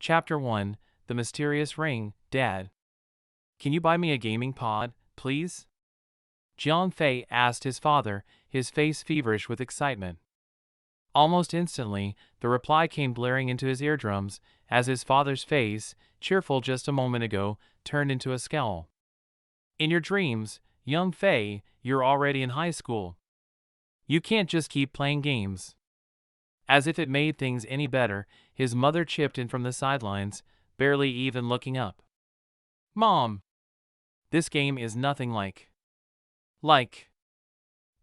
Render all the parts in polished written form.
Chapter 1, The Mysterious Ring. Dad, can you buy me a gaming pod, please? Jiang Fei asked his father, his face feverish with excitement. Almost instantly, the reply came blaring into his eardrums, as his father's face, cheerful just a moment ago, turned into a scowl. In your dreams, young Fei, you're already in high school. You can't just keep playing games. As if it made things any better, his mother chipped in from the sidelines, barely even looking up. Mom! This game is nothing like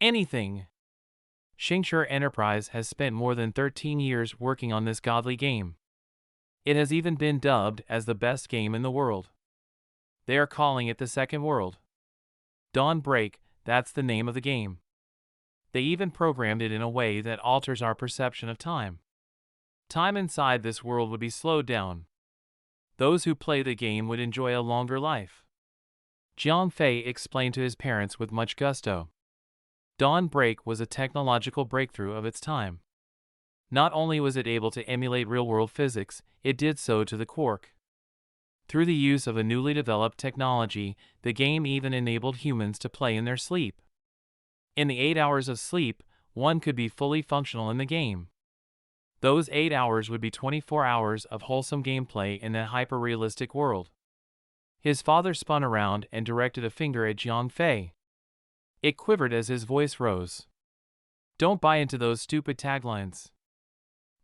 anything. Xingshi Enterprise has spent more than 13 years working on this godly game. It has even been dubbed as the best game in the world. They are calling it the Second World. Dawn Break, that's the name of the game. They even programmed it in a way that alters our perception of time. Time inside this world would be slowed down. Those who play the game would enjoy a longer life. Jiang Fei explained to his parents with much gusto. Dawn Break was a technological breakthrough of its time. Not only was it able to emulate real-world physics, it did so to the quark. Through the use of a newly developed technology, the game even enabled humans to play in their sleep. In the 8 hours of sleep, one could be fully functional in the game. Those 8 hours would be 24 hours of wholesome gameplay in that hyper-realistic world. His father spun around and directed a finger at Jiang Fei. It quivered as his voice rose. Don't buy into those stupid taglines.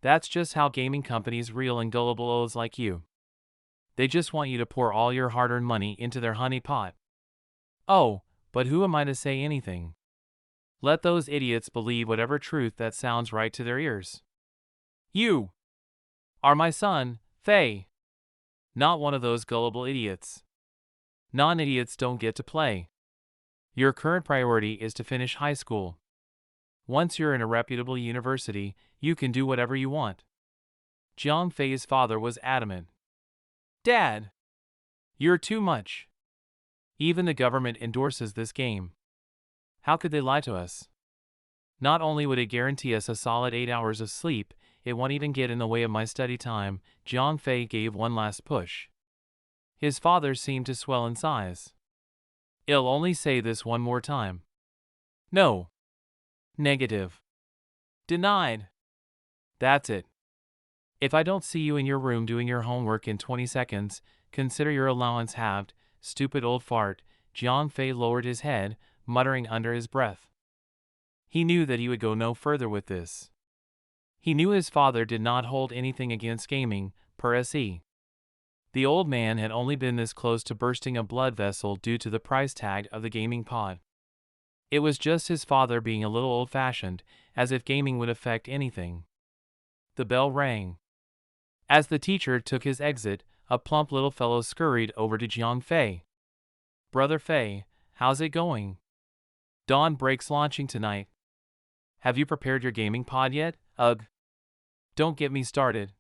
That's just how gaming companies reel in gullible o's like you. They just want you to pour all your hard-earned money into their honey pot. Oh, but who am I to say anything? Let those idiots believe whatever truth that sounds right to their ears. You are my son, Fei. Not one of those gullible idiots. Non-idiots don't get to play. Your current priority is to finish high school. Once you're in a reputable university, you can do whatever you want. Jiang Fei's father was adamant. Dad! You're too much. Even the government endorses this game. How could they lie to us? Not only would it guarantee us a solid 8 hours of sleep, it won't even get in the way of my study time. Jiang Fei gave one last push. His father seemed to swell in size. I'll only say this one more time. No. Negative. Denied. That's it. If I don't see you in your room doing your homework in 20 seconds, consider your allowance halved. Stupid old fart. Jiang Fei lowered his head, muttering under his breath. He knew that he would go no further with this. He knew his father did not hold anything against gaming, per se. The old man had only been this close to bursting a blood vessel due to the price tag of the gaming pod. It was just his father being a little old-fashioned, as if gaming would affect anything. The bell rang. As the teacher took his exit, a plump little fellow scurried over to Jiang Fei. Brother Fei, how's it going? Dawn Break's launching tonight. Have you prepared your gaming pod yet? Ugh. Don't get me started.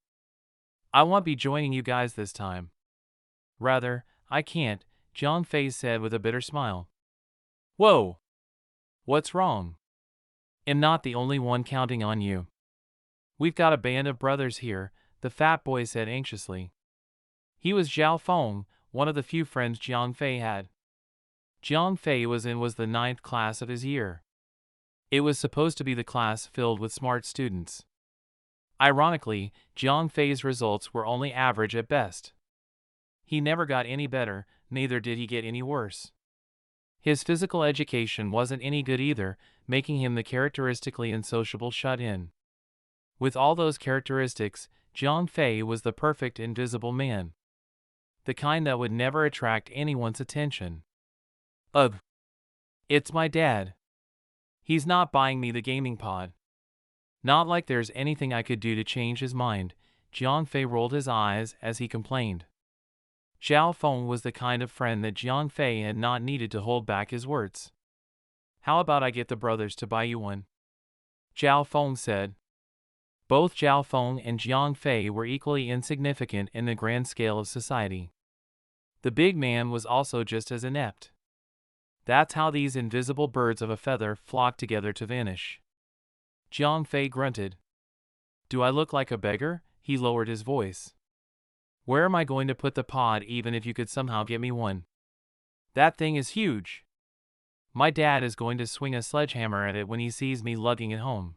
I won't be joining you guys this time. Rather, I can't, Jiang Fei said with a bitter smile. Whoa! What's wrong? I'm not the only one counting on you. We've got a band of brothers here, the fat boy said anxiously. He was Zhao Feng, one of the few friends Jiang Fei had. Jiang Fei was the 9th class of his year. It was supposed to be the class filled with smart students. Ironically, Jiang Fei's results were only average at best. He never got any better, neither did he get any worse. His physical education wasn't any good either, making him the characteristically unsociable shut-in. With all those characteristics, Jiang Fei was the perfect invisible man. The kind that would never attract anyone's attention. Ugh. It's my dad. He's not buying me the gaming pod. Not like there's anything I could do to change his mind. Jiang Fei rolled his eyes as he complained. Zhao Feng was the kind of friend that Jiang Fei had not needed to hold back his words. How about I get the brothers to buy you one? Zhao Feng said. Both Zhao Feng and Jiang Fei were equally insignificant in the grand scale of society. The big man was also just as inept. That's how these invisible birds of a feather flock together to vanish. Jiang Fei grunted. Do I look like a beggar? He lowered his voice. Where am I going to put the pod even if you could somehow get me one? That thing is huge. My dad is going to swing a sledgehammer at it when he sees me lugging it home.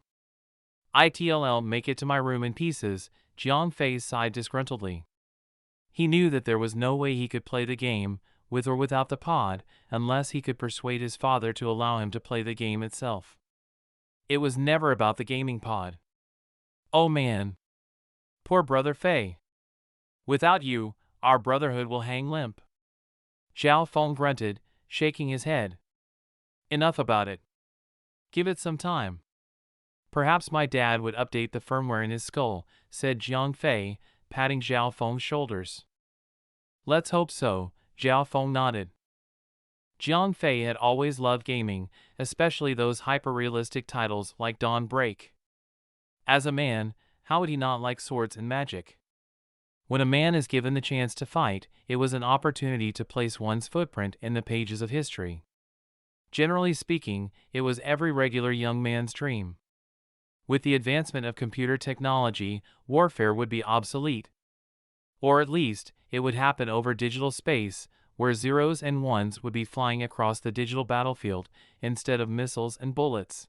It'll make it to my room in pieces, Jiang Fei sighed disgruntledly. He knew that there was no way he could play the game, with or without the pod, unless he could persuade his father to allow him to play the game itself. It was never about the gaming pod. Oh man. Poor brother Fei. Without you, our brotherhood will hang limp. Xiao Feng grunted, shaking his head. Enough about it. Give it some time. Perhaps my dad would update the firmware in his skull, said Jiang Fei, patting Xiao Feng's shoulders. Let's hope so, Xiao Feng nodded. Jiang Fei had always loved gaming, especially those hyper-realistic titles like Dawn Break. As a man, how would he not like swords and magic? When a man is given the chance to fight, it was an opportunity to place one's footprint in the pages of history. Generally speaking, it was every regular young man's dream. With the advancement of computer technology, warfare would be obsolete. Or at least, it would happen over digital space, where zeros and ones would be flying across the digital battlefield instead of missiles and bullets.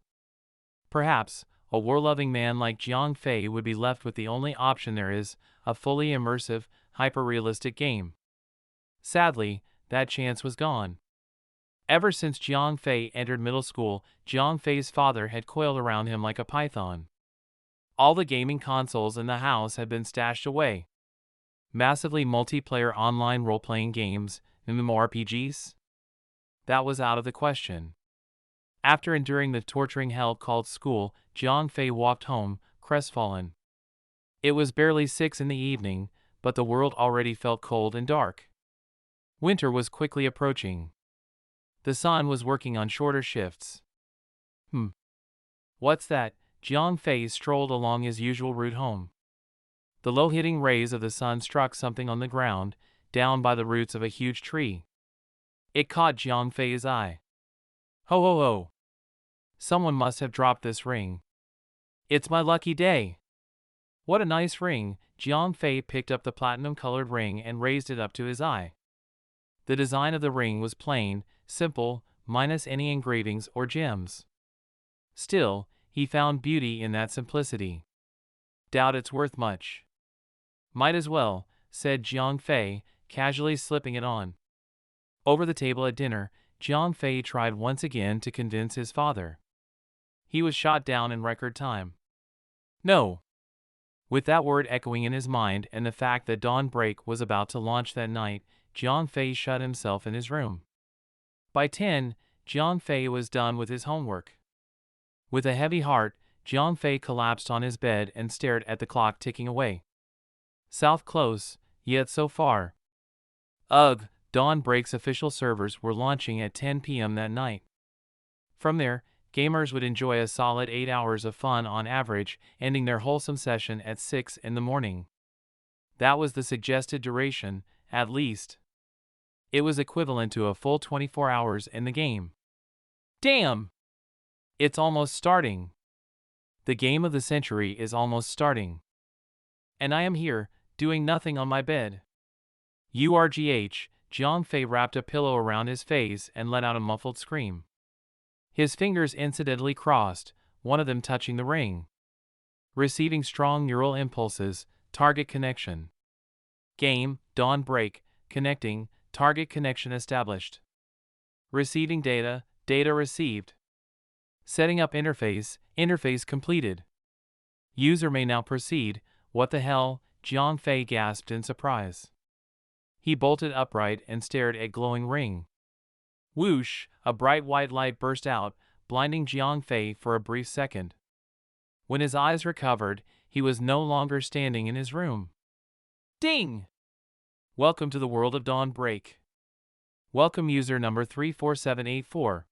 Perhaps, a war-loving man like Jiang Fei would be left with the only option there is, a fully immersive, hyper-realistic game. Sadly, that chance was gone. Ever since Jiang Fei entered middle school, Jiang Fei's father had coiled around him like a python. All the gaming consoles in the house had been stashed away. Massively multiplayer online role-playing games, MMORPGs? That was out of the question. After enduring the torturing hell called school, Jiang Fei walked home, crestfallen. It was barely 6 in the evening, but the world already felt cold and dark. Winter was quickly approaching. The sun was working on shorter shifts. What's that? Jiang Fei strolled along his usual route home. The low-hitting rays of the sun struck something on the ground, down by the roots of a huge tree. It caught Jiang Fei's eye. Ho ho ho! Someone must have dropped this ring. It's my lucky day! What a nice ring! Jiang Fei picked up the platinum-colored ring and raised it up to his eye. The design of the ring was plain, simple, minus any engravings or gems. Still, he found beauty in that simplicity. Doubt it's worth much. Might as well, said Jiang Fei, casually slipping it on. Over the table at dinner, Jiang Fei tried once again to convince his father. He was shot down in record time. No. With that word echoing in his mind and the fact that Dawn Break was about to launch that night, Jiang Fei shut himself in his room. By 10, Jiang Fei was done with his homework. With a heavy heart, Jiang Fei collapsed on his bed and stared at the clock ticking away. South close, yet so far. Ugh, Dawn Break's official servers were launching at 10 p.m. that night. From there, gamers would enjoy a solid 8 hours of fun on average, ending their wholesome session at 6 in the morning. That was the suggested duration, at least. It was equivalent to a full 24 hours in the game. Damn! It's almost starting. The game of the century is almost starting. And I am here, doing nothing on my bed. URGH, Jiang Fei wrapped a pillow around his face and let out a muffled scream. His fingers incidentally crossed, one of them touching the ring. Receiving strong neural impulses, target connection. Game, Dawn Break, connecting, target connection established. Receiving data, data received. Setting up interface, interface completed. User may now proceed. What the hell? Jiang Fei gasped in surprise. He bolted upright and stared at glowing ring. Whoosh, a bright white light burst out, blinding Jiang Fei for a brief second. When his eyes recovered, he was no longer standing in his room. Ding! Welcome to the world of Dawn Break. Welcome user number 34784.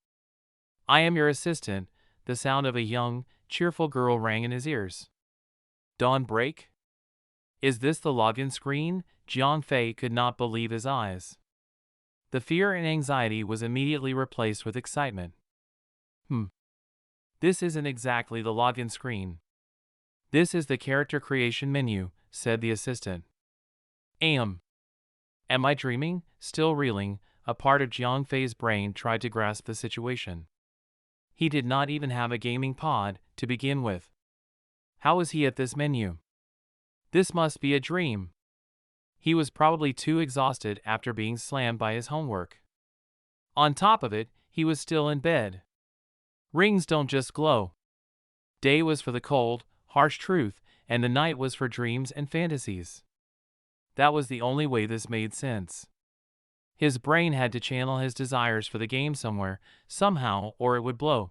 I am your assistant. The sound of a young, cheerful girl rang in his ears. Dawn Break? Is this the login screen? Jiang Fei could not believe his eyes. The fear and anxiety was immediately replaced with excitement. This isn't exactly the login screen. This is the character creation menu, said the assistant. Am I dreaming? Still reeling, a part of Jiang Fei's brain tried to grasp the situation. He did not even have a gaming pod to begin with. How was he at this menu? This must be a dream. He was probably too exhausted after being slammed by his homework. On top of it, he was still in bed. Rings don't just glow. Day was for the cold, harsh truth, and the night was for dreams and fantasies. That was the only way this made sense. His brain had to channel his desires for the game somewhere, somehow, or it would blow.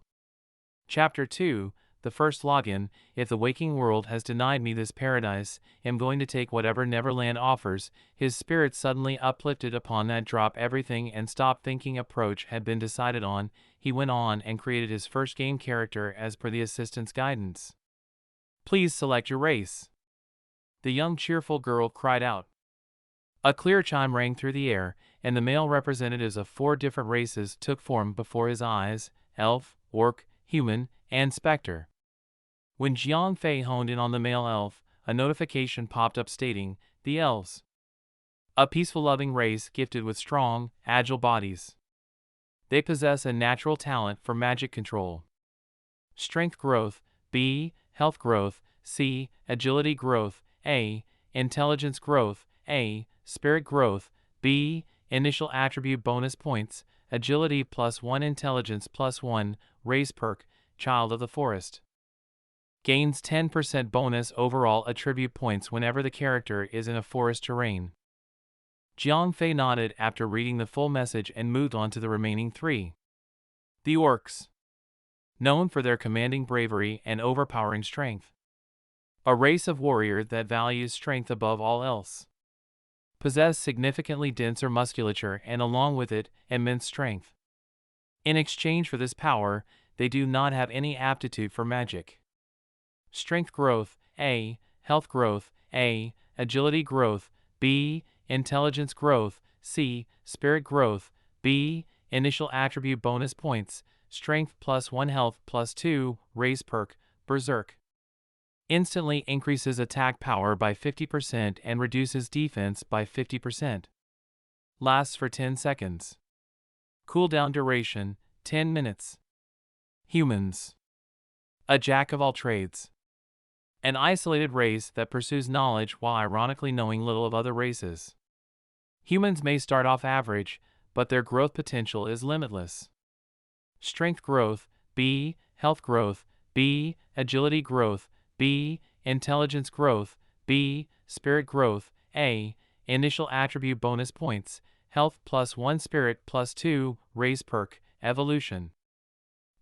Chapter 2, the first login. If the waking world has denied me this paradise, I'm going to take whatever Neverland offers. His spirit suddenly uplifted upon that drop everything and stop thinking approach had been decided on. He went on and created his first game character as per the assistant's guidance. Please select your race. The young cheerful girl cried out. A clear chime rang through the air, and the male representatives of 4 different races took form before his eyes: elf, orc, human, and specter. When Jiang Fei honed in on the male elf, a notification popped up stating, "The elves. A peaceful loving race gifted with strong, agile bodies. They possess a natural talent for magic control. Strength growth, B. Health growth, C. Agility growth, A. Intelligence growth, A. Spirit growth, B. Initial attribute bonus points, agility +1, intelligence +1, race perk, child of the forest. Gains 10% bonus overall attribute points whenever the character is in a forest terrain." Jiang Fei nodded after reading the full message and moved on to the remaining 3. The orcs. Known for their commanding bravery and overpowering strength. A race of warrior that values strength above all else. Possess significantly denser musculature and along with it, immense strength. In exchange for this power, they do not have any aptitude for magic. Strength growth, A. Health growth, A. Agility growth, B. Intelligence growth, C. Spirit growth, B. Initial attribute bonus points, strength +1, health +2, raise perk, berserk. Instantly increases attack power by 50% and reduces defense by 50%. Lasts for 10 seconds. Cooldown duration, 10 minutes. Humans. A jack of all trades. An isolated race that pursues knowledge while ironically knowing little of other races. Humans may start off average, but their growth potential is limitless. Strength growth, B. Health growth, B. Agility growth, B. Intelligence growth, B. Spirit growth, A. Initial attribute bonus points, health +1, spirit +2, raise perk, evolution.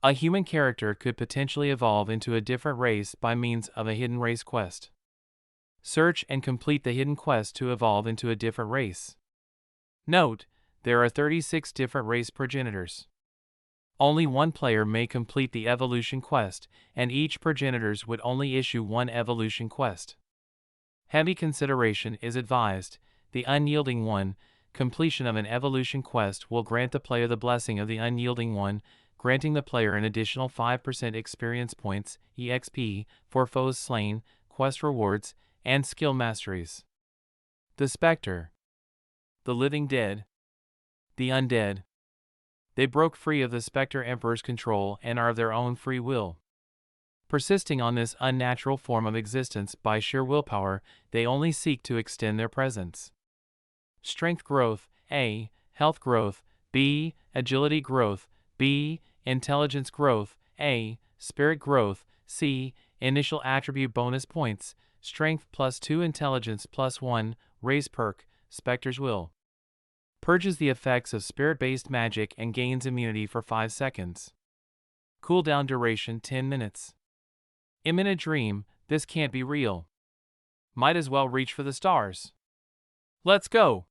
A human character could potentially evolve into a different race by means of a hidden race quest. Search and complete the hidden quest to evolve into a different race. Note, there are 36 different race progenitors. Only one player may complete the evolution quest, and each progenitors would only issue one evolution quest. Heavy consideration is advised. The Unyielding One. Completion of an evolution quest will grant the player the blessing of the Unyielding One, granting the player an additional 5% experience points, EXP, for foes slain, quest rewards, and skill masteries. The Spectre. The living dead. The undead. They broke free of the Spectre Emperor's control and are of their own free will. Persisting on this unnatural form of existence by sheer willpower, they only seek to extend their presence. Strength growth, A. Health growth, B. Agility growth, B. Intelligence growth, A. Spirit growth, C. Initial attribute bonus points, strength +2, intelligence +1, raise perk, Spectre's Will. Purges the effects of spirit-based magic and gains immunity for 5 seconds. Cooldown duration 10 minutes. I'm in a dream, this can't be real. Might as well reach for the stars. Let's go!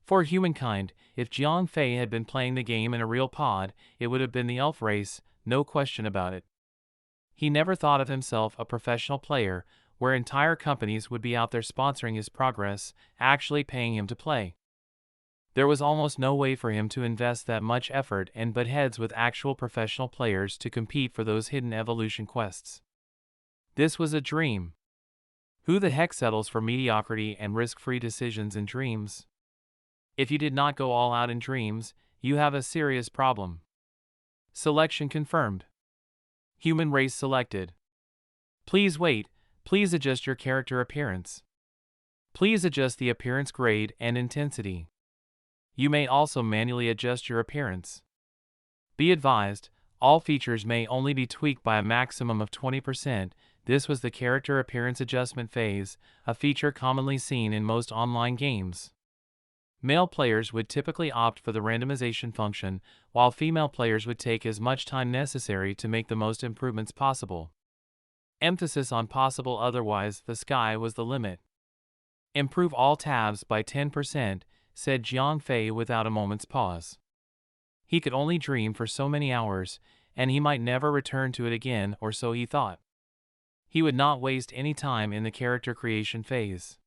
For humankind, if Jiang Fei had been playing the game in a real pod, it would have been the elf race, no question about it. He never thought of himself a professional player, where entire companies would be out there sponsoring his progress, actually paying him to play. There was almost no way for him to invest that much effort and butt heads with actual professional players to compete for those hidden evolution quests. This was a dream. Who the heck settles for mediocrity and risk-free decisions in dreams? If you did not go all out in dreams, you have a serious problem. Selection confirmed. Human race selected. Please wait, please adjust your character appearance. Please adjust the appearance grade and intensity. You may also manually adjust your appearance. Be advised, all features may only be tweaked by a maximum of 20%. This was the character appearance adjustment phase, a feature commonly seen in most online games. Male players would typically opt for the randomization function, while female players would take as much time necessary to make the most improvements possible. Emphasis on possible, otherwise the sky was the limit. Improve all tabs by 10%, said Jiang Fei without a moment's pause. He could only dream for so many hours, and he might never return to it again, or so he thought. He would not waste any time in the character creation phase.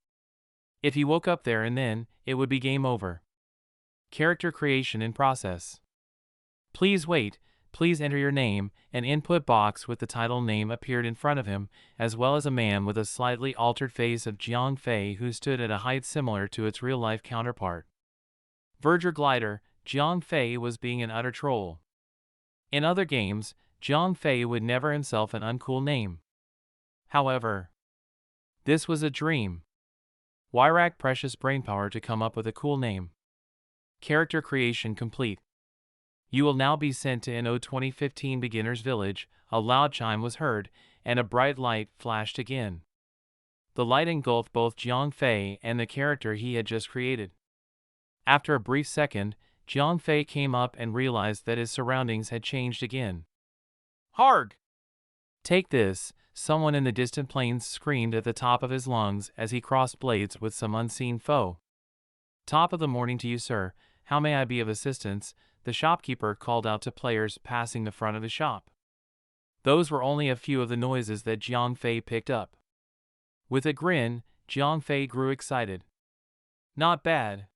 If he woke up there and then, it would be game over. Character creation in process. Please wait, please enter your name. An input box with the title name appeared in front of him, as well as a man with a slightly altered face of Jiang Fei who stood at a height similar to its real-life counterpart. Verger Glider, Jiang Fei was being an utter troll. In other games, Jiang Fei would never himself an uncool name. However, this was a dream. Why rack precious brainpower to come up with a cool name? Character creation complete. You will now be sent to NO 2015 Beginner's Village. A loud chime was heard, and a bright light flashed again. The light engulfed both Jiang Fei and the character he had just created. After a brief second, Jiang Fei came up and realized that his surroundings had changed again. Harg! Take this, someone in the distant plains screamed at the top of his lungs as he crossed blades with some unseen foe. Top of the morning to you, sir. How may I be of assistance? The shopkeeper called out to players passing the front of the shop. Those were only a few of the noises that Jiang Fei picked up. With a grin, Jiang Fei grew excited. Not bad.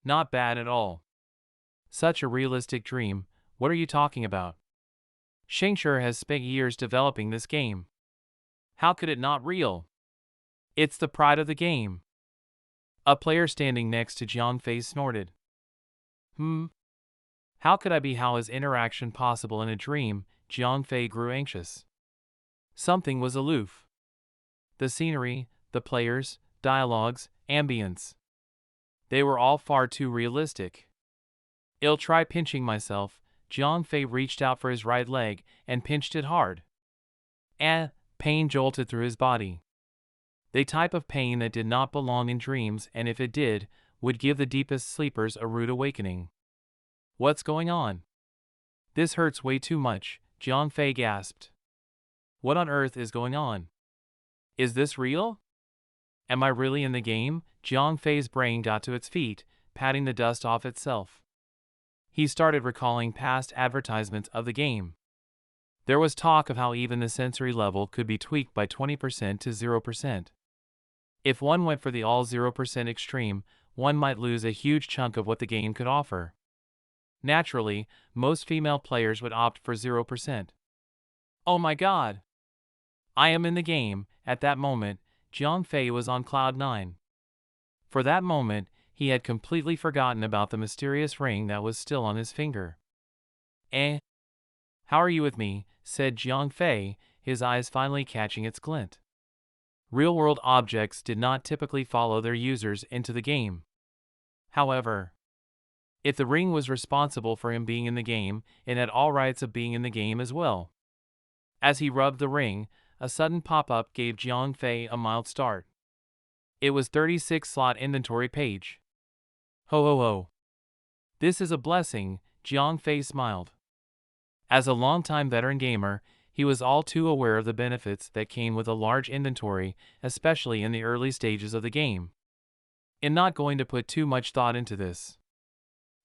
Not bad at all. Such a realistic dream. What are you talking about? Shengshi has spent years developing this game. How could it not real? It's the pride of the game. A player standing next to Jiang Fei snorted. How could I be? How is interaction possible in a dream? Jiang Fei grew anxious. Something was aloof. The scenery, the players, dialogues, ambience. They were all far too realistic. I'll try pinching myself. Jiang Fei reached out for his right leg and pinched it hard. Pain jolted through his body. The type of pain that did not belong in dreams, and if it did, would give the deepest sleepers a rude awakening. What's going on? This hurts way too much, Jiang Fei gasped. What on earth is going on? Is this real? Am I really in the game? Jiang Fei's brain got to its feet, patting the dust off itself. He started recalling past advertisements of the game. There was talk of how even the sensory level could be tweaked by 20% to 0%. If one went for the all 0% extreme, one might lose a huge chunk of what the game could offer. Naturally, most female players would opt for 0%. Oh my god! I am in the game. At that moment, Jiang Fei was on cloud 9. For that moment, he had completely forgotten about the mysterious ring that was still on his finger. How are you with me? Said Jiang Fei, his eyes finally catching its glint. Real-world objects did not typically follow their users into the game. However, if the ring was responsible for him being in the game, it had all rights of being in the game as well. As he rubbed the ring, a sudden pop-up gave Jiang Fei a mild start. It was 36-slot inventory page. Ho ho ho. This is a blessing, Jiang Fei smiled. As a longtime veteran gamer, he was all too aware of the benefits that came with a large inventory, especially in the early stages of the game. I'm not going to put too much thought into this.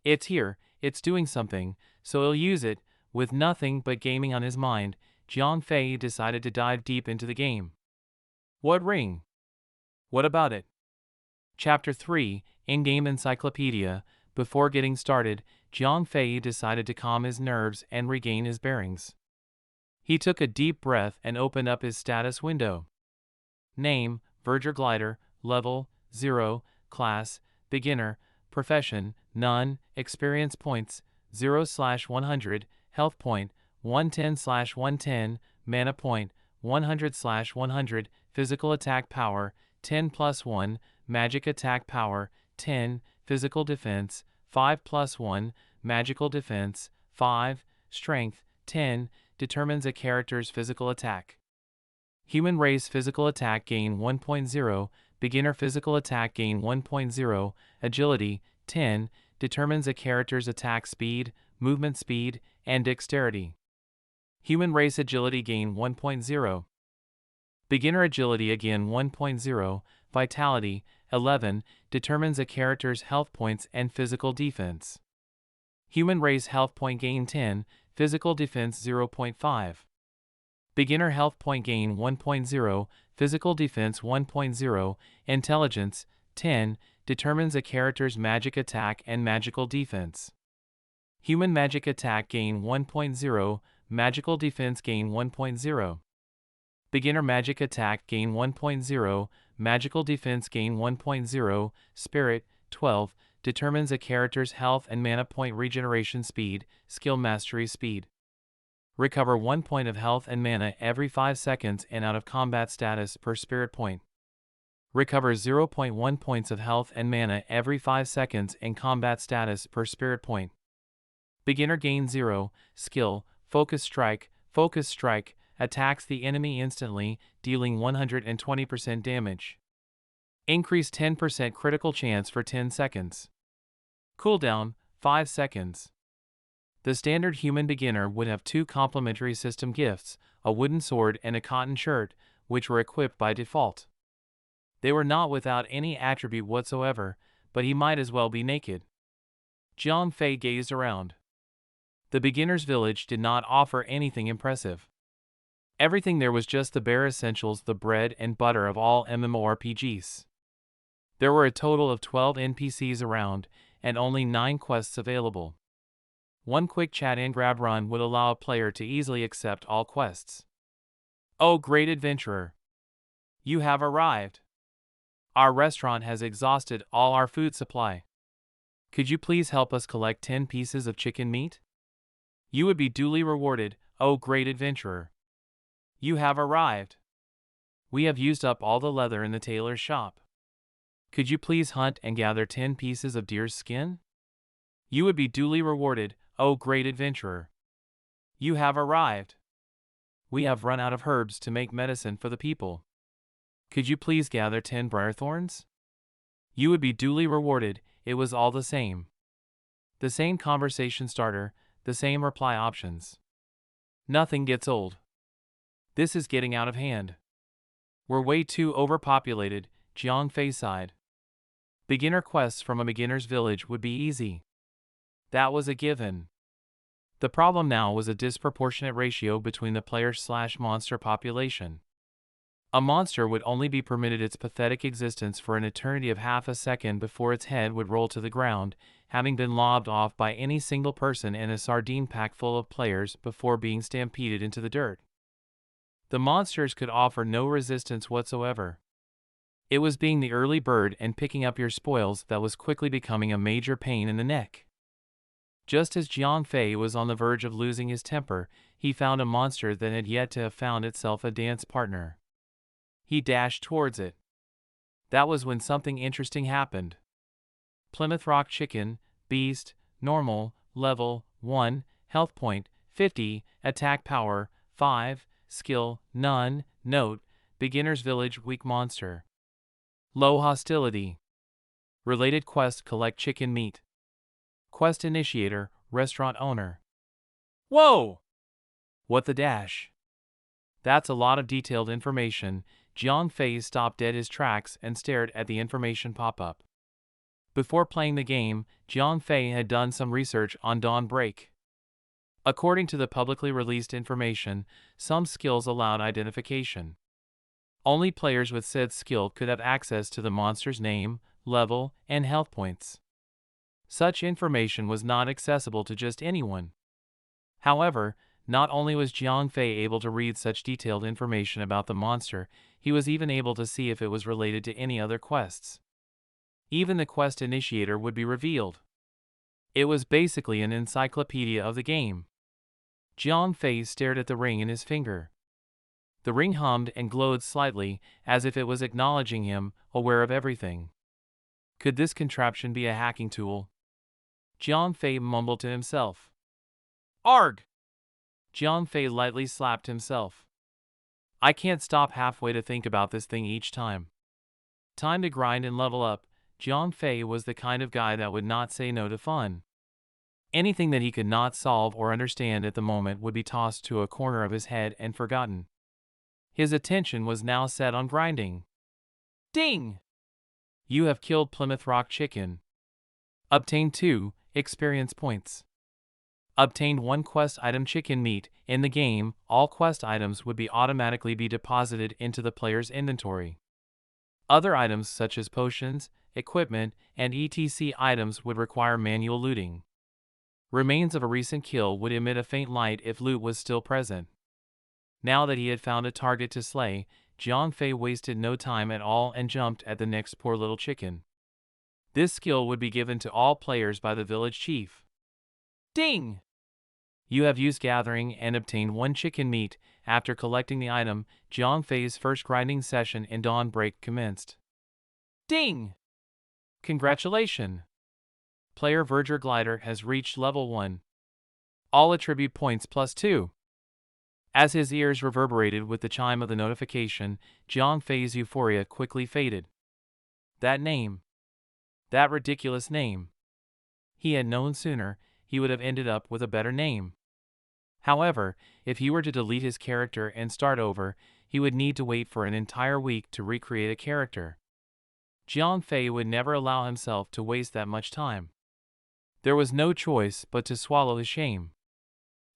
It's here, it's doing something, so he'll use it. With nothing but gaming on his mind, Jiang Fei decided to dive deep into the game. What ring? What about it? Chapter 3, In-Game Encyclopedia. Before getting started, Jiang Fei decided to calm his nerves and regain his bearings. He took a deep breath and opened up his status window. Name, Verger Glider, Level, 0, Class, Beginner, Profession, None, Experience Points, 0/100, Health Point, 110/110, Mana Point, 100/100, Physical Attack Power, 10+1, Magic Attack Power, 10, Physical Defense, 5+1, Magical Defense, 5, Strength, 10, determines a character's physical attack. Human Race Physical Attack Gain 1.0, Beginner Physical Attack Gain 1.0, Agility, 10, determines a character's attack speed, movement speed, and dexterity. Human Race Agility Gain 1.0. Beginner Agility again 1.0, Vitality, 11, determines a character's health points and physical defense. Human Race Health Point Gain 10, Physical Defense 0.5. Beginner Health Point Gain 1.0, Physical Defense 1.0, Intelligence, 10, determines a character's magic attack and magical defense. Human Magic Attack Gain 1.0, Magical Defense Gain 1.0. Beginner Magic Attack Gain 1.0, Magical Defense Gain 1.0, Spirit, 12, determines a character's health and mana point regeneration speed, skill mastery speed. Recover 1 point of health and mana every 5 seconds and out of combat status per spirit point. Recover 0.1 points of health and mana every 5 seconds in combat status per spirit point. Beginner Gain 0, Skill, Focus Strike, attacks the enemy instantly, dealing 120% damage. Increase 10% critical chance for 10 seconds. Cooldown, 5 seconds. The standard human beginner would have 2 complementary system gifts, a wooden sword and a cotton shirt, which were equipped by default. They were not without any attribute whatsoever, but he might as well be naked. Jiang Fei gazed around. The beginner's village did not offer anything impressive. Everything there was just the bare essentials, the bread and butter of all MMORPGs. There were a total of 12 NPCs around, and only 9 quests available. One quick chat and grab run would allow a player to easily accept all quests. Oh, great adventurer! You have arrived. Our restaurant has exhausted all our food supply. Could you please help us collect 10 pieces of chicken meat? You would be duly rewarded, oh great adventurer. You have arrived. We have used up all the leather in the tailor's shop. Could you please hunt and gather 10 pieces of deer's skin? You would be duly rewarded, oh great adventurer. You have arrived. We have run out of herbs to make medicine for the people. Could you please gather 10 briarthorns? You would be duly rewarded, it was all the same. The same conversation starter, the same reply options. Nothing gets old. This is getting out of hand. We're way too overpopulated, Jiang Fei sighed. Beginner quests from a beginner's village would be easy. That was a given. The problem now was a disproportionate ratio between the player/monster population. A monster would only be permitted its pathetic existence for an eternity of half a second before its head would roll to the ground, having been lobbed off by any single person in a sardine pack full of players before being stampeded into the dirt. The monsters could offer no resistance whatsoever. It was being the early bird and picking up your spoils that was quickly becoming a major pain in the neck. Just as Jiang Fei was on the verge of losing his temper, he found a monster that had yet to have found itself a dance partner. He dashed towards it. That was when something interesting happened. Plymouth Rock Chicken, Beast, Normal, Level, 1, Health Point, 50, Attack Power, 5, Skill, None, Note, Beginner's Village Weak Monster. Low Hostility. Related quest: Collect chicken meat. Quest Initiator, Restaurant Owner. Whoa! What the dash? That's a lot of detailed information. Jiang Fei stopped dead his tracks and stared at the information pop-up. Before playing the game, Jiang Fei had done some research on Dawn Break. According to the publicly released information, some skills allowed identification. Only players with said skill could have access to the monster's name, level, and health points. Such information was not accessible to just anyone. However, not only was Jiang Fei able to read such detailed information about the monster, he was even able to see if it was related to any other quests. Even the quest initiator would be revealed. It was basically an encyclopedia of the game. Jiang Fei stared at the ring in his finger. The ring hummed and glowed slightly, as if it was acknowledging him, aware of everything. Could this contraption be a hacking tool? Jiang Fei mumbled to himself. Arg! Jiang Fei lightly slapped himself. I can't stop halfway to think about this thing each time. Time to grind and level up. Jiang Fei was the kind of guy that would not say no to fun. Anything that he could not solve or understand at the moment would be tossed to a corner of his head and forgotten. His attention was now set on grinding. Ding! You have killed Plymouth Rock Chicken. Obtained 2 experience points. Obtained 1 quest item chicken meat. In the game, all quest items would be automatically deposited into the player's inventory. Other items such as potions, equipment, and etc. items would require manual looting. Remains of a recent kill would emit a faint light if loot was still present. Now that he had found a target to slay, Jiang Fei wasted no time at all and jumped at the next poor little chicken. This skill would be given to all players by the village chief. Ding! You have used gathering and obtained 1 chicken meat. After collecting the item, Jiang Fei's first grinding session in Dawnbreak commenced. Ding! Congratulations! Player Verger Glider has reached level 1. All attribute points +2. As his ears reverberated with the chime of the notification, Jiang Fei's euphoria quickly faded. That name. That ridiculous name. He had known sooner, he would have ended up with a better name. However, if he were to delete his character and start over, he would need to wait for an entire week to recreate a character. Jiang Fei would never allow himself to waste that much time. There was no choice but to swallow his shame.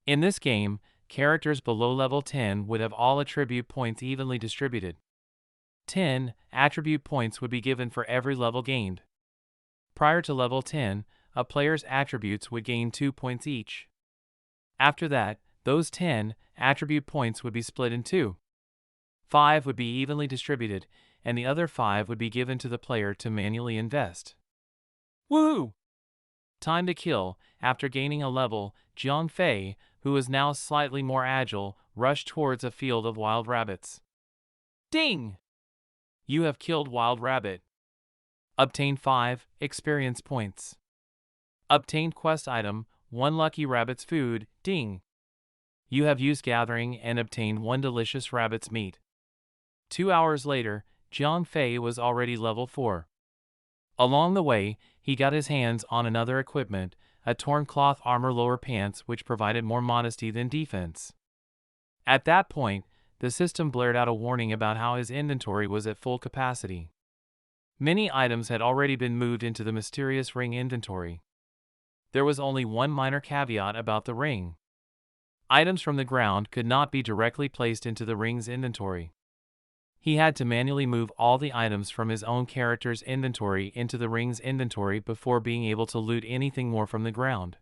In this game, characters below level 10 would have all attribute points evenly distributed. 10 attribute points would be given for every level gained. Prior to level 10, a player's attributes would gain 2 points each. After that, those 10 attribute points would be split in 2. 5 would be evenly distributed, and the other 5 would be given to the player to manually invest. Woohoo! Time to kill. After gaining a level, Jiang Fei, who was now slightly more agile, rushed towards a field of wild rabbits. Ding! You have killed Wild Rabbit. Obtained 5 experience points. Obtained quest item, 1 Lucky Rabbit's food. Ding! You have used gathering and obtained 1 delicious rabbit's meat. 2 hours later, Jiang Fei was already level 4. Along the way, he got his hands on another equipment, a torn cloth armor lower pants which provided more modesty than defense. At that point, the system blared out a warning about how his inventory was at full capacity. Many items had already been moved into the mysterious ring inventory. There was only one minor caveat about the ring. Items from the ground could not be directly placed into the ring's inventory. He had to manually move all the items from his own character's inventory into the ring's inventory before being able to loot anything more from the ground.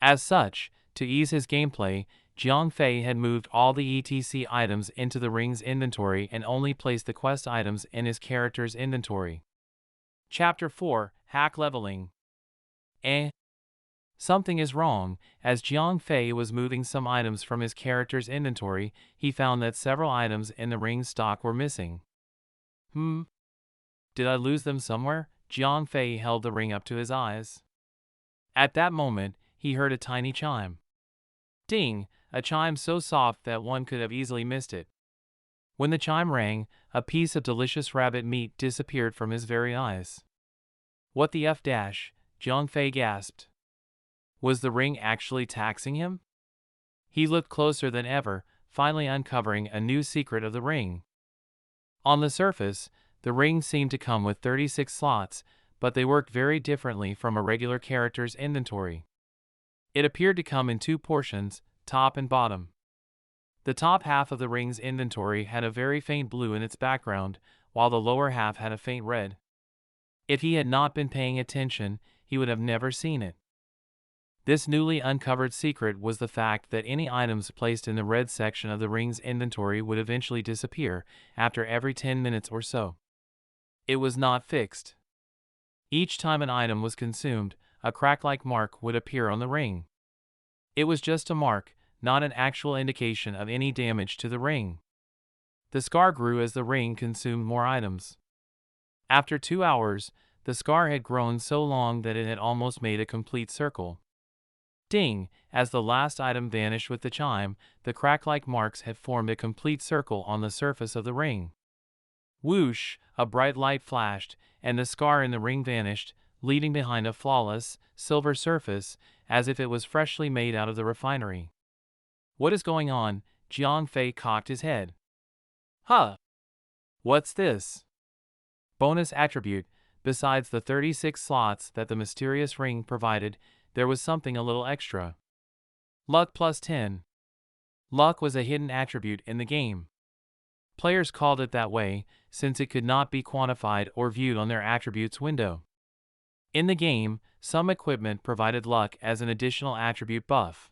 As such, to ease his gameplay, Jiang Fei had moved all the etc. items into the ring's inventory and only placed the quest items in his character's inventory. Chapter 4: Hack Leveling. Something is wrong. As Jiang Fei was moving some items from his character's inventory, he found that several items in the ring's stock were missing. Did I lose them somewhere? Jiang Fei held the ring up to his eyes. At that moment, he heard a tiny chime. Ding! A chime so soft that one could have easily missed it. When the chime rang, a piece of delicious rabbit meat disappeared from his very eyes. What the F dash? Jiang Fei gasped. Was the ring actually taxing him? He looked closer than ever, finally uncovering a new secret of the ring. On the surface, the ring seemed to come with 36 slots, but they worked very differently from a regular character's inventory. It appeared to come in 2 portions, top and bottom. The top half of the ring's inventory had a very faint blue in its background, while the lower half had a faint red. If he had not been paying attention, he would have never seen it. This newly uncovered secret was the fact that any items placed in the red section of the ring's inventory would eventually disappear after every 10 minutes or so. It was not fixed. Each time an item was consumed, a crack-like mark would appear on the ring. It was just a mark, not an actual indication of any damage to the ring. The scar grew as the ring consumed more items. After 2 hours, the scar had grown so long that it had almost made a complete circle. Ding! As the last item vanished with the chime, the crack-like marks had formed a complete circle on the surface of the ring. Whoosh! A bright light flashed, and the scar in the ring vanished, leaving behind a flawless, silver surface, as if it was freshly made out of the refinery. What is going on? Jiang Fei cocked his head. Huh! What's this? Bonus attribute. Besides the 36 slots that the mysterious ring provided, there was something a little extra. Luck plus 10. Luck was a hidden attribute in the game. Players called it that way, since it could not be quantified or viewed on their attributes window. In the game, some equipment provided luck as an additional attribute buff.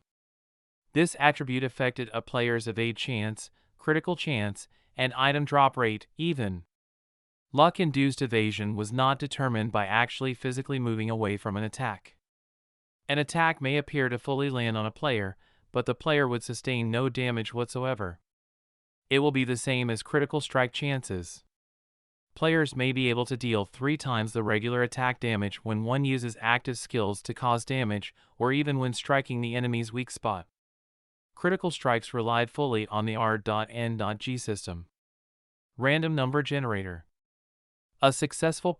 This attribute affected a player's evade chance, critical chance, and item drop rate, even. Luck-induced evasion was not determined by actually physically moving away from an attack. An attack may appear to fully land on a player, but the player would sustain no damage whatsoever. It will be the same as critical strike chances. Players may be able to deal 3 times the regular attack damage when one uses active skills to cause damage, or even when striking the enemy's weak spot. Critical strikes relied fully on the R.N.G system. Random number generator. A successful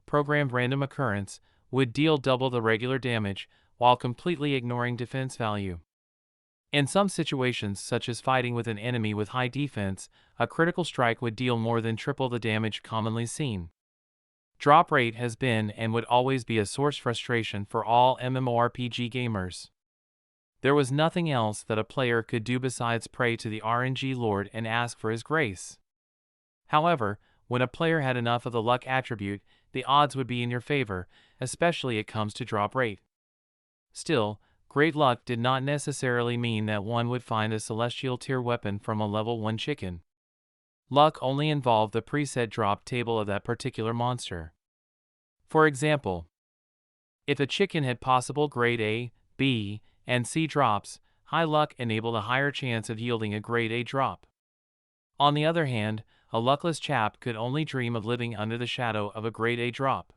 programmed random occurrence, would deal double the regular damage, while completely ignoring defense value. In some situations, such as fighting with an enemy with high defense, a critical strike would deal more than triple the damage commonly seen. Drop rate has been and would always be a source frustration for all MMORPG gamers. There was nothing else that a player could do besides pray to the RNG Lord and ask for his grace. However, when a player had enough of the luck attribute, the odds would be in your favor, especially it comes to drop rate. Still, great luck did not necessarily mean that one would find a celestial tier weapon from a level 1 chicken. Luck only involved the preset drop table of that particular monster. For example, if a chicken had possible grade A, B, and C drops, high luck enabled a higher chance of yielding a grade A drop. On the other hand, a luckless chap could only dream of living under the shadow of a grade A drop.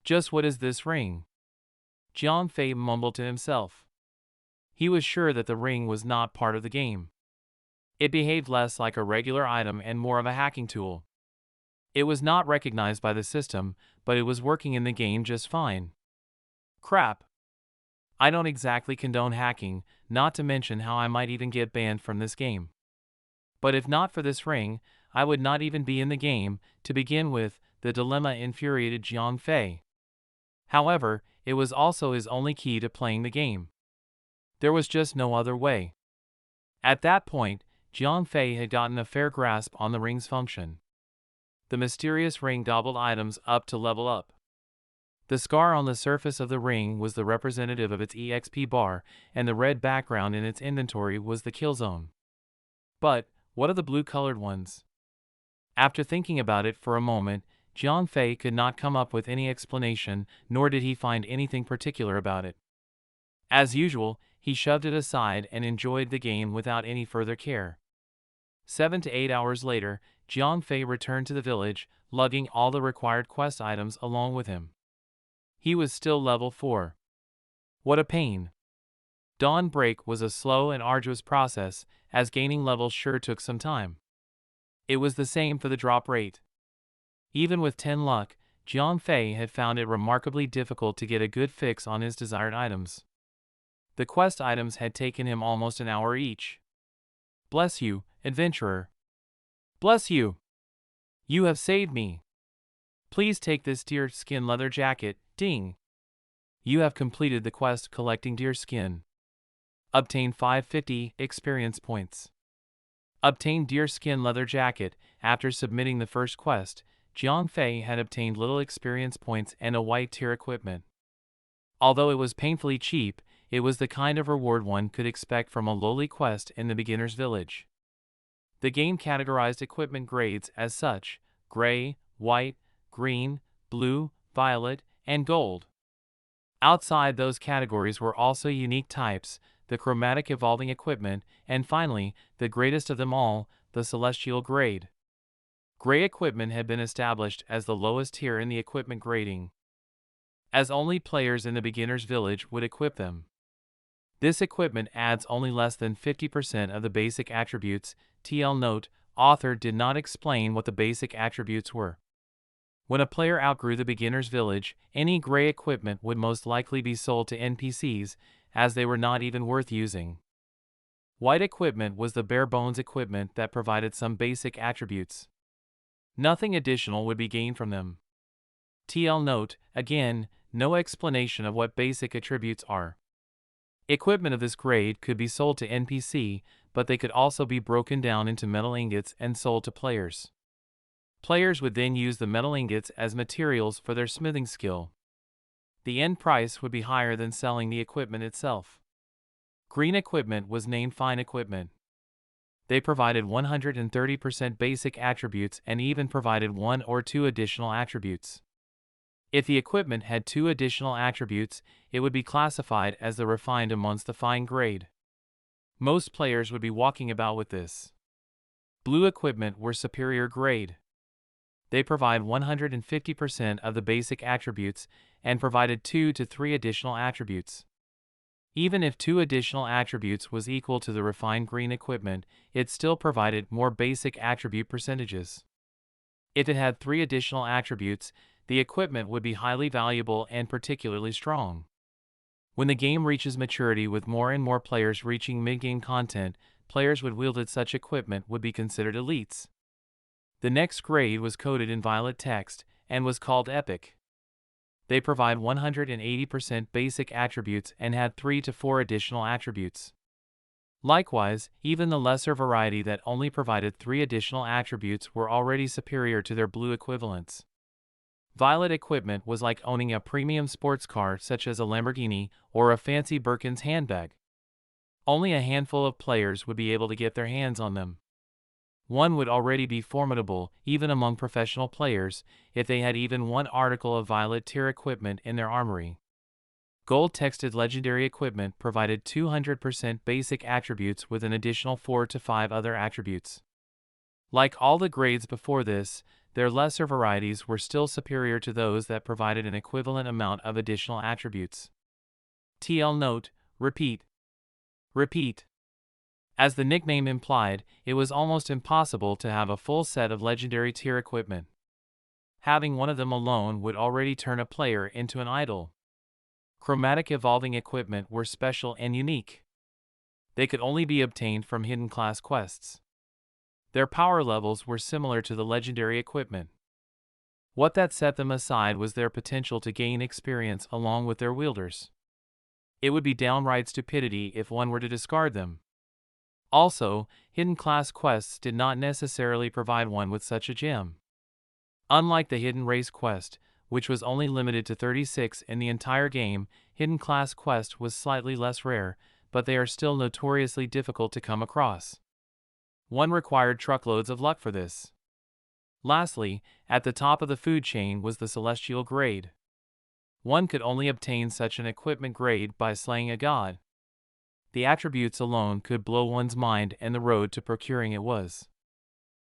Just what is this ring? Jiang Fei mumbled to himself. He was sure that the ring was not part of the game. It behaved less like a regular item and more of a hacking tool. It was not recognized by the system, but it was working in the game just fine. Crap. I don't exactly condone hacking, not to mention how I might even get banned from this game. But if not for this ring, I would not even be in the game. To begin with, the dilemma infuriated Jiang Fei. However, it was also his only key to playing the game. There was just no other way. At that point, Jiang Fei had gotten a fair grasp on the ring's function. The mysterious ring doubled items up to level up. The scar on the surface of the ring was the representative of its EXP bar, and the red background in its inventory was the kill zone. But, what of the blue-colored ones? After thinking about it for a moment, Jiang Fei could not come up with any explanation, nor did he find anything particular about it. As usual, he shoved it aside and enjoyed the game without any further care. 7 to 8 hours later, Jiang Fei returned to the village, lugging all the required quest items along with him. He was still level 4. What a pain. Dawn Break was a slow and arduous process, as gaining levels sure took some time. It was the same for the drop rate. Even with 10 luck, Jiang Fei had found it remarkably difficult to get a good fix on his desired items. The quest items had taken him almost an hour each. Bless you, adventurer. Bless you. You have saved me. Please take this deer skin leather jacket, ding. You have completed the quest collecting deer skin. Obtain 550 experience points. Obtain deer skin leather jacket. After submitting the first quest, Jiang Fei had obtained little experience points and a white tier equipment. Although it was painfully cheap, it was the kind of reward one could expect from a lowly quest in the beginner's village. The game categorized equipment grades as such: gray, white, green, blue, violet, and gold. Outside those categories were also unique types, the chromatic evolving equipment, and finally, the greatest of them all, the celestial grade. Gray equipment had been established as the lowest tier in the equipment grading, as only players in the beginner's village would equip them. This equipment adds only less than 50% of the basic attributes. TL note: author did not explain what the basic attributes were. When a player outgrew the beginner's village, any gray equipment would most likely be sold to NPCs, as they were not even worth using. White equipment was the bare-bones equipment that provided some basic attributes. Nothing additional would be gained from them. TL note: again, no explanation of what basic attributes are. Equipment of this grade could be sold to NPC, but they could also be broken down into metal ingots and sold to players. Players would then use the metal ingots as materials for their smithing skill. The end price would be higher than selling the equipment itself. Green equipment was named fine equipment. They provided 130% basic attributes and even provided 1 or 2 additional attributes. If the equipment had 2 additional attributes, it would be classified as the refined amongst the fine grade. Most players would be walking about with this. Blue equipment were superior grade. They provide 150% of the basic attributes and provided 2 to 3 additional attributes. Even if 2 additional attributes was equal to the refined green equipment, it still provided more basic attribute percentages. If it had 3 additional attributes, the equipment would be highly valuable and particularly strong. When the game reaches maturity with more and more players reaching mid-game content, players would wield such equipment would be considered elites. The next grade was coded in violet text and was called epic. They provide 180% basic attributes and had 3 to 4 additional attributes. Likewise, even the lesser variety that only provided 3 additional attributes were already superior to their blue equivalents. Violet equipment was like owning a premium sports car such as a Lamborghini or a fancy Birkin's handbag. Only a handful of players would be able to get their hands on them. One would already be formidable, even among professional players, if they had even 1 article of violet tier equipment in their armory. Gold-texted legendary equipment provided 200% basic attributes with an additional 4 to 5 other attributes. Like all the grades before this, their lesser varieties were still superior to those that provided an equivalent amount of additional attributes. TL note: repeat. Repeat. As the nickname implied, it was almost impossible to have a full set of legendary tier equipment. Having one of them alone would already turn a player into an idol. Chromatic evolving equipment were special and unique. They could only be obtained from hidden class quests. Their power levels were similar to the legendary equipment. What that set them aside was their potential to gain experience along with their wielders. It would be downright stupidity if one were to discard them. Also, hidden class quests did not necessarily provide one with such a gem. Unlike the hidden race quest, which was only limited to 36 in the entire game, hidden class quest was slightly less rare, but they are still notoriously difficult to come across. One required truckloads of luck for this. Lastly, at the top of the food chain was the celestial grade. One could only obtain such an equipment grade by slaying a god. The attributes alone could blow one's mind, and the road to procuring it was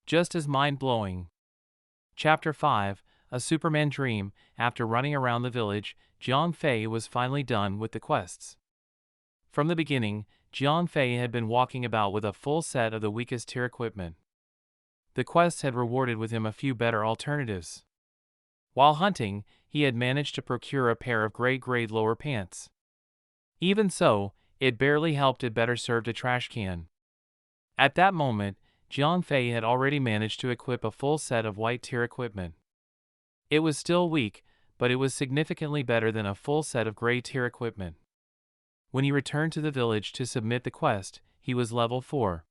just as mind-blowing. Chapter 5, A Superman Dream. After running around the village, Jiang Fei was finally done with the quests. From the beginning, Jiang Fei had been walking about with a full set of the weakest tier equipment. The quests had rewarded with him a few better alternatives. While hunting, he had managed to procure a pair of gray-grade lower pants. Even so, it barely helped it better served a trash can. At that moment, Jiang Fei had already managed to equip a full set of white tier equipment. It was still weak, but it was significantly better than a full set of gray tier equipment. When he returned to the village to submit the quest, he was level 4.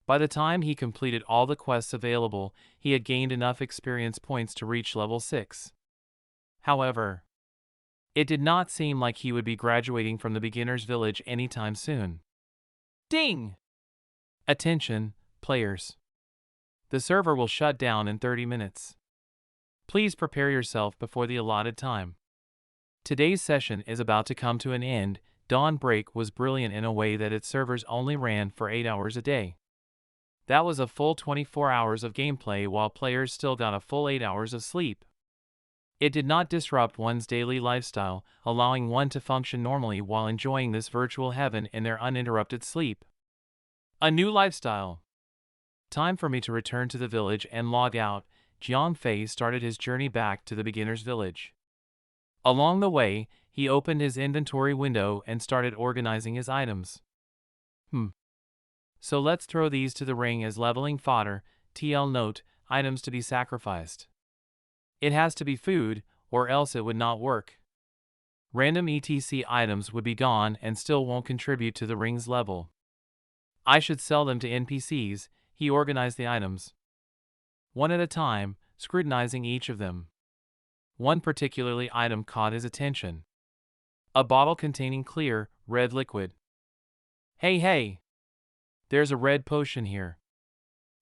By the time he completed all the quests available, he had gained enough experience points to reach level 6. However, It did not seem like he would be graduating from the beginner's village anytime soon. Ding! Attention, players. The server will shut down in 30 minutes. Please prepare yourself before the allotted time. Today's session is about to come to an end. Dawn Break was brilliant in a way that its servers only ran for 8 hours a day. That was a full 24 hours of gameplay while players still got a full 8 hours of sleep. It did not disrupt one's daily lifestyle, allowing one to function normally while enjoying this virtual heaven in their uninterrupted sleep. A new lifestyle. Time for me to return to the village and log out. Jiang Fei started his journey back to the beginner's village. Along the way, he opened his inventory window and started organizing his items. So let's throw these to the ring as leveling fodder. TL note, items to be sacrificed. It has to be food, or else it would not work. Random etc items would be gone and still won't contribute to the ring's level. I should sell them to NPCs. He organized the items, one at a time, scrutinizing each of them. One particularly item caught his attention. A bottle containing clear, red liquid. Hey! There's a red potion here.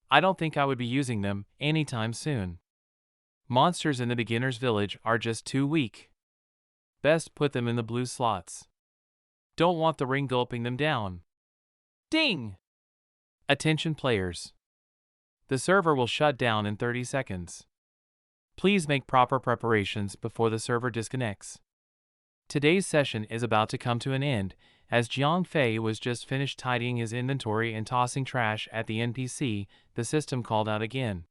I don't think I would be using them anytime soon. Monsters in the beginner's village are just too weak. Best put them in the blue slots. Don't want the ring gulping them down. Ding! Attention players. The server will shut down in 30 seconds. Please make proper preparations before the server disconnects. Today's session is about to come to an end, as Jiang Fei was just finished tidying his inventory and tossing trash at the NPC. The system called out again.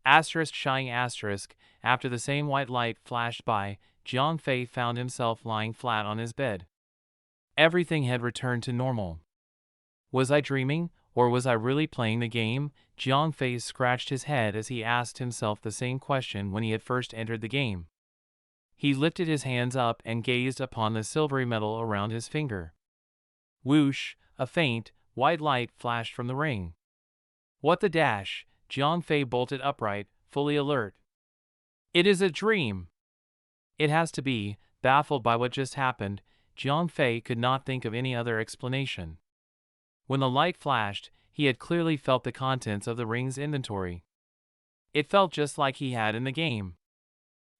Shine asterisk, after the same white light flashed by, Jiang Fei found himself lying flat on his bed. Everything had returned to normal. Was I dreaming, or was I really playing the game? Jiang Fei scratched his head as he asked himself the same question when he had first entered the game. He lifted his hands up and gazed upon the silvery metal around his finger. Whoosh, a faint, white light flashed from the ring. What the dash? Jiang Fei bolted upright, fully alert. It is a dream. It has to be. Baffled by what just happened, Jiang Fei could not think of any other explanation. When the light flashed, he had clearly felt the contents of the ring's inventory. It felt just like he had in the game.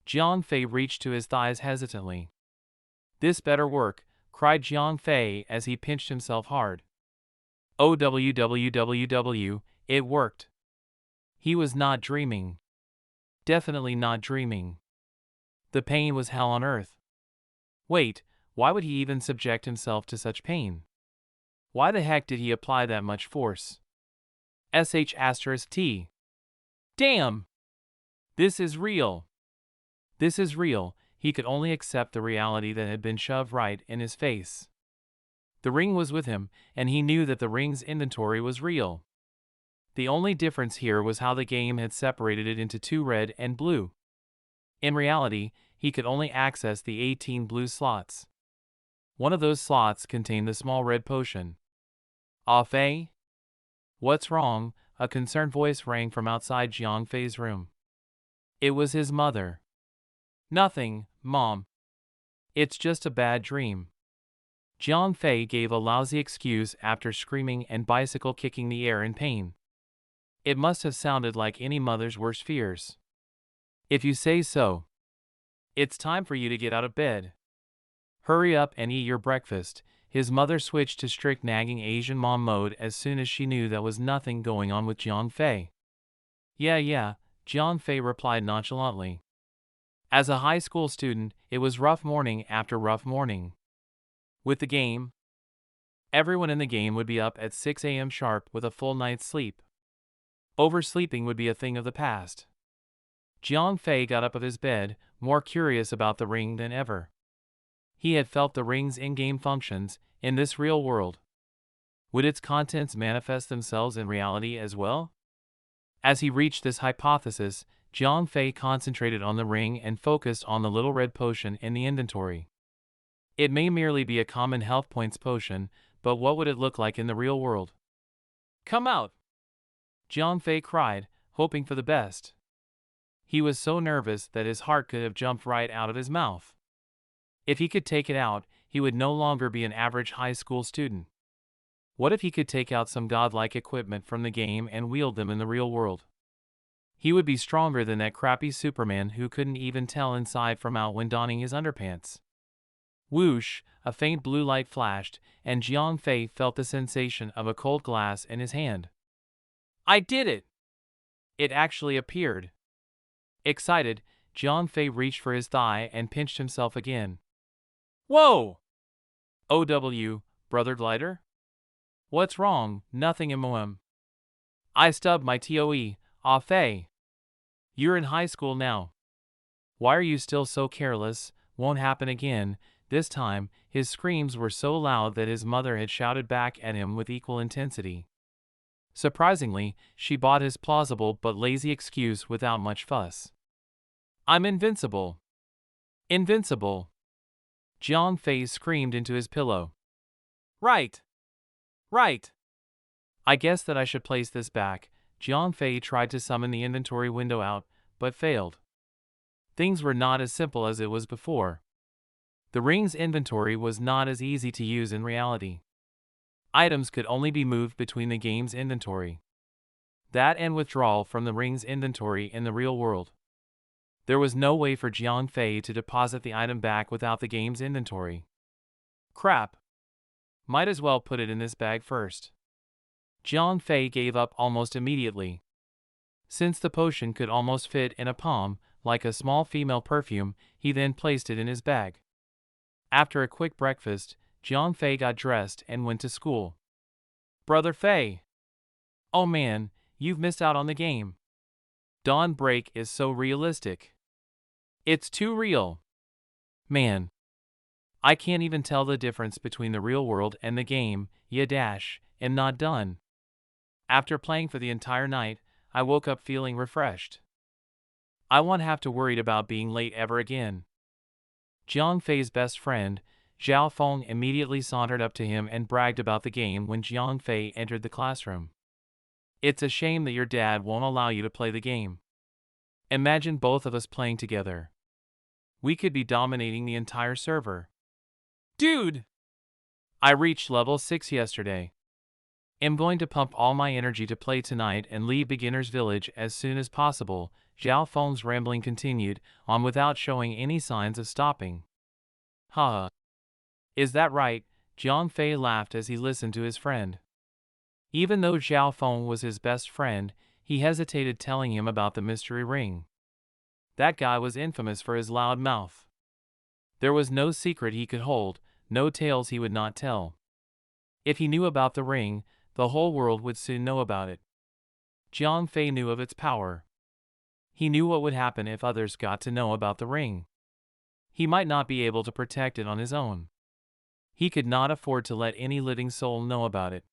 Jiang Fei reached to his thighs hesitantly. This better work, cried Jiang Fei as he pinched himself hard. OWWWW, it worked. He was not dreaming. Definitely not dreaming. The pain was hell on earth. Wait, why would he even subject himself to such pain? Why the heck did he apply that much force? *T. Damn! This is real. This is real. He could only accept the reality that had been shoved right in his face. The ring was with him, and he knew that the ring's inventory was real. The only difference here was how the game had separated it into 2 red and blue. In reality, he could only access the 18 blue slots. One of those slots contained the small red potion. Ah Fei? What's wrong? A concerned voice rang from outside Jiang Fei's room. It was his mother. Nothing, Mom. It's just a bad dream. Jiang Fei gave a lousy excuse after screaming and bicycle kicking the air in pain. It must have sounded like any mother's worst fears. If you say so. It's time for you to get out of bed. Hurry up and eat your breakfast. His mother switched to strict nagging Asian mom mode as soon as she knew there was nothing going on with Jiang Fei. Yeah, Jiang Fei replied nonchalantly. As a high school student, it was rough morning after rough morning. With the game, everyone in the game would be up at 6 a.m. sharp with a full night's sleep. Oversleeping would be a thing of the past. Jiang Fei got up of his bed, more curious about the ring than ever. He had felt the ring's in-game functions in this real world. Would its contents manifest themselves in reality as well? As he reached this hypothesis, Jiang Fei concentrated on the ring and focused on the little red potion in the inventory. It may merely be a common health points potion, but what would it look like in the real world? Come out! Jiang Fei cried, hoping for the best. He was so nervous that his heart could have jumped right out of his mouth. If he could take it out, he would no longer be an average high school student. What if he could take out some godlike equipment from the game and wield them in the real world? He would be stronger than that crappy Superman who couldn't even tell inside from out when donning his underpants. Whoosh, a faint blue light flashed, and Jiang Fei felt the sensation of a cold glass in his hand. I did it! It actually appeared. Excited, Jiang Fei reached for his thigh and pinched himself again. Whoa! OW, brother glider? What's wrong? Nothing MOM. I stubbed my toe, Fei. You're in high school now. Why are you still so careless? Won't happen again. This time, his screams were so loud that his mother had shouted back at him with equal intensity. Surprisingly, she bought his plausible but lazy excuse without much fuss. I'm invincible. Invincible. Jiang Fei screamed into his pillow. Right. Right. I guess that I should place this back. Jiang Fei tried to summon the inventory window out, but failed. Things were not as simple as it was before. The ring's inventory was not as easy to use in reality. Items could only be moved between the game's inventory. That and withdrawal from the ring's inventory in the real world. There was no way for Jiang Fei to deposit the item back without the game's inventory. Crap. Might as well put it in this bag first. Jiang Fei gave up almost immediately. Since the potion could almost fit in a palm, like a small female perfume, he then placed it in his bag. After a quick breakfast, Jiang Fei got dressed and went to school. Brother Fei. Oh man, you've missed out on the game. Dawn Break is so realistic. It's too real. Man. I can't even tell the difference between the real world and the game, am not done. After playing for the entire night, I woke up feeling refreshed. I won't have to worry about being late ever again. Jiang Fei's best friend, Zhao Feng, immediately sauntered up to him and bragged about the game when Jiang Fei entered the classroom. It's a shame that your dad won't allow you to play the game. Imagine both of us playing together. We could be dominating the entire server. Dude! I reached level 6 yesterday. I'm going to pump all my energy to play tonight and leave Beginner's Village as soon as possible. Zhao Feng's rambling continued on without showing any signs of stopping. Haha. Is that right? Jiang Fei laughed as he listened to his friend. Even though Zhao Feng was his best friend, he hesitated telling him about the mystery ring. That guy was infamous for his loud mouth. There was no secret he could hold, no tales he would not tell. If he knew about the ring, the whole world would soon know about it. Jiang Fei knew of its power. He knew what would happen if others got to know about the ring. He might not be able to protect it on his own. He could not afford to let any living soul know about it.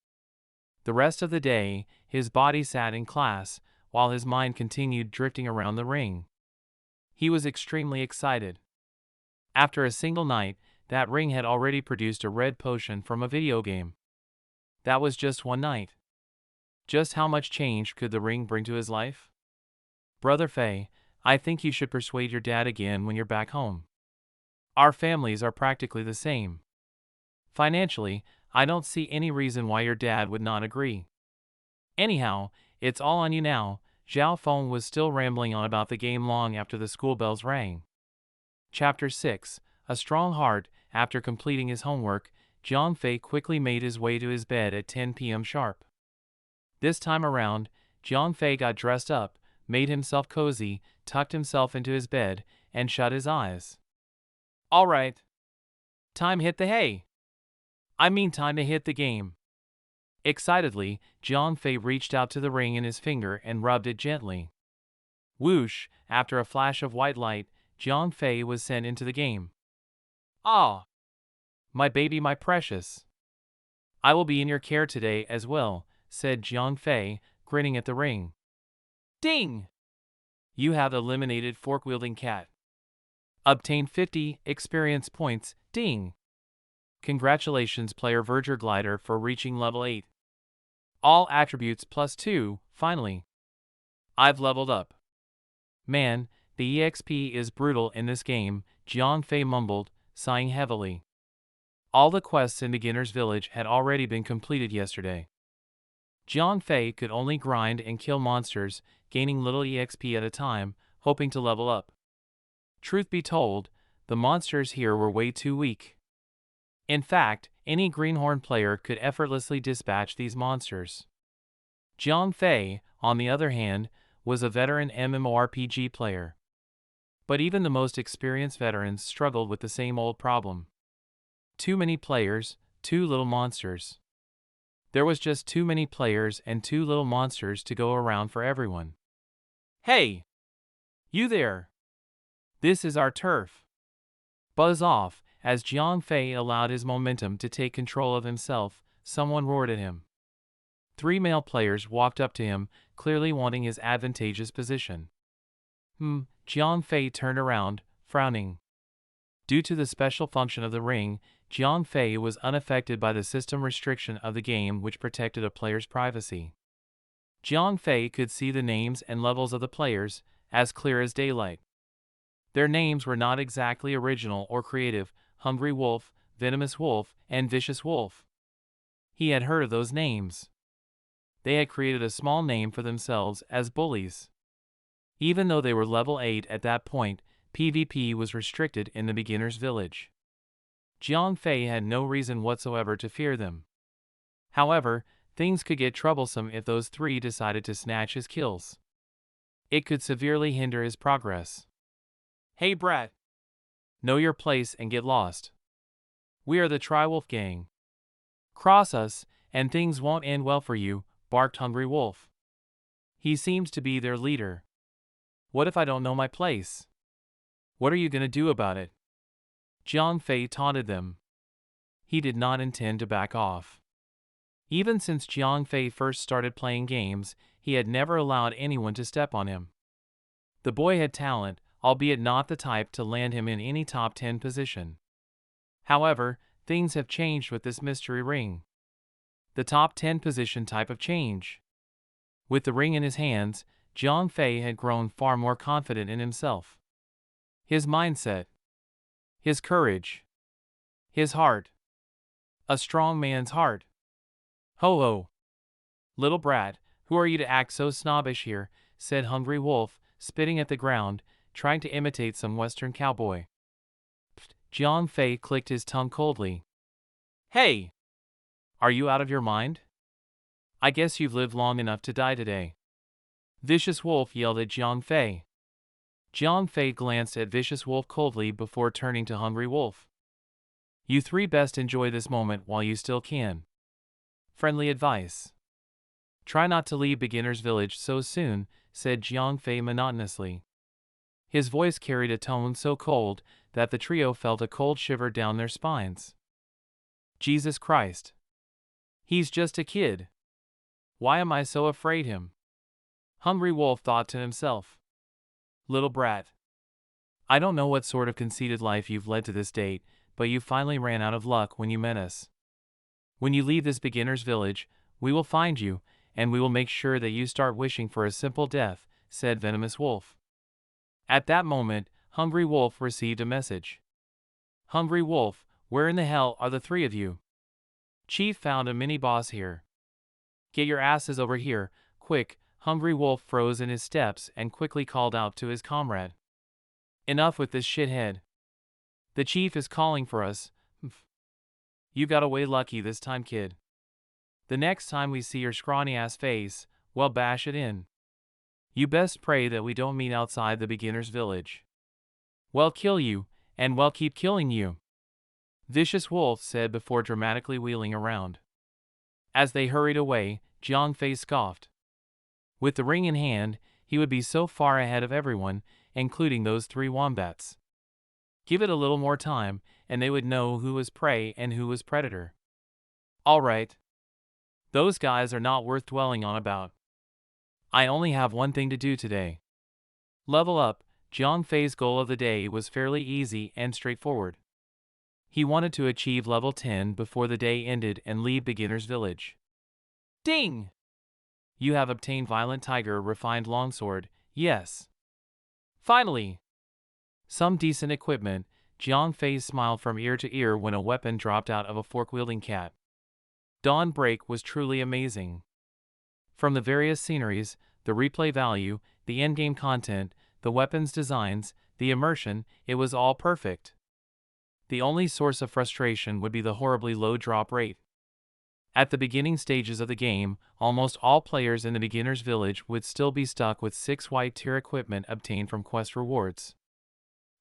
The rest of the day, his body sat in class, while his mind continued drifting around the ring. He was extremely excited. After a single night, that ring had already produced a red potion from a video game. That was just one night. Just how much change could the ring bring to his life? Brother Fei, I think you should persuade your dad again when you're back home. Our families are practically the same. Financially, I don't see any reason why your dad would not agree. Anyhow, it's all on you now. Zhao Feng was still rambling on about the game long after the school bells rang. Chapter 6, A Strong Heart. After completing his homework, Jiang Fei quickly made his way to his bed at 10 p.m. sharp. This time around, Jiang Fei got dressed up, made himself cozy, tucked himself into his bed, and shut his eyes. All right. Time hit the hay. Time to hit the game. Excitedly, Jiang Fei reached out to the ring in his finger and rubbed it gently. Whoosh, after a flash of white light, Jiang Fei was sent into the game. Ah! My baby, my precious. I will be in your care today as well, said Jiang Fei, grinning at the ring. Ding! You have eliminated fork-wielding cat. Obtained 50 experience points, ding! Congratulations player Verger Glider for reaching level 8. All attributes +2, finally. I've leveled up. Man, the EXP is brutal in this game, Jiang Fei mumbled, sighing heavily. All the quests in Beginner's Village had already been completed yesterday. Jiang Fei could only grind and kill monsters, gaining little EXP at a time, hoping to level up. Truth be told, the monsters here were way too weak. In fact, any greenhorn player could effortlessly dispatch these monsters. Jiang Fei, on the other hand, was a veteran MMORPG player. But even the most experienced veterans struggled with the same old problem. Too many players, too little monsters. There was just too many players and too little monsters to go around for everyone. Hey! You there! This is our turf. Buzz off. As Jiang Fei allowed his momentum to take control of himself, someone roared at him. 3 male players walked up to him, clearly wanting his advantageous position. Jiang Fei turned around, frowning. Due to the special function of the ring, Jiang Fei was unaffected by the system restriction of the game which protected a player's privacy. Jiang Fei could see the names and levels of the players, as clear as daylight. Their names were not exactly original or creative: Hungry Wolf, Venomous Wolf, and Vicious Wolf. He had heard of those names. They had created a small name for themselves as bullies. Even though they were level 8 at that point, PvP was restricted in the Beginner's Village. Jiang Fei had no reason whatsoever to fear them. However, things could get troublesome if those 3 decided to snatch his kills. It could severely hinder his progress. Hey brat! Know your place and get lost. We are the Tri-Wolf Gang. Cross us, and things won't end well for you, barked Hungry Wolf. He seemed to be their leader. What if I don't know my place? What are you gonna do about it? Jiang Fei taunted them. He did not intend to back off. Even since Jiang Fei first started playing games, he had never allowed anyone to step on him. The boy had talent, albeit not the type to land him in any top 10 position. However, things have changed with this mystery ring. The top 10 position type of change. With the ring in his hands, Jiang Fei had grown far more confident in himself. His mindset. His courage. His heart. A strong man's heart. Ho ho! Little brat, who are you to act so snobbish here? Said Hungry Wolf, spitting at the ground, trying to imitate some Western cowboy. Jiang Fei clicked his tongue coldly. Hey! Are you out of your mind? I guess you've lived long enough to die today. Vicious Wolf yelled at Jiang Fei. Jiang Fei glanced at Vicious Wolf coldly before turning to Hungry Wolf. You 3 best enjoy this moment while you still can. Friendly advice. Try not to leave Beginner's Village so soon, said Jiang Fei monotonously. His voice carried a tone so cold that the trio felt a cold shiver down their spines. Jesus Christ. He's just a kid. Why am I so afraid him? Hungry Wolf thought to himself. Little brat. I don't know what sort of conceited life you've led to this date, but you finally ran out of luck when you met us. When you leave this Beginner's Village, we will find you, and we will make sure that you start wishing for a simple death, said Venomous Wolf. At that moment, Hungry Wolf received a message. Hungry Wolf, where in the hell are the 3 of you? Chief found a mini-boss here. Get your asses over here, quick. Hungry Wolf froze in his steps and quickly called out to his comrade. Enough with this shithead. The chief is calling for us. You got away lucky this time, kid. The next time we see your scrawny-ass face, well, bash it in. You best pray that we don't meet outside the Beginner's Village. Well, kill you, and well, keep killing you. Vicious Wolf said before dramatically wheeling around. As they hurried away, Jiang Fei scoffed. With the ring in hand, he would be so far ahead of everyone, including those 3 wombats. Give it a little more time, and they would know who was prey and who was predator. All right. Those guys are not worth dwelling on about. I only have one thing to do today. Level up. Jiang Fei's goal of the day was fairly easy and straightforward. He wanted to achieve level 10 before the day ended and leave Beginner's Village. Ding! You have obtained Violent Tiger Refined Longsword, yes. Finally! Some decent equipment, Jiang Fei smiled from ear to ear when a weapon dropped out of a fork-wielding cat. Dawn Break was truly amazing. From the various sceneries, the replay value, the endgame content, the weapons designs, the immersion, it was all perfect. The only source of frustration would be the horribly low drop rate. At the beginning stages of the game, almost all players in the beginner's village would still be stuck with 6 white tier equipment obtained from quest rewards.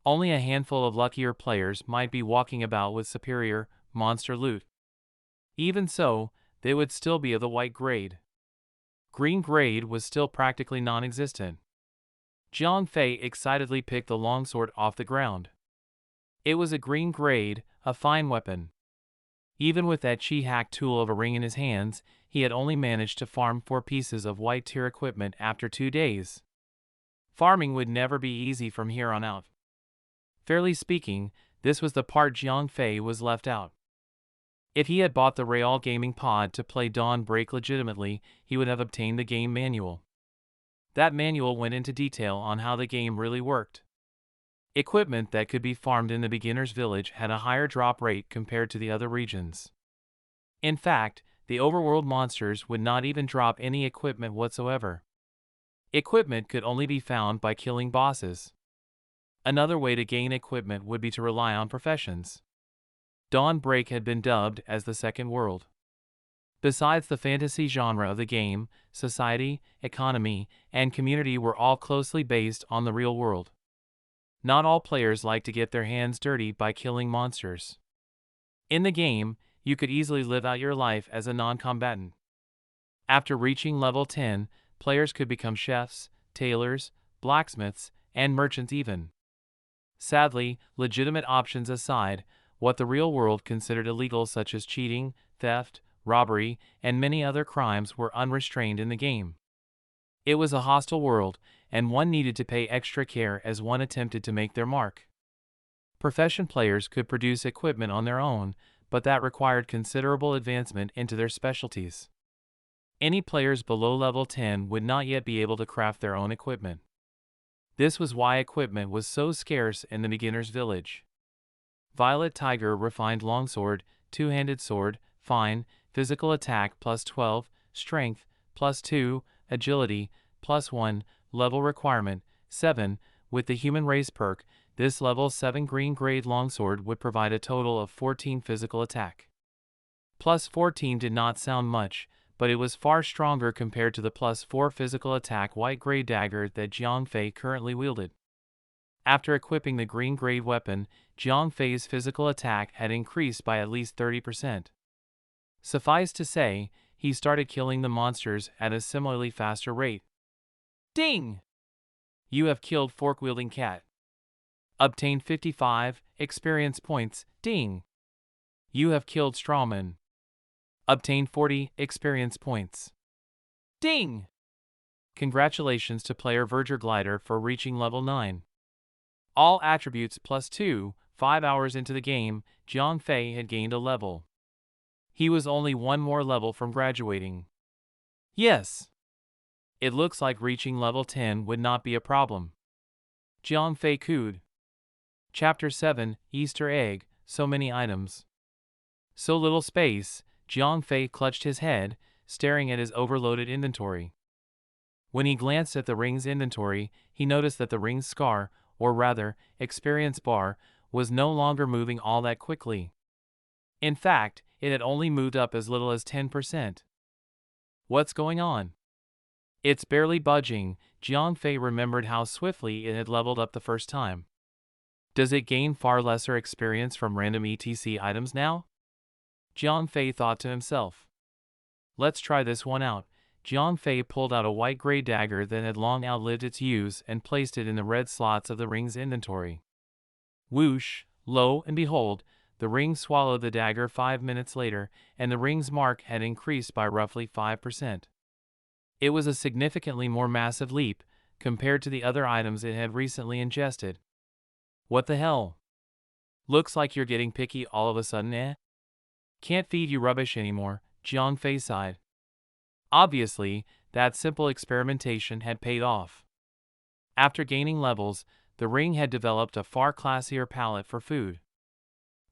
Only a handful of luckier players might be walking about with superior, monster loot. Even so, they would still be of the white grade. Green grade was still practically non-existent. Jiang Fei excitedly picked the longsword off the ground. It was a green grade, a fine weapon. Even with that chi-hack tool of a ring in his hands, he had only managed to farm 4 pieces of white tier equipment after 2 days. Farming would never be easy from here on out. Fairly speaking, this was the part Jiang Fei was left out. If he had bought the Real Gaming Pod to play Dawn Break legitimately, he would have obtained the game manual. That manual went into detail on how the game really worked. Equipment that could be farmed in the beginner's village had a higher drop rate compared to the other regions. In fact, the overworld monsters would not even drop any equipment whatsoever. Equipment could only be found by killing bosses. Another way to gain equipment would be to rely on professions. Dawn Break had been dubbed as the second world. Besides the fantasy genre of the game, society, economy, and community were all closely based on the real world. Not all players like to get their hands dirty by killing monsters. In the game, you could easily live out your life as a non-combatant. After reaching level 10, players could become chefs, tailors, blacksmiths, and merchants even. Sadly, legitimate options aside, what the real world considered illegal such as cheating, theft, robbery, and many other crimes were unrestrained in the game. It was a hostile world, and one needed to pay extra care as one attempted to make their mark. Profession players could produce equipment on their own, but that required considerable advancement into their specialties. Any players below level 10 would not yet be able to craft their own equipment. This was why equipment was so scarce in the beginner's village. Violet Tiger Refined Longsword, Two-Handed Sword, Fine, Physical Attack plus 12, Strength, plus 2, Agility, plus 1, Level Requirement, 7, with the Human Race perk, this level 7 green grade longsword would provide a total of 14 physical attack. Plus 14 did not sound much, but it was far stronger compared to the plus 4 physical attack white grade dagger that Jiang Fei currently wielded. After equipping the green grade weapon, Jiang Fei's physical attack had increased by at least 30%. Suffice to say, he started killing the monsters at a similarly faster rate. Ding! You have killed fork-wielding cat. Obtained 55 experience points. Ding! You have killed strawman. Obtained 40 experience points. Ding! Congratulations to player Verger Glider for reaching level 9. All attributes plus 2, 5 hours into the game, Jiang Fei had gained a level. He was only one more level from graduating. Yes! It looks like reaching level 10 would not be a problem. Jiang Fei cooed. Chapter 7, Easter Egg, so many items. So little space, Jiang Fei clutched his head, staring at his overloaded inventory. When he glanced at the ring's inventory, he noticed that the ring's scar, or rather, experience bar, was no longer moving all that quickly. In fact, it had only moved up as little as 10%. What's going on? It's barely budging. Jiang Fei remembered how swiftly it had leveled up the first time. Does it gain far lesser experience from random ETC items now? Jiang Fei thought to himself. Let's try this one out. Jiang Fei pulled out a white gray dagger that had long outlived its use and placed it in the red slots of the ring's inventory. Whoosh, lo and behold, the ring swallowed the dagger 5 minutes later, and the ring's mark had increased by roughly 5%. It was a significantly more massive leap, compared to the other items it had recently ingested. What the hell? Looks like you're getting picky all of a sudden, eh? Can't feed you rubbish anymore, Jiang Fei sighed. Obviously, that simple experimentation had paid off. After gaining levels, the ring had developed a far classier palate for food.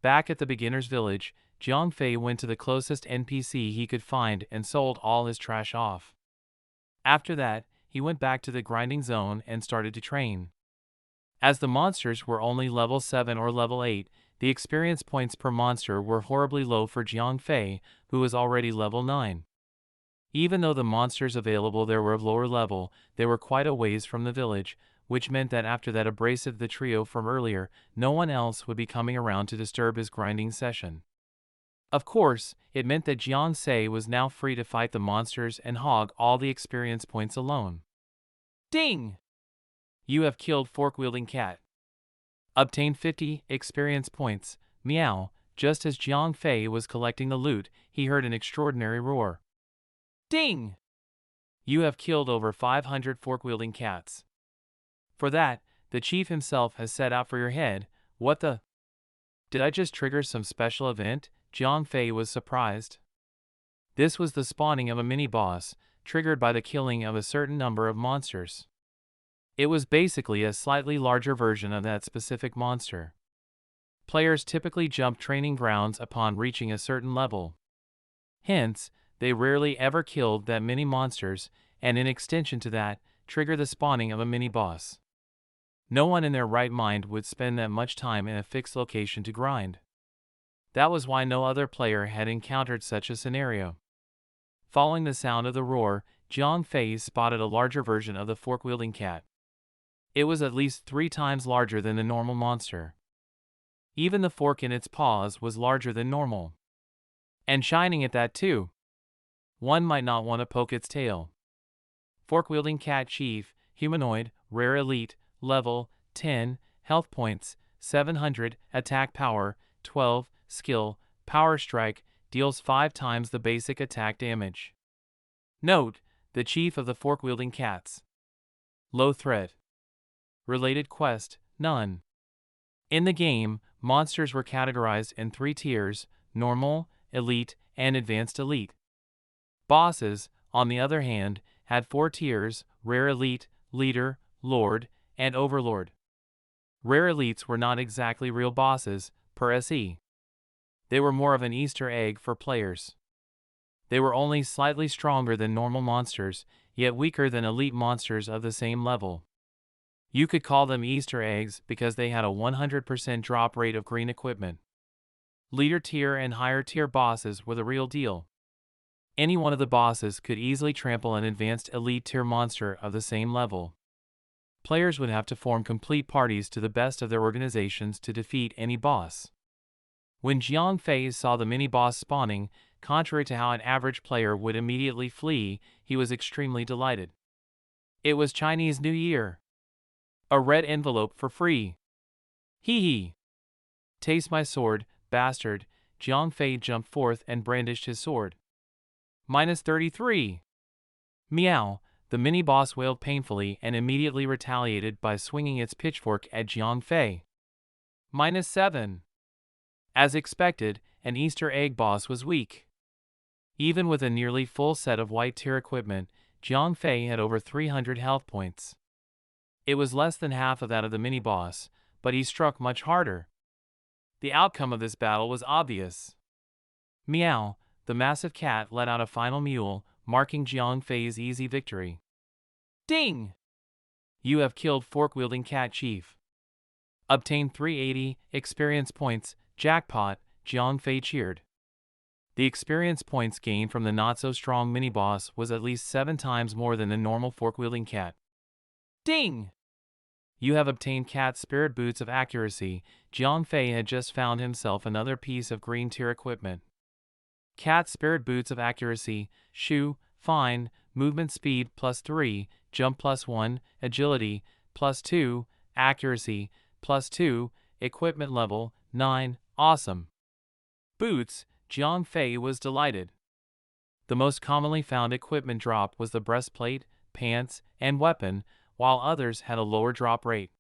Back at the beginner's village, Jiang Fei went to the closest NPC he could find and sold all his trash off. After that, he went back to the grinding zone and started to train. As the monsters were only level 7 or level 8, the experience points per monster were horribly low for Jiang Fei, who was already level 9. Even though the monsters available there were of lower level, they were quite a ways from the village, which meant that after that abrasive the trio from earlier, no one else would be coming around to disturb his grinding session. Of course, it meant that Jiang Fei was now free to fight the monsters and hog all the experience points alone. Ding! You have killed fork-wielding cat. Obtained 50 experience points. Meow. Just as Jiang Fei was collecting the loot, he heard an extraordinary roar. Ding! You have killed over 500 fork-wielding cats. For that, the chief himself has set out for your head. What the? Did I just trigger some special event? Jiang Fei was surprised. This was the spawning of a mini-boss, triggered by the killing of a certain number of monsters. It was basically a slightly larger version of that specific monster. Players typically jump training grounds upon reaching a certain level. Hence, they rarely ever killed that many monsters, and in extension to that, trigger the spawning of a mini-boss. No one in their right mind would spend that much time in a fixed location to grind. That was why no other player had encountered such a scenario. Following the sound of the roar, Jiang Fei spotted a larger version of the fork-wielding cat. It was at least 3 times larger than the normal monster. Even the fork in its paws was larger than normal. And shining at that too. One might not want to poke its tail. Fork-wielding cat chief, humanoid, rare elite, level 10, health points 700, attack power 12, skill, power strike, deals 5 times the basic attack damage. Note, the chief of the fork-wielding cats. Low threat. Related quest, none. In the game, monsters were categorized in 3 tiers, normal, elite, and advanced elite. Bosses, on the other hand, had 4 tiers, rare elite, leader, lord, and overlord. Rare elites were not exactly real bosses, per SE. They were more of an Easter egg for players. They were only slightly stronger than normal monsters, yet weaker than elite monsters of the same level. You could call them Easter eggs because they had a 100% drop rate of green equipment. Leader tier and higher tier bosses were the real deal. Any one of the bosses could easily trample an advanced elite tier monster of the same level. Players would have to form complete parties to the best of their organizations to defeat any boss. When Jiang Fei saw the mini-boss spawning, contrary to how an average player would immediately flee, he was extremely delighted. It was Chinese New Year. A red envelope for free. Hee hee. Taste my sword, bastard. Jiang Fei jumped forth and brandished his sword. -33. Meow. The mini-boss wailed painfully and immediately retaliated by swinging its pitchfork at Jiang Fei. -7. As expected, an Easter egg boss was weak. Even with a nearly full set of white tier equipment, Jiang Fei had over 300 health points. It was less than half of that of the mini-boss, but he struck much harder. The outcome of this battle was obvious. Meow, the massive cat let out a final mewl, marking Jiang Fei's easy victory. Ding! You have killed fork-wielding cat chief. Obtained 380 experience points, jackpot, Jiang Fei cheered. The experience points gained from the not-so-strong mini-boss was at least 7 times more than the normal fork-wielding cat. Ding! You have obtained Cat's Spirit Boots of Accuracy. Jiang Fei had just found himself another piece of green tier equipment. Cat's Spirit Boots of Accuracy, shoe, fine, movement speed +3, jump +1, agility +2, accuracy +2, equipment level 9, awesome. Boots, Jiang Fei was delighted. The most commonly found equipment drop was the breastplate, pants, and weapon, while others had a lower drop rate.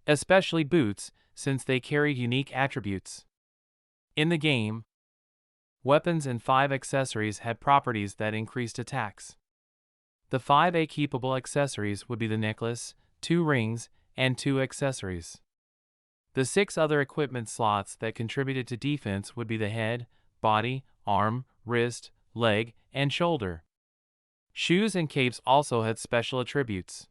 Especially boots, since they carried unique attributes. In the game, weapons and 5 accessories had properties that increased attacks. The 5 keepable accessories would be the necklace, 2 rings, and 2 accessories. The 6 other equipment slots that contributed to defense would be the head, body, arm, wrist, leg, and shoulder. Shoes and capes also had special attributes.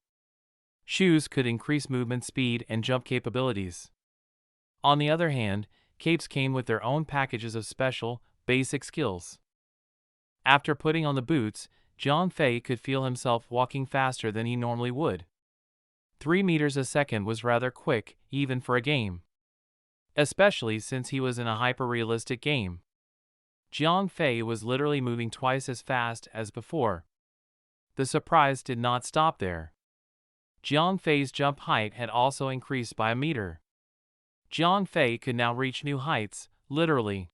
Shoes could increase movement speed and jump capabilities. On the other hand, capes came with their own packages of special, basic skills. After putting on the boots, Jiang Fei could feel himself walking faster than he normally would. 3 meters a second was rather quick, even for a game. Especially since he was in a hyper-realistic game. Jiang Fei was literally moving twice as fast as before. The surprise did not stop there. Jiang Fei's jump height had also increased by a meter. Jiang Fei could now reach new heights, literally.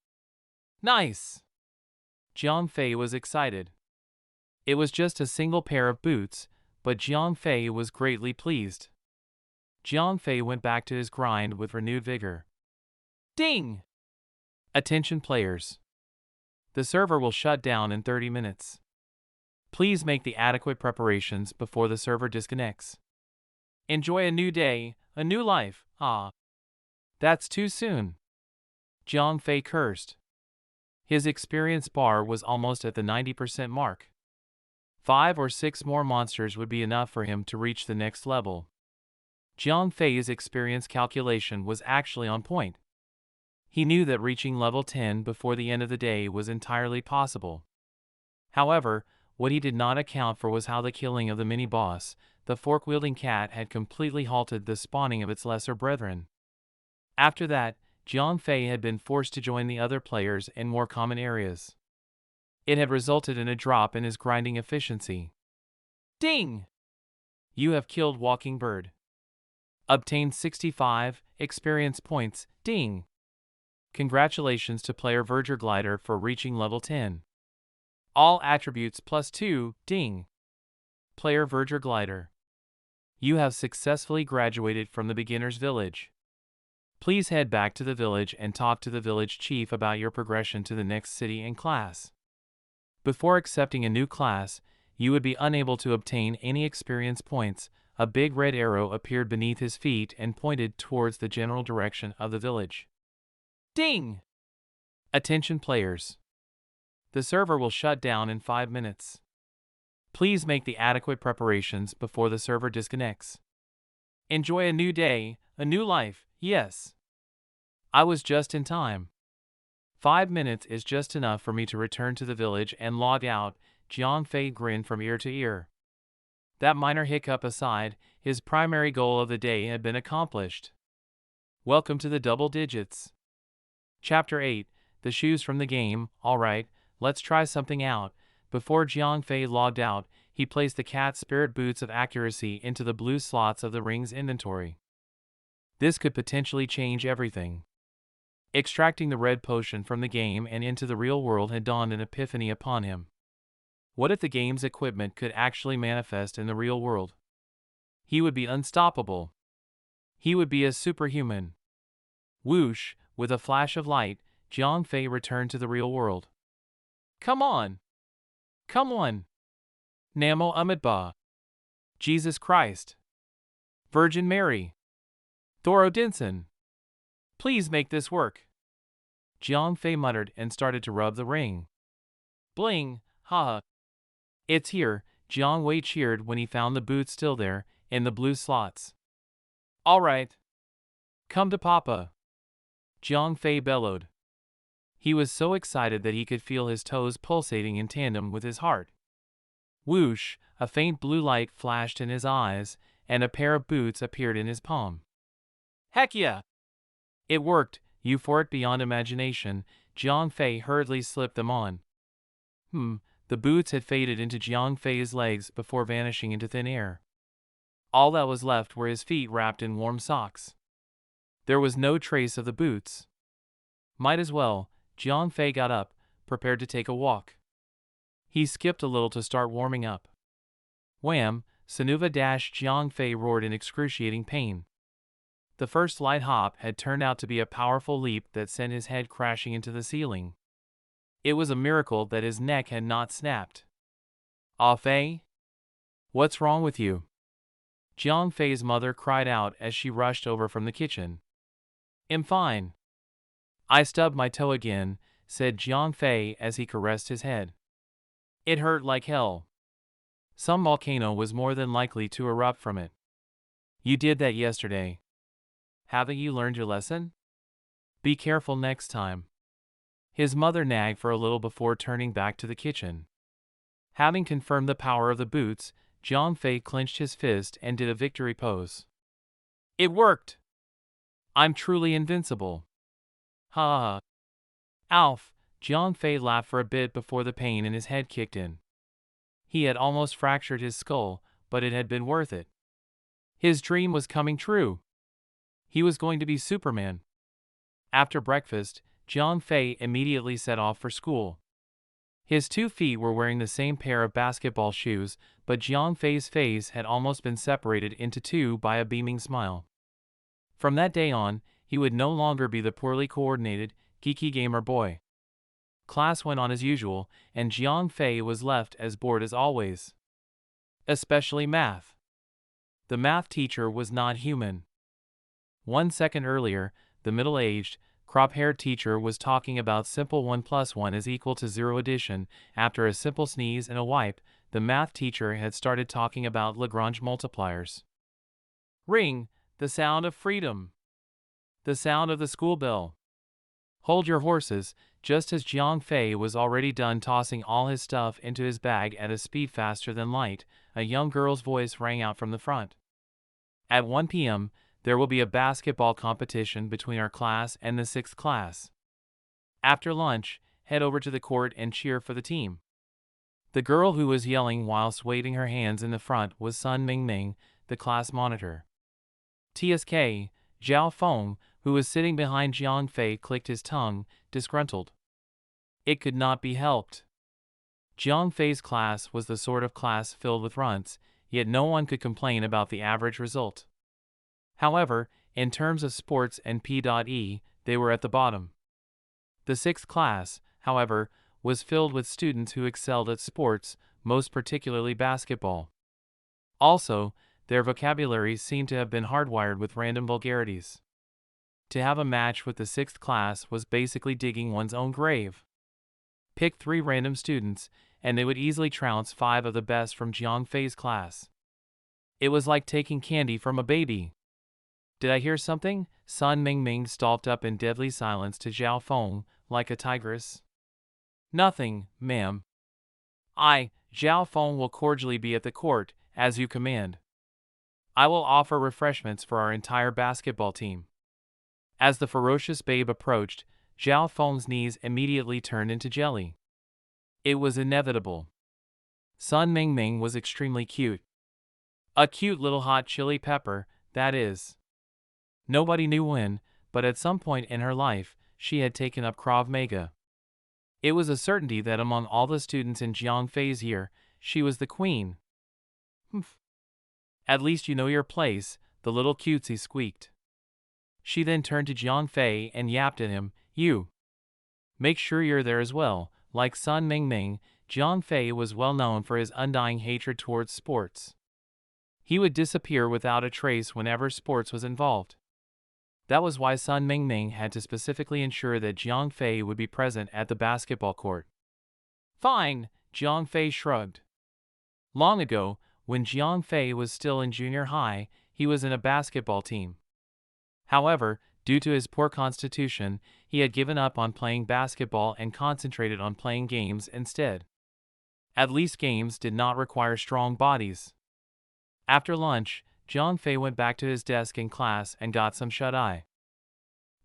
Nice! Jiang Fei was excited. It was just a single pair of boots, but Jiang Fei was greatly pleased. Jiang Fei went back to his grind with renewed vigor. Ding! Attention players. The server will shut down in 30 minutes. Please make the adequate preparations before the server disconnects. Enjoy a new day, a new life. That's too soon. Jiang Fei cursed. His experience bar was almost at the 90% mark. 5 or 6 more monsters would be enough for him to reach the next level. Jiang Fei's experience calculation was actually on point. He knew that reaching level 10 before the end of the day was entirely possible. However, what he did not account for was how the killing of the mini-boss, the fork-wielding cat, had completely halted the spawning of its lesser brethren. After that, Jiang Fei had been forced to join the other players in more common areas. It had resulted in a drop in his grinding efficiency. Ding! You have killed Walking Bird. Obtained 65 experience points. Ding! Congratulations to player Verger Glider for reaching level 10. All attributes +2. Ding! Player Verger Glider. You have successfully graduated from the beginner's village. Please head back to the village and talk to the village chief about your progression to the next city and class. Before accepting a new class, you would be unable to obtain any experience points. A big red arrow appeared beneath his feet and pointed towards the general direction of the village. Ding! Attention players. The server will shut down in 5 minutes. Please make the adequate preparations before the server disconnects. Enjoy a new day, a new life. Yes. I was just in time. 5 minutes is just enough for me to return to the village and log out. Jiang Fei grinned from ear to ear. That minor hiccup aside, his primary goal of the day had been accomplished. Welcome to the double digits. Chapter 8, The Shoes from the Game. Alright, let's try something out. Before Jiang Fei logged out, he placed the cat spirit boots of accuracy into the blue slots of the ring's inventory. This could potentially change everything. Extracting the red potion from the game and into the real world had dawned an epiphany upon him. What if the game's equipment could actually manifest in the real world? He would be unstoppable. He would be a superhuman. Whoosh, with a flash of light, Jiang Fei returned to the real world. Come on! Come on! Namo Amidba! Jesus Christ! Virgin Mary! Thoro Dinson! Please make this work! Jiang Fei muttered and started to rub the ring. Bling! Haha! It's here, Jiang Wei cheered when he found the boots still there, in the blue slots. Alright. Come to Papa! Jiang Fei bellowed. He was so excited that he could feel his toes pulsating in tandem with his heart. Whoosh, a faint blue light flashed in his eyes, and a pair of boots appeared in his palm. Heck yeah! It worked, euphoric beyond imagination. Jiang Fei hurriedly slipped them on. The boots had faded into Jiang Fei's legs before vanishing into thin air. All that was left were his feet wrapped in warm socks. There was no trace of the boots. Might as well. Jiang Fei got up, prepared to take a walk. He skipped a little to start warming up. Wham! Sanuva dash! Jiang Fei roared in excruciating pain. The first light hop had turned out to be a powerful leap that sent his head crashing into the ceiling. It was a miracle that his neck had not snapped. Ah Fei? What's wrong with you? Jiang Fei's mother cried out as she rushed over from the kitchen. "I'm fine. I stubbed my toe again," said Jiang Fei as he caressed his head. "It hurt like hell. Some volcano was more than likely to erupt from it." "You did that yesterday. Haven't you learned your lesson? Be careful next time." His mother nagged for a little before turning back to the kitchen. Having confirmed the power of the boots, Jiang Fei clenched his fist and did a victory pose. "It worked! I'm truly invincible." "Ha ha." "Alf," Jiang Fei laughed for a bit before the pain in his head kicked in. He had almost fractured his skull, but it had been worth it. His dream was coming true. He was going to be Superman. After breakfast, Jiang Fei immediately set off for school. His 2 feet were wearing the same pair of basketball shoes, but Jiang Fei's face had almost been separated into two by a beaming smile. From that day on, he would no longer be the poorly coordinated, geeky gamer boy. Class went on as usual, and Jiang Fei was left as bored as always. Especially math. The math teacher was not human. 1 second earlier, the middle-aged, crop-haired teacher was talking about simple 1 plus 1 is equal to 0 addition. After a simple sneeze and a wipe, the math teacher had started talking about Lagrange multipliers. Ring, the sound of freedom. The sound of the school bell. Hold your horses. Just as Jiang Fei was already done tossing all his stuff into his bag at a speed faster than light, a young girl's voice rang out from the front. At 1 p.m., there will be a basketball competition between our class and the 6th class. After lunch, head over to the court and cheer for the team. The girl who was yelling whilst waving her hands in the front was Sun Mingming, the class monitor. TSK, Zhao Feng, who was sitting behind Jiang Fei, clicked his tongue, disgruntled. It could not be helped. Jiang Fei's class was the sort of class filled with runts, yet no one could complain about the average result. However, in terms of sports and P.E., they were at the bottom. The 6th class, however, was filled with students who excelled at sports, most particularly basketball. Also, their vocabularies seemed to have been hardwired with random vulgarities. To have a match with the 6th class was basically digging one's own grave. Pick 3 random students, and they would easily trounce 5 of the best from Jiang Fei's class. It was like taking candy from a baby. "Did I hear something?" Sun Mingming stalked up in deadly silence to Zhao Feng, like a tigress. "Nothing, ma'am. Zhao Feng will cordially be at the court, as you command. I will offer refreshments for our entire basketball team." As the ferocious babe approached, Zhao Feng's knees immediately turned into jelly. It was inevitable. Sun Mingming was extremely cute. A cute little hot chili pepper, that is. Nobody knew when, but at some point in her life, she had taken up Krav Maga. It was a certainty that among all the students in Jiang Fei's year, she was the queen. "Humph. At least you know your place," the little cutesy squeaked. She then turned to Jiang Fei and yapped at him, "You. Make sure you're there as well." Like Sun Mingming, Jiang Fei was well known for his undying hatred towards sports. He would disappear without a trace whenever sports was involved. That was why Sun Mingming had to specifically ensure that Jiang Fei would be present at the basketball court. "Fine," Jiang Fei shrugged. Long ago, when Jiang Fei was still in junior high, he was in a basketball team. However, due to his poor constitution, he had given up on playing basketball and concentrated on playing games instead. At least games did not require strong bodies. After lunch, Jiang Fei went back to his desk in class and got some shut-eye.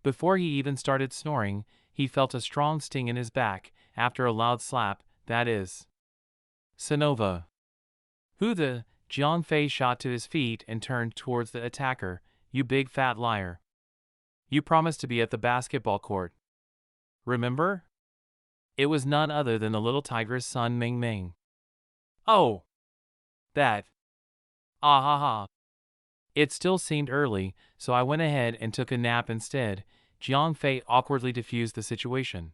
Before he even started snoring, he felt a strong sting in his back, after a loud slap, that is. Sonova. "Who the?" Jiang Fei shot to his feet and turned towards the attacker. "You big fat liar. You promised to be at the basketball court. Remember?" It was none other than the little tigress Sun Mingming. "Oh! That. Ah ha ha." It still seemed early, so I went ahead and took a nap instead. Jiang Fei awkwardly diffused the situation.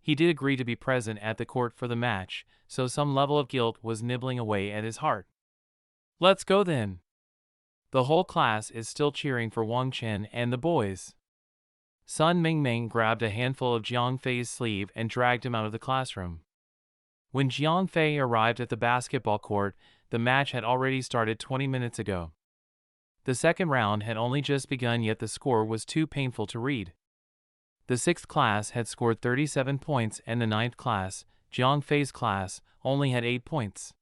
He did agree to be present at the court for the match, so some level of guilt was nibbling away at his heart. "Let's go then." The whole class is still cheering for Wang Chen and the boys. Sun Mingming grabbed a handful of Jiang Fei's sleeve and dragged him out of the classroom. When Jiang Fei arrived at the basketball court, the match had already started 20 minutes ago. The second round had only just begun, yet the score was too painful to read. The 6th class had scored 37 points and the 9th class, Jiang Fei's class, only had 8 points.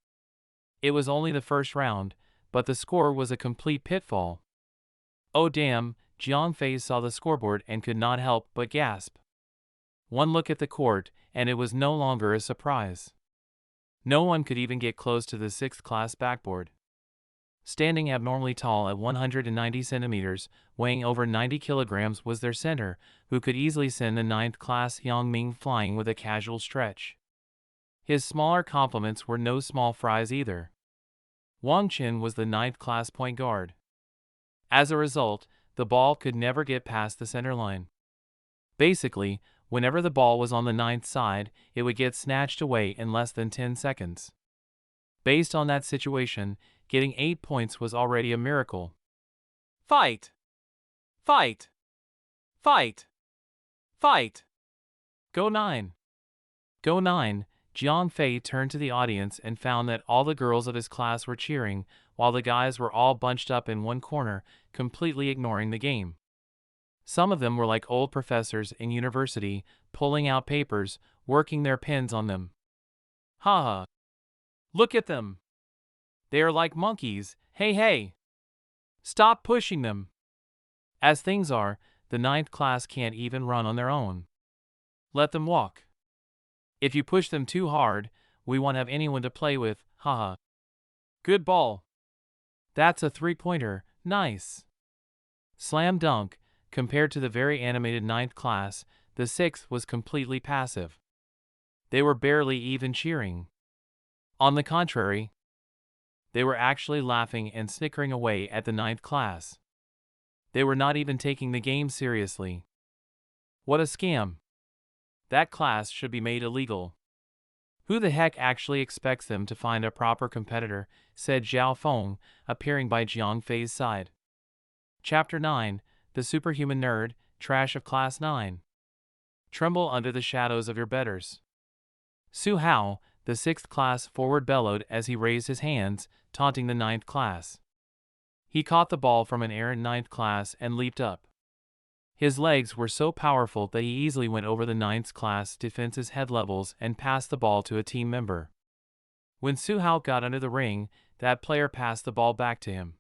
It was only the first round, but the score was a complete pitfall. Oh damn, Jiang Fei saw the scoreboard and could not help but gasp. One look at the court, and it was no longer a surprise. No one could even get close to the 6th class backboard. Standing abnormally tall at 190 centimeters, weighing over 90 kilograms, was their center, who could easily send the 9th class Yang Ming flying with a casual stretch. His smaller complements were no small fries either. Wang Chen was the 9th class point guard. As a result, the ball could never get past the center line. Basically, whenever the ball was on the 9th side, it would get snatched away in less than 10 seconds. Based on that situation, getting 8 points was already a miracle. Fight! Fight! Fight! Fight! Go 9! Go 9! Jiang Fei turned to the audience and found that all the girls of his class were cheering, while the guys were all bunched up in one corner, completely ignoring the game. Some of them were like old professors in university, pulling out papers, working their pens on them. Haha! Look at them! They are like monkeys, hey! Stop pushing them! As things are, the 9th class can't even run on their own. Let them walk. If you push them too hard, we won't have anyone to play with, haha. Good ball. That's a 3-pointer, nice. Slam dunk. Compared to the very animated 9th class, the 6th was completely passive. They were barely even cheering. On the contrary, they were actually laughing and snickering away at the 9th class. They were not even taking the game seriously. What a scam. That class should be made illegal. Who the heck actually expects them to find a proper competitor, said Zhao Feng, appearing by Jiang Fei's side. Chapter 9, The Superhuman Nerd, Trash of Class 9. Tremble under the shadows of your betters. Su Hao, the 6th class forward, bellowed as he raised his hands, taunting the 9th class. He caught the ball from an errant 9th class and leaped up. His legs were so powerful that he easily went over the 9th class defense's head levels and passed the ball to a team member. When Su Hao got under the ring, that player passed the ball back to him.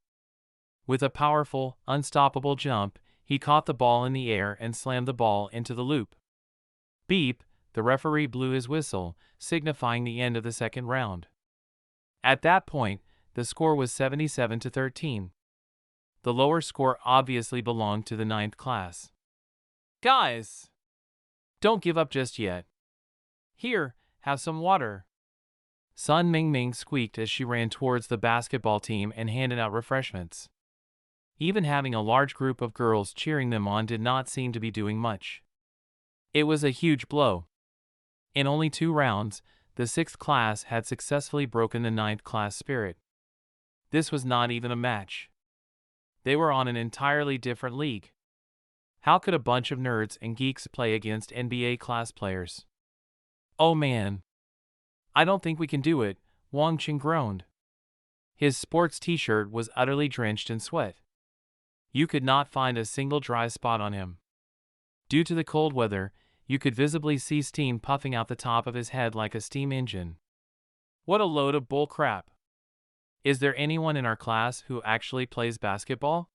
With a powerful, unstoppable jump, he caught the ball in the air and slammed the ball into the loop. Beep, the referee blew his whistle, signifying the end of the second round. At that point, the score was 77-13. The lower score obviously belonged to the 9th class. Guys! Don't give up just yet. Here, have some water. Sun Mingming squeaked as she ran towards the basketball team and handed out refreshments. Even having a large group of girls cheering them on did not seem to be doing much. It was a huge blow. In only 2 rounds, the 6th class had successfully broken the 9th class spirit. This was not even a match. They were on an entirely different league. How could a bunch of nerds and geeks play against NBA class players? Oh man. I don't think we can do it, Wang Chen groaned. His sports t-shirt was utterly drenched in sweat. You could not find a single dry spot on him. Due to the cold weather, you could visibly see steam puffing out the top of his head like a steam engine. What a load of bull crap. Is there anyone in our class who actually plays basketball?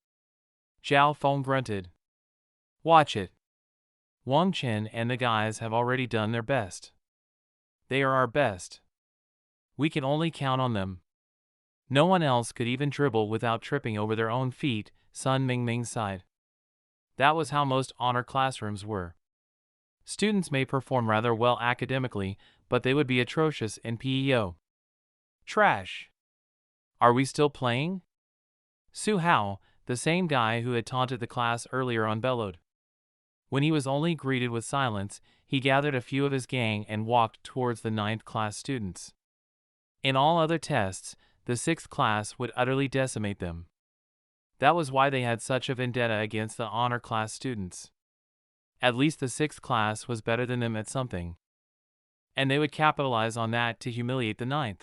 Zhao Feng grunted. Watch it. Wang Chen and the guys have already done their best. They are our best. We can only count on them. No one else could even dribble without tripping over their own feet, Sun Mingming sighed. That was how most honor classrooms were. Students may perform rather well academically, but they would be atrocious in PEO. Trash. Are we still playing? Su Hao, the same guy who had taunted the class earlier on, bellowed. When he was only greeted with silence, he gathered a few of his gang and walked towards the 9th class students. In all other tests, the 6th class would utterly decimate them. That was why they had such a vendetta against the honor class students. At least the 6th class was better than them at something, and they would capitalize on that to humiliate the 9th.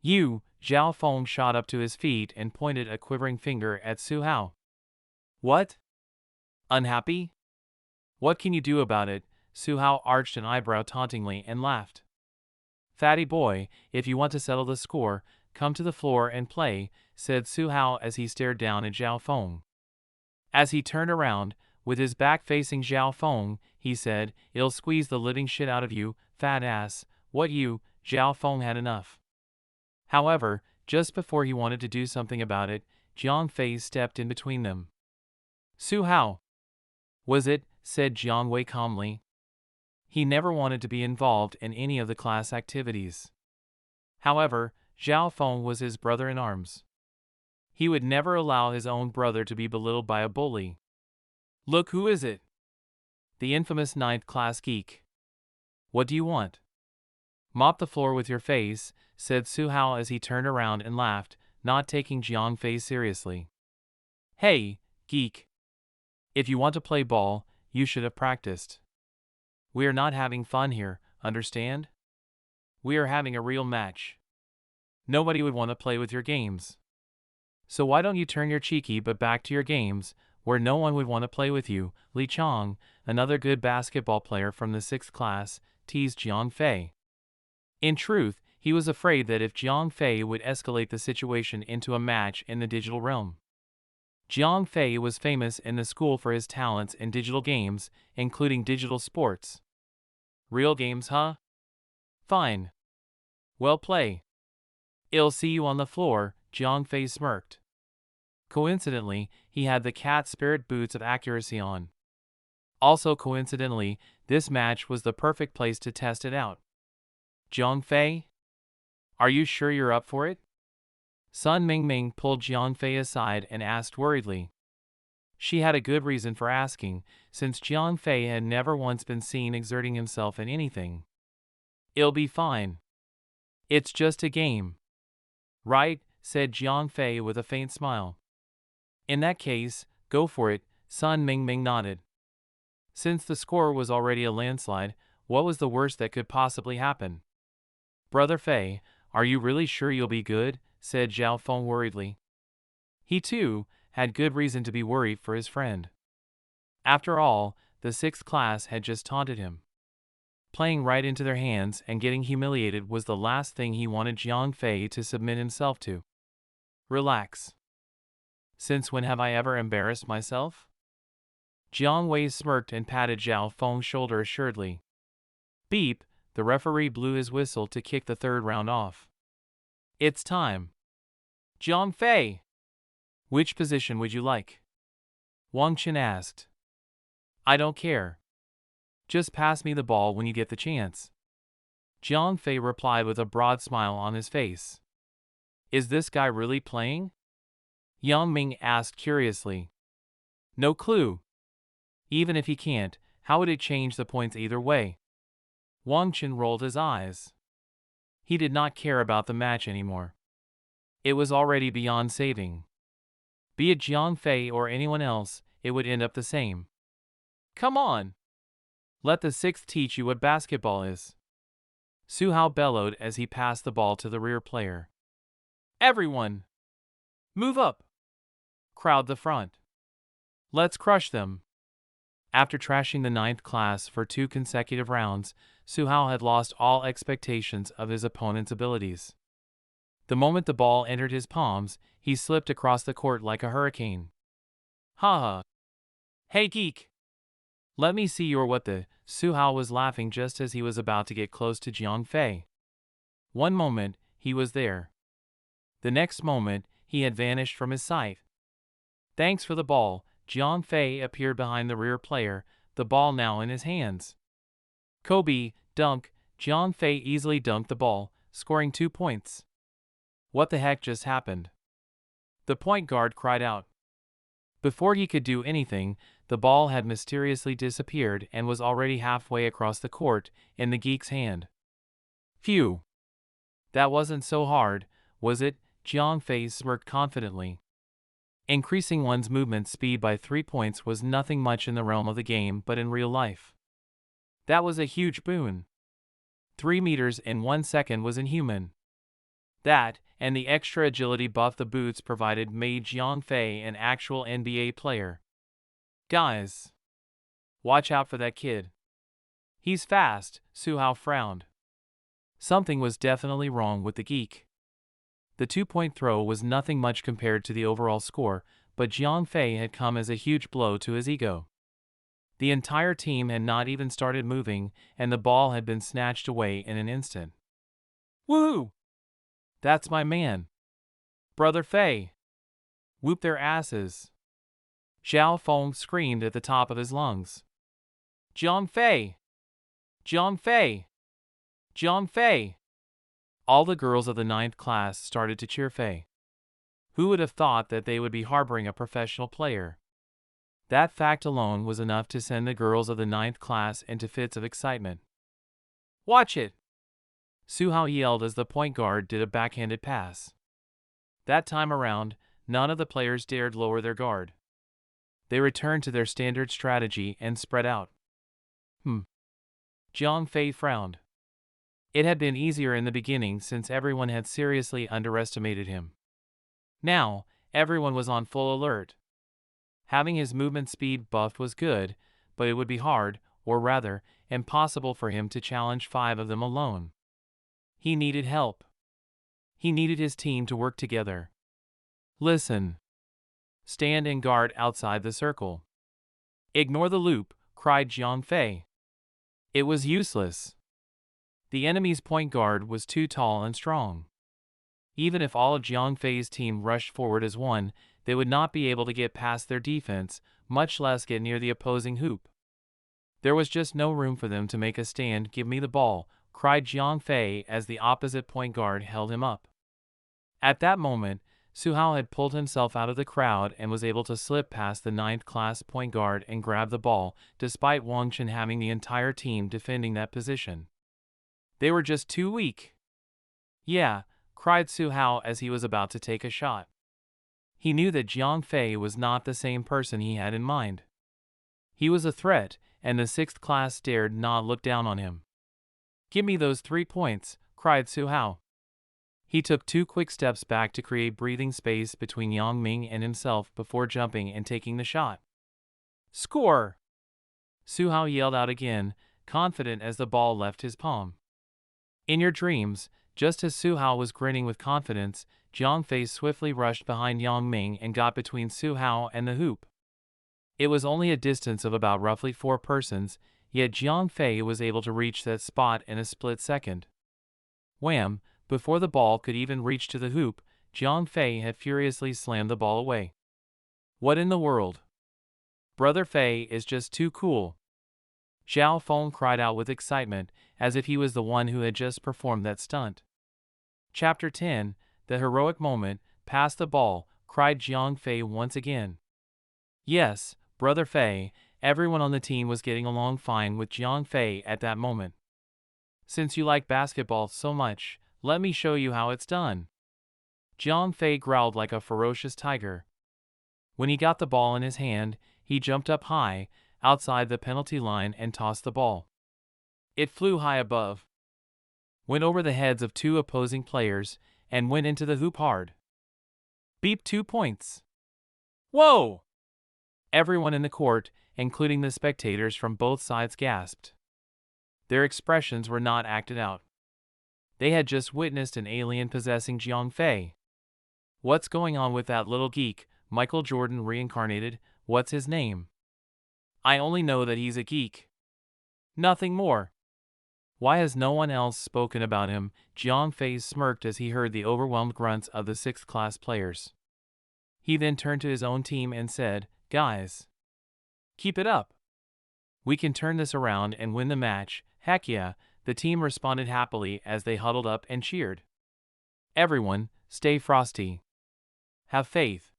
Zhao Feng shot up to his feet and pointed a quivering finger at Su Hao. What? Unhappy? What can you do about it? Su Hao arched an eyebrow tauntingly and laughed. Fatty boy, if you want to settle the score, come to the floor and play, said Su Hao as he stared down at Zhao Feng. As he turned around, with his back facing Zhao Feng, he said, "It'll squeeze the living shit out of you, fat ass." What you? Zhao Feng had enough. However, just before he wanted to do something about it, Jiang Fei stepped in between them. Su Hao. Was it? Said Jiang Wei calmly. He never wanted to be involved in any of the class activities. However, Zhao Feng was his brother-in-arms. He would never allow his own brother to be belittled by a bully. Look, who is it? The infamous 9th class geek. What do you want? Mop the floor with your face, said Su Hao as he turned around and laughed, not taking Jiang Fei seriously. Hey, geek. If you want to play ball, you should have practiced. We are not having fun here, understand? We are having a real match. Nobody would want to play with your games. So why don't you turn your cheeky butt back to your games, where no one would want to play with you? Li Chong, another good basketball player from the 6th class, teased Jiang Fei. In truth, he was afraid that if Jiang Fei would escalate the situation into a match in the digital realm. Jiang Fei was famous in the school for his talents in digital games, including digital sports. Real games, huh? Fine. Well, play. I'll see you on the floor, Jiang Fei smirked. Coincidentally, he had the cat spirit boots of accuracy on. Also coincidentally, this match was the perfect place to test it out. Jiang Fei? Are you sure you're up for it? Sun Mingming pulled Jiang Fei aside and asked worriedly. She had a good reason for asking, since Jiang Fei had never once been seen exerting himself in anything. It'll be fine. It's just a game. Right, said Jiang Fei with a faint smile. In that case, go for it, Sun Mingming nodded. Since the score was already a landslide, what was the worst that could possibly happen? Brother Fei, are you really sure you'll be good? Said Zhao Feng worriedly. He too had good reason to be worried for his friend. After all, the 6th class had just taunted him. Playing right into their hands and getting humiliated was the last thing he wanted Jiang Fei to submit himself to. Relax. Since when have I ever embarrassed myself? Jiang Wei smirked and patted Zhao Feng's shoulder assuredly. Beep, the referee blew his whistle to kick the 3rd round off. It's time. Jiang Fei! Which position would you like? Wang Chen asked. I don't care. Just pass me the ball when you get the chance. Jiang Fei replied with a broad smile on his face. Is this guy really playing? Yang Ming asked curiously. No clue. Even if he can't, how would it change the points either way? Wang Chen rolled his eyes. He did not care about the match anymore. It was already beyond saving. Be it Jiang Fei or anyone else, it would end up the same. Come on! Let the 6th teach you what basketball is. Su Hao bellowed as he passed the ball to the rear player. Everyone! Move up! Crowd the front. Let's crush them. After trashing the 9th class for 2 consecutive rounds, Su Hao had lost all expectations of his opponent's abilities. The moment the ball entered his palms, he slipped across the court like a hurricane. Ha ha! Hey geek! Let me see your what the… Su Hao was laughing just as he was about to get close to Jiang Fei. One moment, he was there. The next moment, he had vanished from his sight. Thanks for the ball, Jiang Fei appeared behind the rear player, the ball now in his hands. Kobe, dunk, Jiang Fei easily dunked the ball, scoring 2 points. What the heck just happened? The point guard cried out. Before he could do anything, the ball had mysteriously disappeared and was already halfway across the court, in the geek's hand. Phew! That wasn't so hard, was it? Jiang Fei smirked confidently. Increasing one's movement speed by 3 points was nothing much in the realm of the game, but in real life, that was a huge boon. 3 meters in 1 second was inhuman. That, and the extra agility buff the boots provided, made Jiang Fei an actual NBA player. Guys, watch out for that kid. He's fast, Su Hao frowned. Something was definitely wrong with the geek. The 2-point throw was nothing much compared to the overall score, but Jiang Fei had come as a huge blow to his ego. The entire team had not even started moving, and the ball had been snatched away in an instant. Woohoo! That's my man. Brother Fei. Whoop their asses. Xiao Feng screamed at the top of his lungs. Jiang Fei! Jiang Fei! Jiang Fei! All the girls of the 9th class started to cheer Fei. Who would have thought that they would be harboring a professional player? That fact alone was enough to send the girls of the 9th class into fits of excitement. Watch it! Su Hao yelled as the point guard did a backhanded pass. That time around, none of the players dared lower their guard. They returned to their standard strategy and spread out. Jiang Fei frowned. It had been easier in the beginning since everyone had seriously underestimated him. Now, everyone was on full alert. Having his movement speed buffed was good, but it would be hard, or rather, impossible for him to challenge 5 of them alone. He needed help. He needed his team to work together. Listen. Stand and guard outside the circle. Ignore the loop, cried Jiang Fei. It was useless. The enemy's point guard was too tall and strong. Even if all of Jiang Fei's team rushed forward as one, they would not be able to get past their defense, much less get near the opposing hoop. There was just no room for them to make a stand. Give me the ball, cried Jiang Fei as the opposite point guard held him up. At that moment, Su Hao had pulled himself out of the crowd and was able to slip past the 9th class point guard and grab the ball, despite Wang Chen having the entire team defending that position. They were just too weak. Yeah, cried Su Hao as he was about to take a shot. He knew that Jiang Fei was not the same person he had in mind. He was a threat, and the 6th class dared not look down on him. Give me those 3 points, cried Su Hao. He took 2 quick steps back to create breathing space between Yang Ming and himself before jumping and taking the shot. Score! Su Hao yelled out again, confident as the ball left his palm. In your dreams, just as Su Hao was grinning with confidence, Jiang Fei swiftly rushed behind Yang Ming and got between Su Hao and the hoop. It was only a distance of about roughly 4 persons, yet Jiang Fei was able to reach that spot in a split second. Wham! Before the ball could even reach to the hoop, Jiang Fei had furiously slammed the ball away. What in the world? Brother Fei is just too cool. Xiao Feng cried out with excitement, as if he was the one who had just performed that stunt. Chapter 10, The Heroic Moment. Pass the ball, cried Jiang Fei once again. Yes, Brother Fei, everyone on the team was getting along fine with Jiang Fei at that moment. Since you like basketball so much, let me show you how it's done. Jiang Fei growled like a ferocious tiger. When he got the ball in his hand, he jumped up high, outside the penalty line and tossed the ball. It flew high above, went over the heads of 2 opposing players, and went into the hoop hard. Beep 2 points. Whoa! Everyone in the court, including the spectators from both sides, gasped. Their expressions were not acted out. They had just witnessed an alien possessing Jiang Fei. What's going on with that little geek? Michael Jordan reincarnated. What's his name? I only know that he's a geek. Nothing more. Why has no one else spoken about him? Jiang Fei smirked as he heard the overwhelmed grunts of the 6th class players. He then turned to his own team and said, Guys, keep it up. We can turn this around and win the match. Heck yeah, the team responded happily as they huddled up and cheered. Everyone, stay frosty. Have faith.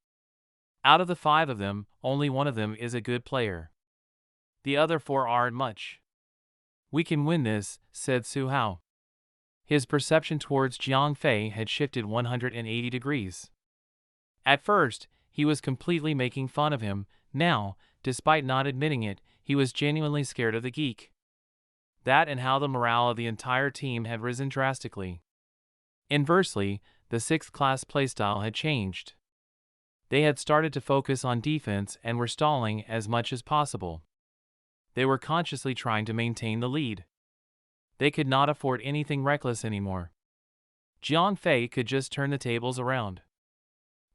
Out of the 5 of them, only one of them is a good player. The other 4 aren't much. We can win this, said Su Hao. His perception towards Jiang Fei had shifted 180 degrees. At first, he was completely making fun of him. Now, despite not admitting it, he was genuinely scared of the geek. That and how the morale of the entire team had risen drastically. Inversely, the 6th class playstyle had changed. They had started to focus on defense and were stalling as much as possible. They were consciously trying to maintain the lead. They could not afford anything reckless anymore. Jiang Fei could just turn the tables around.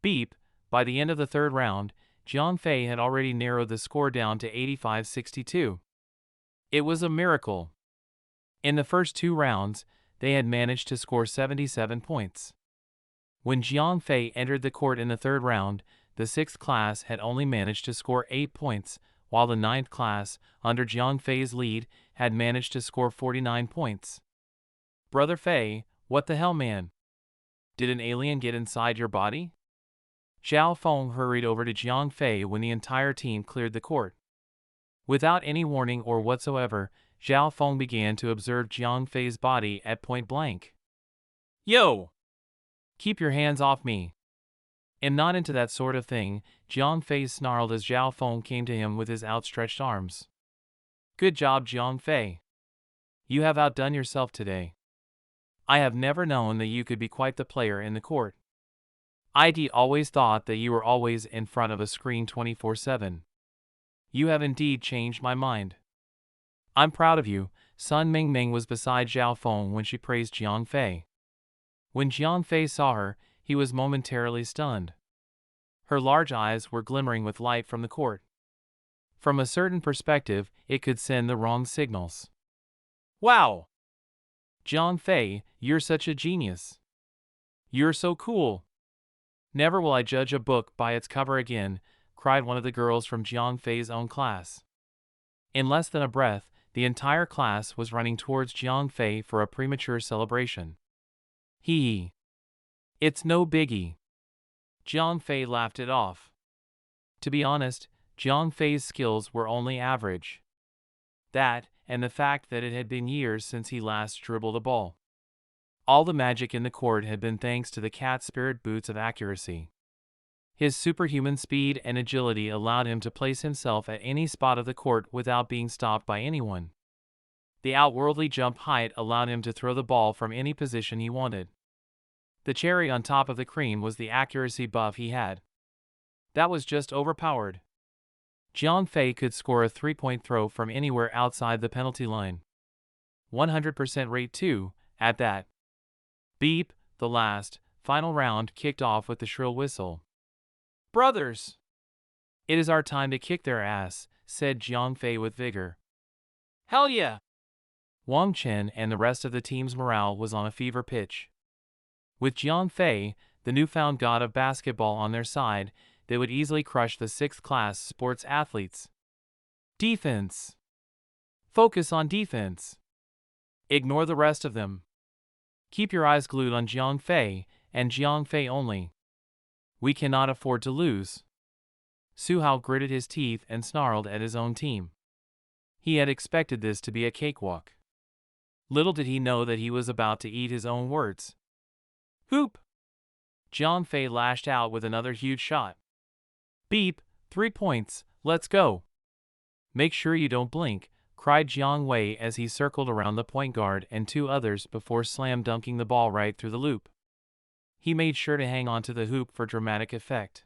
Beep, by the end of the 3rd round, Jiang Fei had already narrowed the score down to 85-62. It was a miracle. In the first 2 rounds, they had managed to score 77 points. When Jiang Fei entered the court in the 3rd round, the 6th class had only managed to score 8 points, while the 9th class, under Jiang Fei's lead, had managed to score 49 points. Brother Fei, what the hell, man? Did an alien get inside your body? Xiao Feng hurried over to Jiang Fei when the entire team cleared the court. Without any warning or whatsoever, Xiao Feng began to observe Jiang Fei's body at point blank. Yo! Keep your hands off me. I'm not into that sort of thing, Jiang Fei snarled as Xiao Feng came to him with his outstretched arms. Good job, Jiang Fei. You have outdone yourself today. I have never known that you could be quite the player in the court. I'd always thought that you were always in front of a screen 24/7. You have indeed changed my mind. I'm proud of you. Sun Mingming was beside Xiao Feng when she praised Jiang Fei. When Jiang Fei saw her, he was momentarily stunned. Her large eyes were glimmering with light from the court. From a certain perspective, it could send the wrong signals. Wow! Jiang Fei, you're such a genius. You're so cool. Never will I judge a book by its cover again, cried one of the girls from Jiang Fei's own class. In less than a breath, the entire class was running towards Jiang Fei for a premature celebration. Hee. It's no biggie. Jiang Fei laughed it off. To be honest, Jiang Fei's skills were only average. That, and the fact that it had been years since he last dribbled a ball. All the magic in the court had been thanks to the cat spirit boots of accuracy. His superhuman speed and agility allowed him to place himself at any spot of the court without being stopped by anyone. The outworldly jump height allowed him to throw the ball from any position he wanted. The cherry on top of the cream was the accuracy buff he had. That was just overpowered. Jiang Fei could score a 3-point throw from anywhere outside the penalty line. 100% rate too, at that. Beep, the last, final round kicked off with the shrill whistle. Brothers! It is our time to kick their ass, said Jiang Fei with vigor. Hell yeah! Wang Chen and the rest of the team's morale was on a fever pitch. With Jiang Fei, the newfound god of basketball, on their side, they would easily crush the 6th class sports athletes. Defense! Focus on defense! Ignore the rest of them. Keep your eyes glued on Jiang Fei, and Jiang Fei only. We cannot afford to lose. Su Hao gritted his teeth and snarled at his own team. He had expected this to be a cakewalk. Little did he know that he was about to eat his own words. Hoop! Jiang Fei lashed out with another huge shot. Beep, 3 points, let's go. Make sure you don't blink, cried Jiang Wei as he circled around the point guard and 2 others before slam dunking the ball right through the loop. He made sure to hang on to the hoop for dramatic effect.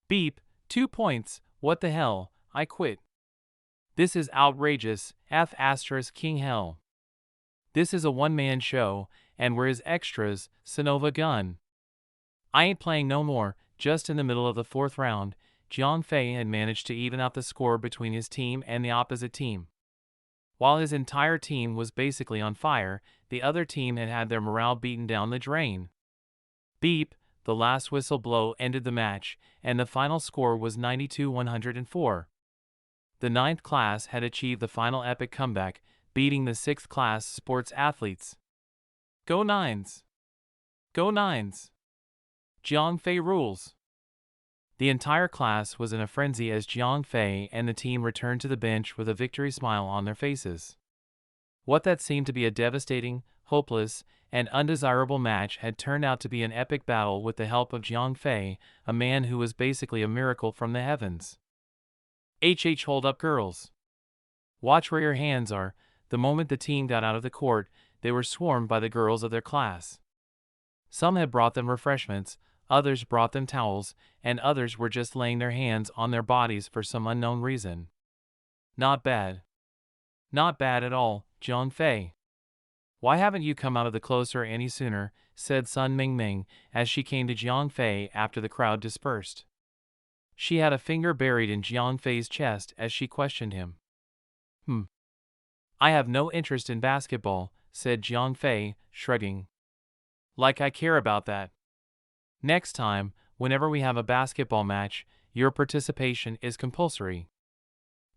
Beep, 2 points, what the hell, I quit. This is outrageous, King hell. This is a one-man show, and where is extras, Sonova Gun? I ain't playing no more. Just in the middle of the 4th round, Jiang Fei had managed to even out the score between his team and the opposite team. While his entire team was basically on fire, the other team had had their morale beaten down the drain. Beep, the last whistle blow ended the match, and the final score was 92-104. The 9th class had achieved the final epic comeback, beating the 6th class sports athletes. Go Nines! Go Nines! Jiang Fei rules! The entire class was in a frenzy as Jiang Fei and the team returned to the bench with a victory smile on their faces. What that seemed to be a devastating, hopeless, and undesirable match had turned out to be an epic battle with the help of Jiang Fei, a man who was basically a miracle from the heavens. Hold up, girls. Watch where your hands are. The moment the team got out of the court, they were swarmed by the girls of their class. Some had brought them refreshments, others brought them towels, and others were just laying their hands on their bodies for some unknown reason. Not bad. Not bad at all, Jiang Fei. Why haven't you come out of the cloister any sooner, said Sun Mingming, as she came to Jiang Fei after the crowd dispersed. She had a finger buried in Jiang Fei's chest as she questioned him. I have no interest in basketball, said Jiang Fei, shrugging. Like I care about that. Next time, whenever we have a basketball match, your participation is compulsory.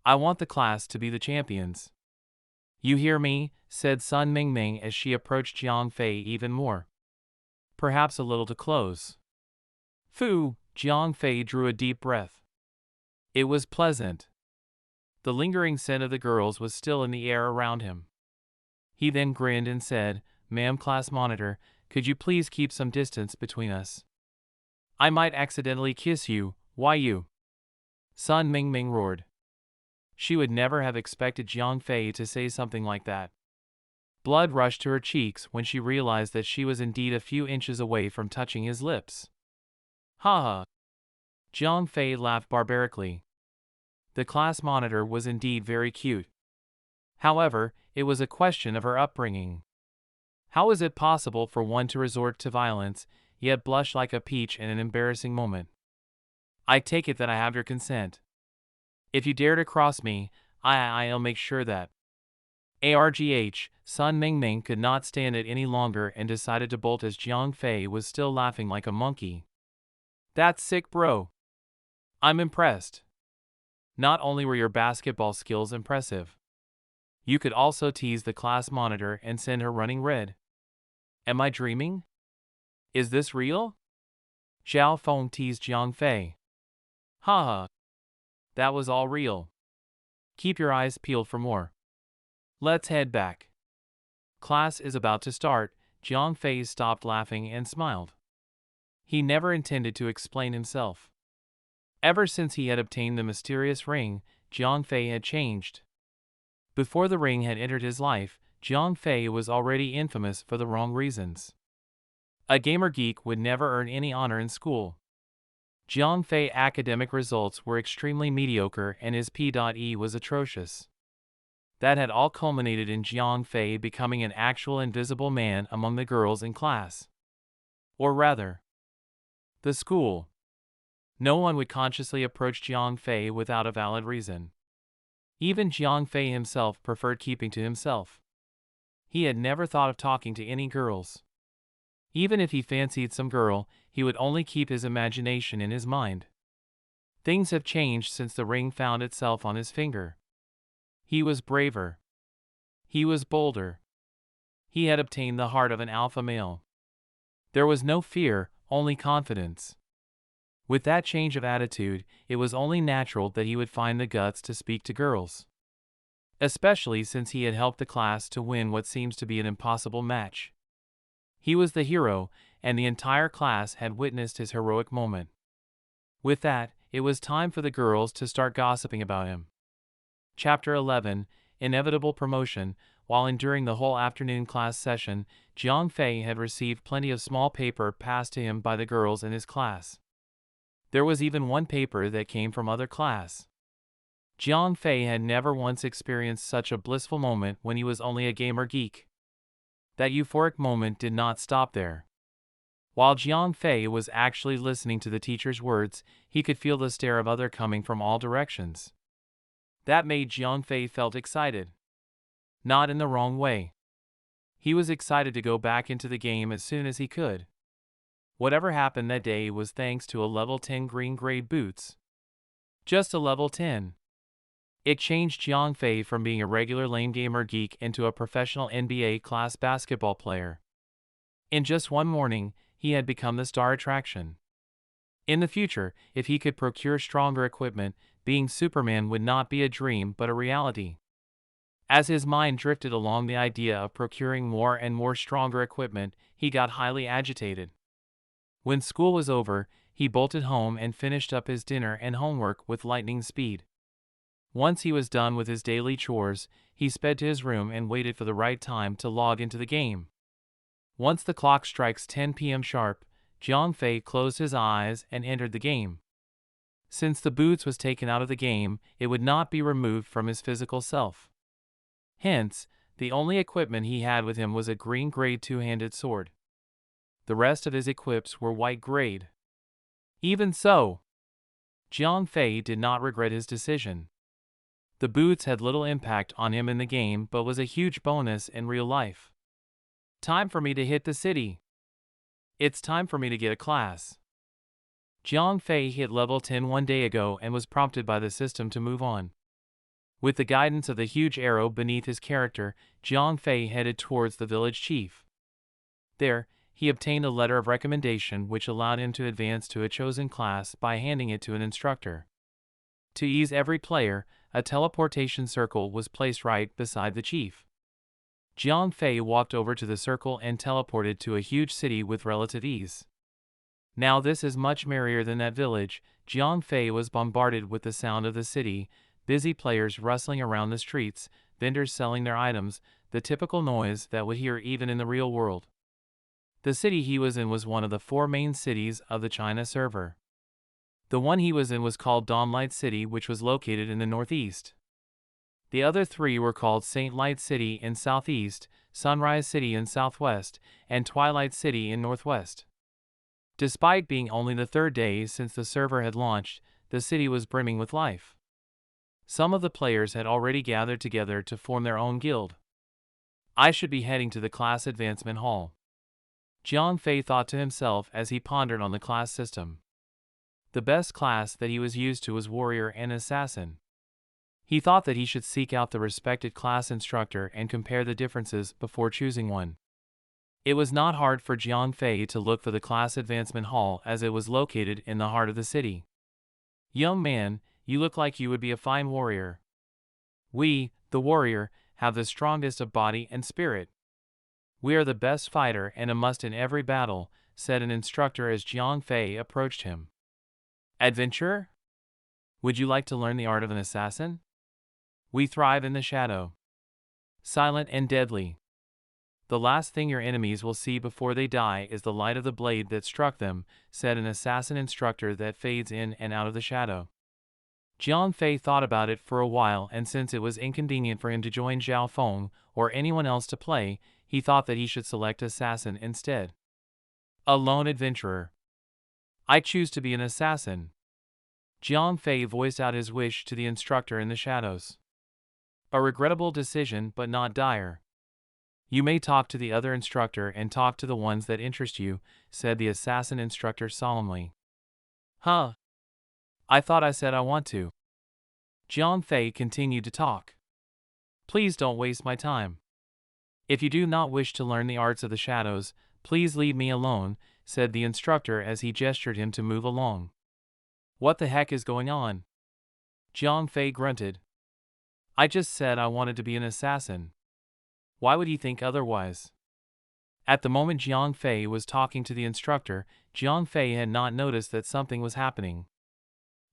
I want the class to be the champions. You hear me, said Sun Mingming as she approached Jiang Fei even more. Perhaps a little too close. Phew, Jiang Fei drew a deep breath. It was pleasant. The lingering scent of the girls was still in the air around him. He then grinned and said, Ma'am class monitor, could you please keep some distance between us? I might accidentally kiss you, why you? Sun Mingming roared. She would never have expected Jiang Fei to say something like that. Blood rushed to her cheeks when she realized that she was indeed a few inches away from touching his lips. Ha ha! Jiang Fei laughed barbarically. The class monitor was indeed very cute. However, it was a question of her upbringing. How is it possible for one to resort to violence, yet blush like a peach in an embarrassing moment? I take it that I have your consent. If you dare to cross me, I'll make sure that. Sun Mingming could not stand it any longer and decided to bolt as Jiang Fei was still laughing like a monkey. That's sick, bro. I'm impressed. Not only were your basketball skills impressive, you could also tease the class monitor and send her running red. Am I dreaming? Is this real? Xiao Feng teased Jiang Fei. Ha. That was all real. Keep your eyes peeled for more. Let's head back. Class is about to start. Jiang Fei stopped laughing and smiled. He never intended to explain himself. Ever since he had obtained the mysterious ring, Jiang Fei had changed. Before the ring had entered his life, Jiang Fei was already infamous for the wrong reasons. A gamer geek would never earn any honor in school. Jiang Fei's academic results were extremely mediocre and his P.E. was atrocious. That had all culminated in Jiang Fei becoming an actual invisible man among the girls in class. Or rather, the school. No one would consciously approach Jiang Fei without a valid reason. Even Jiang Fei himself preferred keeping to himself. He had never thought of talking to any girls. Even if he fancied some girl, he would only keep his imagination in his mind. Things have changed since the ring found itself on his finger. He was braver. He was bolder. He had obtained the heart of an alpha male. There was no fear, only confidence. With that change of attitude, it was only natural that he would find the guts to speak to girls. Especially since he had helped the class to win what seems to be an impossible match. He was the hero, and the entire class had witnessed his heroic moment. With that, it was time for the girls to start gossiping about him. Chapter 11, Inevitable Promotion. While enduring the whole afternoon class session, Jiang Fei had received plenty of small paper passed to him by the girls in his class. There was even one paper that came from other class. Jiang Fei had never once experienced such a blissful moment when he was only a gamer geek. That euphoric moment did not stop there. While Jiang Fei was actually listening to the teacher's words, he could feel the stare of others coming from all directions. That made Jiang Fei felt excited. Not in the wrong way. He was excited to go back into the game as soon as he could. Whatever happened that day was thanks to a level 10 green grade boots. Just a level 10. It changed Jiang Fei from being a regular lame gamer geek into a professional NBA class basketball player. In just one morning, he had become the star attraction. In the future, if he could procure stronger equipment, being Superman would not be a dream but a reality. As his mind drifted along the idea of procuring more and more stronger equipment, he got highly agitated. When school was over, he bolted home and finished up his dinner and homework with lightning speed. Once he was done with his daily chores, he sped to his room and waited for the right time to log into the game. Once the clock strikes 10 p.m. sharp, Jiang Fei closed his eyes and entered the game. Since the boots was taken out of the game, it would not be removed from his physical self. Hence, the only equipment he had with him was a green grade two-handed sword. The rest of his equips were white grade. Even so, Jiang Fei did not regret his decision. The boots had little impact on him in the game but was a huge bonus in real life. Time for me to hit the city. It's time for me to get a class. Jiang Fei hit level 10 one day ago and was prompted by the system to move on. With the guidance of the huge arrow beneath his character, Jiang Fei headed towards the village chief. There, he obtained a letter of recommendation which allowed him to advance to a chosen class by handing it to an instructor. To ease every player, a teleportation circle was placed right beside the chief. Jiang Fei walked over to the circle and teleported to a huge city with relative ease. Now this is much merrier than that village. Jiang Fei was bombarded with the sound of the city, busy players rustling around the streets, vendors selling their items, the typical noise that would hear even in the real world. The city he was in was one of the 4 main cities of the China server. The one he was in was called Dawnlight City, which was located in the northeast. The other 3 were called Saint Light City in southeast, Sunrise City in southwest, and Twilight City in northwest. Despite being only the 3rd day since the server had launched, the city was brimming with life. Some of the players had already gathered together to form their own guild. I should be heading to the class advancement hall. Jiang Fei thought to himself as he pondered on the class system. The best class that he was used to was warrior and assassin. He thought that he should seek out the respected class instructor and compare the differences before choosing one. It was not hard for Jiang Fei to look for the class advancement hall as it was located in the heart of the city. Young man, you look like you would be a fine warrior. We, the warrior, have the strongest of body and spirit. We are the best fighter and a must in every battle, said an instructor as Jiang Fei approached him. Adventurer? Would you like to learn the art of an assassin? We thrive in the shadow. Silent and deadly. The last thing your enemies will see before they die is the light of the blade that struck them, said an assassin instructor that fades in and out of the shadow. Jiang Fei thought about it for a while, and since it was inconvenient for him to join Zhao Feng or anyone else to play, he thought that he should select assassin instead. A lone adventurer. I choose to be an assassin. Jiang Fei voiced out his wish to the instructor in the shadows. A regrettable decision, but not dire. You may talk to the other instructor and talk to the ones that interest you, said the assassin instructor solemnly. Huh? I thought I said I want to. Jiang Fei continued to talk. Please don't waste my time. If you do not wish to learn the arts of the shadows, please leave me alone, said the instructor as he gestured him to move along. What the heck is going on? Jiang Fei grunted. I just said I wanted to be an assassin. Why would he think otherwise? At the moment Jiang Fei was talking to the instructor, Jiang Fei had not noticed that something was happening.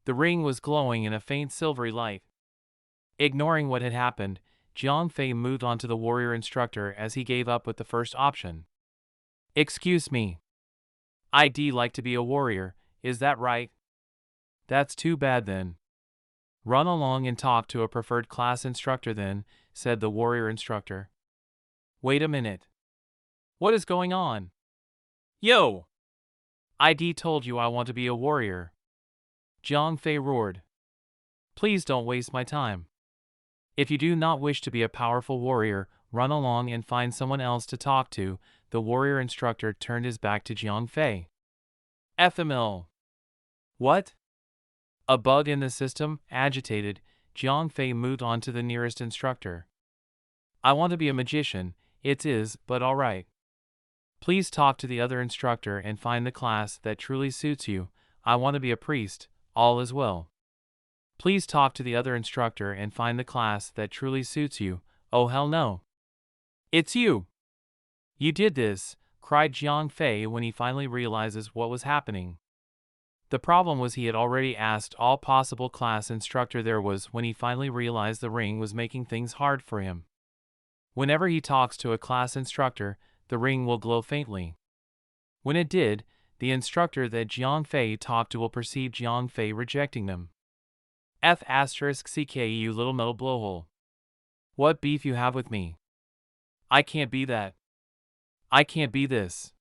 The ring was glowing in a faint silvery light. Ignoring what had happened, Jiang Fei moved on to the warrior instructor as he gave up with the first option. Excuse me. I'd like to be a warrior, is that right? That's too bad then. Run along and talk to a preferred class instructor then, said the warrior instructor. Wait a minute. What is going on? Yo! I'd told you I want to be a warrior. Jiang Fei roared. Please don't waste my time. If you do not wish to be a powerful warrior, run along and find someone else to talk to. The warrior instructor turned his back to Jiang Fei. FML. What? A bug in the system? Agitated, Jiang Fei moved on to the nearest instructor. I want to be a magician, it is, but alright. Please talk to the other instructor and find the class that truly suits you. I want to be a priest, all is well. Please talk to the other instructor and find the class that truly suits you, Oh hell no. It's you! You did this, cried Jiang Fei when he finally realizes what was happening. The problem was he had already asked all possible class instructor there was when he finally realized the ring was making things hard for him. Whenever he talks to a class instructor, the ring will glow faintly. When it did, the instructor that Jiang Fei talked to will perceive Jiang Fei rejecting them. F***ck you little metal blowhole. What beef you have with me? I can't be that. I can't be this.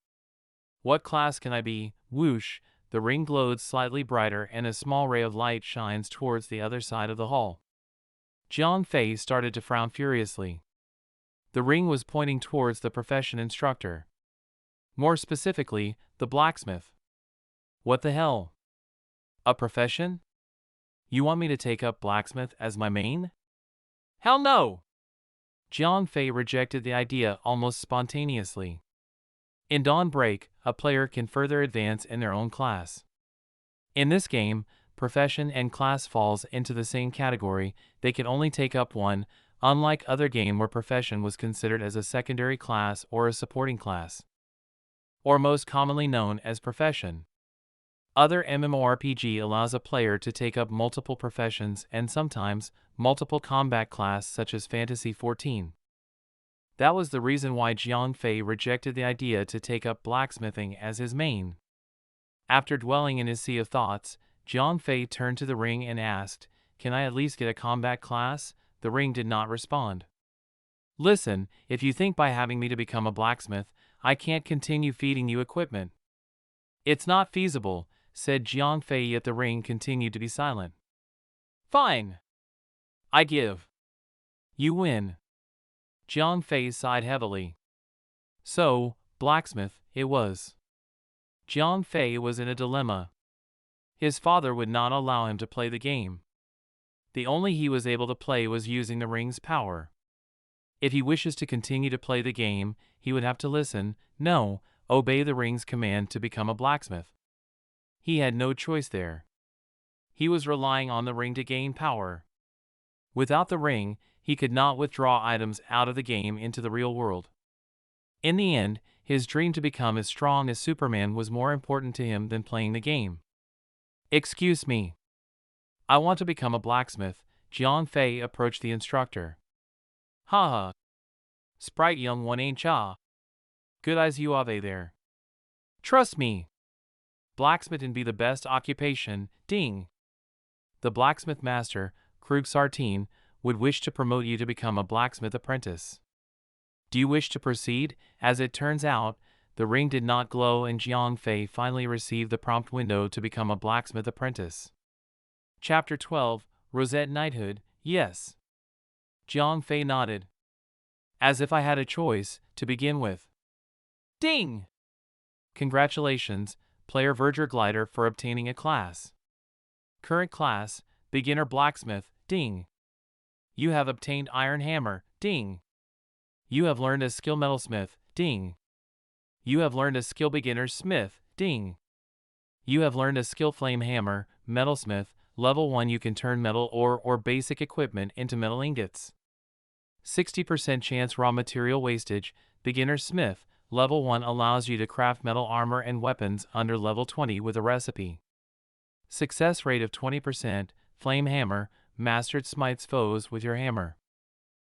What class can I be? Whoosh, the ring glowed slightly brighter and a small ray of light shines towards the other side of the hall. Jiang Fei started to frown furiously. The ring was pointing towards the profession instructor. More specifically, the blacksmith. What the hell? A profession? You want me to take up blacksmith as my main? Hell no! Jiang Fei rejected the idea almost spontaneously. In Dawn Break, a player can further advance in their own class. In this game, profession and class falls into the same category, they can only take up one, unlike other game where profession was considered as a secondary class or a supporting class, or most commonly known as profession. Other MMORPG allows a player to take up multiple professions and sometimes multiple combat class such as Fantasy 14. That was the reason why Jiang Fei rejected the idea to take up blacksmithing as his main. After dwelling in his sea of thoughts, Jiang Fei turned to the ring and asked, "Can I at least get a combat class?" The ring did not respond. "Listen, if you think by having me to become a blacksmith, I can't continue feeding you equipment. It's not feasible," said Jiang Fei, yet the ring continued to be silent. "Fine. I give. You win." Jiang Fei sighed heavily. So, blacksmith, it was. Jiang Fei was in a dilemma. His father would not allow him to play the game. The only he was able to play was using the ring's power. If he wishes to continue to play the game, he would have to listen, no, obey the ring's command to become a blacksmith. He had no choice there. He was relying on the ring to gain power. Without the ring, he could not withdraw items out of the game into the real world. In the end, his dream to become as strong as Superman was more important to him than playing the game. "Excuse me. I want to become a blacksmith." Jiang Fei approached the instructor. "Haha. Sprite young one ain't cha. Good eyes you have there. Trust me. Blacksmithing be the best occupation, ding." The blacksmith master, Krug Sartine, would wish to promote you to become a blacksmith apprentice. Do you wish to proceed? As it turns out, the ring did not glow and Jiang Fei finally received the prompt window to become a blacksmith apprentice. Chapter 12, Rosette Knighthood, yes. Jiang Fei nodded. As if I had a choice, to begin with. Ding! Congratulations, player Verger Glider, for obtaining a class. Current class, Beginner Blacksmith, ding. You have obtained Iron Hammer, ding. You have learned a skill Metalsmith, ding. You have learned a skill Beginner Smith, ding. You have learned a skill Flame Hammer, Metalsmith, level 1. You can turn metal ore or basic equipment into metal ingots. 60% chance raw material wastage, Beginner Smith, level 1 allows you to craft metal armor and weapons under level 20 with a recipe. Success rate of 20%, Flame Hammer, mastered smites foes with your hammer.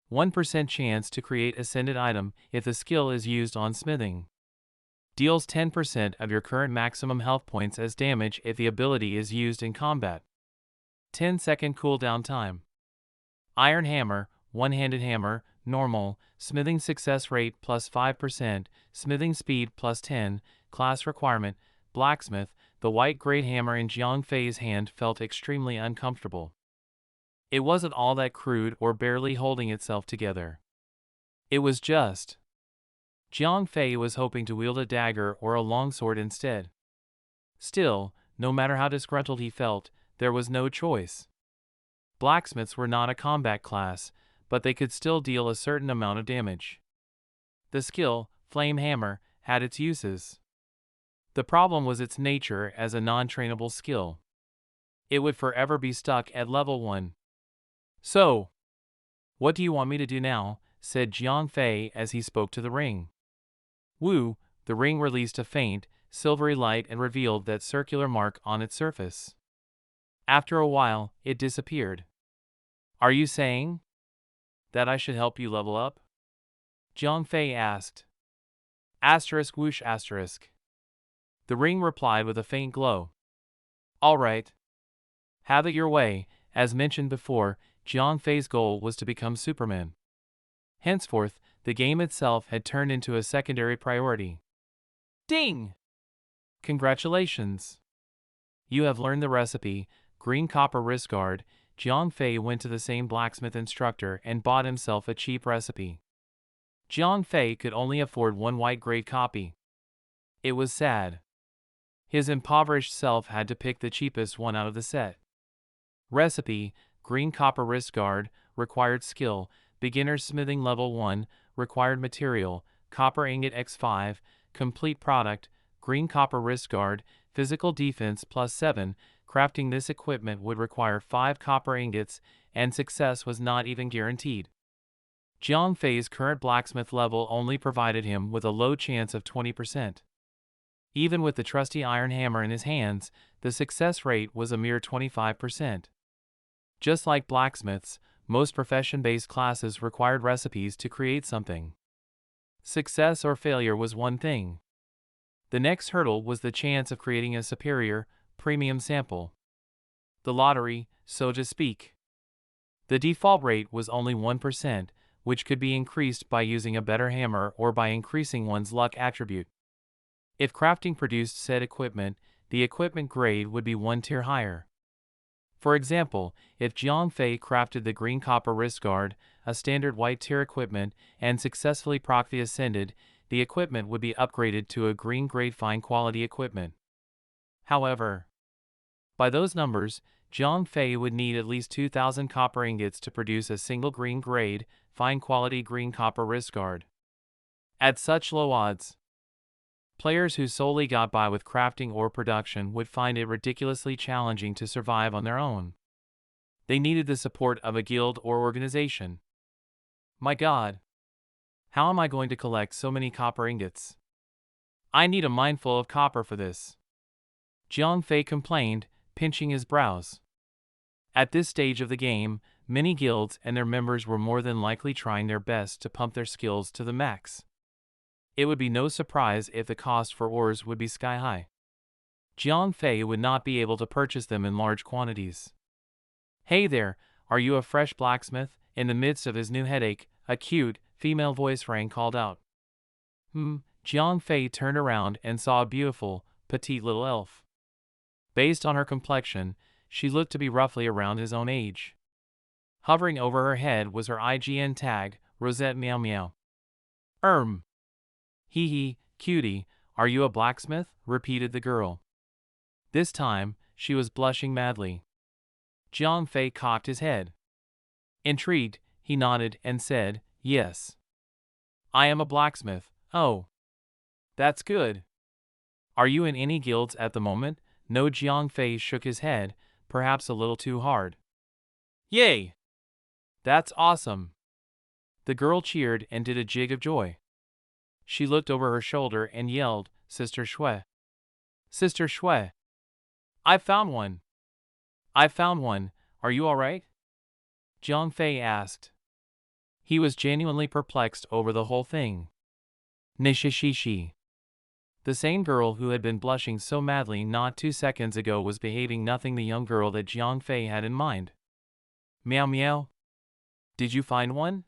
1% chance to create ascended item if the skill is used on smithing. Deals 10% of your current maximum health points as damage if the ability is used in combat. 10-second cooldown time. Iron Hammer, one-handed hammer, normal, smithing success rate plus 5%, smithing speed plus 10, class requirement, blacksmith. The white great hammer in Jiang Fei's hand felt extremely uncomfortable. It wasn't all that crude or barely holding itself together. It was just. Jiang Fei was hoping to wield a dagger or a longsword instead. Still, no matter how disgruntled he felt, there was no choice. Blacksmiths were not a combat class, but they could still deal a certain amount of damage. The skill, Flame Hammer, had its uses. The problem was its nature as a non-trainable skill. It would forever be stuck at level 1. So, what do you want me to do now? said Jiang Fei as he spoke to the ring. Woo, the ring released a faint, silvery light and revealed that circular mark on its surface. After a while, it disappeared. Are you saying that I should help you level up? Jiang Fei asked. Asterisk whoosh asterisk. The ring replied with a faint glow. All right. Have it your way. As mentioned before, Jiang Fei's goal was to become Superman. Henceforth, the game itself had turned into a secondary priority. Ding! Congratulations! You have learned the recipe, green copper wrist guard. Jiang Fei went to the same blacksmith instructor and bought himself a cheap recipe. Jiang Fei could only afford one white-grade copy. It was sad. His impoverished self had to pick the cheapest one out of the set. Recipe, green copper wrist guard, required skill, beginner's smithing level 1, required material, copper ingot x5, complete product, green copper wrist guard, physical defense +7, crafting this equipment would require 5 copper ingots, and success was not even guaranteed. Jiang Fei's current blacksmith level only provided him with a low chance of 20%. Even with the trusty iron hammer in his hands, the success rate was a mere 25%. Just like blacksmiths, most profession-based classes required recipes to create something. Success or failure was one thing. The next hurdle was the chance of creating a superior, premium sample. The lottery, so to speak. The default rate was only 1%, which could be increased by using a better hammer or by increasing one's luck attribute. If crafting produced said equipment, the equipment grade would be one tier higher. For example, if Jiang Fei crafted the green copper wrist guard, a standard white tier equipment, and successfully proccally ascended, the equipment would be upgraded to a green grade fine quality equipment. However, by those numbers, Jiang Fei would need at least 2,000 copper ingots to produce a single green grade, fine quality green copper wrist guard. At such low odds, players who solely got by with crafting or production would find it ridiculously challenging to survive on their own. They needed the support of a guild or organization. My God! How am I going to collect so many copper ingots? I need a mine full of copper for this. Jiang Fei complained, pinching his brows. At this stage of the game, many guilds and their members were more than likely trying their best to pump their skills to the max. It would be no surprise if the cost for ores would be sky high. Jiang Fei would not be able to purchase them in large quantities. Hey there, are you a fresh blacksmith? In the midst of his new headache, a cute, female voice rang called out. Jiang Fei turned around and saw a beautiful, petite little elf. Based on her complexion, she looked to be roughly around his own age. Hovering over her head was her IGN tag, Rosette Meow Meow. Hee hee, cutie, are you a blacksmith? Repeated the girl. This time, she was blushing madly. Jiang Fei cocked his head. Intrigued, he nodded and said, yes. I am a blacksmith. Oh. That's good. Are you in any guilds at the moment? No. Jiang Fei shook his head, perhaps a little too hard. Yay! That's awesome. The girl cheered and did a jig of joy. She looked over her shoulder and yelled, Sister Shui. Sister Shui. I found one. I found one. Are you all right? Jiang Fei asked. He was genuinely perplexed over the whole thing. Nishishishi. The same girl who had been blushing so madly not 2 seconds ago was behaving nothing the young girl that Jiang Fei had in mind. Meow meow. Did you find one?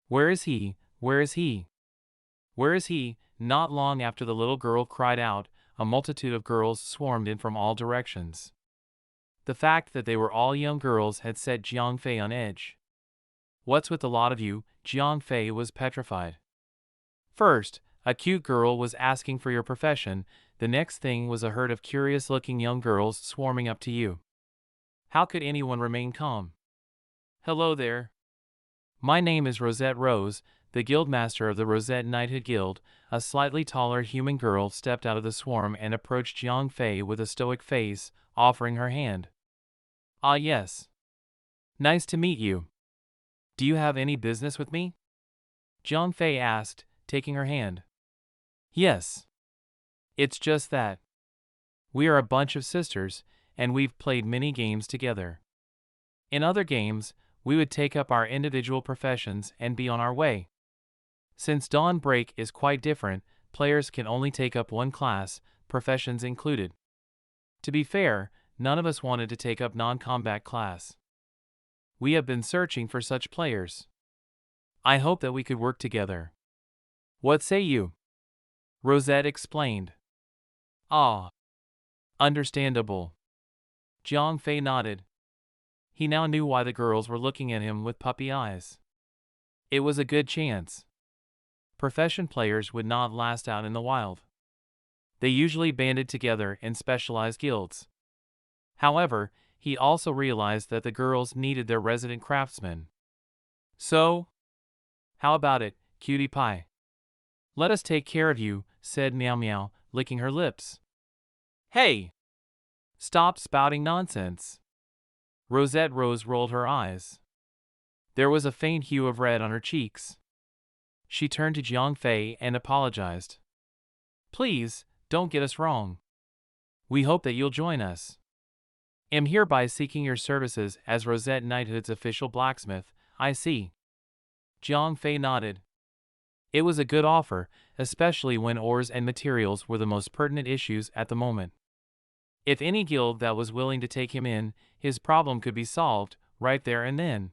Where is he? Where is he? Where is he? Not long after the little girl cried out, a multitude of girls swarmed in from all directions. The fact that they were all young girls had set Jiang Fei on edge. What's with the lot of you? Jiang Fei was petrified. First, a cute girl was asking for your profession, the next thing was a herd of curious-looking young girls swarming up to you. How could anyone remain calm? Hello there. My name is Rosette Rose, the guildmaster of the Rosette Knighthood Guild. A slightly taller human girl stepped out of the swarm and approached Jiang Fei with a stoic face, offering her hand. Ah yes. Nice to meet you. Do you have any business with me? Jiang Fei asked, taking her hand. Yes. It's just that. We are a bunch of sisters, and we've played many games together. In other games, we would take up our individual professions and be on our way. Since Dawn Break is quite different, players can only take up one class, professions included. To be fair, none of us wanted to take up non-combat class. We have been searching for such players. I hope that we could work together. What say you? Rosette explained. Ah. Understandable. Jiang Fei nodded. He now knew why the girls were looking at him with puppy eyes. It was a good chance. Profession players would not last out in the wild. They usually banded together in specialized guilds. However, he also realized that the girls needed their resident craftsmen. So, how about it, cutie pie? Let us take care of you, said Meow Meow, licking her lips. Hey! Stop spouting nonsense. Rosette Rose rolled her eyes. There was a faint hue of red on her cheeks. She turned to Jiang Fei and apologized. Please, don't get us wrong. We hope that you'll join us. Am hereby seeking your services as Rosette Knighthood's official blacksmith, I see. Jiang Fei nodded. It was a good offer, especially when ores and materials were the most pertinent issues at the moment. If any guild that was willing to take him in, his problem could be solved, right there and then.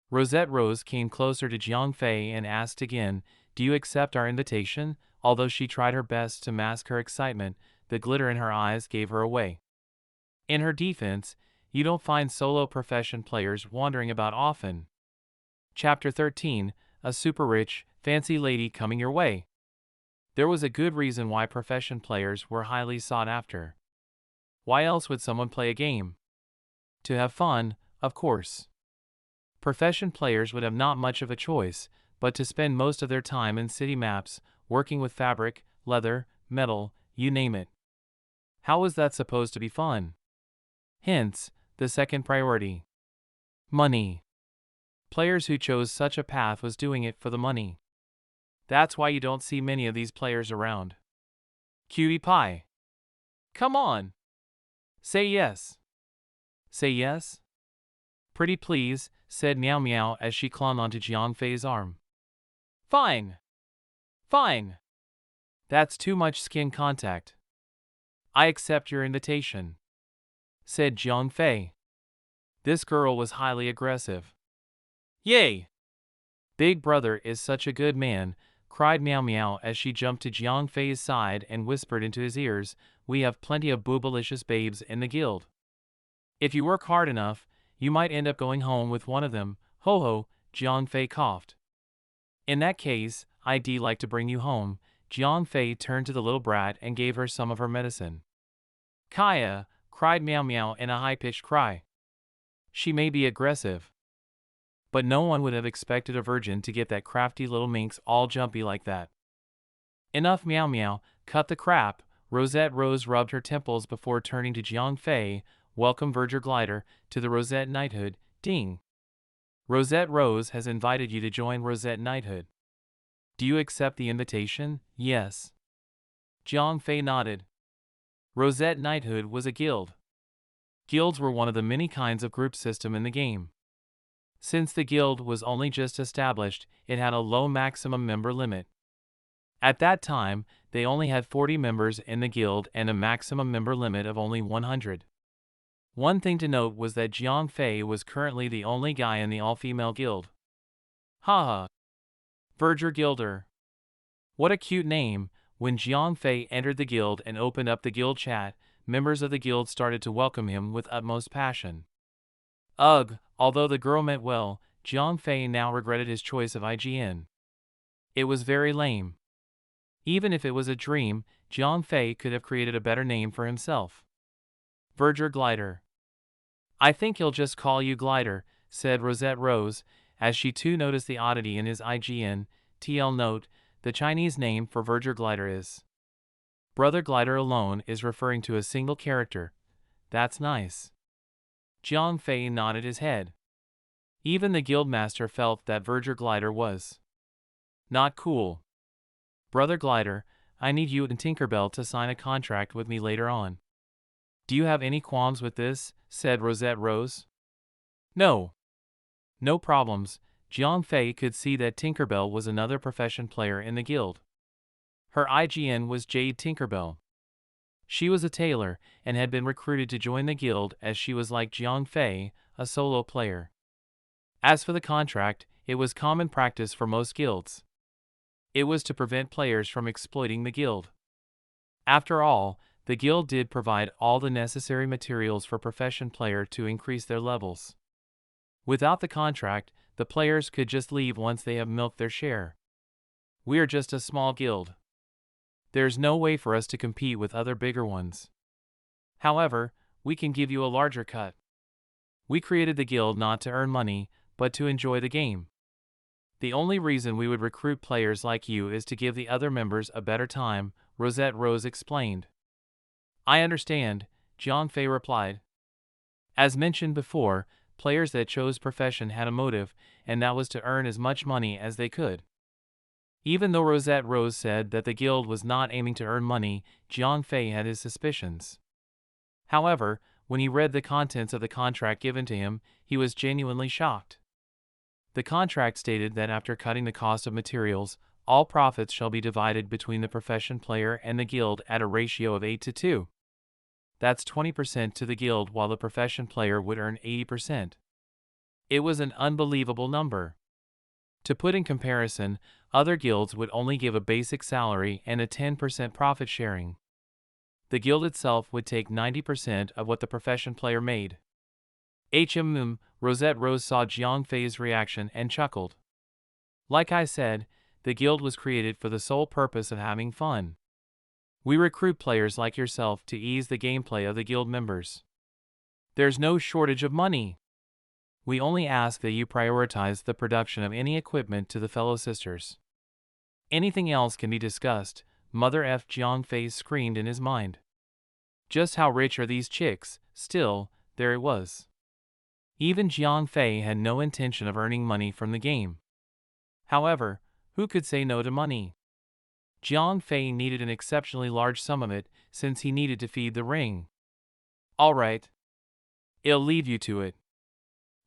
Rosette Rose came closer to Jiang Fei and asked again, do you accept our invitation? Although she tried her best to mask her excitement, the glitter in her eyes gave her away. In her defense, you don't find solo profession players wandering about often. Chapter 13, a super rich, fancy lady coming your way. There was a good reason why profession players were highly sought after. Why else would someone play a game? To have fun, of course. Profession players would have not much of a choice, but to spend most of their time in city maps, working with fabric, leather, metal, you name it. How was that supposed to be fun? Hence, the second priority. Money. Players who chose such a path was doing it for the money. That's why you don't see many of these players around. Cutie pie. Come on. Say yes. Say yes? Pretty please, said Meow Meow as she clung onto Jiang Fei's arm. Fine. Fine. That's too much skin contact. I accept your invitation, said Jiang Fei. This girl was highly aggressive. Yay! Big brother is such a good man, cried Meow Meow as she jumped to Jiang Fei's side and whispered into his ears, we have plenty of boobalicious babes in the guild. If you work hard enough, you might end up going home with one of them. Ho ho, Jiang Fei coughed. In that case, I'd like to bring you home. Jiang Fei turned to the little brat and gave her some of her medicine. Kaya, cried Meow Meow in a high-pitched cry. She may be aggressive, but no one would have expected a virgin to get that crafty little minx all jumpy like that. Enough Meow Meow, cut the crap. Rosette Rose rubbed her temples before turning to Jiang Fei. Welcome Verger Glider to the Rosette Knighthood, ding. Rosette Rose has invited you to join Rosette Knighthood. Do you accept the invitation? Yes. Jiang Fei nodded. Rosette Knighthood was a guild. Guilds were one of the many kinds of group system in the game. Since the guild was only just established, it had a low maximum member limit. At that time, they only had 40 members in the guild and a maximum member limit of only 100. One thing to note was that Jiang Fei was currently the only guy in the all-female guild. Haha. Verger Gilder. What a cute name. When Jiang Fei entered the guild and opened up the guild chat, members of the guild started to welcome him with utmost passion. Ugh, although the girl meant well, Jiang Fei now regretted his choice of IGN. It was very lame. Even if it was a dream, Jiang Fei could have created a better name for himself. Verger Glider. I think he'll just call you Glider, said Rosette Rose, as she too noticed the oddity in his IGN. TL note, the Chinese name for Verger Glider is. Brother Glider alone is referring to a single character. That's nice. Jiang Fei nodded his head. Even the guildmaster felt that Verger Glider was Not cool. Brother Glider, I need you and Tinkerbell to sign a contract with me later on. Do you have any qualms with this? Said Rosette Rose. No. No problems. Jiang Fei could see that Tinkerbell was another profession player in the guild. Her IGN was Jade Tinkerbell. She was a tailor and had been recruited to join the guild as she was like Jiang Fei, a solo player. As for the contract, it was common practice for most guilds. It was to prevent players from exploiting the guild. After all, the guild did provide all the necessary materials for profession player to increase their levels. Without the contract, the players could just leave once they have milked their share. We are just a small guild. There's no way for us to compete with other bigger ones. However, we can give you a larger cut. We created the guild not to earn money, but to enjoy the game. The only reason we would recruit players like you is to give the other members a better time, Rosette Rose explained. I understand, Jiang Fei replied. As mentioned before, players that chose profession had a motive, and that was to earn as much money as they could. Even though Rosette Rose said that the guild was not aiming to earn money, Jiang Fei had his suspicions. However, when he read the contents of the contract given to him, he was genuinely shocked. The contract stated that after cutting the cost of materials, all profits shall be divided between the profession player and the guild at a ratio of 8-2. That's 20% to the guild while the profession player would earn 80%. It was an unbelievable number. To put in comparison, other guilds would only give a basic salary and a 10% profit sharing. The guild itself would take 90% of what the profession player made. Rosette Rose saw Jiang Fei's reaction and chuckled. Like I said, the guild was created for the sole purpose of having fun. We recruit players like yourself to ease the gameplay of the guild members. There's no shortage of money. We only ask that you prioritize the production of any equipment to the fellow sisters. Anything else can be discussed, Mother F. Jiang Fei screamed in his mind. Just how rich are these chicks? Still, there it was. Even Jiang Fei had no intention of earning money from the game. However, who could say no to money? Jiang Fei needed an exceptionally large sum of it, since he needed to feed the ring. All right. I'll leave you to it.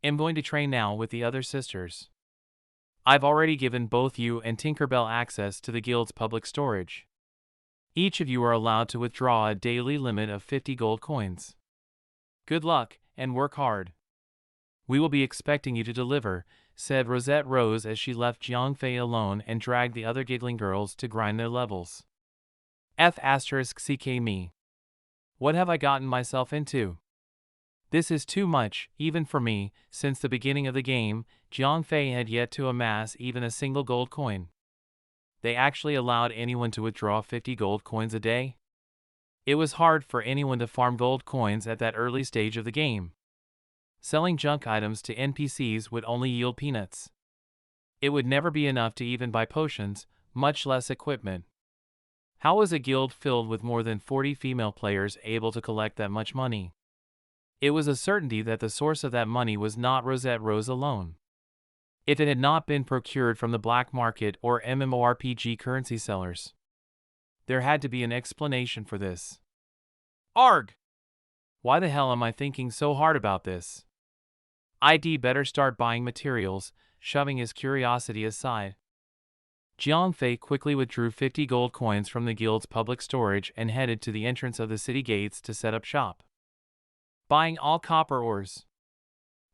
I'm going to train now with the other sisters. I've already given both you and Tinkerbell access to the guild's public storage. Each of you are allowed to withdraw a daily limit of 50 gold coins. Good luck, and work hard. We will be expecting you to deliver, said Rosette Rose as she left Jiang Fei alone and dragged the other giggling girls to grind their levels. F***ck me. What have I gotten myself into? This is too much, even for me. Since the beginning of the game, Jiang Fei had yet to amass even a single gold coin. They actually allowed anyone to withdraw 50 gold coins a day? It was hard for anyone to farm gold coins at that early stage of the game. Selling junk items to NPCs would only yield peanuts. It would never be enough to even buy potions, much less equipment. How was a guild filled with more than 40 female players able to collect that much money? It was a certainty that the source of that money was not Rosette Rose alone. If it had not been procured from the black market or MMORPG currency sellers. There had to be an explanation for this. Arg! Why the hell am I thinking so hard about this? I'd better start buying materials, shoving his curiosity aside. Jiang Fei quickly withdrew 50 gold coins from the guild's public storage and headed to the entrance of the city gates to set up shop. Buying all copper ores.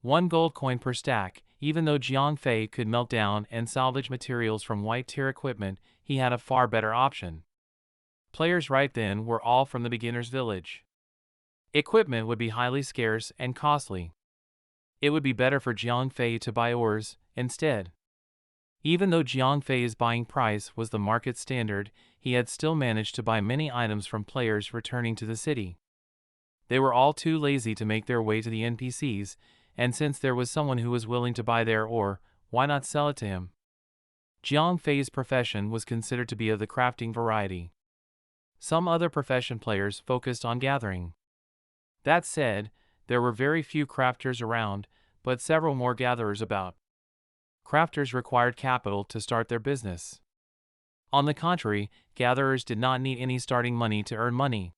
1 gold coin per stack. Even though Jiang Fei could melt down and salvage materials from white-tier equipment, he had a far better option. Players right then were all from the beginner's village. Equipment would be highly scarce and costly. It would be better for Jiang Fei to buy ores instead. Even though Jiang Fei's buying price was the market standard, he had still managed to buy many items from players returning to the city. They were all too lazy to make their way to the NPCs, and since there was someone who was willing to buy their ore, why not sell it to him? Jiang Fei's profession was considered to be of the crafting variety. Some other profession players focused on gathering. That said, there were very few crafters around, but several more gatherers about. Crafters required capital to start their business. On the contrary, gatherers did not need any starting money to earn money.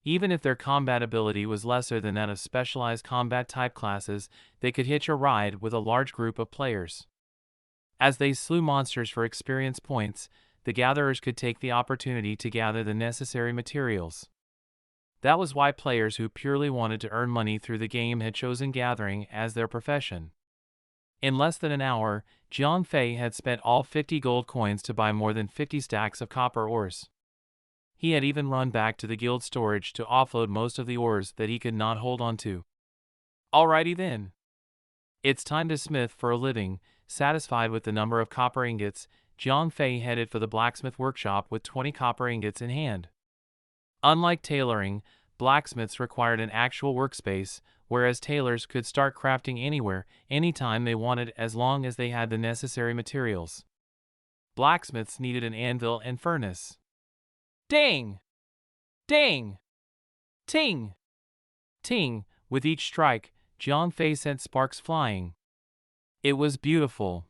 Even if their combat ability was lesser than that of specialized combat type classes, they could hitch a ride with a large group of players. As they slew monsters for experience points, the gatherers could take the opportunity to gather the necessary materials. That was why players who purely wanted to earn money through the game had chosen gathering as their profession. In less than an hour, Jiang Fei had spent all 50 gold coins to buy more than 50 stacks of copper ores. He had even run back to the guild storage to offload most of the ores that he could not hold on to. Alrighty then. It's time to smith for a living. Satisfied with the number of copper ingots, Jiang Fei headed for the blacksmith workshop with 20 copper ingots in hand. Unlike tailoring, blacksmiths required an actual workspace, whereas tailors could start crafting anywhere, anytime they wanted as long as they had the necessary materials. Blacksmiths needed an anvil and furnace. Dang! Dang! Ting! Ting! With each strike, Jiang Fei sent sparks flying. It was beautiful.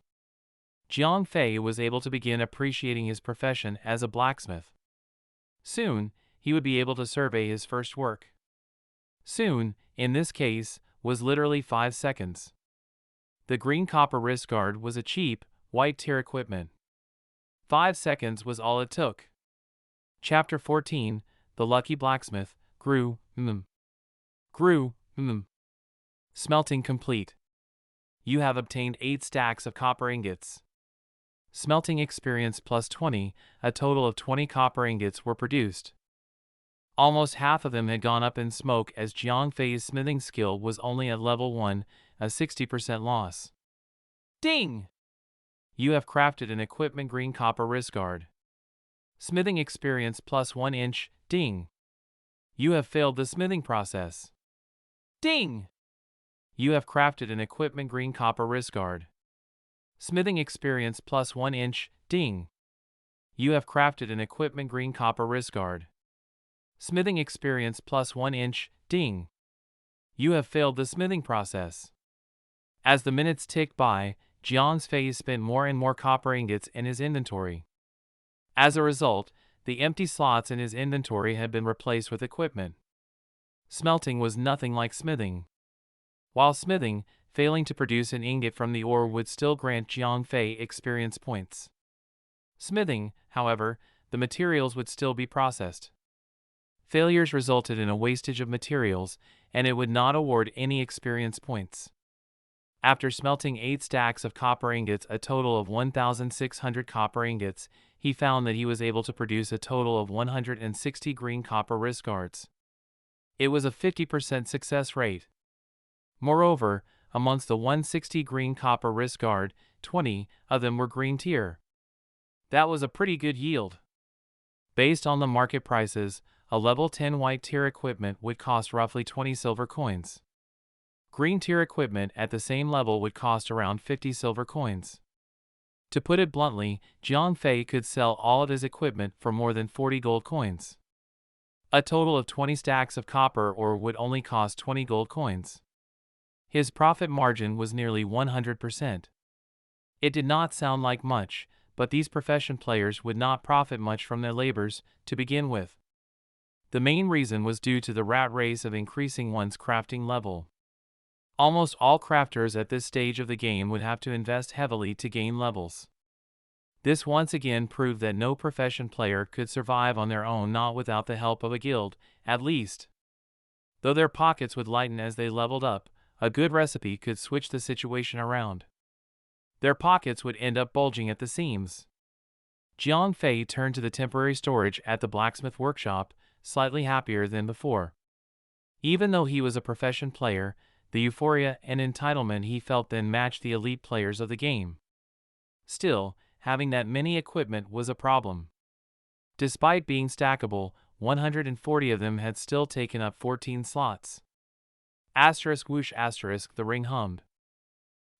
Jiang Fei was able to begin appreciating his profession as a blacksmith. Soon, he would be able to survey his first work. Soon, in this case, was literally 5 seconds. The green copper wrist guard was a cheap, white tier equipment. 5 seconds was all it took. Chapter 14, The Lucky Blacksmith, grew. Smelting complete. You have obtained 8 stacks of copper ingots. Smelting experience plus 20, a total of 20 copper ingots were produced. Almost half of them had gone up in smoke as Jiang Fei's smithing skill was only at level 1, a 60% loss. Ding! You have crafted an equipment green copper wrist guard. Smithing experience plus 1 inch, ding. You have failed the smithing process. Ding! You have crafted an equipment green copper wrist guard. Smithing experience plus 1 inch, ding. You have crafted an equipment green copper wrist guard. Smithing experience plus 1 inch, ding. You have failed the smithing process. As the minutes ticked by, Jiang Fei spent more and more copper ingots in his inventory. As a result, the empty slots in his inventory had been replaced with equipment. Smelting was nothing like smithing. While smithing, failing to produce an ingot from the ore would still grant Jiang Fei experience points. Smithing, however, the materials would still be processed. Failures resulted in a wastage of materials, and it would not award any experience points. After smelting 8 stacks of copper ingots, a total of 1,600 copper ingots, he found that he was able to produce a total of 160 green copper wrist guards. It was a 50% success rate. Moreover, amongst the 160 green copper wrist guard, 20 of them were green tier. That was a pretty good yield. Based on the market prices, a level 10 white tier equipment would cost roughly 20 silver coins. Green tier equipment at the same level would cost around 50 silver coins. To put it bluntly, Jiang Fei could sell all of his equipment for more than 40 gold coins. A total of 20 stacks of copper ore would only cost 20 gold coins. His profit margin was nearly 100%. It did not sound like much, but these profession players would not profit much from their labors to begin with. The main reason was due to the rat race of increasing one's crafting level. Almost all crafters at this stage of the game would have to invest heavily to gain levels. This once again proved that no profession player could survive on their own, not without the help of a guild, at least. Though their pockets would lighten as they leveled up, a good recipe could switch the situation around. Their pockets would end up bulging at the seams. Jiang Fei turned to the temporary storage at the blacksmith workshop, slightly happier than before. Even though he was a profession player, the euphoria and entitlement he felt then matched the elite players of the game. Still, having that many equipment was a problem. Despite being stackable, 140 of them had still taken up 14 slots. Asterisk whoosh asterisk, the ring hummed.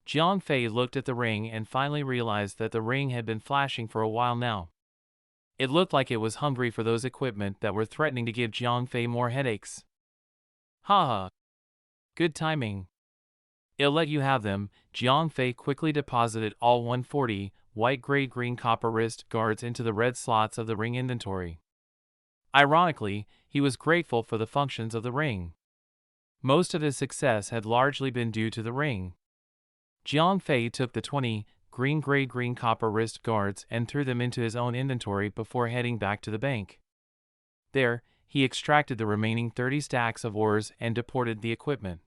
Jiang Fei looked at the ring and finally realized that the ring had been flashing for a while now. It looked like it was hungry for those equipment that were threatening to give Jiang Fei more headaches. Haha. Good timing. I'll let you have them. Jiang Fei quickly deposited all 140 white grade green copper wrist guards into the red slots of the ring inventory. Ironically, he was grateful for the functions of the ring. Most of his success had largely been due to the ring. Jiang Fei took the 20 green grade green copper wrist guards and threw them into his own inventory before heading back to the bank. There, he extracted the remaining 30 stacks of ores and deported the equipment.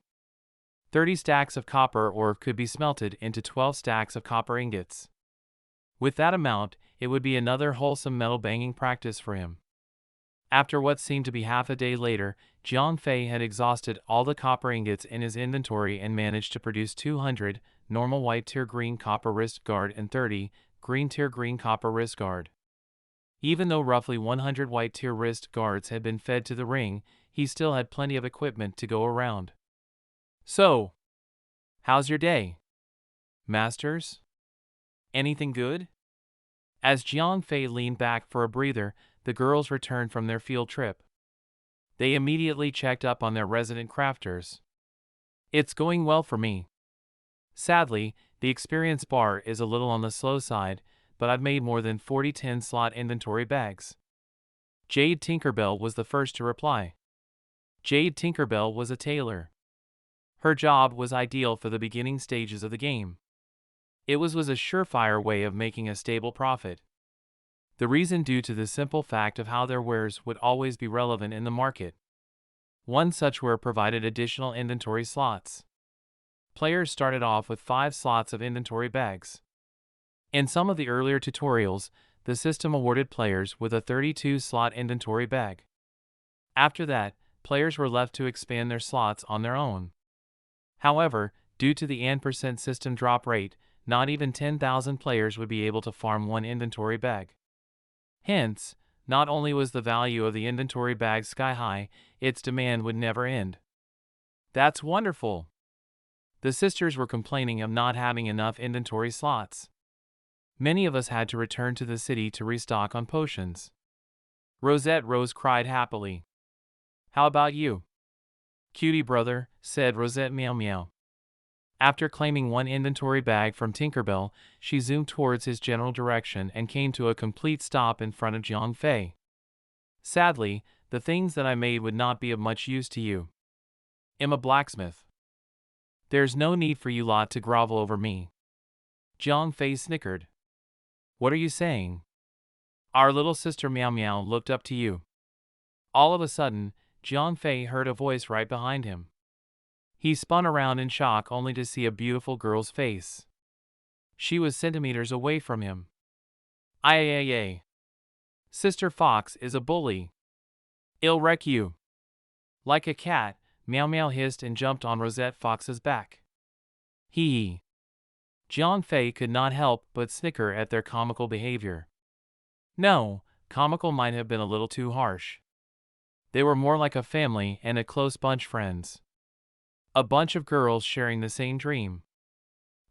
30 stacks of copper ore could be smelted into 12 stacks of copper ingots. With that amount, it would be another wholesome metal banging practice for him. After what seemed to be half a day later, Jiang Fei had exhausted all the copper ingots in his inventory and managed to produce 200 normal white tier green copper wrist guard and 30 green tier green copper wrist guard. Even though roughly 100 white tier wrist guards had been fed to the ring, he still had plenty of equipment to go around. So, how's your day, masters? Anything good? As Jiang Fei leaned back for a breather, the girls returned from their field trip. They immediately checked up on their resident crafters. It's going well for me. Sadly, the experience bar is a little on the slow side, but I've made more than 40 10-slot inventory bags. Jade Tinkerbell was the first to reply. Jade Tinkerbell was a tailor. Her job was ideal for the beginning stages of the game. It was a surefire way of making a stable profit. The reason due to the simple fact of how their wares would always be relevant in the market. One such ware provided additional inventory slots. Players started off with 5 slots of inventory bags. In some of the earlier tutorials, the system awarded players with a 32-slot inventory bag. After that, players were left to expand their slots on their own. However, due to the N% system drop rate, not even 10,000 players would be able to farm one inventory bag. Hence, not only was the value of the inventory bag sky high, its demand would never end. That's wonderful! The sisters were complaining of not having enough inventory slots. Many of us had to return to the city to restock on potions. Rosette Rose cried happily. How about you? Cutie brother, said Rosette Meow Meow. After claiming one inventory bag from Tinkerbell, she zoomed towards his general direction and came to a complete stop in front of Jiang Fei. Sadly, the things that I made would not be of much use to you. I'm a blacksmith. There's no need for you lot to grovel over me. Jiang Fei snickered. What are you saying? Our little sister Meow Meow looked up to you. All of a sudden, Jiang Fei heard a voice right behind him. He spun around in shock only to see a beautiful girl's face. She was centimeters away from him. Ay. Sister Fox is a bully. I'll wreck you. Like a cat, Meow Meow hissed and jumped on Rosette Fox's back. Hee. Jiang Fei could not help but snicker at their comical behavior. No, comical might have been a little too harsh. They were more like a family and a close bunch friends. A bunch of girls sharing the same dream.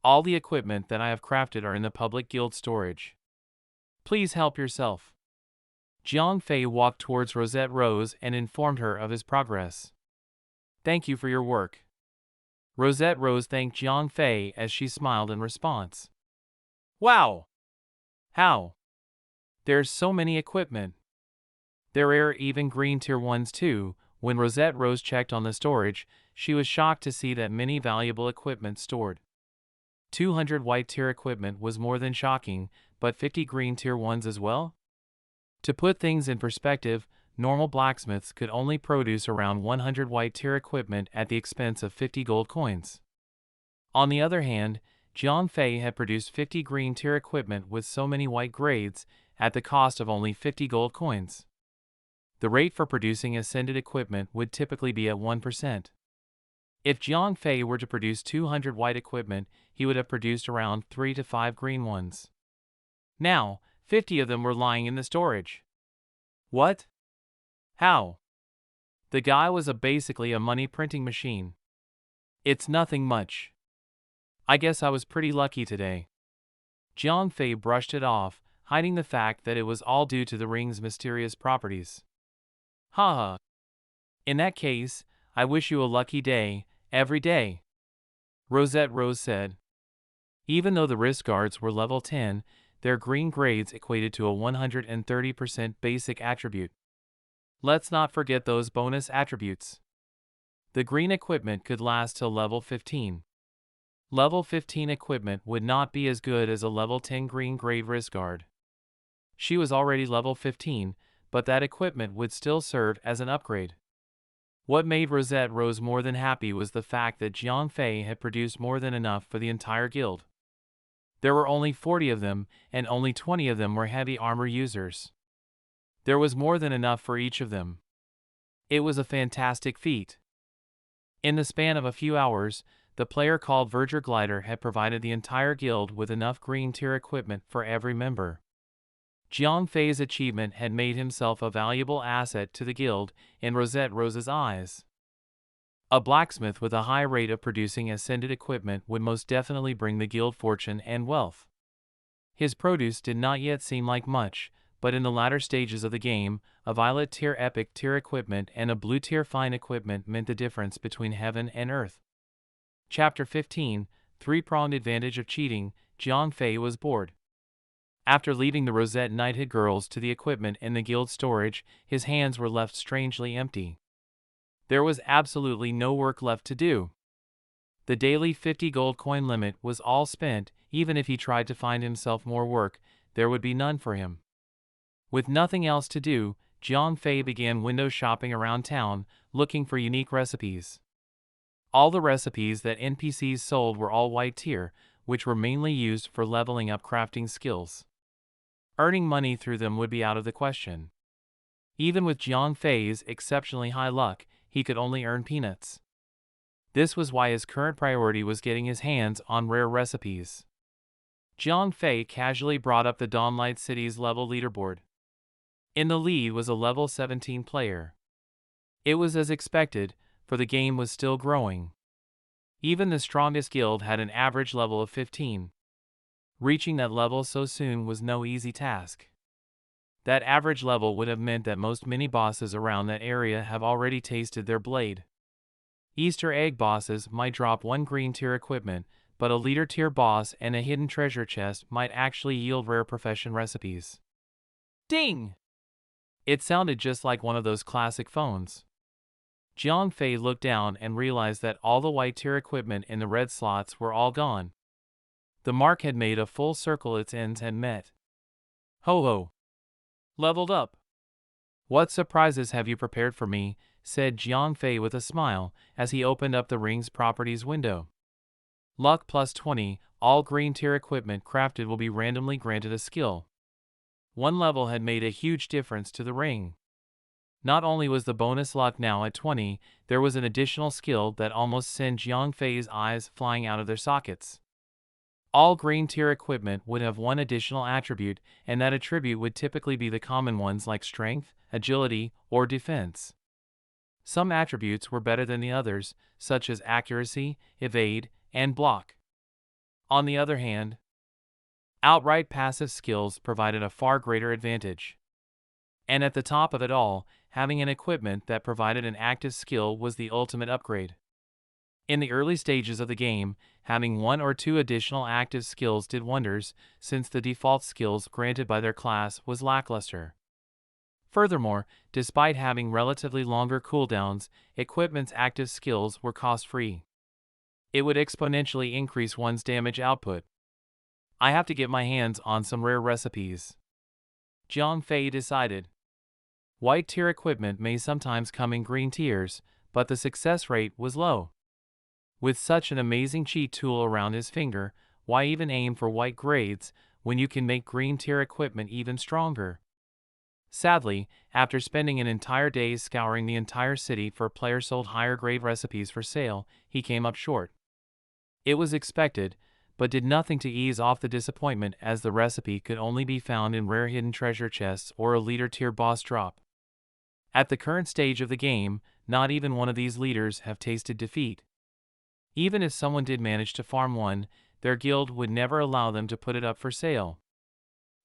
All the equipment that I have crafted are in the public guild storage. Please help yourself. Jiang Fei walked towards Rosette Rose and informed her of his progress. Thank you for your work. Rosette Rose thanked Jiang Fei as she smiled in response. Wow! How? There's so many equipment. There are even green tier ones too. When Rosette Rose checked on the storage, she was shocked to see that many valuable equipment stored. 200 white tier equipment was more than shocking, but 50 green tier ones as well? To put things in perspective, normal blacksmiths could only produce around 100 white tier equipment at the expense of 50 gold coins. On the other hand, Jiang Fei had produced 50 green tier equipment with so many white grades at the cost of only 50 gold coins. The rate for producing ascended equipment would typically be at 1%. If Jiang Fei were to produce 200 white equipment, he would have produced around 3 to 5 green ones. Now, 50 of them were lying in the storage. What? How? The guy was basically a money printing machine. It's nothing much. I guess I was pretty lucky today. Jiang Fei brushed it off, hiding the fact that it was all due to the ring's mysterious properties. Haha. In that case, I wish you a lucky day, every day. Rosette Rose said. Even though the wrist guards were level 10, their green grades equated to a 130% basic attribute. Let's not forget those bonus attributes. The green equipment could last till level 15. Level 15 equipment would not be as good as a level 10 green grade wrist guard. She was already level 15, but that equipment would still serve as an upgrade. What made Rosette Rose more than happy was the fact that Jiang Fei had produced more than enough for the entire guild. There were only 40 of them, and only 20 of them were heavy armor users. There was more than enough for each of them. It was a fantastic feat. In the span of a few hours, the player called Verger Glider had provided the entire guild with enough green tier equipment for every member. Jiang Fei's achievement had made himself a valuable asset to the guild in Rosette Rose's eyes. A blacksmith with a high rate of producing ascended equipment would most definitely bring the guild fortune and wealth. His produce did not yet seem like much, but in the latter stages of the game, a violet tier epic tier equipment and a blue tier fine equipment meant the difference between heaven and earth. Chapter 15, Three-Pronged Advantage of Cheating. Jiang Fei was bored. After leaving the Rosette Knighthead girls to the equipment in the guild storage, his hands were left strangely empty. There was absolutely no work left to do. The daily 50 gold coin limit was all spent. Even if he tried to find himself more work, there would be none for him. With nothing else to do, Jiang Fei began window shopping around town, looking for unique recipes. All the recipes that NPCs sold were all white tier, which were mainly used for leveling up crafting skills. Earning money through them would be out of the question. Even with Jiang Fei's exceptionally high luck, he could only earn peanuts. This was why his current priority was getting his hands on rare recipes. Jiang Fei casually brought up the Dawnlight City's level leaderboard. In the lead was a level 17 player. It was as expected, for the game was still growing. Even the strongest guild had an average level of 15. Reaching that level so soon was no easy task. That average level would have meant that most mini-bosses around that area have already tasted their blade. Easter egg bosses might drop one green tier equipment, but a leader tier boss and a hidden treasure chest might actually yield rare profession recipes. Ding! It sounded just like one of those classic phones. Jiang Fei looked down and realized that all the white tier equipment in the red slots were all gone. The mark had made a full circle, its ends had met. Ho ho! Leveled up! What surprises have you prepared for me? Said Jiang Fei with a smile as he opened up the ring's properties window. Luck plus 20, all green tier equipment crafted will be randomly granted a skill. One level had made a huge difference to the ring. Not only was the bonus luck now at 20, there was an additional skill that almost sent Jiang Fei's eyes flying out of their sockets. All green tier equipment would have one additional attribute, and that attribute would typically be the common ones like strength, agility, or defense. Some attributes were better than the others, such as accuracy, evade, and block. On the other hand, outright passive skills provided a far greater advantage. And at the top of it all, having an equipment that provided an active skill was the ultimate upgrade. In the early stages of the game, having one or two additional active skills did wonders, since the default skills granted by their class was lackluster. Furthermore, despite having relatively longer cooldowns, equipment's active skills were cost-free. It would exponentially increase one's damage output. I have to get my hands on some rare recipes, Jiang Fei decided. White tier equipment may sometimes come in green tiers, but the success rate was low. With such an amazing cheat tool around his finger, why even aim for white grades when you can make green tier equipment even stronger? Sadly, after spending an entire day scouring the entire city for player-sold higher grade recipes for sale, he came up short. It was expected, but did nothing to ease off the disappointment, as the recipe could only be found in rare hidden treasure chests or a leader tier boss drop. At the current stage of the game, not even one of these leaders have tasted defeat. Even if someone did manage to farm one, their guild would never allow them to put it up for sale.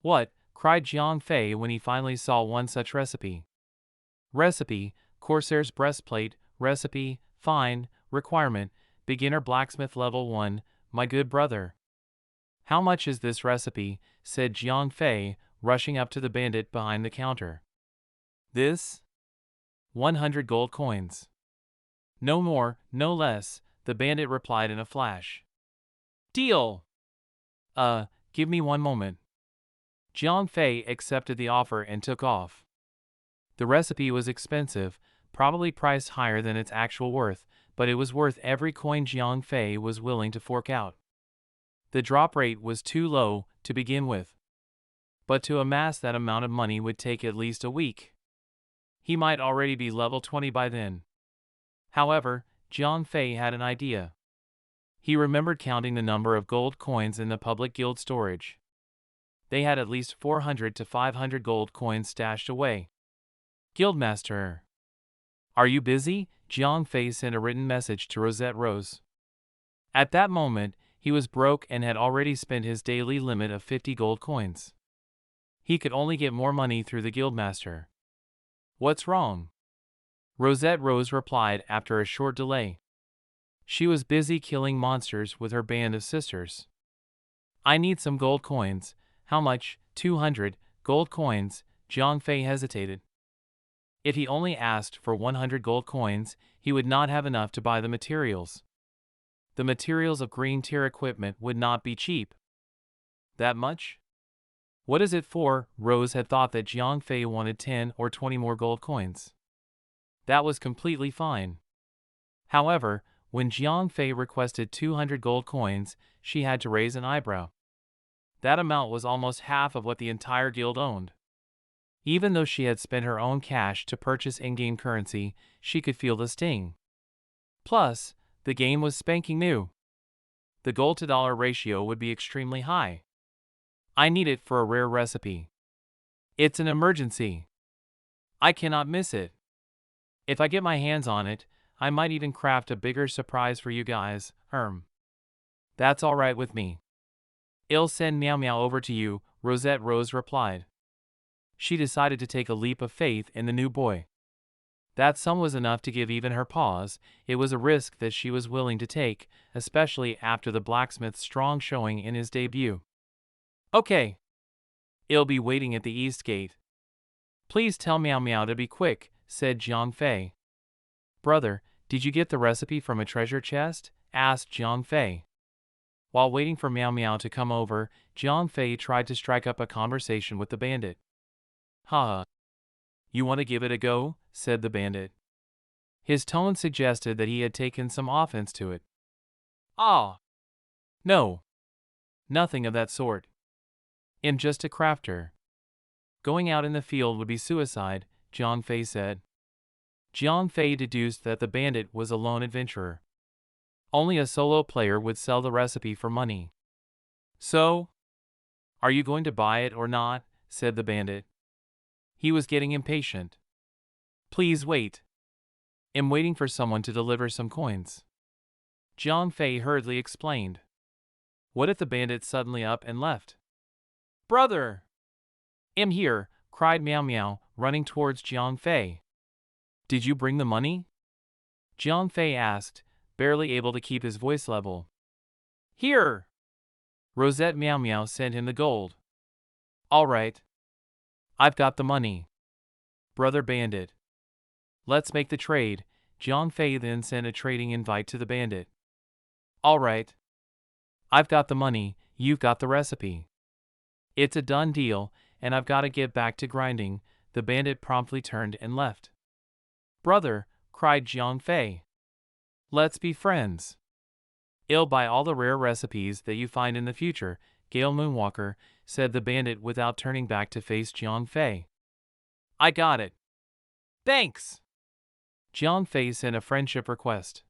What? Cried Jiang Fei when he finally saw one such recipe. Recipe, Corsair's breastplate, recipe, fine, requirement, beginner blacksmith level 1, my good brother. How much is this recipe? Said Jiang Fei, rushing up to the bandit behind the counter. This? 100 gold coins. No more, no less, the bandit replied in a flash. Deal! Give me one moment. Jiang Fei accepted the offer and took off. The recipe was expensive, probably priced higher than its actual worth, but it was worth every coin Jiang Fei was willing to fork out. The drop rate was too low to begin with. But to amass that amount of money would take at least a week. He might already be level 20 by then. However, Jiang Fei had an idea. He remembered counting the number of gold coins in the public guild storage. They had at least 400 to 500 gold coins stashed away. Guildmaster. Are you busy? Jiang Fei sent a written message to Rosette Rose. At that moment, he was broke and had already spent his daily limit of 50 gold coins. He could only get more money through the Guildmaster. What's wrong? Rosette Rose replied after a short delay. She was busy killing monsters with her band of sisters. I need some gold coins. How much? 200 gold coins. Jiang Fei hesitated. If he only asked for 100 gold coins, he would not have enough to buy the materials. The materials of green tier equipment would not be cheap. That much? What is it for? Rose had thought that Jiang Fei wanted 10 or 20 more gold coins. That was completely fine. However, when Jiang Fei requested 200 gold coins, she had to raise an eyebrow. That amount was almost half of what the entire guild owned. Even though she had spent her own cash to purchase in-game currency, she could feel the sting. Plus, the game was spanking new. The gold-to-dollar ratio would be extremely high. I need it for a rare recipe. It's an emergency. I cannot miss it. If I get my hands on it, I might even craft a bigger surprise for you guys. That's alright with me. I'll send Meow Meow over to you, Rosette Rose replied. She decided to take a leap of faith in the new boy. That sum was enough to give even her pause. It was a risk that she was willing to take, especially after the blacksmith's strong showing in his debut. Okay. I'll be waiting at the east gate. Please tell Meow Meow to be quick, said Jiang Fei. Brother, did you get the recipe from a treasure chest? Asked Jiang Fei. While waiting for Meow Meow to come over, Jiang Fei tried to strike up a conversation with the bandit. Ha! You want to give it a go? Said the bandit. His tone suggested that he had taken some offense to it. Ah! No. Nothing of that sort. I'm just a crafter. Going out in the field would be suicide, Jiang Fei said. Jiang Fei deduced that the bandit was a lone adventurer. Only a solo player would sell the recipe for money. So? Are you going to buy it or not? Said the bandit. He was getting impatient. Please wait. I'm waiting for someone to deliver some coins. Jiang Fei hurriedly explained. What if the bandit suddenly up and left? Brother! I'm here, cried Meow Meow, running towards Jiang Fei. Did you bring the money? Jiang Fei asked, barely able to keep his voice level. Here! Rosette Meow Meow sent him the gold. All right. I've got the money. Brother Bandit. Let's make the trade. Jiang Fei then sent a trading invite to the bandit. All right. I've got the money, you've got the recipe. It's a done deal, and I've got to get back to grinding. The bandit promptly turned and left. Brother, cried Jiang Fei. Let's be friends. I'll buy all the rare recipes that you find in the future, Gale Moonwalker, said the bandit without turning back to face Jiang Fei. I got it. Thanks. Jiang Fei sent a friendship request.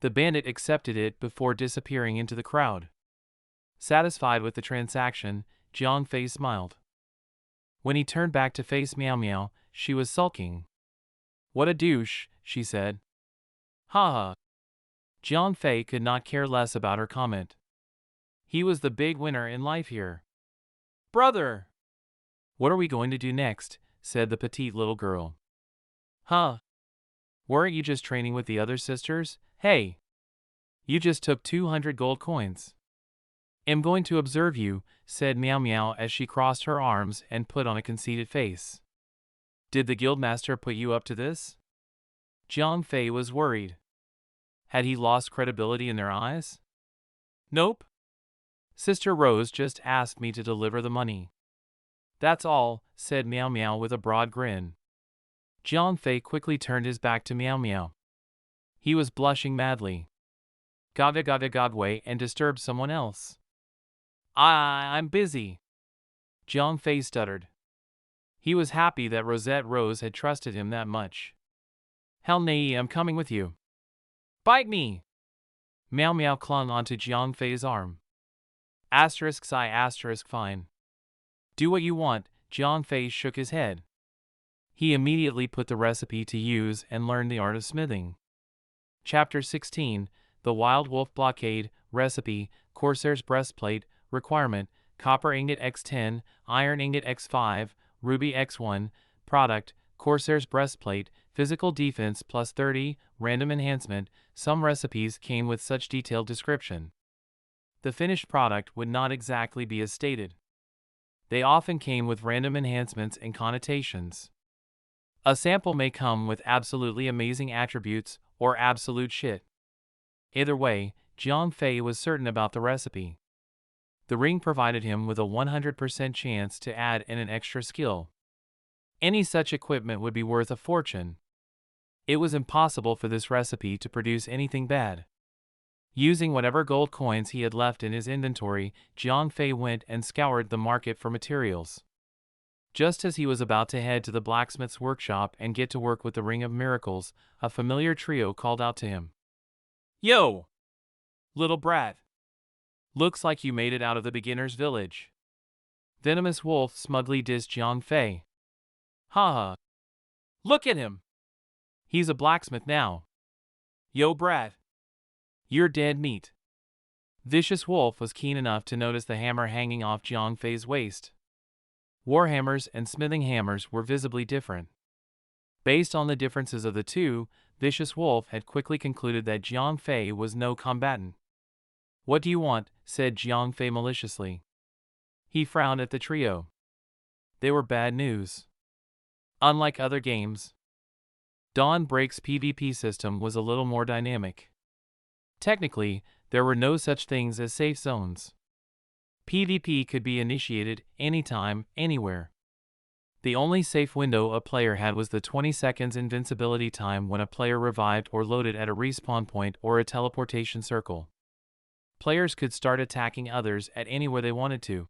The bandit accepted it before disappearing into the crowd. Satisfied with the transaction, Jiang Fei smiled. When he turned back to face Meow Meow, she was sulking. What a douche, she said. Ha ha. Jiang Fei could not care less about her comment. He was the big winner in life here. Brother! What are we going to do next? Said the petite little girl. Huh? Weren't you just training with the other sisters? Hey! You just took 200 gold coins. "I'm going to observe you," said Meow Meow as she crossed her arms and put on a conceited face. "Did the guildmaster put you up to this?" Jiang Fei was worried. Had he lost credibility in their eyes? "Nope. Sister Rose just asked me to deliver the money. That's all," said Meow Meow with a broad grin. Jiang Fei quickly turned his back to Meow Meow. He was blushing madly. Godway and disturbed someone else. I'm busy," Jiang Fei stuttered. He was happy that Rosette Rose had trusted him that much. "Hell nay, I'm coming with you." "Bite me!" Meow Meow clung onto Jiang Fei's arm. Fine. "Do what you want," Jiang Fei shook his head. He immediately put the recipe to use and learned the art of smithing. Chapter 16, The Wild Wolf Blockade, Recipe, Corsair's Breastplate, Requirement, Copper Ingot X10, Iron Ingot X5, Ruby X1, Product, Corsair's Breastplate, Physical Defense plus 30, Random Enhancement. Some recipes came with such detailed description. The finished product would not exactly be as stated. They often came with random enhancements and connotations. A sample may come with absolutely amazing attributes or absolute shit. Either way, Jiang Fei was certain about the recipe. The ring provided him with a 100% chance to add in an extra skill. Any such equipment would be worth a fortune. It was impossible for this recipe to produce anything bad. Using whatever gold coins he had left in his inventory, Jiang Fei went and scoured the market for materials. Just as he was about to head to the blacksmith's workshop and get to work with the Ring of Miracles, a familiar trio called out to him. "Yo! Little brat! Looks like you made it out of the beginner's village." Venomous Wolf smugly dissed Jiang Fei. "Haha! Look at him! He's a blacksmith now. Yo brat! You're dead meat." Vicious Wolf was keen enough to notice the hammer hanging off Jiang Fei's waist. Warhammers and smithing hammers were visibly different. Based on the differences of the two, Vicious Wolf had quickly concluded that Jiang Fei was no combatant. "What do you want?" said Jiang Fei maliciously. He frowned at the trio. They were bad news. Unlike other games, Dawn Break's PvP system was a little more dynamic. Technically, there were no such things as safe zones. PvP could be initiated anytime, anywhere. The only safe window a player had was the 20 seconds invincibility time when a player revived or loaded at a respawn point or a teleportation circle. Players could start attacking others at anywhere they wanted to.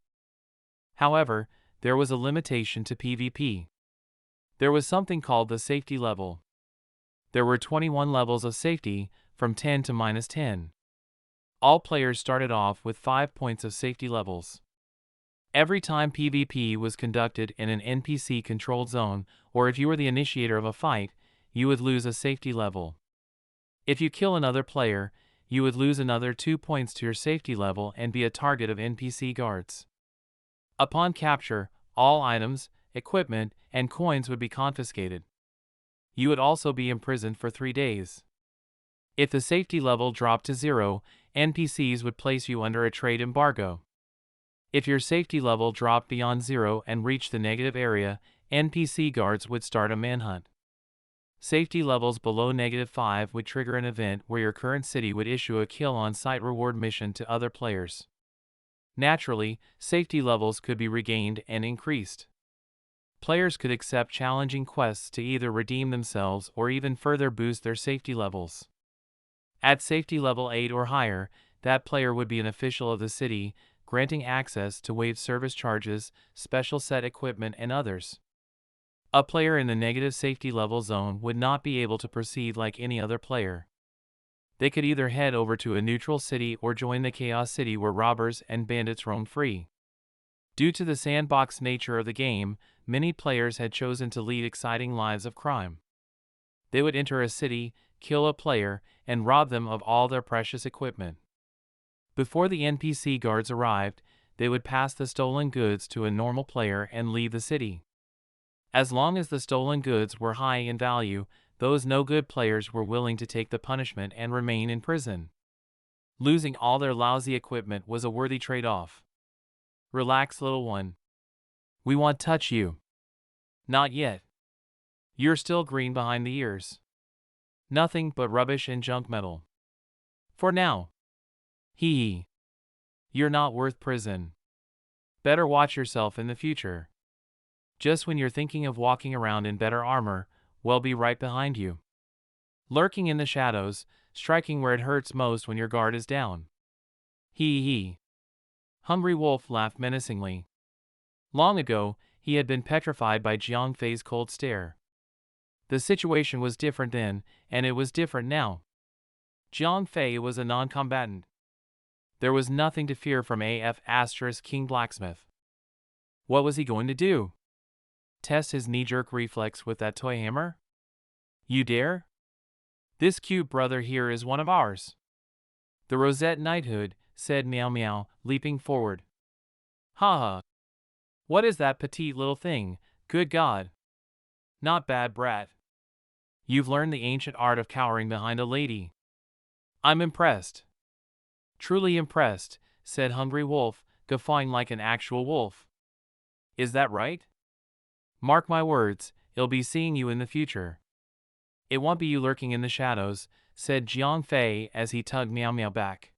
However, there was a limitation to PvP. There was something called the safety level. There were 21 levels of safety, from 10 to -10. All players started off with 5 points of safety levels. Every time PvP was conducted in an NPC-controlled zone, or if you were the initiator of a fight, you would lose a safety level. If you kill another player, you would lose another 2 points to your safety level and be a target of NPC guards. Upon capture, all items, equipment, and coins would be confiscated. You would also be imprisoned for 3 days. If the safety level dropped to 0, NPCs would place you under a trade embargo. If your safety level dropped beyond 0 and reached the negative area, NPC guards would start a manhunt. Safety levels below -5 would trigger an event where your current city would issue a kill-on-site reward mission to other players. Naturally, safety levels could be regained and increased. Players could accept challenging quests to either redeem themselves or even further boost their safety levels. At safety level 8 or higher, that player would be an official of the city, granting access to waived service charges, special set equipment, and others. A player in the negative safety level zone would not be able to proceed like any other player. They could either head over to a neutral city or join the Chaos City where robbers and bandits roam free. Due to the sandbox nature of the game, many players had chosen to lead exciting lives of crime. They would enter a city, kill a player, and rob them of all their precious equipment. Before the NPC guards arrived, they would pass the stolen goods to a normal player and leave the city. As long as the stolen goods were high in value, those no-good players were willing to take the punishment and remain in prison. Losing all their lousy equipment was a worthy trade-off. Relax, little one. We won't touch you. Not yet. You're still green behind the ears. Nothing but rubbish and junk metal. For now. Hee. You're not worth prison. Better watch yourself in the future. Just when you're thinking of walking around in better armor, we'll be right behind you. Lurking in the shadows, striking where it hurts most when your guard is down. Hee. Hungry Wolf laughed menacingly. Long ago, he had been petrified by Jiang Fei's cold stare. The situation was different then, and it was different now. Jiang Fei was a non-combatant. There was nothing to fear from King Blacksmith. What was he going to do? Test his knee-jerk reflex with that toy hammer? You dare? This cute brother here is one of ours. The Rosette Knighthood, said Meow Meow, leaping forward. Ha. What is that petite little thing, good God? Not bad, brat. You've learned the ancient art of cowering behind a lady. I'm impressed. Truly impressed, said Hungry Wolf, guffawing like an actual wolf. Is that right? Mark my words, I'll be seeing you in the future. It won't be you lurking in the shadows, said Jiang Fei as he tugged Meow Meow back.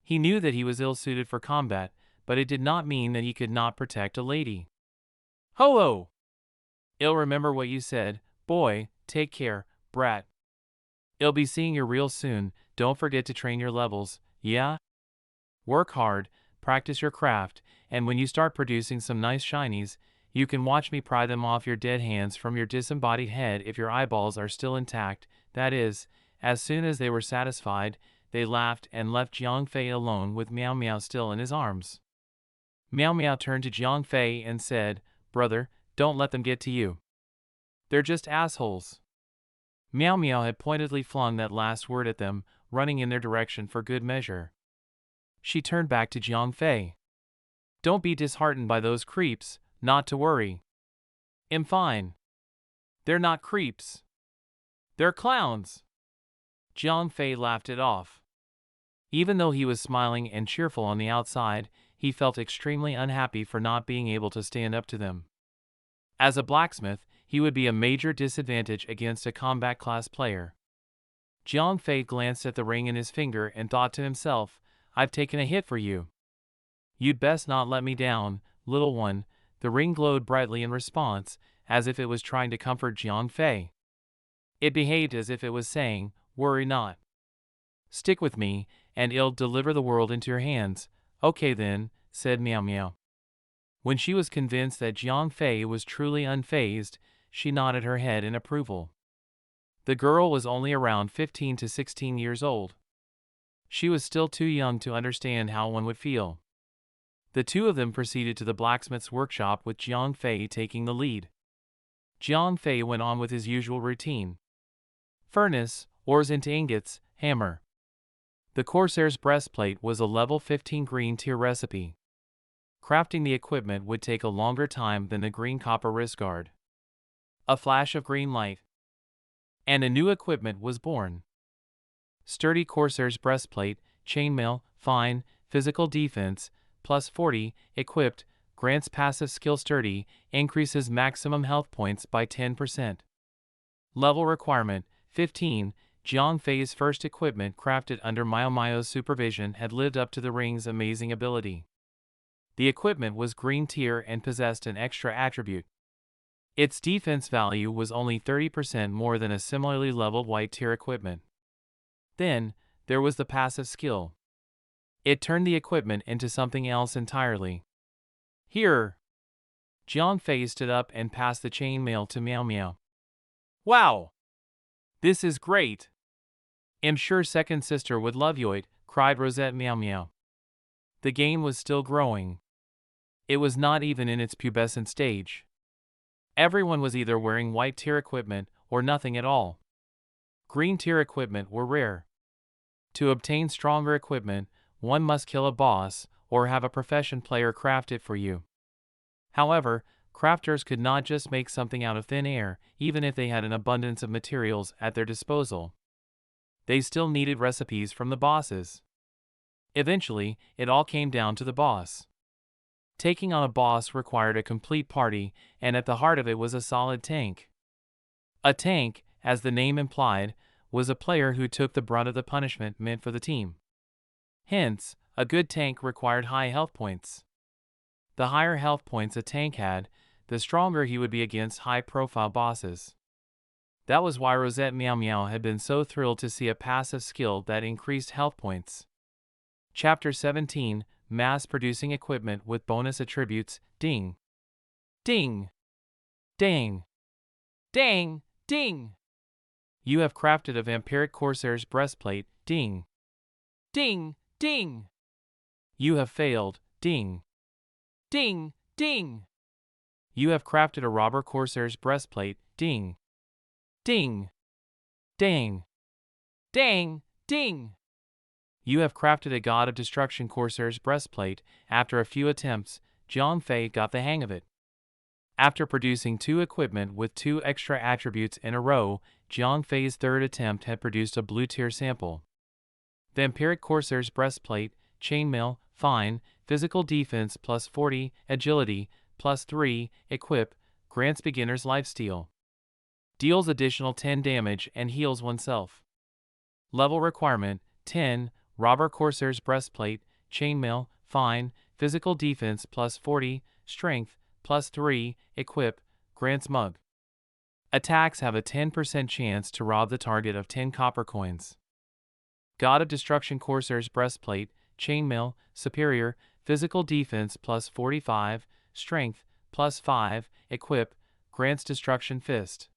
He knew that he was ill-suited for combat, but it did not mean that he could not protect a lady. Ho-ho! I'll remember what you said, boy, take care, brat. I'll be seeing you real soon, don't forget to train your levels, yeah? Work hard, practice your craft, and when you start producing some nice shinies, you can watch me pry them off your dead hands from your disembodied head if your eyeballs are still intact, that is. As soon as they were satisfied, they laughed and left Jiang Fei alone with Meow Meow still in his arms. Meow Meow turned to Jiang Fei and said, Brother, don't let them get to you. They're just assholes. Meow Meow had pointedly flung that last word at them, running in their direction for good measure. She turned back to Jiang Fei. Don't be disheartened by those creeps, not to worry. I'm fine. They're not creeps. They're clowns. Jiang Fei laughed it off. Even though he was smiling and cheerful on the outside, he felt extremely unhappy for not being able to stand up to them. As a blacksmith, he would be a major disadvantage against a combat class player. Jiang Fei glanced at the ring in his finger and thought to himself, I've taken a hit for you. You'd best not let me down, little one. The ring glowed brightly in response, as if it was trying to comfort Jiang Fei. It behaved as if it was saying, worry not. Stick with me, and I'll deliver the world into your hands. Okay then, said Meow Meow. When she was convinced that Jiang Fei was truly unfazed, she nodded her head in approval. The girl was only around 15 to 16 years old. She was still too young to understand how one would feel. The two of them proceeded to the blacksmith's workshop with Jiang Fei taking the lead. Jiang Fei went on with his usual routine. Furnace, ores into ingots, hammer. The Corsair's breastplate was a level 15 green tier recipe. Crafting the equipment would take a longer time than the green copper wrist guard. A flash of green light, and a new equipment was born. Sturdy Corsair's breastplate, chainmail, fine, physical defense, plus 40, equipped, grants passive skill sturdy, increases maximum health points by 10%. Level requirement, 15, Jiang Fei's first equipment crafted under Mao's supervision had lived up to the ring's amazing ability. The equipment was green tier and possessed an extra attribute. Its defense value was only 30% more than a similarly leveled white tier equipment. Then, there was the passive skill. It turned the equipment into something else entirely. Here! Jiang Fei stood up and passed the chainmail to Meow Meow. Wow! This is great! I'm sure second sister would love yoit, cried Rosette Meow Meow. The game was still growing. It was not even in its pubescent stage. Everyone was either wearing white tier equipment or nothing at all. Green tier equipment were rare. To obtain stronger equipment, one must kill a boss or have a profession player craft it for you. However, crafters could not just make something out of thin air, even if they had an abundance of materials at their disposal. They still needed recipes from the bosses. Eventually, it all came down to the boss. Taking on a boss required a complete party, and at the heart of it was a solid tank. A tank, as the name implied, was a player who took the brunt of the punishment meant for the team. Hence, a good tank required high health points. The higher health points a tank had, the stronger he would be against high-profile bosses. That was why Rosette Meow Meow had been so thrilled to see a passive skill that increased health points. Chapter 17, Mass-Producing Equipment with Bonus Attributes, Ding. Ding. Dang. Dang. Ding. You have crafted a Vampiric Corsair's breastplate, ding. Ding. Ding. You have failed, ding. Ding. Ding. You have crafted a Robber Corsair's breastplate, ding. Ding. Dang. Dang. Ding. You have crafted a God of Destruction Corsair's breastplate. After a few attempts, Jiang Fei got the hang of it. After producing 2 equipment with 2 extra attributes in a row, Jiang Fei's third attempt had produced a blue tier sample. Vampiric Corsair's breastplate, chainmail, fine, physical defense plus 40, agility, plus 3, equip, grants beginner's lifesteal. Deals additional 10 damage and heals oneself. Level requirement, 10, Robber Corsair's breastplate, chainmail, fine, physical defense plus 40, strength, plus 3, equip, grants mug. Attacks have a 10% chance to rob the target of 10 copper coins. God of Destruction Corsair's breastplate, chainmail, superior, physical defense plus 45, strength, plus 5, equip, grants destruction fist.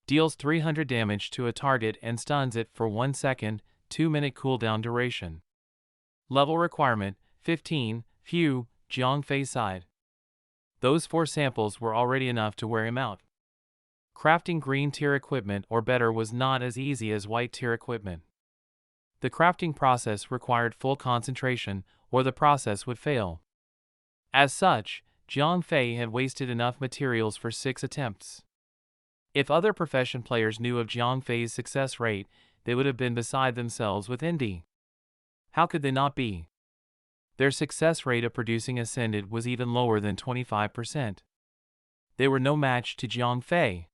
Deals 300 damage to a target and stuns it for 1 second, 2-minute cooldown duration. Level requirement, 15, phew, Jiang Fei sighed. Those 4 samples were already enough to wear him out. Crafting green tier equipment or better was not as easy as white tier equipment. The crafting process required full concentration, or the process would fail. As such, Jiang Fei had wasted enough materials for 6 attempts. If other profession players knew of Jiang Fei's success rate, they would have been beside themselves with envy. How could they not be? Their success rate of producing Ascended was even lower than 25%. They were no match to Jiang Fei.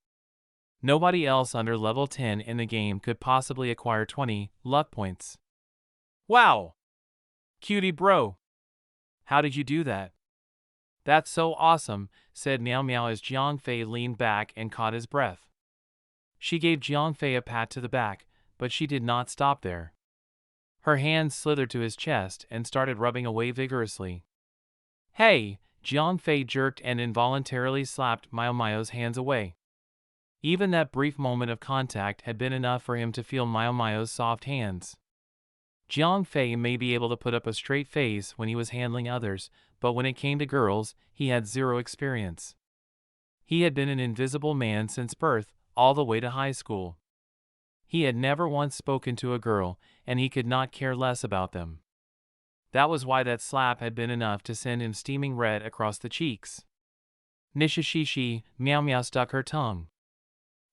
Nobody else under level 10 in the game could possibly acquire 20 luck points. Wow! Cutie bro! How did you do that? That's so awesome, said Meow Meow as Jiang Fei leaned back and caught his breath. She gave Jiang Fei a pat to the back, but she did not stop there. Her hands slithered to his chest and started rubbing away vigorously. Hey! Jiang Fei jerked and involuntarily slapped Meow Meow's hands away. Even that brief moment of contact had been enough for him to feel Meow Meow's soft hands. Jiang Fei may be able to put up a straight face when he was handling others, but when it came to girls, he had 0 experience. He had been an invisible man since birth, all the way to high school. He had never once spoken to a girl, and he could not care less about them. That was why that slap had been enough to send him steaming red across the cheeks. Nishishishi, Meow Meow stuck her tongue.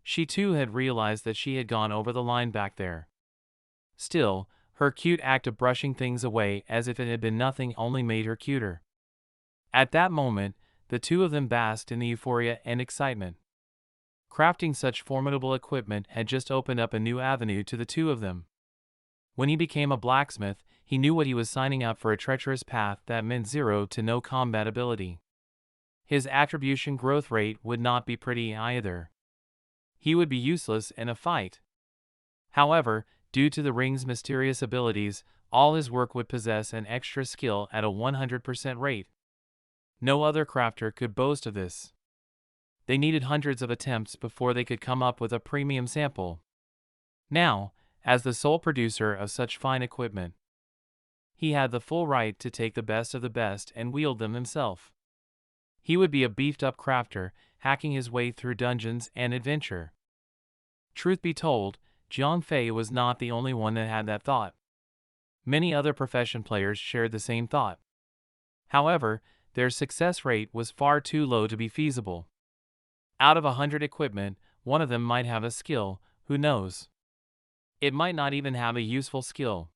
She too had realized that she had gone over the line back there. Still, her cute act of brushing things away as if it had been nothing only made her cuter. At that moment, the two of them basked in the euphoria and excitement. Crafting such formidable equipment had just opened up a new avenue to the two of them. When he became a blacksmith, he knew what he was signing up for, a treacherous path that meant 0 to no combat ability. His attribution growth rate would not be pretty either. He would be useless in a fight. However, due to the ring's mysterious abilities, all his work would possess an extra skill at a 100% rate. No other crafter could boast of this. They needed hundreds of attempts before they could come up with a premium sample. Now, as the sole producer of such fine equipment, he had the full right to take the best of the best and wield them himself. He would be a beefed-up crafter, hacking his way through dungeons and adventure. Truth be told, Jiang Fei was not the only one that had that thought. Many other profession players shared the same thought. However, their success rate was far too low to be feasible. Out of 100 equipment, one of them might have a skill, who knows? It might not even have a useful skill.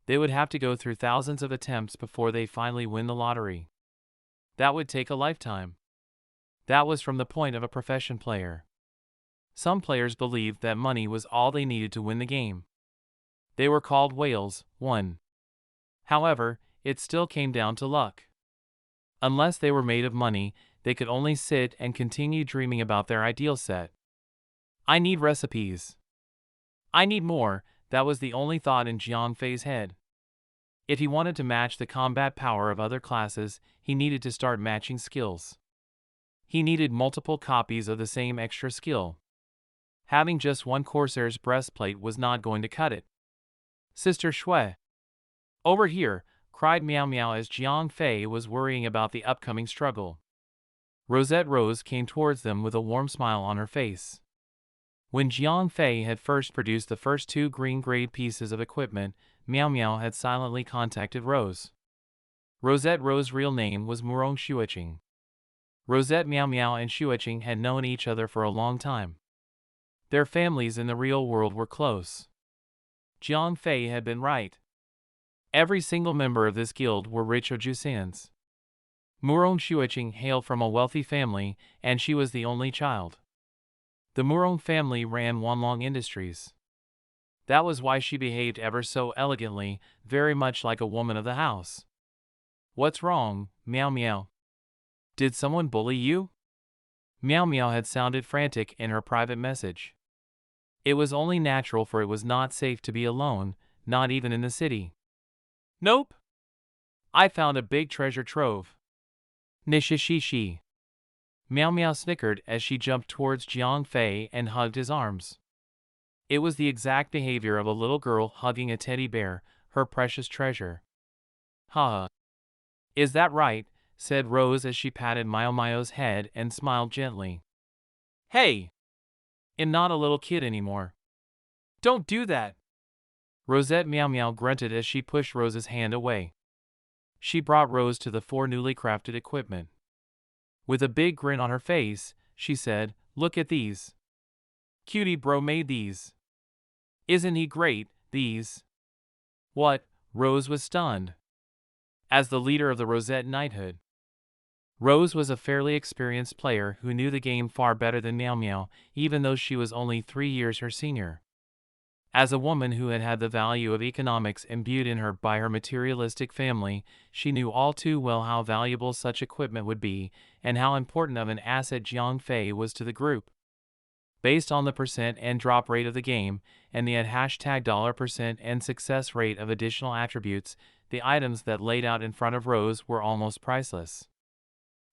They would have to go through thousands of attempts before they finally win the lottery. That would take a lifetime. That was from the point of a profession player. Some players believed that money was all they needed to win the game. They were called whales. 1. However, it still came down to luck. Unless they were made of money, they could only sit and continue dreaming about their ideal set. I need recipes. I need more. That was the only thought in Jiang Fei's head. If he wanted to match the combat power of other classes, he needed to start matching skills. He needed multiple copies of the same extra skill. Having just one Corsair's breastplate was not going to cut it. Sister Shui. Over here, cried Miao Miao as Jiang Fei was worrying about the upcoming struggle. Rosette Rose came towards them with a warm smile on her face. When Jiang Fei had first produced the first 2 green-grade pieces of equipment, Miao Miao had silently contacted Rose. Rosette Rose's real name was Murong Xueqing. Rosette Miao Miao and Xueqing had known each other for a long time. Their families in the real world were close. Jiang Fei had been right. Every single member of this guild were rich Ojusans. Murong Xueqing hailed from a wealthy family, and she was the only child. The Murong family ran Wanlong Industries. That was why she behaved ever so elegantly, very much like a woman of the house. What's wrong, Miao Miao? Did someone bully you? Miao Miao had sounded frantic in her private message. It was only natural, for it was not safe to be alone, not even in the city. Nope. I found a big treasure trove. Nishishishi. Miao Miao snickered as she jumped towards Jiang Fei and hugged his arms. It was the exact behavior of a little girl hugging a teddy bear, her precious treasure. Ha! Is that right? Said Rose as she patted Miao Miao's head and smiled gently. Hey! I'm not a little kid anymore. Don't do that! Rosette Miao Miao grunted as she pushed Rose's hand away. She brought Rose to the 4 newly crafted equipment. With a big grin on her face, she said, Look at these. Cutie bro made these. Isn't he great, these? What? Rose was stunned. As the leader of the Rosette Knighthood, Rose was a fairly experienced player who knew the game far better than Miao Miao, even though she was only 3 years her senior. As a woman who had had the value of economics imbued in her by her materialistic family, she knew all too well how valuable such equipment would be, and how important of an asset Jiang Fei was to the group. Based on the percent and drop rate of the game, and the $% and success rate of additional attributes, the items that laid out in front of Rose were almost priceless.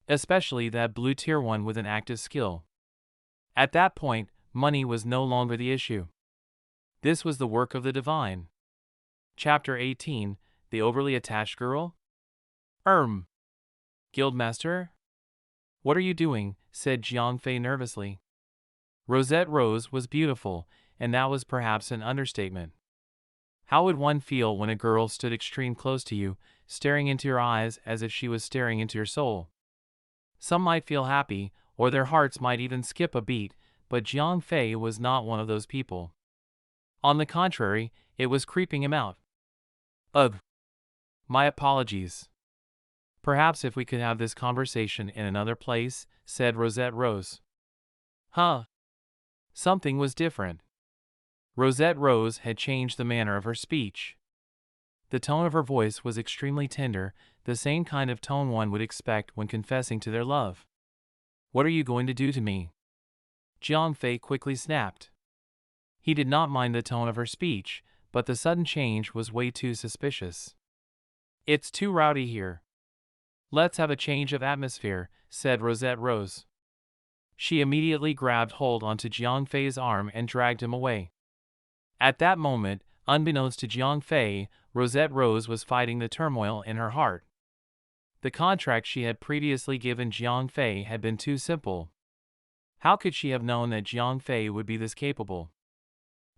Especially that blue tier one with an active skill. At that point, money was no longer the issue. This was the work of the divine. Chapter 18, The Overly Attached Girl? Guildmaster? What are you doing? Said Jiang Fei nervously. Rosette Rose was beautiful, and that was perhaps an understatement. How would one feel when a girl stood extreme close to you, staring into your eyes as if she was staring into your soul? Some might feel happy, or their hearts might even skip a beat, but Jiang Fei was not one of those people. On the contrary, it was creeping him out. Ugh. My apologies. Perhaps if we could have this conversation in another place, said Rosette Rose. Huh. Something was different. Rosette Rose had changed the manner of her speech. The tone of her voice was extremely tender, the same kind of tone one would expect when confessing to their love. What are you going to do to me? Jiang Fei quickly snapped. He did not mind the tone of her speech, but the sudden change was way too suspicious. It's too rowdy here. Let's have a change of atmosphere, said Rosette Rose. She immediately grabbed hold onto Jiang Fei's arm and dragged him away. At that moment, unbeknownst to Jiang Fei, Rosette Rose was fighting the turmoil in her heart. The contract she had previously given Jiang Fei had been too simple. How could she have known that Jiang Fei would be this capable?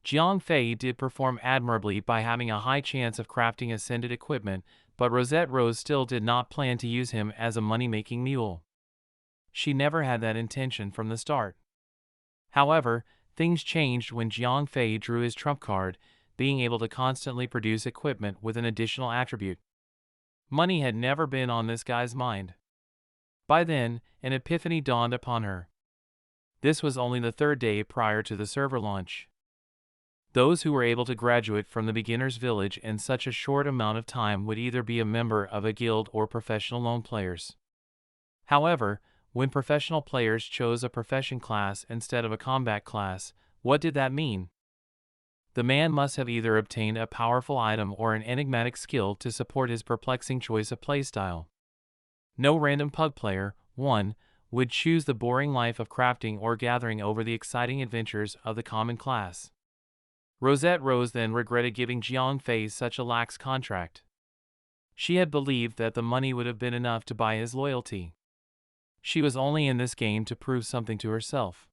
Jiang Fei did perform admirably by having a high chance of crafting ascended equipment, but Rosette Rose still did not plan to use him as a money-making mule. She never had that intention from the start. However, things changed when Jiang Fei drew his trump card, being able to constantly produce equipment with an additional attribute. Money had never been on this guy's mind. By then, an epiphany dawned upon her. This was only the third day prior to the server launch. Those who were able to graduate from the beginner's village in such a short amount of time would either be a member of a guild or professional lone players. However, when professional players chose a profession class instead of a combat class, what did that mean? The man must have either obtained a powerful item or an enigmatic skill to support his perplexing choice of playstyle. No random pug player, one, would choose the boring life of crafting or gathering over the exciting adventures of the common class. Rosette Rose then regretted giving Jiang Fei such a lax contract. She had believed that the money would have been enough to buy his loyalty. She was only in this game to prove something to herself.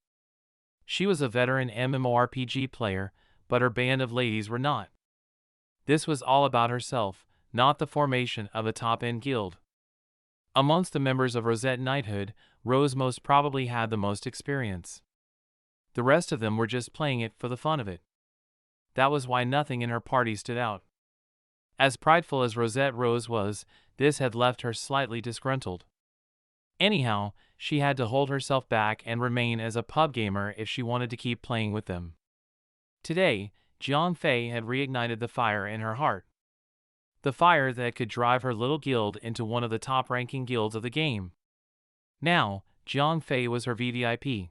She was a veteran MMORPG player, but her band of ladies were not. This was all about herself, not the formation of a top-end guild. Amongst the members of Rosette Knighthood, Rose most probably had the most experience. The rest of them were just playing it for the fun of it. That was why nothing in her party stood out. As prideful as Rosette Rose was, this had left her slightly disgruntled. Anyhow, she had to hold herself back and remain as a pub gamer if she wanted to keep playing with them. Today, Jiang Fei had reignited the fire in her heart. The fire that could drive her little guild into one of the top-ranking guilds of the game. Now, Jiang Fei was her VVIP.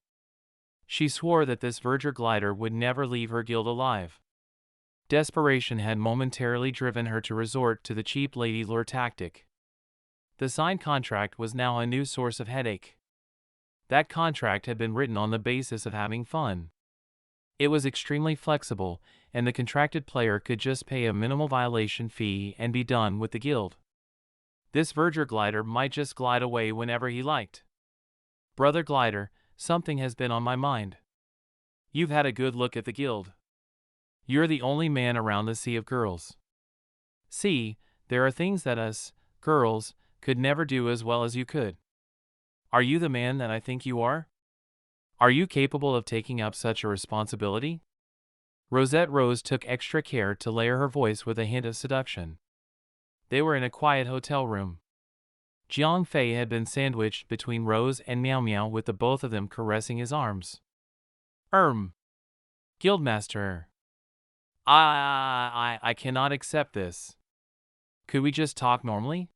She swore that this Verger glider would never leave her guild alive. Desperation had momentarily driven her to resort to the cheap lady lure tactic. The signed contract was now a new source of headache. That contract had been written on the basis of having fun. It was extremely flexible, and the contracted player could just pay a minimal violation fee and be done with the guild. This Verger glider might just glide away whenever he liked. Brother Glider, something has been on my mind. You've had a good look at the guild. You're the only man around the sea of girls. See, there are things that us, girls, could never do as well as you could. Are you the man that I think you are? Are you capable of taking up such a responsibility? Rosette Rose took extra care to layer her voice with a hint of seduction. They were in a quiet hotel room. Jiang Fei had been sandwiched between Rose and Meow Meow with the both of them caressing his arms. Guildmaster. I cannot accept this. Could we just talk normally?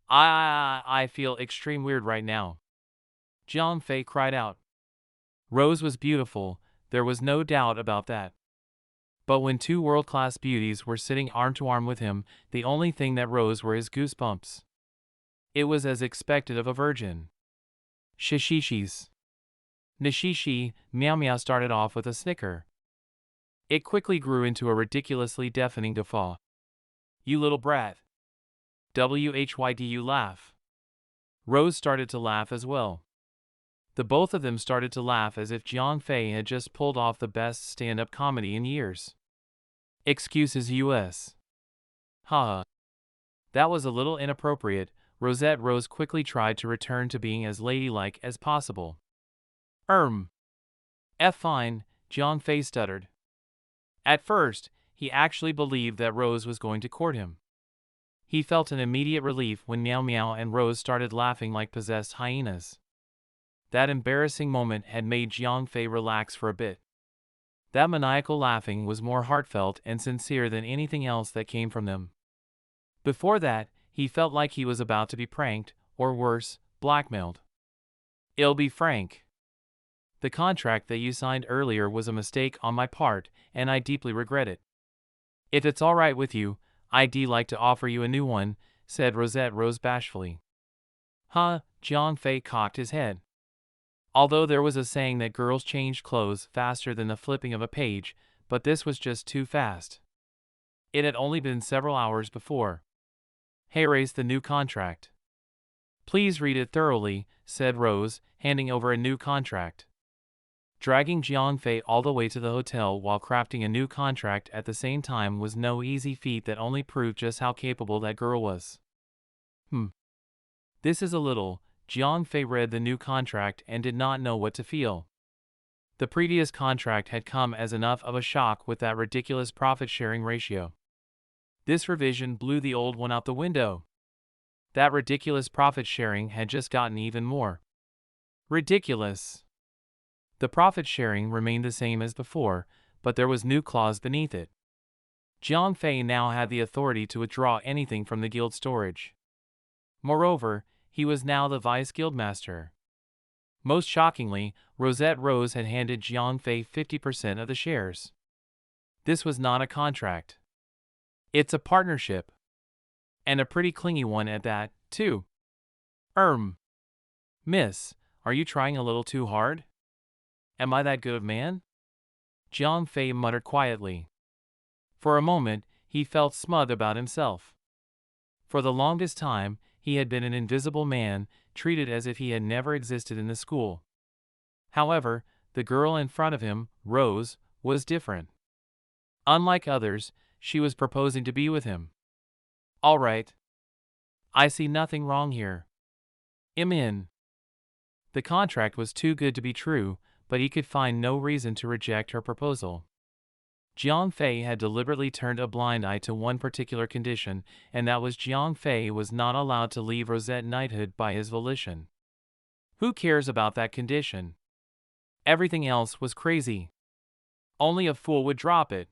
I feel extreme weird right now. Jiang Fei cried out. Rose was beautiful, there was no doubt about that. But when two world-class beauties were sitting arm to arm with him, the only thing that rose were his goosebumps. It was as expected of a virgin. Shishishis. Nishishi, Meow Meow started off with a snicker. It quickly grew into a ridiculously deafening guffaw. You little brat. Whydu laugh. Rose started to laugh as well. The both of them started to laugh as if Jiang Fei had just pulled off the best stand-up comedy in years. Excuses US. Haha. That was a little inappropriate. Rosette Rose quickly tried to return to being as ladylike as possible. Fine, Jiang Fei stuttered. At first, he actually believed that Rose was going to court him. He felt an immediate relief when Meow Meow and Rose started laughing like possessed hyenas. That embarrassing moment had made Jiang Fei relax for a bit. That maniacal laughing was more heartfelt and sincere than anything else that came from them. Before that, he felt like he was about to be pranked, or worse, blackmailed. I'll be frank. The contract that you signed earlier was a mistake on my part, and I deeply regret it. If it's all right with you, I'd like to offer you a new one, said Rosette Rose bashfully. Jiang Fei cocked his head. Although there was a saying that girls changed clothes faster than the flipping of a page, but this was just too fast. It had only been several hours before. Here's the new contract. Please read it thoroughly, said Rose, handing over a new contract. Dragging Jiang Fei all the way to the hotel while crafting a new contract at the same time was no easy feat that only proved just how capable that girl was. This is a little. Jiang Fei read the new contract and did not know what to feel. The previous contract had come as enough of a shock with that ridiculous profit-sharing ratio. This revision blew the old one out the window. That ridiculous profit-sharing had just gotten even more ridiculous. The profit-sharing remained the same as before, but there was new clause beneath it. Jiang Fei now had the authority to withdraw anything from the guild storage. Moreover, he was now the vice guildmaster. Most shockingly, Rosette Rose had handed Jiang Fei 50% of the shares. This was not a contract. It's a partnership. And a pretty clingy one at that, too. Miss, are you trying a little too hard? Am I that good of man? Jiang Fei muttered quietly. For a moment, he felt smug about himself. For the longest time, he had been an invisible man, treated as if he had never existed in the school. However, the girl in front of him, Rose, was different. Unlike others, she was proposing to be with him. All right. I see nothing wrong here. I'm in. The contract was too good to be true, but he could find no reason to reject her proposal. Jiang Fei had deliberately turned a blind eye to one particular condition, and that was Jiang Fei was not allowed to leave Rosette knighthood by his volition. Who cares about that condition? Everything else was crazy. Only a fool would drop it.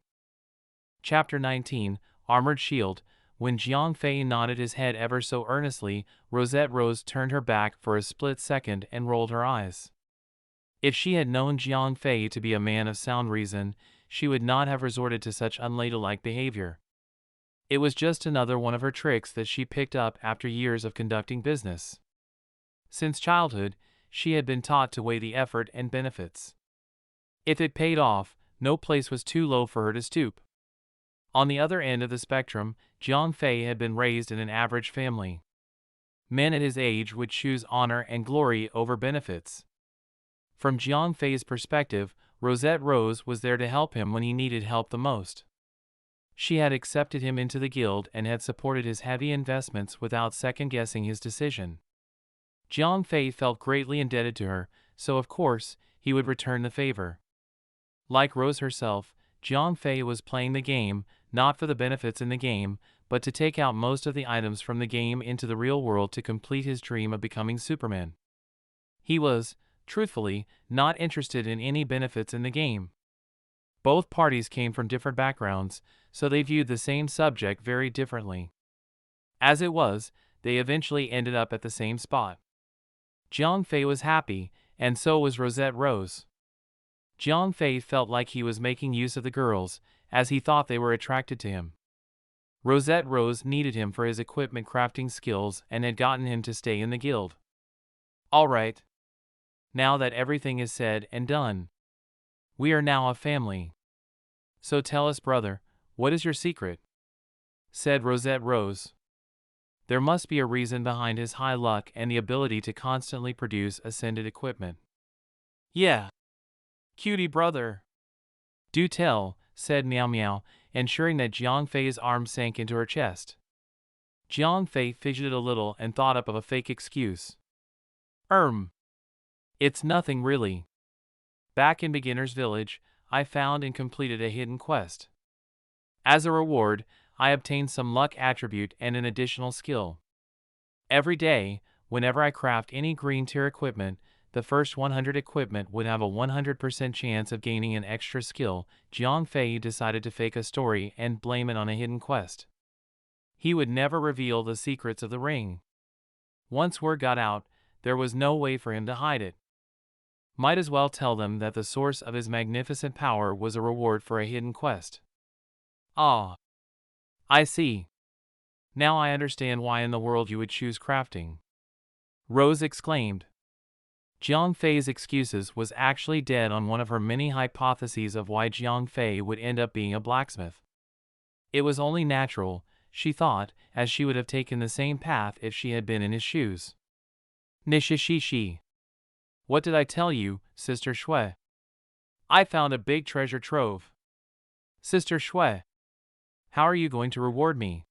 Chapter 19, Armored Shield. When Jiang Fei nodded his head ever so earnestly, Rosette Rose turned her back for a split second and rolled her eyes. If she had known Jiang Fei to be a man of sound reason, she would not have resorted to such unladylike behavior. It was just another one of her tricks that she picked up after years of conducting business. Since childhood, she had been taught to weigh the effort and benefits. If it paid off, no place was too low for her to stoop. On the other end of the spectrum, Jiang Fei had been raised in an average family. Men at his age would choose honor and glory over benefits. From Jiang Fei's perspective, Rosette Rose was there to help him when he needed help the most. She had accepted him into the guild and had supported his heavy investments without second-guessing his decision. Jiang Fei felt greatly indebted to her, so of course, he would return the favor. Like Rose herself, Jiang Fei was playing the game, not for the benefits in the game, but to take out most of the items from the game into the real world to complete his dream of becoming Superman. He was, truthfully, not interested in any benefits in the game. Both parties came from different backgrounds, so they viewed the same subject very differently. As it was, they eventually ended up at the same spot. Jiang Fei was happy, and so was Rosette Rose. Jiang Fei felt like he was making use of the girls, as he thought they were attracted to him. Rosette Rose needed him for his equipment crafting skills and had gotten him to stay in the guild. All right. Now that everything is said and done, we are now a family. So tell us, brother, what is your secret? Said Rosette Rose. There must be a reason behind his high luck and the ability to constantly produce ascended equipment. Yeah. Cutie brother. Do tell, said Meow Meow, ensuring that Jiang Fei's arm sank into her chest. Jiang Fei fidgeted a little and thought up of a fake excuse. It's nothing really. Back in Beginner's Village, I found and completed a hidden quest. As a reward, I obtained some luck attribute and an additional skill. Every day, whenever I craft any green tier equipment, the first 100 equipment would have a 100% chance of gaining an extra skill. Jiang Fei decided to fake a story and blame it on a hidden quest. He would never reveal the secrets of the ring. Once word got out, there was no way for him to hide it. Might as well tell them that the source of his magnificent power was a reward for a hidden quest. Ah. I see. Now I understand why in the world you would choose crafting. Rose exclaimed. Jiang Fei's excuses was actually dead on one of her many hypotheses of why Jiang Fei would end up being a blacksmith. It was only natural, she thought, as she would have taken the same path if she had been in his shoes. Nishishishi. What did I tell you, Sister Shui? I found a big treasure trove. Sister Shui. How are you going to reward me?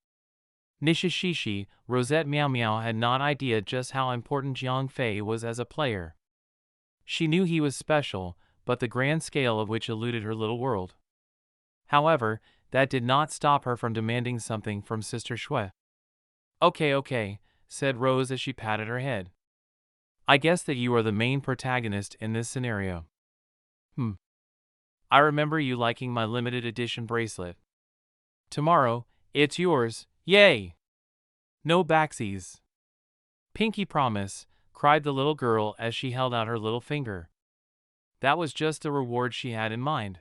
Nishishishi, Rosette Meow Meow had not idea just how important Jiang Fei was as a player. She knew he was special, but the grand scale of which eluded her little world. However, that did not stop her from demanding something from Sister Shui. Okay, said Rose as she patted her head. I guess that you are the main protagonist in this scenario. I remember you liking my limited edition bracelet. Tomorrow, it's yours, yay! No backsies. Pinky promise, cried the little girl as she held out her little finger. That was just the reward she had in mind.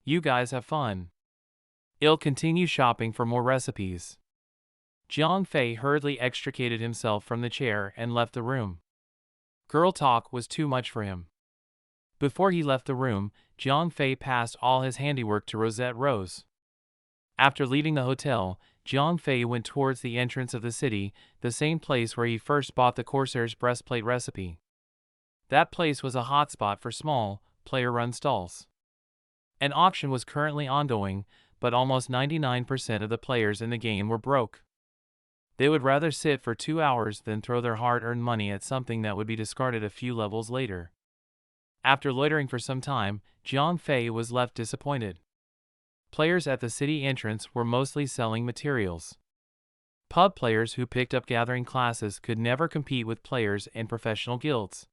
You guys have fun. I'll continue shopping for more recipes. Jiang Fei hurriedly extricated himself from the chair and left the room. Girl talk was too much for him. Before he left the room, Jiang Fei passed all his handiwork to Rosette Rose. After leaving the hotel, Jiang Fei went towards the entrance of the city, the same place where he first bought the Corsair's breastplate recipe. That place was a hotspot for small, player-run stalls. An auction was currently ongoing, but almost 99% of the players in the game were broke. They would rather sit for 2 hours than throw their hard-earned money at something that would be discarded a few levels later. After loitering for some time, Jiang Fei was left disappointed. Players at the city entrance were mostly selling materials. Pub players who picked up gathering classes could never compete with players in professional guilds.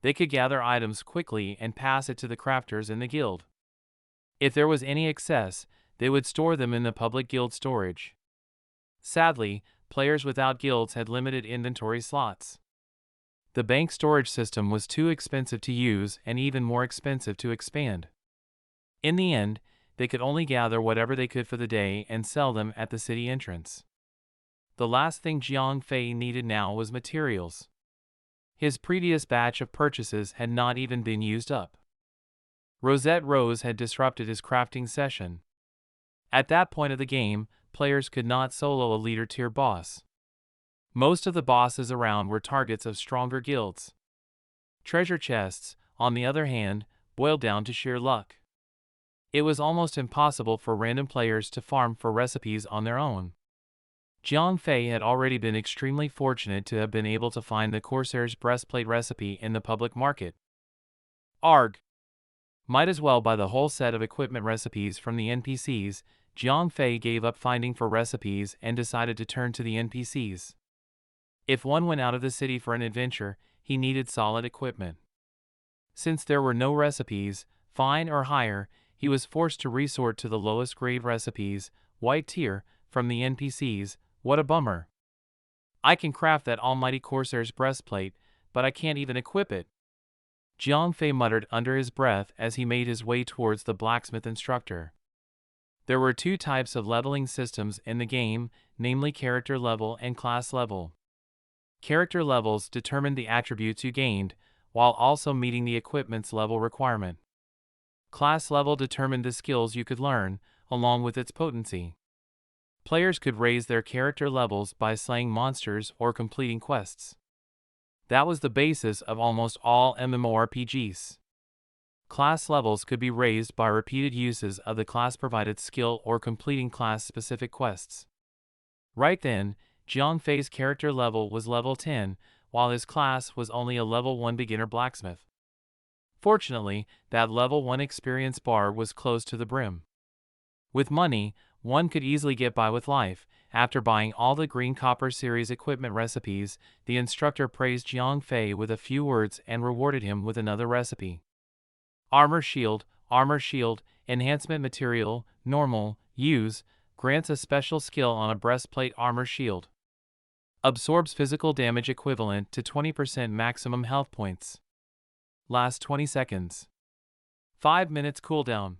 They could gather items quickly and pass it to the crafters in the guild. If there was any excess, they would store them in the public guild storage. Sadly, players without guilds had limited inventory slots. The bank storage system was too expensive to use and even more expensive to expand. In the end, they could only gather whatever they could for the day and sell them at the city entrance. The last thing Jiang Fei needed now was materials. His previous batch of purchases had not even been used up. Rosette Rose had disrupted his crafting session. At that point of the game, players could not solo a leader tier boss. Most of the bosses around were targets of stronger guilds. Treasure chests, on the other hand, boiled down to sheer luck. It was almost impossible for random players to farm for recipes on their own. Jiang Fei had already been extremely fortunate to have been able to find the Corsair's breastplate recipe in the public market. Arg! Might as well buy the whole set of equipment recipes from the NPCs. Jiang Fei gave up finding for recipes and decided to turn to the NPCs. If one went out of the city for an adventure, he needed solid equipment. Since there were no recipes, fine or higher, he was forced to resort to the lowest grade recipes, white tier, from the NPCs. What a bummer. I can craft that almighty Corsair's breastplate, but I can't even equip it. Jiang Fei muttered under his breath as he made his way towards the blacksmith instructor. There were two types of leveling systems in the game, namely character level and class level. Character levels determined the attributes you gained, while also meeting the equipment's level requirement. Class level determined the skills you could learn, along with its potency. Players could raise their character levels by slaying monsters or completing quests. That was the basis of almost all MMORPGs. Class levels could be raised by repeated uses of the class-provided skill or completing class-specific quests. Right then, Jiang Fei's character level was level 10, while his class was only a level 1 beginner blacksmith. Fortunately, that level 1 experience bar was close to the brim. With money, one could easily get by with life. After buying all the Green Copper series equipment recipes, the instructor praised Jiang Fei with a few words and rewarded him with another recipe. Armor Shield, Enhancement Material, Normal, Use, grants a special skill on a breastplate armor shield. Absorbs physical damage equivalent to 20% maximum health points. Lasts 20 seconds. 5 minutes cooldown.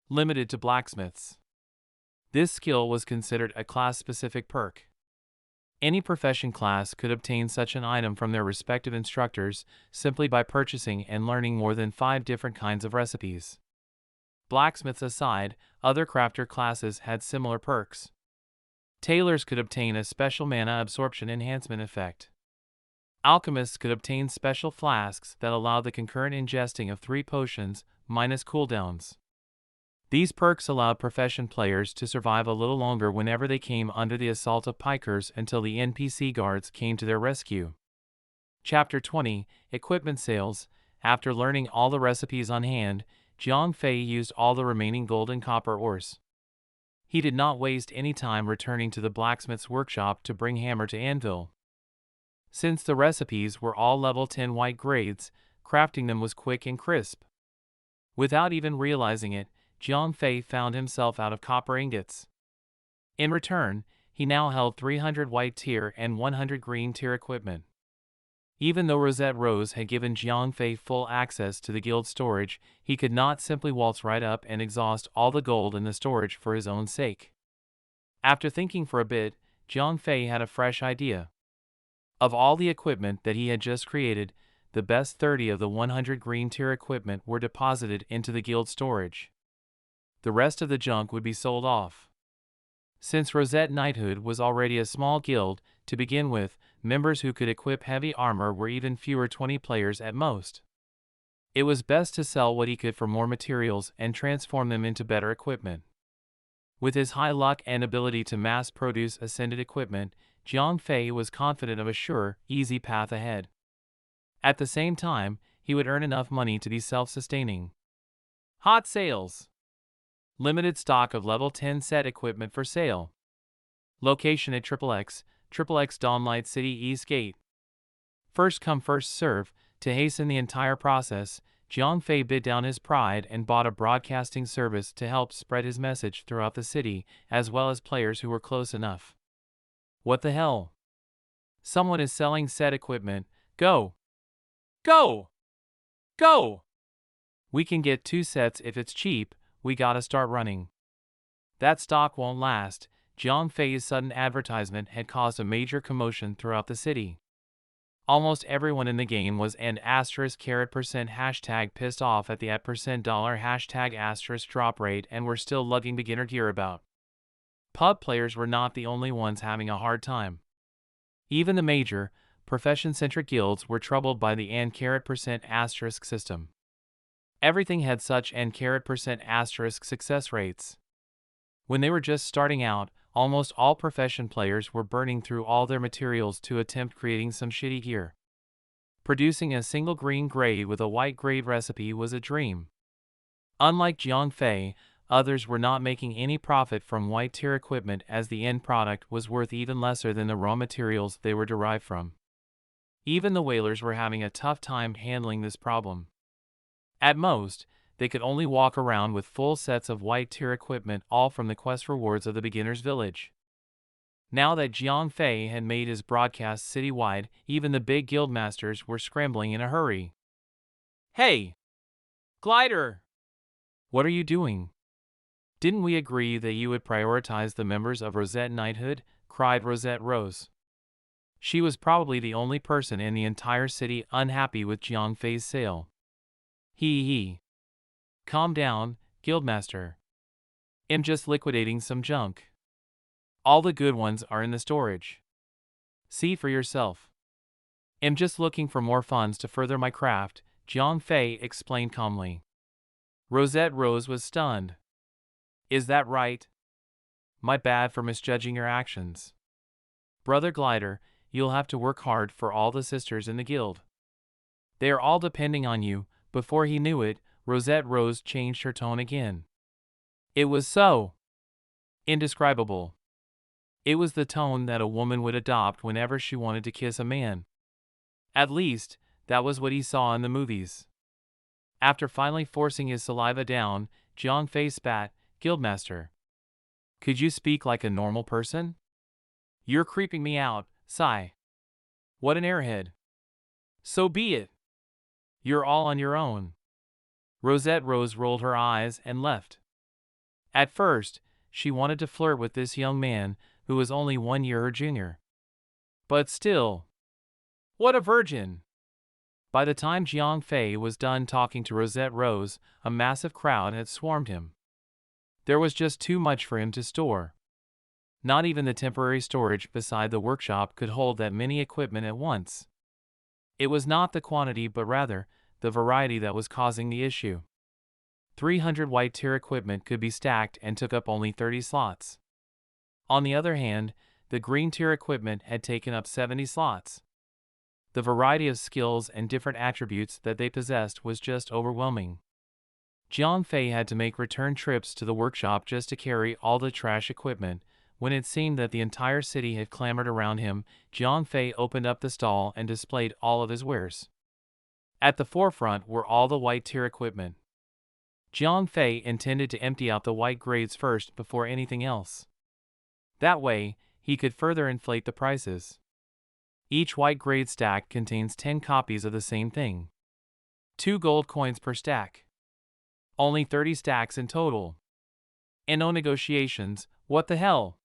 Limited to blacksmiths. This skill was considered a class-specific perk. Any profession class could obtain such an item from their respective instructors simply by purchasing and learning more than 5 different kinds of recipes. Blacksmiths aside, other crafter classes had similar perks. Tailors could obtain a special mana absorption enhancement effect. Alchemists could obtain special flasks that allow the concurrent ingesting of 3 potions, minus cooldowns. These perks allowed profession players to survive a little longer whenever they came under the assault of pikers until the NPC guards came to their rescue. Chapter 20, Equipment Sales. After learning all the recipes on hand, Jiang Fei used all the remaining gold and copper ores. He did not waste any time returning to the blacksmith's workshop to bring hammer to anvil. Since the recipes were all level 10 white grades, crafting them was quick and crisp. Without even realizing it, Jiang Fei found himself out of copper ingots. In return, he now held 300 white tier and 100 green tier equipment. Even though Rosette Rose had given Jiang Fei full access to the guild storage, he could not simply waltz right up and exhaust all the gold in the storage for his own sake. After thinking for a bit, Jiang Fei had a fresh idea. Of all the equipment that he had just created, the best 30 of the 100 green tier equipment were deposited into the guild storage. The rest of the junk would be sold off. Since Rosette Knighthood was already a small guild, to begin with, members who could equip heavy armor were even fewer, 20 players at most. It was best to sell what he could for more materials and transform them into better equipment. With his high luck and ability to mass-produce ascended equipment, Jiang Fei was confident of a sure, easy path ahead. At the same time, he would earn enough money to be self-sustaining. Hot sales. Limited stock of level 10 set equipment for sale. Location at XXX Dawnlight City East Gate. First come first serve. To hasten the entire process, Jiang Fei bid down his pride and bought a broadcasting service to help spread his message throughout the city, as well as players who were close enough. What the hell? Someone is selling set equipment. Go! Go! Go! We can get 2 sets if it's cheap. We gotta start running. That stock won't last. Jiang Fei's sudden advertisement had caused a major commotion throughout the city. Almost everyone in the game was an *% hashtag pissed off at the $% hashtag * drop rate and were still lugging beginner gear about. Pub players were not the only ones having a hard time. Even the major, profession-centric guilds were troubled by the *% system. Everything had such *% success rates. When they were just starting out, almost all profession players were burning through all their materials to attempt creating some shitty gear. Producing a single green grade with a white grade recipe was a dream. Unlike Jiang Fei, others were not making any profit from white tier equipment, as the end product was worth even lesser than the raw materials they were derived from. Even the whalers were having a tough time handling this problem. At most, they could only walk around with full sets of white tier equipment, all from the quest rewards of the beginner's village. Now that Jiang Fei had made his broadcast citywide, even the big guild masters were scrambling in a hurry. Hey! Glider! What are you doing? Didn't we agree that you would prioritize the members of Rosette Knighthood? Cried Rosette Rose. She was probably the only person in the entire city unhappy with Jiang Fei's sale. Hee. Calm down, Guildmaster. I'm just liquidating some junk. All the good ones are in the storage. See for yourself. I'm just looking for more funds to further my craft, Jiang Fei explained calmly. Rosette Rose was stunned. Is that right? My bad for misjudging your actions. Brother Glider, you'll have to work hard for all the sisters in the guild. They are all depending on you. Before he knew it, Rosette Rose changed her tone again. It was so indescribable. It was the tone that a woman would adopt whenever she wanted to kiss a man. At least, that was what he saw in the movies. After finally forcing his saliva down, Jiang Fei spat, Guildmaster. Could you speak like a normal person? You're creeping me out, sigh. What an airhead. So be it. You're all on your own. Rosette Rose rolled her eyes and left. At first, she wanted to flirt with this young man, who was only 1 year her junior. But still, what a virgin! By the time Jiang Fei was done talking to Rosette Rose, a massive crowd had swarmed him. There was just too much for him to store. Not even the temporary storage beside the workshop could hold that many equipment at once. It was not the quantity but rather the variety that was causing the issue. 300 white tier equipment could be stacked and took up only 30 slots. On the other hand, the green tier equipment had taken up 70 slots. The variety of skills and different attributes that they possessed was just overwhelming. Jiang Fei had to make return trips to the workshop just to carry all the trash equipment. When it seemed that the entire city had clamored around him, Jiang Fei opened up the stall and displayed all of his wares. At the forefront were all the white tier equipment. Jiang Fei intended to empty out the white grades first before anything else. That way, he could further inflate the prices. Each white grade stack contains 10 copies of the same thing. 2 gold coins per stack. Only 30 stacks in total. And no negotiations, what the hell?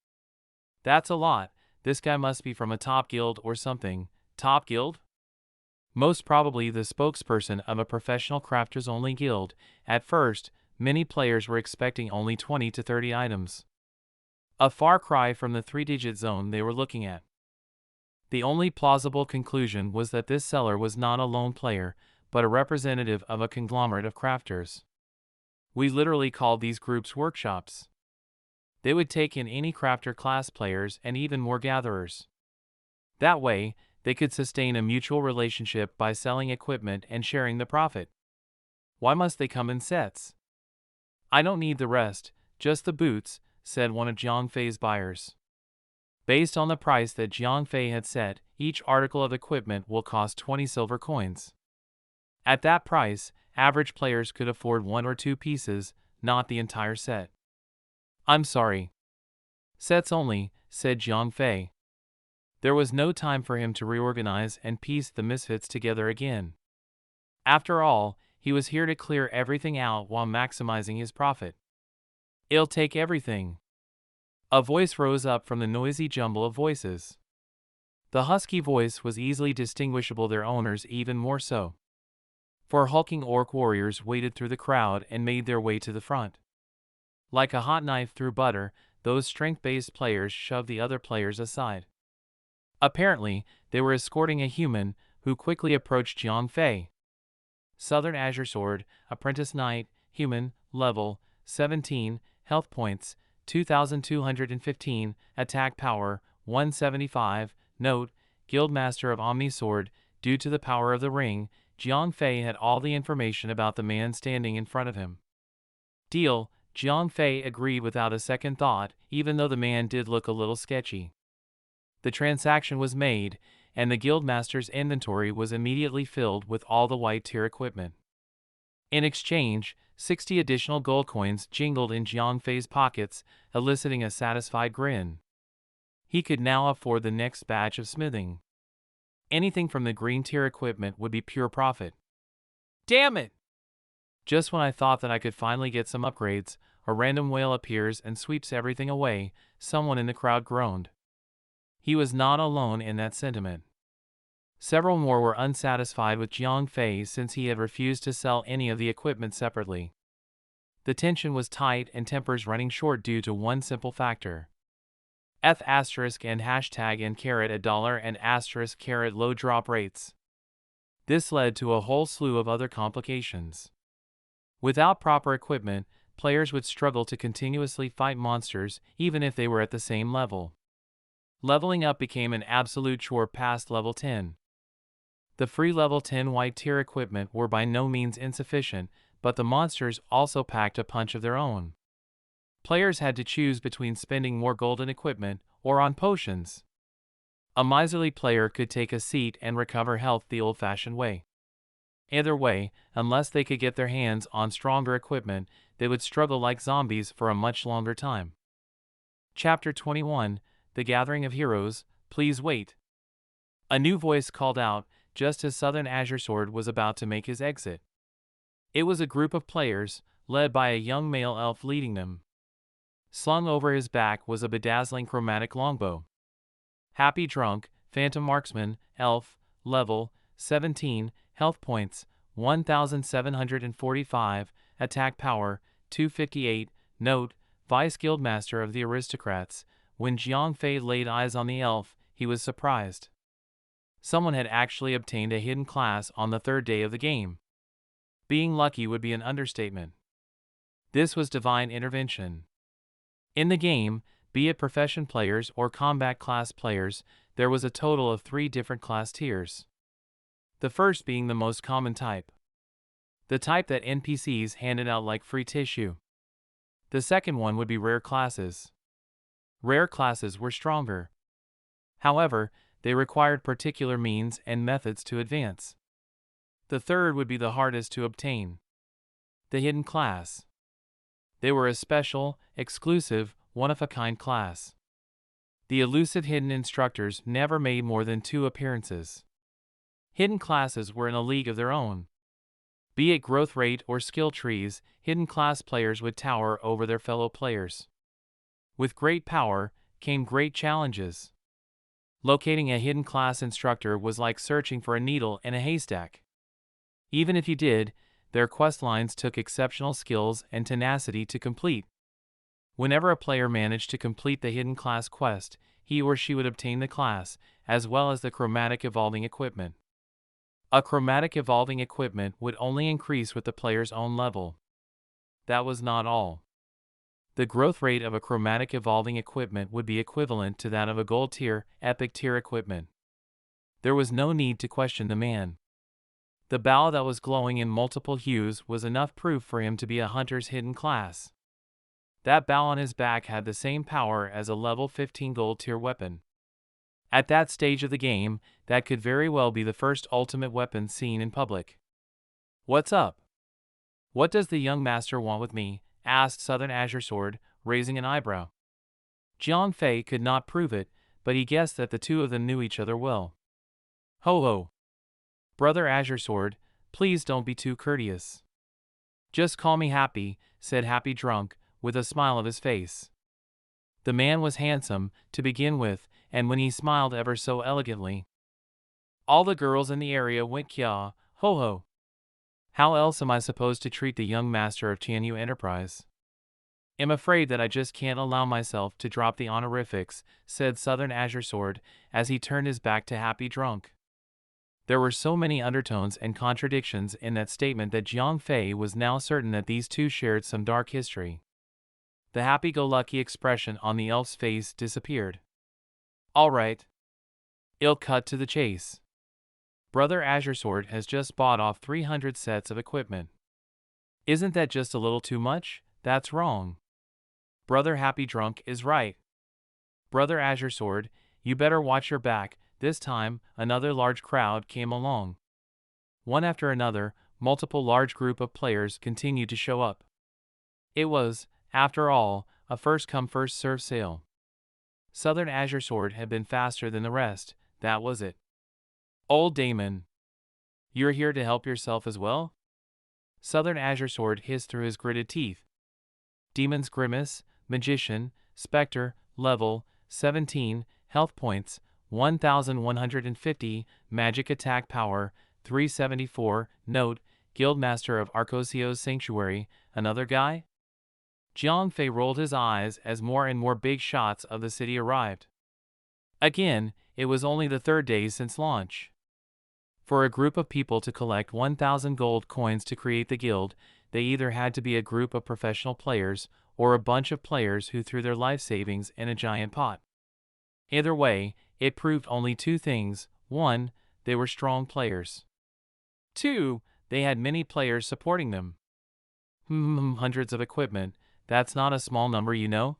That's a lot. This guy must be from a top guild or something. Top guild? Most probably the spokesperson of a professional crafters only guild. At first, many players were expecting only 20 to 30 items. A far cry from the 3-digit zone they were looking at. The only plausible conclusion was that this seller was not a lone player, but a representative of a conglomerate of crafters. We literally called these groups workshops. They would take in any crafter class players and even more gatherers. That way, they could sustain a mutual relationship by selling equipment and sharing the profit. Why must they come in sets? I don't need the rest, just the boots, said one of Jiang Fei's buyers. Based on the price that Jiang Fei had set, each article of equipment will cost 20 silver coins. At that price, average players could afford 1 or 2 pieces, not the entire set. I'm sorry. Sets only, said Jiang Fei. There was no time for him to reorganize and piece the misfits together again. After all, he was here to clear everything out while maximizing his profit. It'll take everything. A voice rose up from the noisy jumble of voices. The husky voice was easily distinguishable, their owners even more so. 4 hulking orc warriors waded through the crowd and made their way to the front. Like a hot knife through butter, those strength-based players shoved the other players aside. Apparently, they were escorting a human, who quickly approached Jiang Fei. Southern Azure Sword, Apprentice Knight, human, level 17, health points 2,215, attack power 175. Note, Guildmaster of Omni Sword. Due to the power of the ring, Jiang Fei had all the information about the man standing in front of him. Deal, Jiang Fei agreed without a second thought, even though the man did look a little sketchy. The transaction was made, and the Guildmaster's inventory was immediately filled with all the white tier equipment. In exchange, 60 additional gold coins jingled in Jiang Fei's pockets, eliciting a satisfied grin. He could now afford the next batch of smithing. Anything from the green tier equipment would be pure profit. Damn it! Just when I thought that I could finally get some upgrades, a random whale appears and sweeps everything away, someone in the crowd groaned. He was not alone in that sentiment. Several more were unsatisfied with Jiang Fei since he had refused to sell any of the equipment separately. The tension was tight and tempers running short due to one simple factor. F** and hashtag and carat $1 and asterisk carat low drop rates. This led to a whole slew of other complications. Without proper equipment, players would struggle to continuously fight monsters even if they were at the same level. Leveling up became an absolute chore past level 10. The free level 10 white tier equipment were by no means insufficient, but the monsters also packed a punch of their own. Players had to choose between spending more golden equipment or on potions. A miserly player could take a seat and recover health the old-fashioned way. Either way, unless they could get their hands on stronger equipment, they would struggle like zombies for a much longer time. Chapter 21, The Gathering of Heroes, Please wait. A new voice called out, just as Southern Azure Sword was about to make his exit. It was a group of players, led by a young male elf leading them. Slung over his back was a bedazzling chromatic longbow. Happy Drunk, Phantom Marksman, elf, level 17, health points 1,745, attack power 258. Note, Vice Guildmaster of the Aristocrats. When Jiang Fei laid eyes on the elf, he was surprised. Someone had actually obtained a hidden class on the 3rd day of the game. Being lucky would be an understatement. This was divine intervention. In the game, be it profession players or combat class players, there was a total of 3 different class tiers. The first being the most common type. The type that NPCs handed out like free tissue. The second one would be rare classes. Rare classes were stronger. However, they required particular means and methods to advance. The third would be the hardest to obtain. The hidden class. They were a special, exclusive, one-of-a-kind class. The elusive hidden instructors never made more than 2 appearances. Hidden classes were in a league of their own. Be it growth rate or skill trees, hidden class players would tower over their fellow players. With great power came great challenges. Locating a hidden class instructor was like searching for a needle in a haystack. Even if you did, their quest lines took exceptional skills and tenacity to complete. Whenever a player managed to complete the hidden class quest, he or she would obtain the class, as well as the chromatic evolving equipment. A chromatic evolving equipment would only increase with the player's own level. That was not all. The growth rate of a chromatic evolving equipment would be equivalent to that of a gold tier, epic tier equipment. There was no need to question the man. The bow that was glowing in multiple hues was enough proof for him to be a hunter's hidden class. That bow on his back had the same power as a level 15 gold tier weapon. At that stage of the game, that could very well be the first ultimate weapon seen in public. "What's up? What does the young master want with me?" asked Southern Azure Sword, raising an eyebrow. Jiang Fei could not prove it, but he guessed that the two of them knew each other well. "Ho ho! Brother Azure Sword, please don't be too courteous. Just call me Happy," said Happy Drunk, with a smile of his face. The man was handsome, to begin with, and when he smiled ever so elegantly, all the girls in the area went kya, ho ho. How else am I supposed to treat the young master of Tianyu Enterprise? "I'm afraid that I just can't allow myself to drop the honorifics," said Southern Azure Sword, as he turned his back to Happy Drunk. There were so many undertones and contradictions in that statement that Jiang Fei was now certain that these two shared some dark history. The happy-go-lucky expression on the elf's face disappeared. "All right. I'll cut to the chase. Brother Azure Sword has just bought off 300 sets of equipment. Isn't that just a little too much? That's wrong. Brother Happy Drunk is right. Brother Azure Sword, you better watch your back." This time, another large crowd came along. One after another, multiple large group of players continued to show up. It was, after all, a first-come first-served sale. Southern Azure Sword had been faster than the rest, that was it. "Old Damon, you're here to help yourself as well?" Southern Azure Sword hissed through his gritted teeth. Demon's Grimace, Magician, Spectre, level 17, health points 1,150, magic attack power 374, note, Guildmaster of Arcosio's Sanctuary, another guy? Jiang Fei rolled his eyes as more and more big shots of the city arrived. Again, it was only the 3rd day since launch. For a group of people to collect 1,000 gold coins to create the guild, they either had to be a group of professional players or a bunch of players who threw their life savings in a giant pot. Either way, it proved only 2 things. 1, they were strong players. 2, they had many players supporting them. Hundreds of equipment, that's not a small number, you know?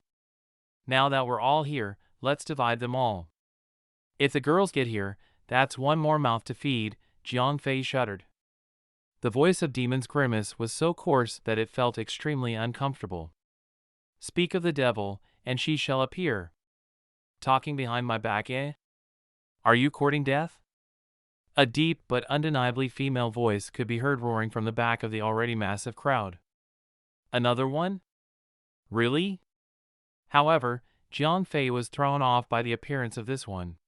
Now that we're all here, let's divide them all. If the girls get here, that's one more mouth to feed, Jiang Fei shuddered. The voice of Demon's Grimace was so coarse that it felt extremely uncomfortable. "Speak of the devil, and she shall appear. Talking behind my back, eh? Are you courting death?" A deep but undeniably female voice could be heard roaring from the back of the already massive crowd. "Another one? Really?" However, Jiang Fei was thrown off by the appearance of this one.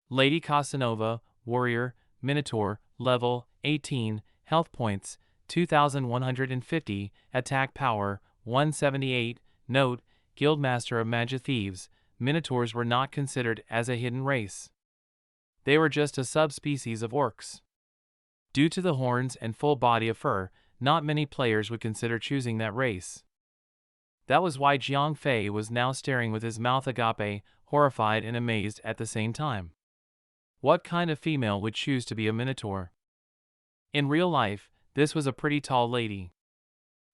Lady Casanova, warrior, Minotaur, level 18, health points 2,150, attack power 178, note, Guildmaster of Magic Thieves. Minotaurs were not considered as a hidden race. They were just a subspecies of orcs. Due to the horns and full body of fur, not many players would consider choosing that race. That was why Jiang Fei was now staring with his mouth agape, horrified and amazed at the same time. What kind of female would choose to be a Minotaur? In real life, this was a pretty tall lady.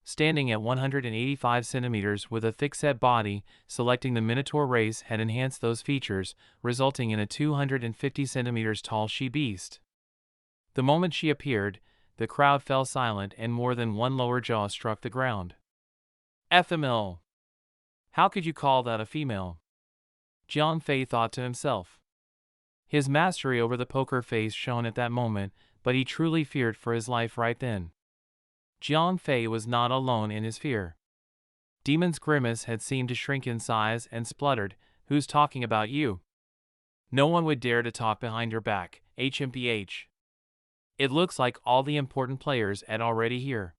Standing at 185 centimeters with a thick-set body, selecting the Minotaur race had enhanced those features, resulting in a 250 centimeters tall she-beast. The moment she appeared, the crowd fell silent and more than one lower jaw struck the ground. FML. How could you call that a female? Jiang Fei thought to himself. His mastery over the poker face shone at that moment, but he truly feared for his life right then. Jiang Fei was not alone in his fear. Demon's Grimace had seemed to shrink in size and spluttered, "Who's talking about you? No one would dare to talk behind your back, HMPH. It looks like all the important players are already here.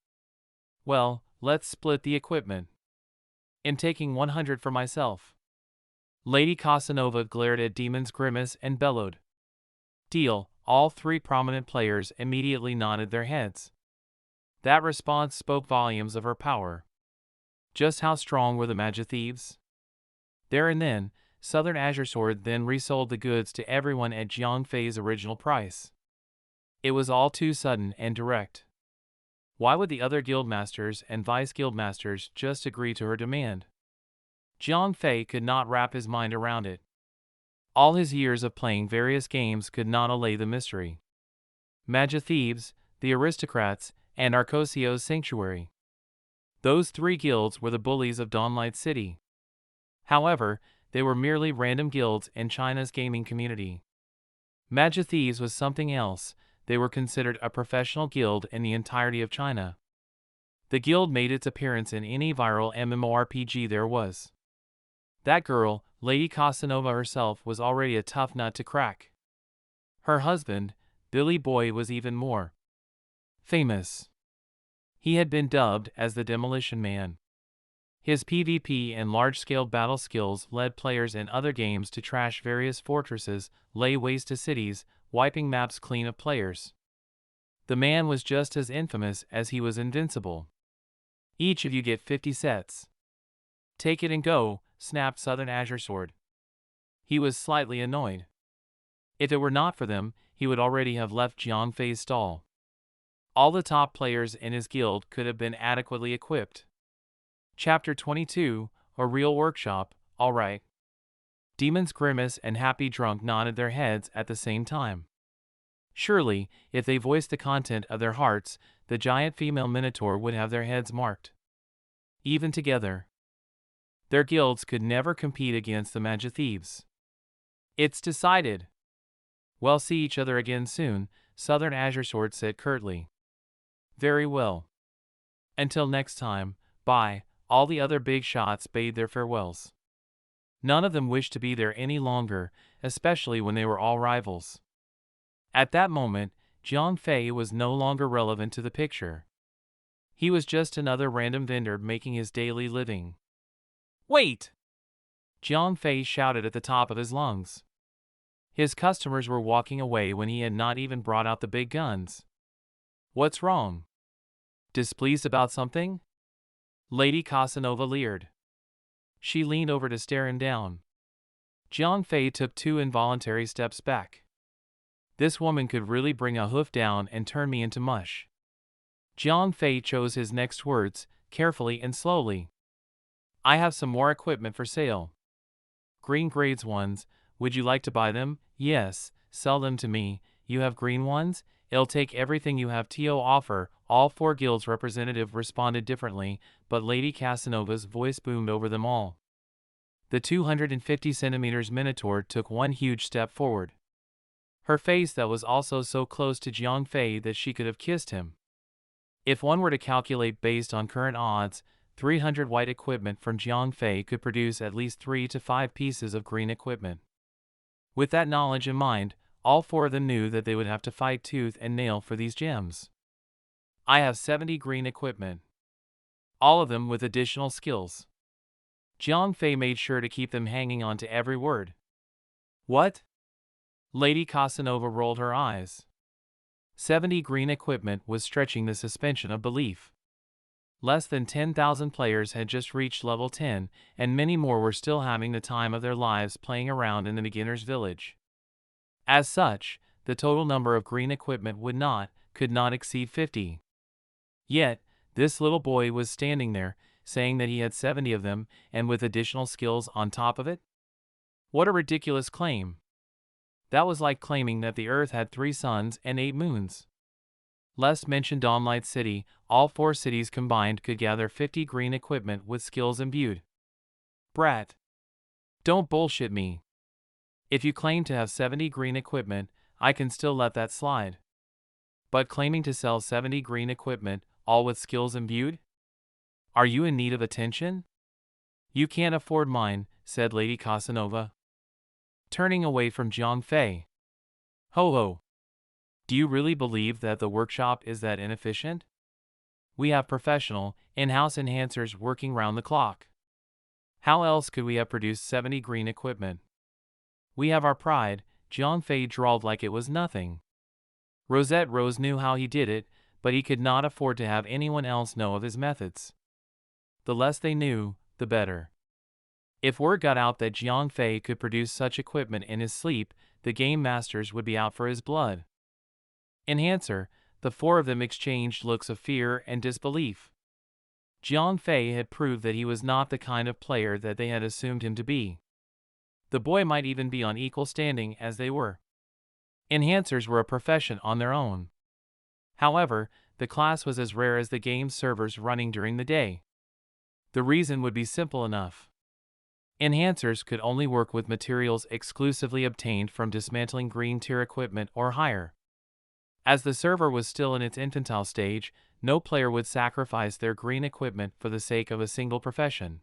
Well, let's split the equipment. I'm taking 100 for myself." Lady Casanova glared at Demon's Grimace and bellowed. "Deal." All three prominent players immediately nodded their heads. That response spoke volumes of her power. Just how strong were the Magic Thieves? There and then, Southern Azure Sword then resold the goods to everyone at Jiang Fei's original price. It was all too sudden and direct. Why would the other guildmasters and vice-guildmasters just agree to her demand? Jiang Fei could not wrap his mind around it. All his years of playing various games could not allay the mystery. Magic Thieves, the Aristocrats, and Arcosio's Sanctuary. Those three guilds were the bullies of Dawnlight City. However, they were merely random guilds in China's gaming community. Magic Thieves was something else. They were considered a professional guild in the entirety of China. The guild made its appearance in any viral MMORPG there was. That girl, Lady Casanova herself, was already a tough nut to crack. Her husband, Billy Boy, was even more famous. He had been dubbed as the Demolition Man. His PvP and large-scale battle skills led players in other games to trash various fortresses, lay waste to cities, wiping maps clean of players. The man was just as infamous as he was invincible. "Each of you get 50 sets. Take it and go," snapped Southern Azure Sword. He was slightly annoyed. If it were not for them, he would already have left Jiang Fei's stall. All the top players in his guild could have been adequately equipped. Chapter 22, A Real Workshop, all right. Demon's Grimace and Happy Drunk nodded their heads at the same time. Surely, if they voiced the content of their hearts, the giant female Minotaur would have their heads marked. Even together, their guilds could never compete against the Magic Thieves. "It's decided. We'll see each other again soon," Southern Azure Sword said curtly. "Very well. Until next time, bye." All the other big shots bade their farewells. None of them wished to be there any longer, especially when they were all rivals. At that moment, Jiang Fei was no longer relevant to the picture. He was just another random vendor making his daily living. "Wait!" Jiang Fei shouted at the top of his lungs. His customers were walking away when he had not even brought out the big guns. "What's wrong? Displeased about something?" Lady Casanova leered. She leaned over to stare him down. Jiang Fei took 2 involuntary steps back. This woman could really bring a hoof down and turn me into mush. Jiang Fei chose his next words, carefully and slowly. "I have some more equipment for sale. Green grades ones, would you like to buy them?" "Yes, sell them to me." "You have green ones? It'll take everything you have to offer." All 4 guilds representative responded differently, but Lady Casanova's voice boomed over them all. The 250 centimeters Minotaur took one huge step forward. Her face that was also so close to Jiang Fei that she could have kissed him. If one were to calculate based on current odds, 300 white equipment from Jiang Fei could produce at least 3 to 5 pieces of green equipment. With that knowledge in mind, all 4 of them knew that they would have to fight tooth and nail for these gems. "I have 70 green equipment. All of them with additional skills." Jiang Fei made sure to keep them hanging on to every word. "What?" Lady Casanova rolled her eyes. 70 green equipment was stretching the suspension of belief. Less than 10,000 players had just reached level 10, and many more were still having the time of their lives playing around in the beginner's village. As such, the total number of green equipment would not, could not exceed 50. Yet, this little boy was standing there, saying that he had 70 of them, and with additional skills on top of it? What a ridiculous claim. That was like claiming that the Earth had 3 suns and 8 moons. Lest mention Dawnlight City, all 4 cities combined could gather 50 green equipment with skills imbued. Brat. Don't bullshit me. If you claim to have 70 green equipment, I can still let that slide. But claiming to sell 70 green equipment, all with skills imbued? Are you in need of attention? You can't afford mine, said Lady Casanova, turning away from Jiang Fei. Ho ho. Do you really believe that the workshop is that inefficient? We have professional, in-house enhancers working round the clock. How else could we have produced 70 green equipment? We have our pride, Jiang Fei drawled like it was nothing. Rosette Rose knew how he did it, but he could not afford to have anyone else know of his methods. The less they knew, the better. If word got out that Jiang Fei could produce such equipment in his sleep, the game masters would be out for his blood. In answer, the 4 of them exchanged looks of fear and disbelief. Jiang Fei had proved that he was not the kind of player that they had assumed him to be. The boy might even be on equal standing as they were. Enhancers were a profession on their own. However, the class was as rare as the game's servers running during the day. The reason would be simple enough. Enhancers could only work with materials exclusively obtained from dismantling green tier equipment or higher. As the server was still in its infantile stage, no player would sacrifice their green equipment for the sake of a single profession.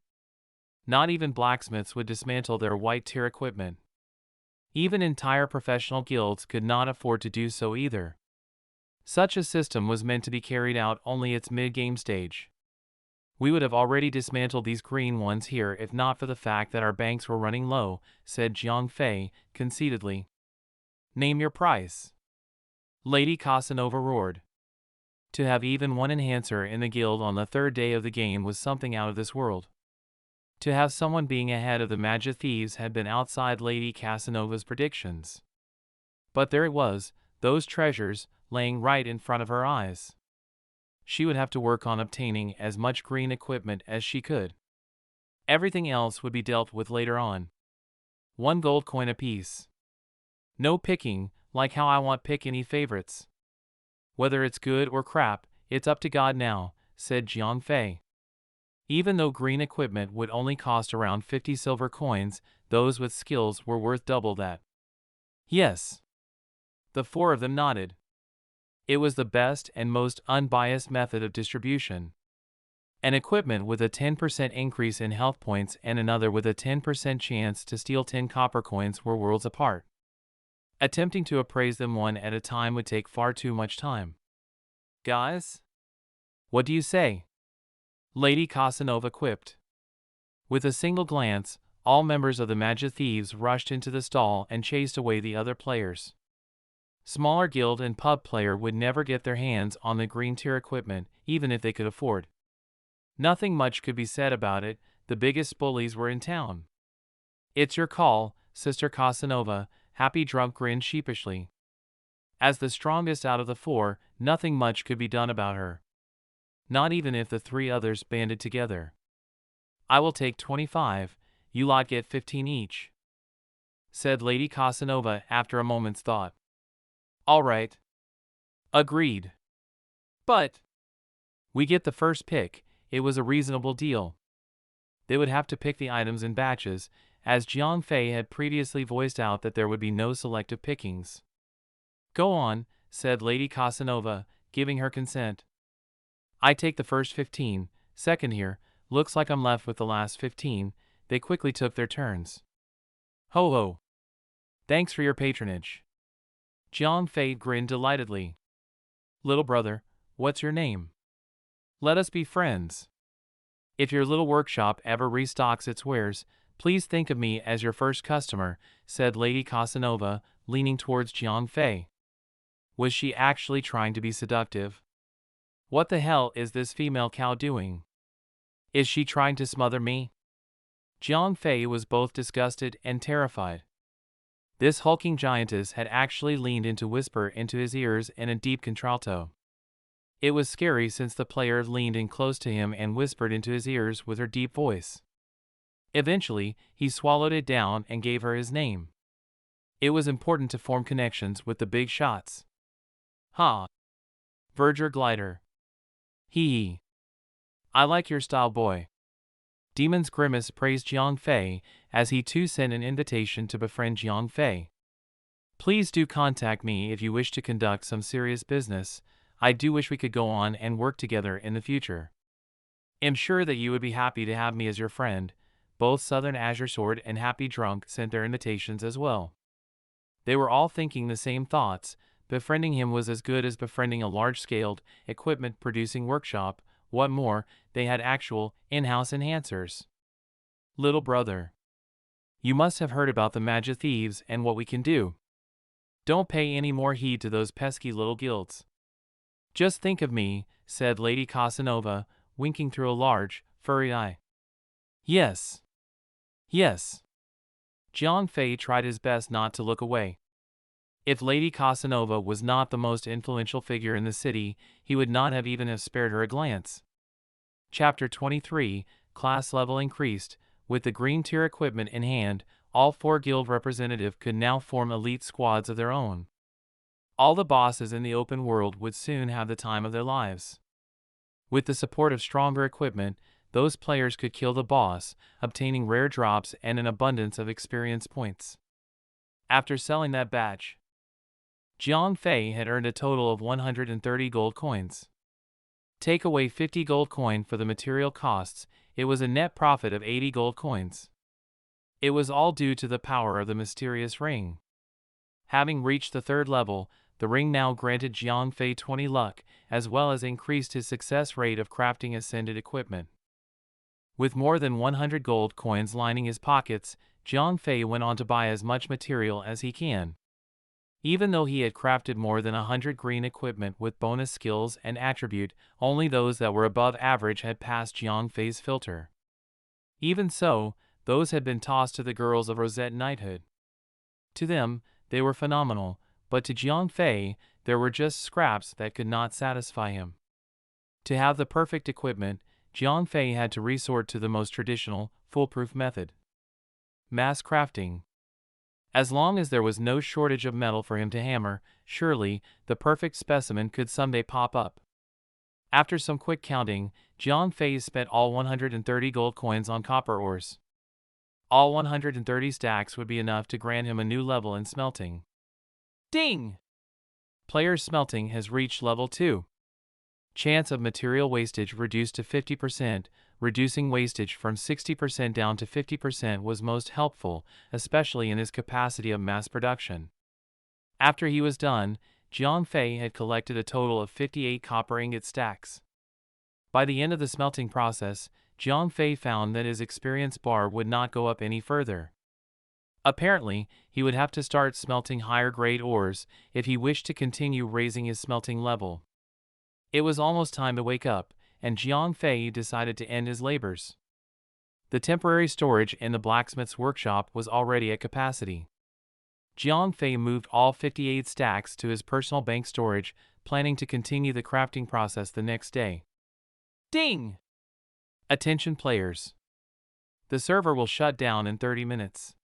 Not even blacksmiths would dismantle their white tier equipment. Even entire professional guilds could not afford to do so either. Such a system was meant to be carried out only its mid-game stage. We would have already dismantled these green ones here if not for the fact that our banks were running low, said Jiang Fei, conceitedly. Name your price. Lady Casanova roared. To have even one enhancer in the guild on the 3rd day of the game was something out of this world. To have someone being ahead of the magic thieves had been outside Lady Casanova's predictions. But there it was, those treasures, laying right in front of her eyes. She would have to work on obtaining as much green equipment as she could. Everything else would be dealt with later on. 1 gold coin apiece. No picking, like how I won't pick any favorites. Whether it's good or crap, it's up to God now, said Jiang Fei. Even though green equipment would only cost around 50 silver coins, those with skills were worth double that. Yes. The 4 of them nodded. It was the best and most unbiased method of distribution. An equipment with a 10% increase in health points and another with a 10% chance to steal 10 copper coins were worlds apart. Attempting to appraise them one at a time would take far too much time. Guys? What do you say? Lady Casanova quipped. With a single glance, all members of the Magic Thieves rushed into the stall and chased away the other players. Smaller guild and pub player would never get their hands on the green tier equipment, even if they could afford. Nothing much could be said about it, the biggest bullies were in town. It's your call, Sister Casanova, Happy Drunk grinned sheepishly. As the strongest out of the 4, nothing much could be done about her. Not even if the 3 others banded together. I will take 25, you lot get 15 each, said Lady Casanova after a moment's thought. All right. Agreed. But we get the first pick, it was a reasonable deal. They would have to pick the items in batches, as Jiang Fei had previously voiced out that there would be no selective pickings. Go on, said Lady Casanova, giving her consent. I take the first 15, second here, looks like I'm left with the last 15, they quickly took their turns. Ho ho. Thanks for your patronage. Jiang Fei grinned delightedly. Little brother, what's your name? Let us be friends. If your little workshop ever restocks its wares, please think of me as your first customer, said Lady Casanova, leaning towards Jiang Fei. Was she actually trying to be seductive? What the hell is this female cow doing? Is she trying to smother me? Jiang Fei was both disgusted and terrified. This hulking giantess had actually leaned in to whisper into his ears in a deep contralto. It was scary since the player leaned in close to him and whispered into his ears with her deep voice. Eventually, he swallowed it down and gave her his name. It was important to form connections with the big shots. Ha! Verger Glider. Hee. I like your style, boy. Demon's Grimace praised Jiang Fei as he too sent an invitation to befriend Jiang Fei. Please do contact me if you wish to conduct some serious business. I do wish we could go on and work together in the future. I'm sure that you would be happy to have me as your friend. Both Southern Azure Sword and Happy Drunk sent their invitations as well. They were all thinking the same thoughts. Befriending him was as good as befriending a large-scaled, equipment-producing workshop. What more, they had actual, in-house enhancers. Little brother. You must have heard about the magic thieves and what we can do. Don't pay any more heed to those pesky little guilds. Just think of me, said Lady Casanova, winking through a large, furry eye. Yes. Yes. Jiang Fei tried his best not to look away. If Lady Casanova was not the most influential figure in the city, he would not have even have spared her a glance. Chapter 23, Class Level Increased. With the green tier equipment in hand, all 4 guild representatives could now form elite squads of their own. All the bosses in the open world would soon have the time of their lives. With the support of stronger equipment, those players could kill the boss, obtaining rare drops and an abundance of experience points. After selling that batch, Jiang Fei had earned a total of 130 gold coins. Take away 50 gold coin for the material costs, it was a net profit of 80 gold coins. It was all due to the power of the mysterious ring. Having reached the 3rd level, the ring now granted Jiang Fei 20 luck, as well as increased his success rate of crafting ascended equipment. With more than 100 gold coins lining his pockets, Jiang Fei went on to buy as much material as he can. Even though he had crafted more than 100 green equipment with bonus skills and attribute, only those that were above average had passed Jiang Fei's filter. Even so, those had been tossed to the girls of Rosette Knighthood. To them, they were phenomenal, but to Jiang Fei, there were just scraps that could not satisfy him. To have the perfect equipment, Jiang Fei had to resort to the most traditional, foolproof method: mass crafting. As long as there was no shortage of metal for him to hammer, surely, the perfect specimen could someday pop up. After some quick counting, Jiang Fei spent all 130 gold coins on copper ores. All 130 stacks would be enough to grant him a new level in smelting. Ding! Player's smelting has reached level 2. Chance of material wastage reduced to 50%, reducing wastage from 60% down to 50% was most helpful, especially in his capacity of mass production. After he was done, Jiang Fei had collected a total of 58 copper ingot stacks. By the end of the smelting process, Jiang Fei found that his experience bar would not go up any further. Apparently, he would have to start smelting higher-grade ores if he wished to continue raising his smelting level. It was almost time to wake up, and Jiang Fei decided to end his labors. The temporary storage in the blacksmith's workshop was already at capacity. Jiang Fei moved all 58 stacks to his personal bank storage, planning to continue the crafting process the next day. Ding! Attention players. The server will shut down in 30 minutes.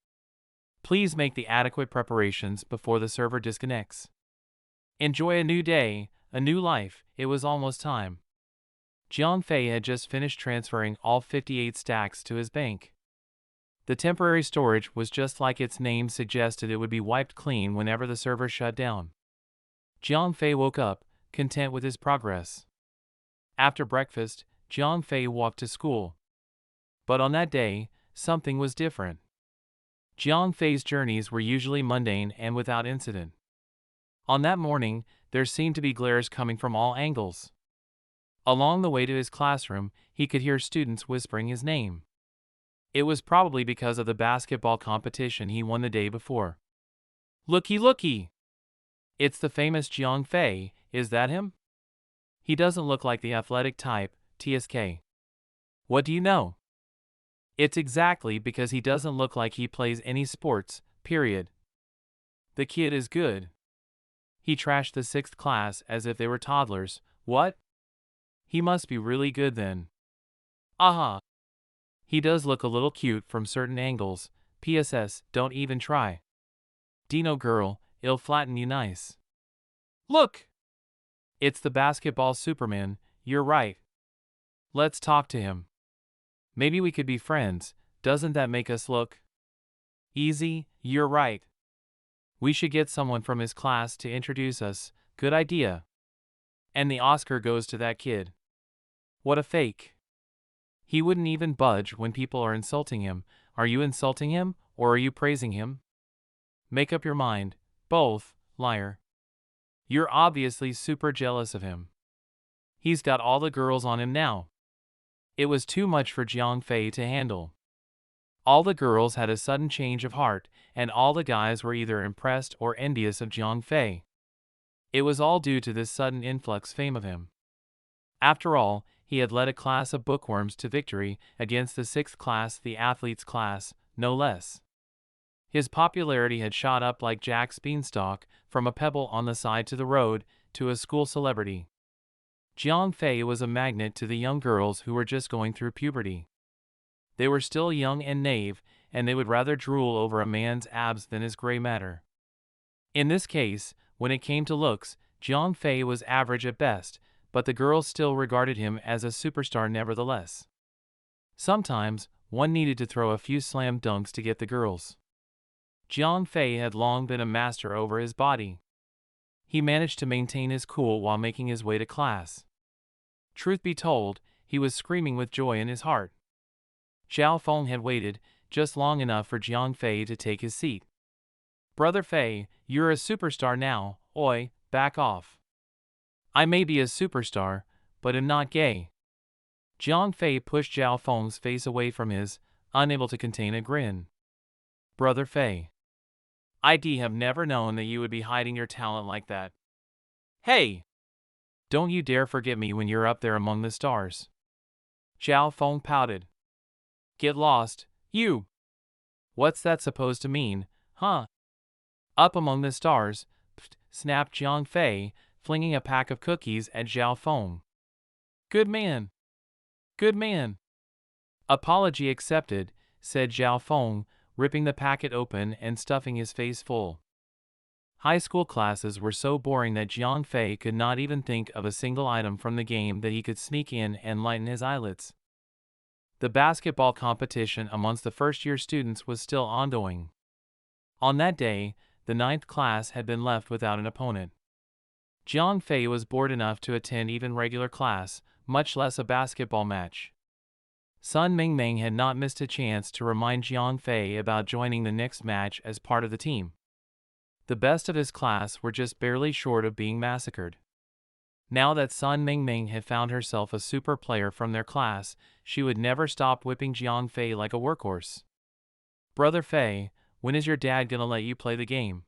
Please make the adequate preparations before the server disconnects. Enjoy a new day, a new life. It was almost time. Jiang Fei had just finished transferring all 58 stacks to his bank. The temporary storage was just like its name suggested, it would be wiped clean whenever the server shut down. Jiang Fei woke up, content with his progress. After breakfast, Jiang Fei walked to school. But on that day, something was different. Jiang Fei's journeys were usually mundane and without incident. On that morning, there seemed to be glares coming from all angles. Along the way to his classroom, he could hear students whispering his name. It was probably because of the basketball competition he won the day before. Looky, looky! It's the famous Jiang Fei, is that him? He doesn't look like the athletic type, TSK. What do you know? It's exactly because he doesn't look like he plays any sports, period. The kid is good. He trashed the 6th class as if they were toddlers. What? He must be really good then. Aha. He does look a little cute from certain angles. PSS, don't even try. Dino girl, it'll flatten you nice. Look! It's the basketball Superman, you're right. Let's talk to him. Maybe we could be friends, doesn't that make us look easy? You're right. We should get someone from his class to introduce us, good idea. And the Oscar goes to that kid. What a fake. He wouldn't even budge when people are insulting him. Are you insulting him, or are you praising him? Make up your mind. Both, liar. You're obviously super jealous of him. He's got all the girls on him now. It was too much for Jiang Fei to handle. All the girls had a sudden change of heart, and all the guys were either impressed or envious of Jiang Fei. It was all due to this sudden influx fame of him. After all, he had led a class of bookworms to victory against the 6th class, the athletes' class, no less. His popularity had shot up like Jack's beanstalk, from a pebble on the side to the road, to a school celebrity. Jiang Fei was a magnet to the young girls who were just going through puberty. They were still young and naive, and they would rather drool over a man's abs than his gray matter. In this case, when it came to looks, Jiang Fei was average at best, but the girls still regarded him as a superstar nevertheless. Sometimes, one needed to throw a few slam dunks to get the girls. Jiang Fei had long been a master over his body. He managed to maintain his cool while making his way to class. Truth be told, he was screaming with joy in his heart. Xiao Feng had waited just long enough for Jiang Fei to take his seat. Brother Fei, you're a superstar now, oi, back off. I may be a superstar, but am not gay. Jiang Fei pushed Xiao Feng's face away from his, unable to contain a grin. Brother Fei. I'd have never known that you would be hiding your talent like that. Hey! Don't you dare forget me when you're up there among the stars. Xiao Feng pouted. Get lost, you! What's that supposed to mean, huh? Up among the stars, snapped Jiang Fei, flinging a pack of cookies at Xiao Feng. Good man. Good man. Apology accepted, said Xiao Feng, ripping the packet open and stuffing his face full. High school classes were so boring that Jiang Fei could not even think of a single item from the game that he could sneak in and lighten his eyelids. The basketball competition amongst the first-year students was still ongoing. On that day, the 9th class had been left without an opponent. Jiang Fei was bored enough to attend even regular class, much less a basketball match. Sun Mingming had not missed a chance to remind Jiang Fei about joining the next match as part of the team. The best of his class were just barely short of being massacred. Now that Sun Mingming had found herself a super player from their class, she would never stop whipping Jiang Fei like a workhorse. Brother Fei, when is your dad gonna let you play the game?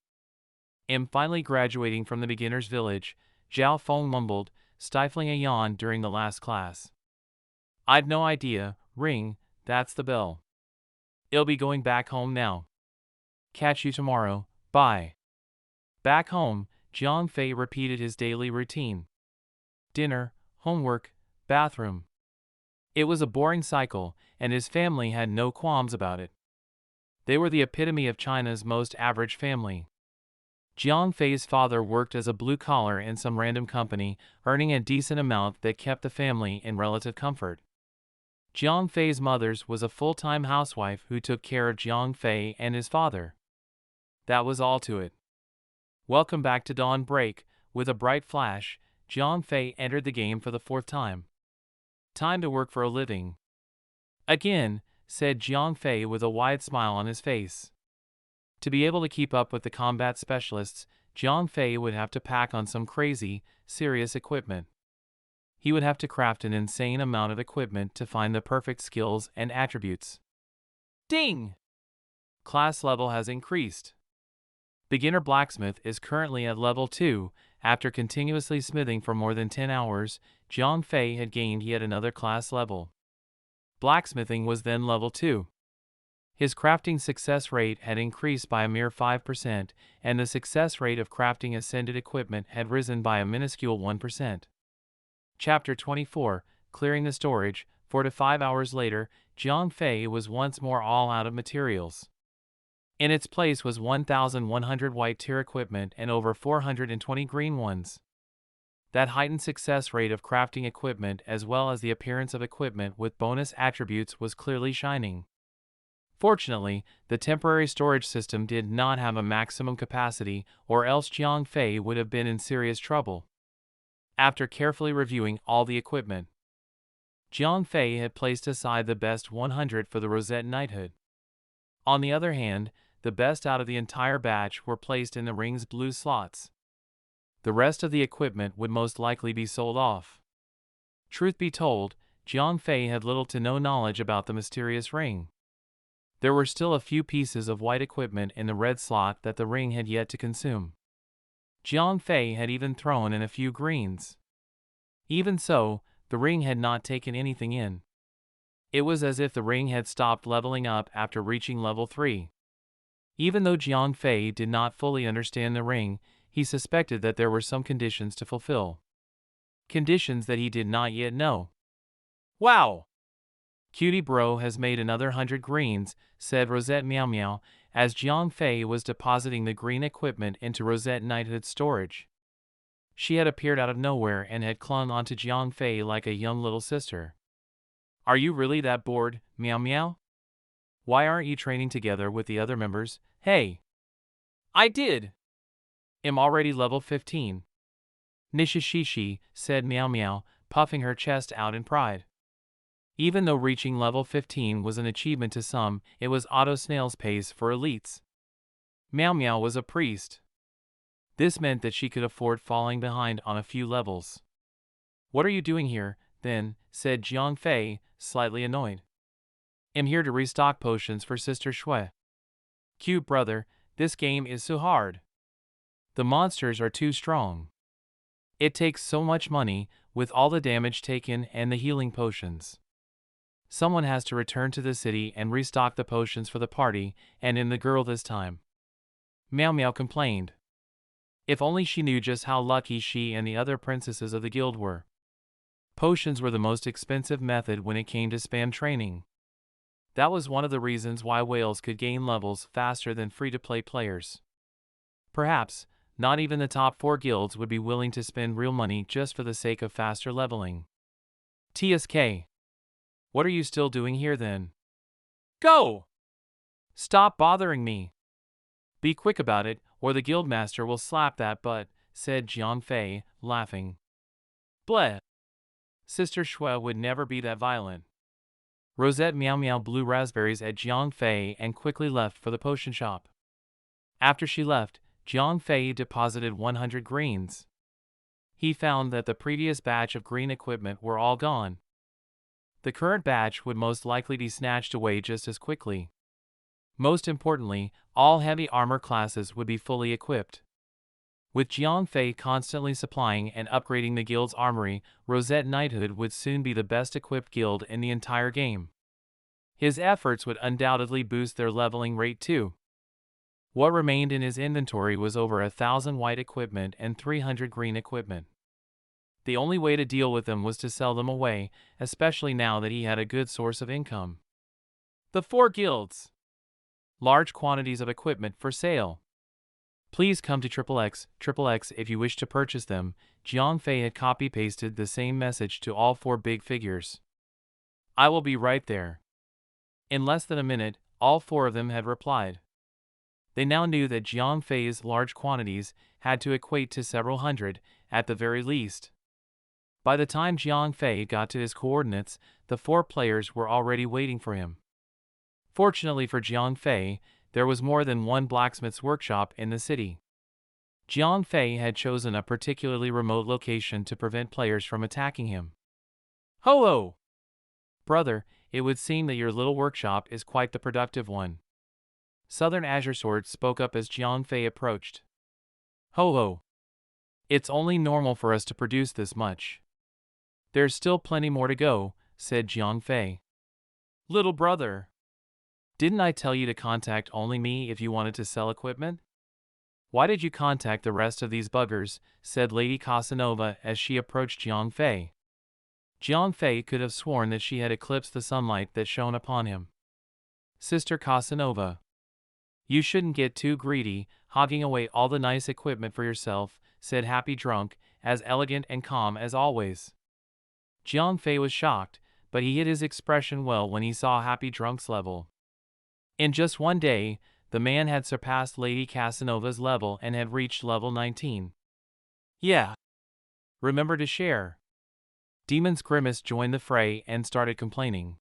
Am finally graduating from the beginner's village, Xiao Feng mumbled, stifling a yawn during the last class. I'd no idea. Ring, that's the bell. I'll be going back home now. Catch you tomorrow, bye. Back home, Jiang Fei repeated his daily routine. Dinner, homework, bathroom. It was a boring cycle, and his family had no qualms about it. They were the epitome of China's most average family. Jiang Fei's father worked as a blue-collar in some random company, earning a decent amount that kept the family in relative comfort. Jiang Fei's mother was a full-time housewife who took care of Jiang Fei and his father. That was all to it. Welcome back to Dawn Break. With a bright flash, Jiang Fei entered the game for the 4th time. Time to work for a living. Again, said Jiang Fei with a wide smile on his face. To be able to keep up with the combat specialists, Jiang Fei would have to pack on some crazy, serious equipment. He would have to craft an insane amount of equipment to find the perfect skills and attributes. Ding! Class level has increased. Beginner blacksmith is currently at level 2. After continuously smithing for more than 10 hours, Jiang Fei had gained yet another class level. Blacksmithing was then level 2. His crafting success rate had increased by a mere 5%, and the success rate of crafting ascended equipment had risen by a minuscule 1%. Chapter 24, Clearing the Storage. 4 to 5 hours later, Jiang Fei was once more all out of materials. In its place was 1,100 white tier equipment and over 420 green ones. That heightened success rate of crafting equipment as well as the appearance of equipment with bonus attributes was clearly shining. Fortunately, the temporary storage system did not have a maximum capacity, or else Jiang Fei would have been in serious trouble. After carefully reviewing all the equipment, Jiang Fei had placed aside the best 100 for the Rosette Knighthood. On the other hand, the best out of the entire batch were placed in the ring's blue slots. The rest of the equipment would most likely be sold off. Truth be told, Jiang Fei had little to no knowledge about the mysterious ring. There were still a few pieces of white equipment in the red slot that the ring had yet to consume. Jiang Fei had even thrown in a few greens. Even so, the ring had not taken anything in. It was as if the ring had stopped leveling up after reaching level 3. Even though Jiang Fei did not fully understand the ring, he suspected that there were some conditions to fulfill. Conditions that he did not yet know. "Wow! Cutie Bro has made another 100 greens," said Rosette Meow Meow, as Jiang Fei was depositing the green equipment into Rosette Knighthood's storage. She had appeared out of nowhere and had clung onto Jiang Fei like a young little sister. "Are you really that bored, Meow Meow? Why aren't you training together with the other members? Hey!" "I did. I'm already level 15. Nishishishi," said Meow Meow, puffing her chest out in pride. Even though reaching level 15 was an achievement to some, it was auto snail's pace for elites. Meow Meow was a priest. This meant that she could afford falling behind on a few levels. "What are you doing here, then?" said Jiang Fei, slightly annoyed. "I'm here to restock potions for Sister Shui." "Cute brother, this game is so hard. The monsters are too strong. It takes so much money, with all the damage taken and the healing potions. Someone has to return to the city and restock the potions for the party, and in the girl this time," Meow Meow complained. If only she knew just how lucky she and the other princesses of the guild were. Potions were the most expensive method when it came to spam training. That was one of the reasons why whales could gain levels faster than free-to-play players. Perhaps, not even the top 4 guilds would be willing to spend real money just for the sake of faster leveling. "TSK. What are you still doing here then? Go! Stop bothering me. Be quick about it, or the guildmaster will slap that butt," said Jiang Fei, laughing. "Bleh. Sister Shui would never be that violent." Rosette Meow Meow blew raspberries at Jiang Fei and quickly left for the potion shop. After she left, Jiang Fei deposited 100 greens. He found that the previous batch of green equipment were all gone. The current batch would most likely be snatched away just as quickly. Most importantly, all heavy armor classes would be fully equipped. With Jiang Fei constantly supplying and upgrading the guild's armory, Rosette Knighthood would soon be the best equipped guild in the entire game. His efforts would undoubtedly boost their leveling rate too. What remained in his inventory was over 1,000 white equipment and 300 green equipment. The only way to deal with them was to sell them away, especially now that he had a good source of income. The 4 guilds. Large quantities of equipment for sale. Please come to XXX if you wish to purchase them. Jiang Fei had copy-pasted the same message to all 4 big figures. "I will be right there." In less than a minute, all 4 of them had replied. They now knew that Jiang Fei's large quantities had to equate to several hundred, at the very least. By the time Jiang Fei got to his coordinates, the 4 players were already waiting for him. Fortunately for Jiang Fei, there was more than one blacksmith's workshop in the city. Jiang Fei had chosen a particularly remote location to prevent players from attacking him. "Ho-ho! Brother, it would seem that your little workshop is quite the productive one." Southern Azure Sword spoke up as Jiang Fei approached. "Ho-ho! It's only normal for us to produce this much. There's still plenty more to go," said Jiang Fei. "Little brother, Didn't I tell you to contact only me if you wanted to sell equipment? Why did you contact the rest of these buggers? Said Lady Casanova as she approached Jiang Fei. Jiang Fei could have sworn that she had eclipsed the sunlight that shone upon him. Sister Casanova, you shouldn't get too greedy, hogging away all the nice equipment for yourself, said Happy Drunk, as elegant and calm as always. Jiang Fei was shocked, but he hid his expression well when he saw Happy Drunk's level. In just one day, the man had surpassed Lady Casanova's level and had reached level 19. Yeah. Remember to share. Demon's Grimace joined the fray and started complaining.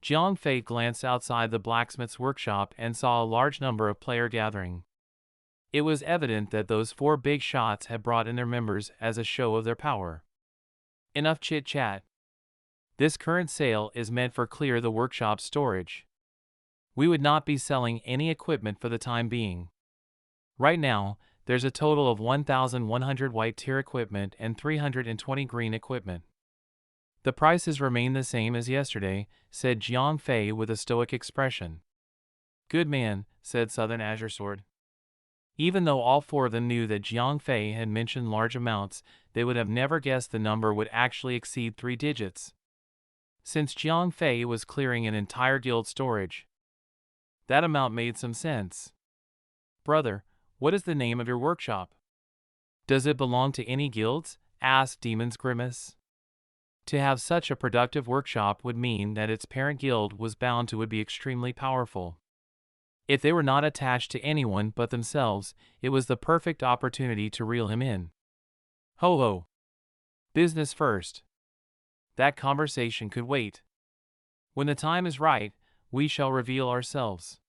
Jiang Fei glanced outside the blacksmith's workshop and saw a large number of players gathering. It was evident that those 4 big shots had brought in their members as a show of their power. Enough chit-chat. This current sale is meant for clear the workshop's storage. We would not be selling any equipment for the time being. Right now, there's a total of 1,100 white tier equipment and 320 green equipment. The prices remain the same as yesterday, said Jiang Fei with a stoic expression. Good man, said Southern Azure Sword. Even though all 4 of them knew that Jiang Fei had mentioned large amounts, they would have never guessed the number would actually exceed 3 digits. Since Jiang Fei was clearing an entire guild storage, that amount made some sense. Brother, what is the name of your workshop? Does it belong to any guilds? Asked Demon's Grimace. To have such a productive workshop would mean that its parent guild was bound to be extremely powerful. If they were not attached to anyone but themselves, it was the perfect opportunity to reel him in. Ho ho! Business first. That conversation could wait. When the time is right, we shall reveal ourselves.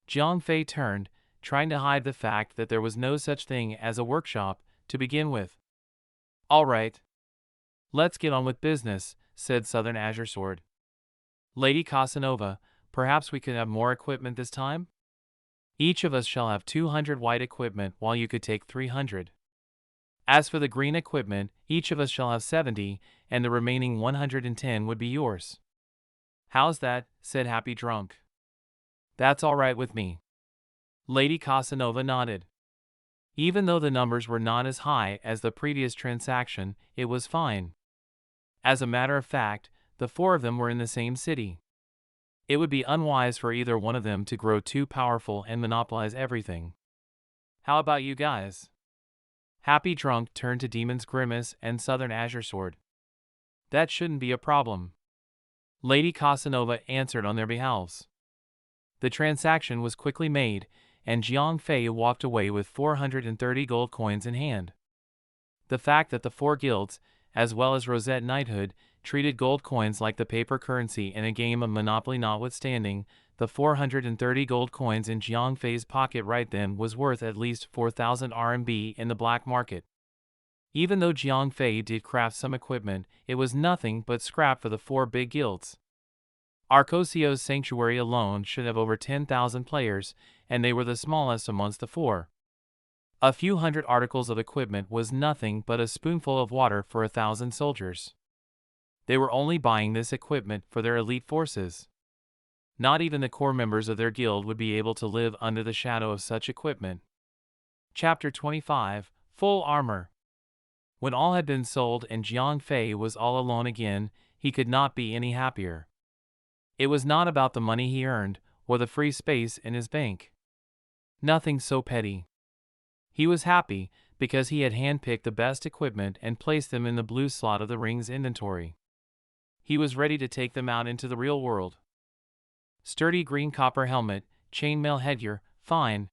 Jiang Fei turned, trying to hide the fact that there was no such thing as a workshop to begin with. All right. Let's get on with business, said Southern Azure Sword. Lady Casanova, perhaps we could have more equipment this time? Each of us shall have 200 white equipment while you could take 300. As for the green equipment, each of us shall have 70, and the remaining 110 would be yours. How's that? Said Happy Drunk. That's all right with me. Lady Casanova nodded. Even though the numbers were not as high as the previous transaction, it was fine. As a matter of fact, the 4 of them were in the same city. It would be unwise for either one of them to grow too powerful and monopolize everything. How about you guys? Happy Drunk turned to Demon's Grimace and Southern Azure Sword. That shouldn't be a problem. Lady Casanova answered on their behalves. The transaction was quickly made, and Jiang Fei walked away with 430 gold coins in hand. The fact that the 4 guilds, as well as Rosette Knighthood, treated gold coins like the paper currency in a game of Monopoly notwithstanding, the 430 gold coins in Jiang Fei's pocket right then was worth at least 4,000 RMB in the black market. Even though Jiang Fei did craft some equipment, it was nothing but scrap for the 4 big guilds. Arcosio's sanctuary alone should have over 10,000 players, and they were the smallest amongst the 4. A few hundred articles of equipment was nothing but a spoonful of water for 1,000 soldiers. They were only buying this equipment for their elite forces. Not even the core members of their guild would be able to live under the shadow of such equipment. Chapter 25, Full Armor. When all had been sold and Jiang Fei was all alone again, he could not be any happier. It was not about the money he earned, or the free space in his bank. Nothing so petty. He was happy because he had handpicked the best equipment and placed them in the blue slot of the ring's inventory. He was ready to take them out into the real world. Sturdy green copper helmet, chainmail headgear, fine.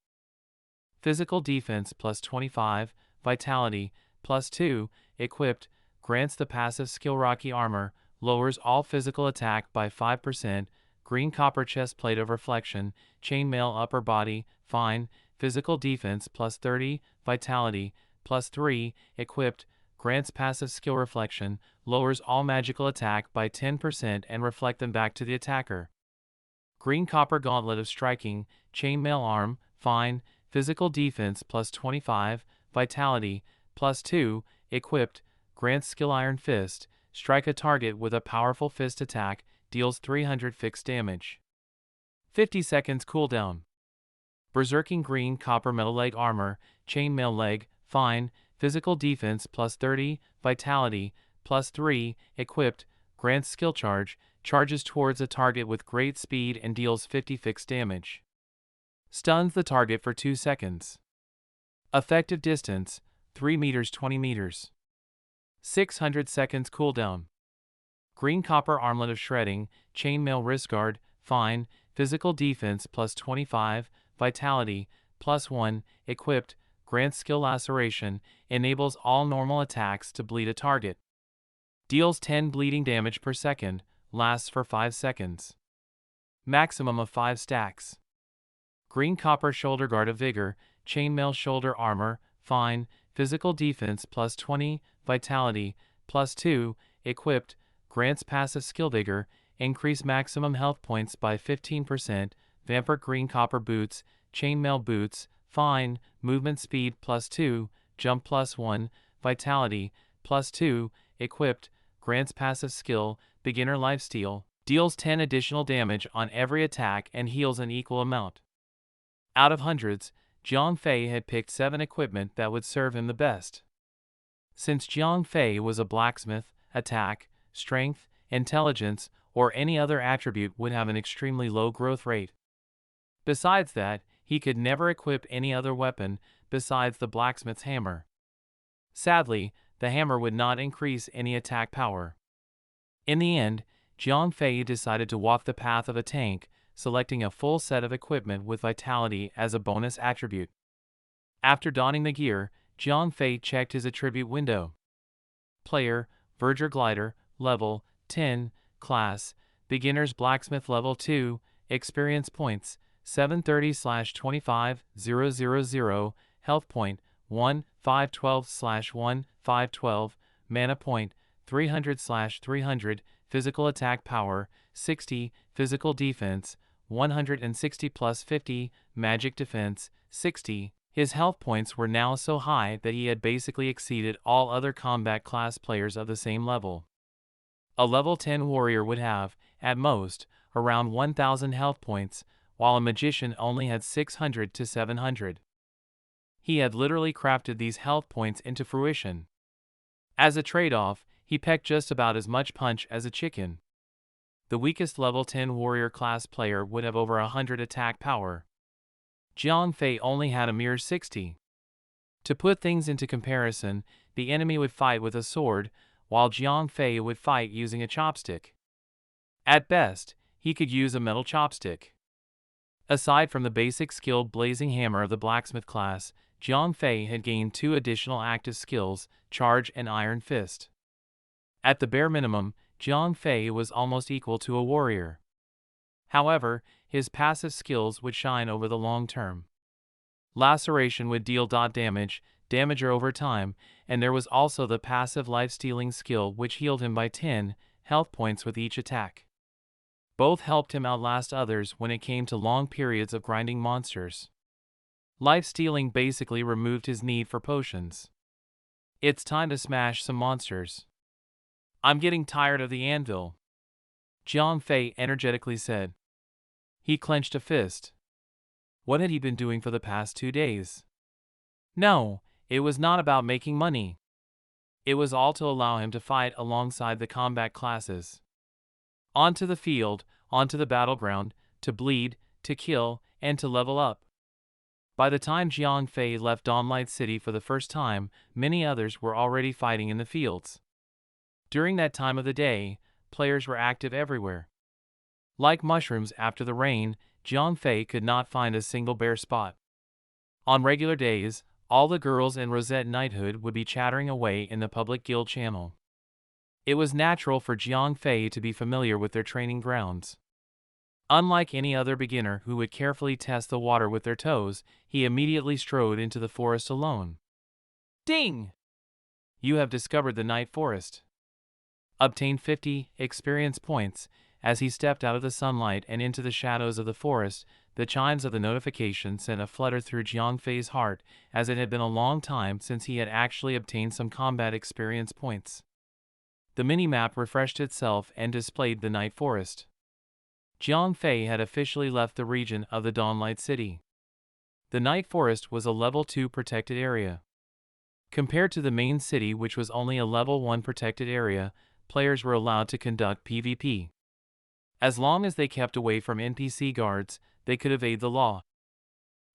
Physical defense plus 25, vitality plus 2, equipped, grants the passive skill Rocky Armor, lowers all physical attack by 5%, green copper chest plate of reflection, chainmail upper body, fine, physical defense plus 30, vitality, plus 3, equipped, grants passive skill reflection, lowers all magical attack by 10% and reflect them back to the attacker. Green copper gauntlet of striking, chainmail arm, fine, physical defense plus 25, vitality, plus 2, equipped, grants skill iron fist, strike a target with a powerful fist attack, deals 300 fixed damage. 50 seconds cooldown. Berserking green copper metal leg armor, chainmail leg, fine, physical defense plus 30, vitality, plus 3, equipped, grants skill charge, charges towards a target with great speed and deals 50 fixed damage. Stuns the target for 2 seconds. Effective distance, 3 meters 20 meters. 600 seconds cooldown. Green copper armlet of shredding, chainmail wrist guard, fine, physical defense plus 25, vitality, plus 1, equipped, grants skill laceration, enables all normal attacks to bleed a target. Deals 10 bleeding damage per second, lasts for 5 seconds. Maximum of 5 stacks. Green copper shoulder guard of vigor, chainmail shoulder armor, fine, physical defense plus 20, vitality, plus 2, equipped, grants passive skill vigor, increase maximum health points by 15%, vampire green copper boots, chainmail boots, fine, movement speed plus 2, jump plus 1, vitality, plus 2, equipped, grants passive skill, beginner lifesteal, deals 10 additional damage on every attack and heals an equal amount. Out of hundreds, Jiang Fei had picked 7 equipment that would serve him the best. Since Jiang Fei was a blacksmith, attack, strength, intelligence, or any other attribute would have an extremely low growth rate. Besides that, he could never equip any other weapon besides the blacksmith's hammer. Sadly, the hammer would not increase any attack power. In the end, Jiang Fei decided to walk the path of a tank, selecting a full set of equipment with vitality as a bonus attribute. After donning the gear, Jiang Fei checked his attribute window. Player, Verger Glider, level 10, class, beginner's blacksmith level 2, experience points, 730/25,000, health point, 1, 512/1, 512, mana point, 300/300, physical attack power, 60, physical defense, 160 plus 50, magic defense, 60. His health points were now so high that he had basically exceeded all other combat class players of the same level. A level 10 warrior would have, at most, around 1,000 health points, while a magician only had 600 to 700. He had literally crafted these health points into fruition. As a trade-off, he packed just about as much punch as a chicken. The weakest level 10 warrior class player would have over 100 attack power. Jiang Fei only had a mere 60. To put things into comparison, the enemy would fight with a sword, while Jiang Fei would fight using a chopstick. At best, he could use a metal chopstick. Aside from the basic skilled blazing hammer of the blacksmith class, Jiang Fei had gained 2 additional active skills, charge and iron fist. At the bare minimum, Jiang Fei was almost equal to a warrior. However, his passive skills would shine over the long term. Laceration would deal damage over time, and there was also the passive life-stealing skill which healed him by 10 health points with each attack. Both helped him outlast others when it came to long periods of grinding monsters. Life-stealing basically removed his need for potions. It's time to smash some monsters. I'm getting tired of the anvil, Jiang Fei energetically said. He clenched a fist. What had he been doing for the past 2 days? No, it was not about making money. It was all to allow him to fight alongside the combat classes. Onto the field, onto the battleground, to bleed, to kill, and to level up. By the time Jiang Fei left Dawnlight City for the first time, many others were already fighting in the fields. During that time of the day, players were active everywhere. Like mushrooms after the rain, Jiang Fei could not find a single bare spot. On regular days, all the girls in Rosette Knighthood would be chattering away in the public guild channel. It was natural for Jiang Fei to be familiar with their training grounds. Unlike any other beginner who would carefully test the water with their toes, he immediately strode into the forest alone. Ding! You have discovered the night forest. Obtained 50 experience points. As he stepped out of the sunlight and into the shadows of the forest, the chimes of the notification sent a flutter through Jiang Fei's heart, as it had been a long time since he had actually obtained some combat experience points. The minimap refreshed itself and displayed the night forest. Jiang Fei had officially left the region of the Dawnlight City. The Night Forest was a level 2 protected area. Compared to the main city, which was only a level 1 protected area, players were allowed to conduct PvP. As long as they kept away from NPC guards, they could evade the law,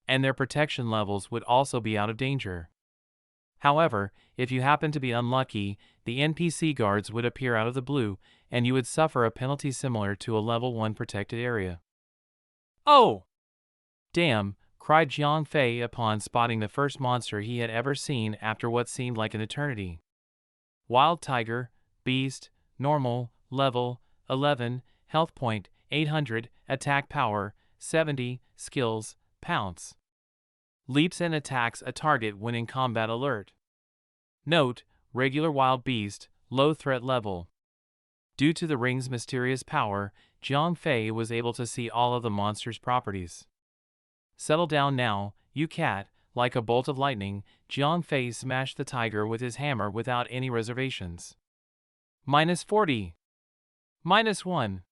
and their protection levels would also be out of danger. However, if you happened to be unlucky, the NPC guards would appear out of the blue, and you would suffer a penalty similar to a level 1 protected area. "Oh! Damn!" cried Jiang Fei upon spotting the first monster he had ever seen after what seemed like an eternity. Wild Tiger, Beast, Normal, Level 11, Health Point 800, Attack Power 70, Skills, Pounce. Leaps and attacks a target when in combat alert. Note: regular wild beast, low threat level. Due to the ring's mysterious power, Jiang Fei was able to see all of the monster's properties. "Settle down now, you cat." Like a bolt of lightning, Jiang Fei smashed the tiger with his hammer without any reservations. -40. -1.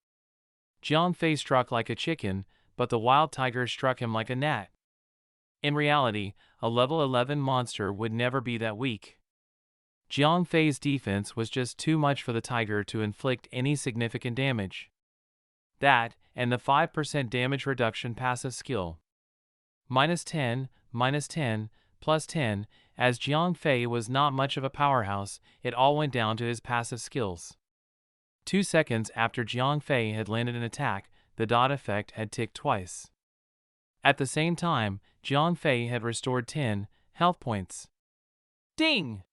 Jiang Fei struck like a chicken, but the wild tiger struck him like a gnat. In reality, a level 11 monster would never be that weak. Jiang Fei's defense was just too much for the tiger to inflict any significant damage. That, and the 5% damage reduction passive skill. -10, -10, +10, as Jiang Fei was not much of a powerhouse, it all went down to his passive skills. 2 seconds after Jiang Fei had landed an attack, the dot effect had ticked twice. At the same time, Jiang Fei had restored 10 health points. Ding!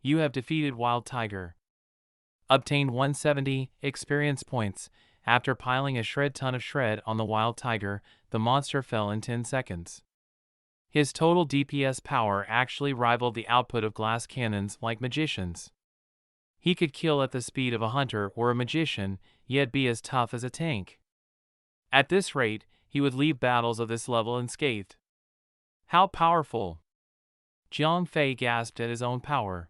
You have defeated Wild Tiger. Obtained 170 experience points. After piling a ton of shred on the Wild Tiger, the monster fell in 10 seconds. His total DPS power actually rivaled the output of glass cannons like magicians. He could kill at the speed of a hunter or a magician, yet be as tough as a tank. At this rate, he would leave battles of this level unscathed. How powerful! Jiang Fei gasped at his own power.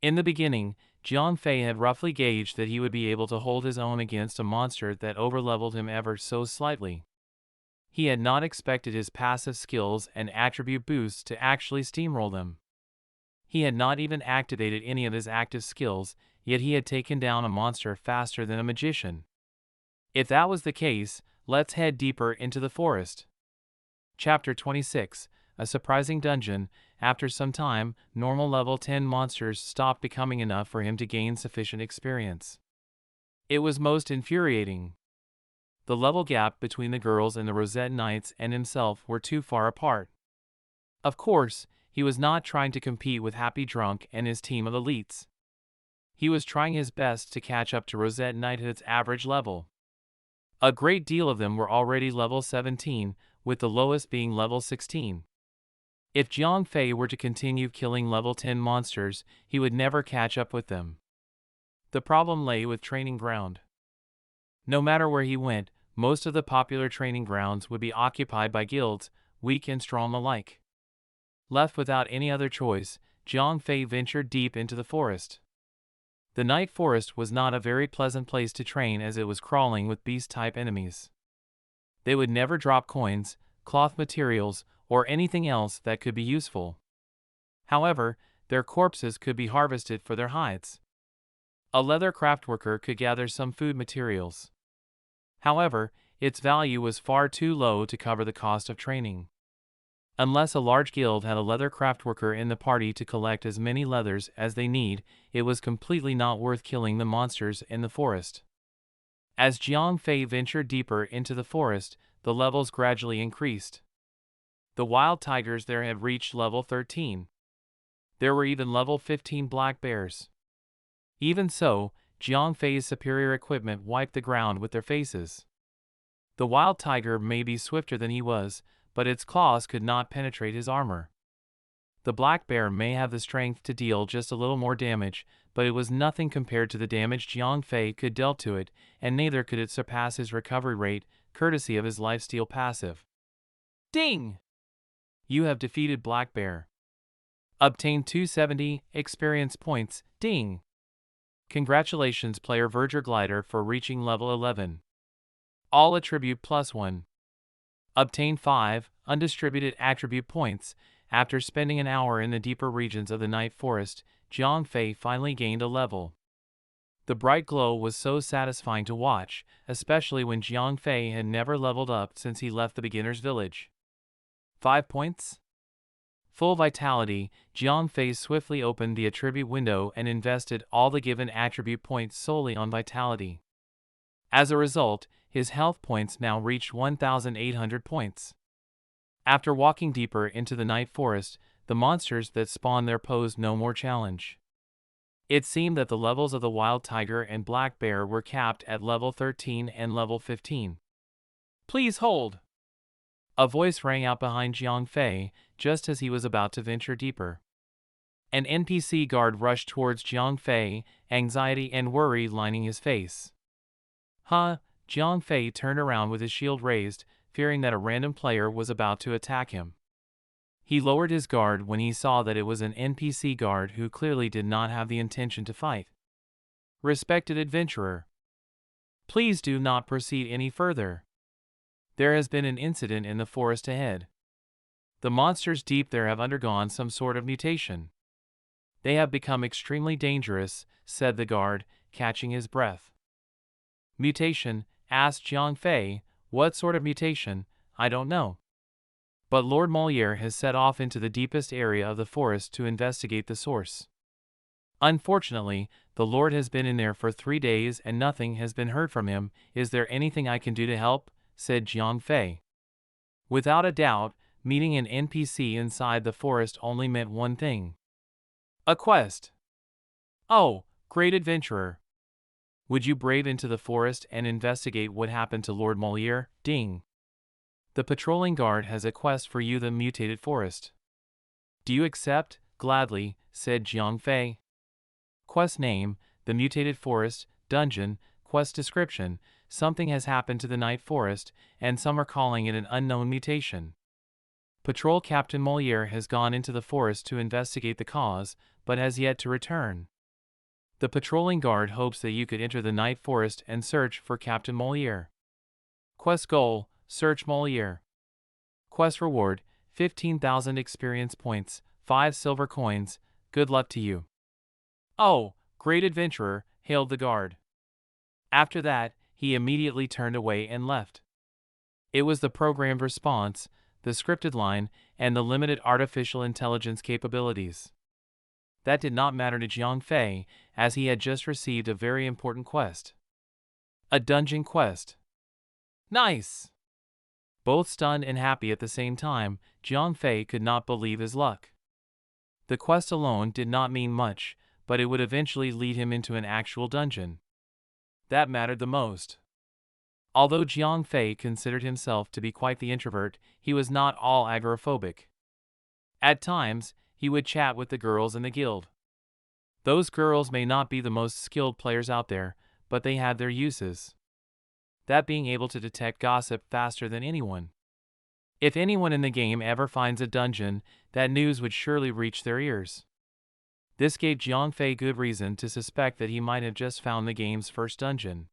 In the beginning, Jiang Fei had roughly gauged that he would be able to hold his own against a monster that overleveled him ever so slightly. He had not expected his passive skills and attribute boosts to actually steamroll them. He had not even activated any of his active skills, yet he had taken down a monster faster than a magician. If that was the case, let's head deeper into the forest. Chapter 26, A Surprising Dungeon. After some time, normal level 10 monsters stopped becoming enough for him to gain sufficient experience. It was most infuriating. The level gap between the girls and the Rosette Knights and himself were too far apart. Of course, he was not trying to compete with Happy Drunk and his team of elites. He was trying his best to catch up to Rosette Knighthood's average level. A great deal of them were already level 17, with the lowest being level 16. If Jiang Fei were to continue killing level 10 monsters, he would never catch up with them. The problem lay with training ground. No matter where he went, most of the popular training grounds would be occupied by guilds, weak and strong alike. Left without any other choice, Jiang Fei ventured deep into the forest. The Night Forest was not a very pleasant place to train, as it was crawling with beast-type enemies. They would never drop coins, cloth materials, or anything else that could be useful. However, their corpses could be harvested for their hides. A leather craftworker could gather some food materials. However, its value was far too low to cover the cost of training. Unless a large guild had a leather craftworker in the party to collect as many leathers as they need, it was completely not worth killing the monsters in the forest. As Jiang Fei ventured deeper into the forest, the levels gradually increased. The wild tigers there had reached level 13. There were even level 15 black bears. Even so, Jiang Fei's superior equipment wiped the ground with their faces. The wild tiger may be swifter than he was, but its claws could not penetrate his armor. The black bear may have the strength to deal just a little more damage, but it was nothing compared to the damage Jiang Fei could deal to it, and neither could it surpass his recovery rate, courtesy of his lifesteal passive. Ding! You have defeated Black Bear. Obtained 270 experience points. Ding! Congratulations, player Verger Glider, for reaching level 11. All attribute +1. Obtain 5 undistributed attribute points. After spending an hour in the deeper regions of the night forest, Jiang Fei finally gained a level. The bright glow was so satisfying to watch, especially when Jiang Fei had never leveled up since he left the beginner's village. 5 points? Full vitality, Jiang Fei swiftly opened the attribute window and invested all the given attribute points solely on vitality. As a result, his health points now reached 1,800 points. After walking deeper into the night forest, the monsters that spawned there posed no more challenge. It seemed that the levels of the wild tiger and black bear were capped at level 13 and level 15. Please hold! A voice rang out behind Jiang Fei, just as he was about to venture deeper. An NPC guard rushed towards Jiang Fei, anxiety and worry lining his face. Huh? Jiang Fei turned around with his shield raised, fearing that a random player was about to attack him. He lowered his guard when he saw that it was an NPC guard who clearly did not have the intention to fight. Respected adventurer, please do not proceed any further. There has been an incident in the forest ahead. The monsters deep there have undergone some sort of mutation. They have become extremely dangerous, said the guard, catching his breath. Mutation? Asked Jiang Fei. What sort of mutation? I don't know. But Lord Moliere has set off into the deepest area of the forest to investigate the source. Unfortunately, the Lord has been in there for 3 days and nothing has been heard from him. Is there anything I can do to help? Said Jiang Fei. Without a doubt, meeting an NPC inside the forest only meant one thing. A quest. Oh, great adventurer. Would you brave into the forest and investigate what happened to Lord Moliere? Ding. The patrolling guard has a quest for you, the mutated forest. Do you accept? Gladly, said Jiang Fei. Quest name, the mutated forest, dungeon, quest description, something has happened to the night forest, and some are calling it an unknown mutation. Patrol Captain Moliere has gone into the forest to investigate the cause, but has yet to return. The patrolling guard hopes that you could enter the night forest and search for Captain Moliere. Quest goal, search Moliere. Quest reward, 15,000 experience points, 5 silver coins, good luck to you. Oh, great adventurer, hailed the guard. After that, he immediately turned away and left. It was the programmed response, the scripted line, and the limited artificial intelligence capabilities. That did not matter to Jiang Fei, as he had just received a very important quest. A dungeon quest. Nice! Both stunned and happy at the same time, Jiang Fei could not believe his luck. The quest alone did not mean much, but it would eventually lead him into an actual dungeon. That mattered the most. Although Jiang Fei considered himself to be quite the introvert, he was not all agoraphobic. At times, he would chat with the girls in the guild. Those girls may not be the most skilled players out there, but they had their uses. That being able to detect gossip faster than anyone. If anyone in the game ever finds a dungeon, that news would surely reach their ears. This gave Jiang Fei good reason to suspect that he might have just found the game's first dungeon.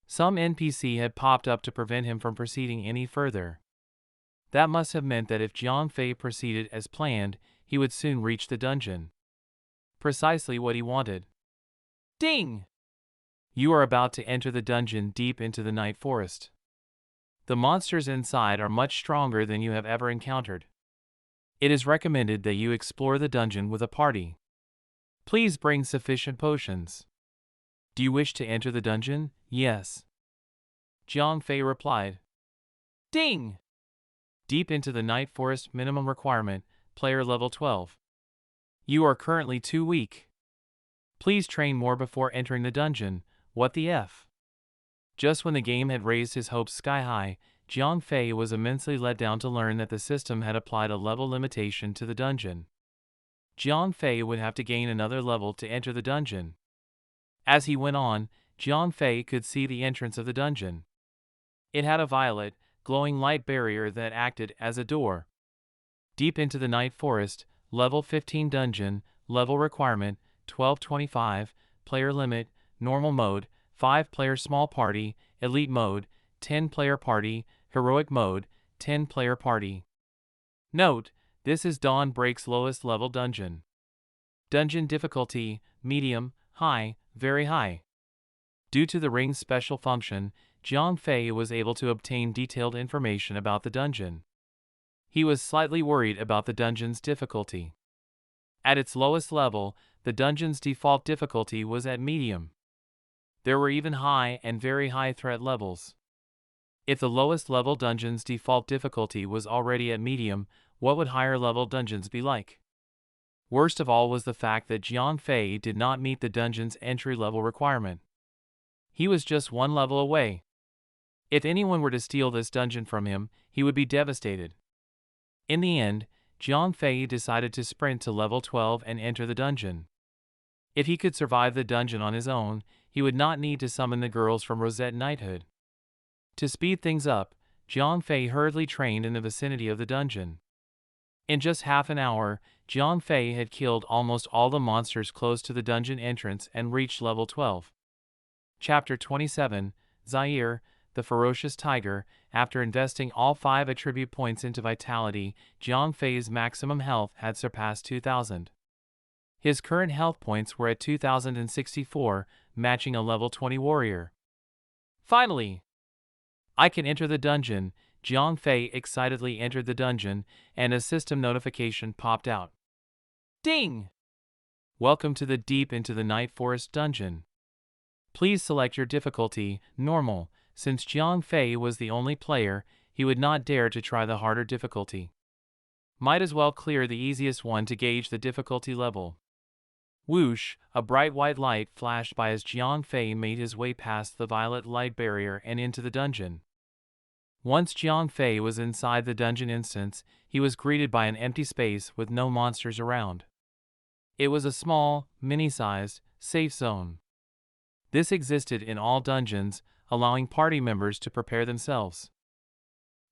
Some NPC had popped up to prevent him from proceeding any further. That must have meant that if Jiang Fei proceeded as planned, he would soon reach the dungeon. Precisely what he wanted. Ding! You are about to enter the dungeon deep into the night forest. The monsters inside are much stronger than you have ever encountered. It is recommended that you explore the dungeon with a party. Please bring sufficient potions. Do you wish to enter the dungeon? Yes. Jiang Fei replied. Ding! Deep into the night forest minimum requirement, player level 12. You are currently too weak. Please train more before entering the dungeon. What the F? Just when the game had raised his hopes sky high, Jiang Fei was immensely let down to learn that the system had applied a level limitation to the dungeon. Jiang Fei would have to gain another level to enter the dungeon. As he went on, Jiang Fei could see the entrance of the dungeon. It had a violet, glowing light barrier that acted as a door. Deep into the night forest, level 15 dungeon, level requirement, 1225, player limit, normal mode, 5 player small party, elite mode, 10-player party, heroic mode, 10-player party. Note, this is Dawn Break's lowest level dungeon. Dungeon difficulty, medium, high, very high. Due to the ring's special function, Jiang Fei was able to obtain detailed information about the dungeon. He was slightly worried about the dungeon's difficulty. At its lowest level, the dungeon's default difficulty was at medium. There were even high and very high threat levels. If the lowest level dungeon's default difficulty was already at medium, what would higher level dungeons be like? Worst of all was the fact that Jiang Fei did not meet the dungeon's entry-level requirement. He was just one level away. If anyone were to steal this dungeon from him, he would be devastated. In the end, Jiang Fei decided to sprint to level 12 and enter the dungeon. If he could survive the dungeon on his own, he would not need to summon the girls from Rosette Knighthood. To speed things up, Jiang Fei hurriedly trained in the vicinity of the dungeon. In just half an hour, Jiang Fei had killed almost all the monsters close to the dungeon entrance and reached level 12. Chapter 27, Zaire, the Ferocious Tiger. After investing all 5 attribute points into Vitality, Jiang Fei's maximum health had surpassed 2,000. His current health points were at 2,064, matching a level 20 warrior. Finally! I can enter the dungeon. Jiang Fei excitedly entered the dungeon, and a system notification popped out. Ding! Welcome to the Deep into the Night Forest dungeon. Please select your difficulty, normal. Since Jiang Fei was the only player, he would not dare to try the harder difficulty. Might as well clear the easiest one to gauge the difficulty level. Whoosh, a bright white light flashed by as Jiang Fei made his way past the violet light barrier and into the dungeon. Once Jiang Fei was inside the dungeon instance, he was greeted by an empty space with no monsters around. It was a small, mini-sized, safe zone. This existed in all dungeons, allowing party members to prepare themselves.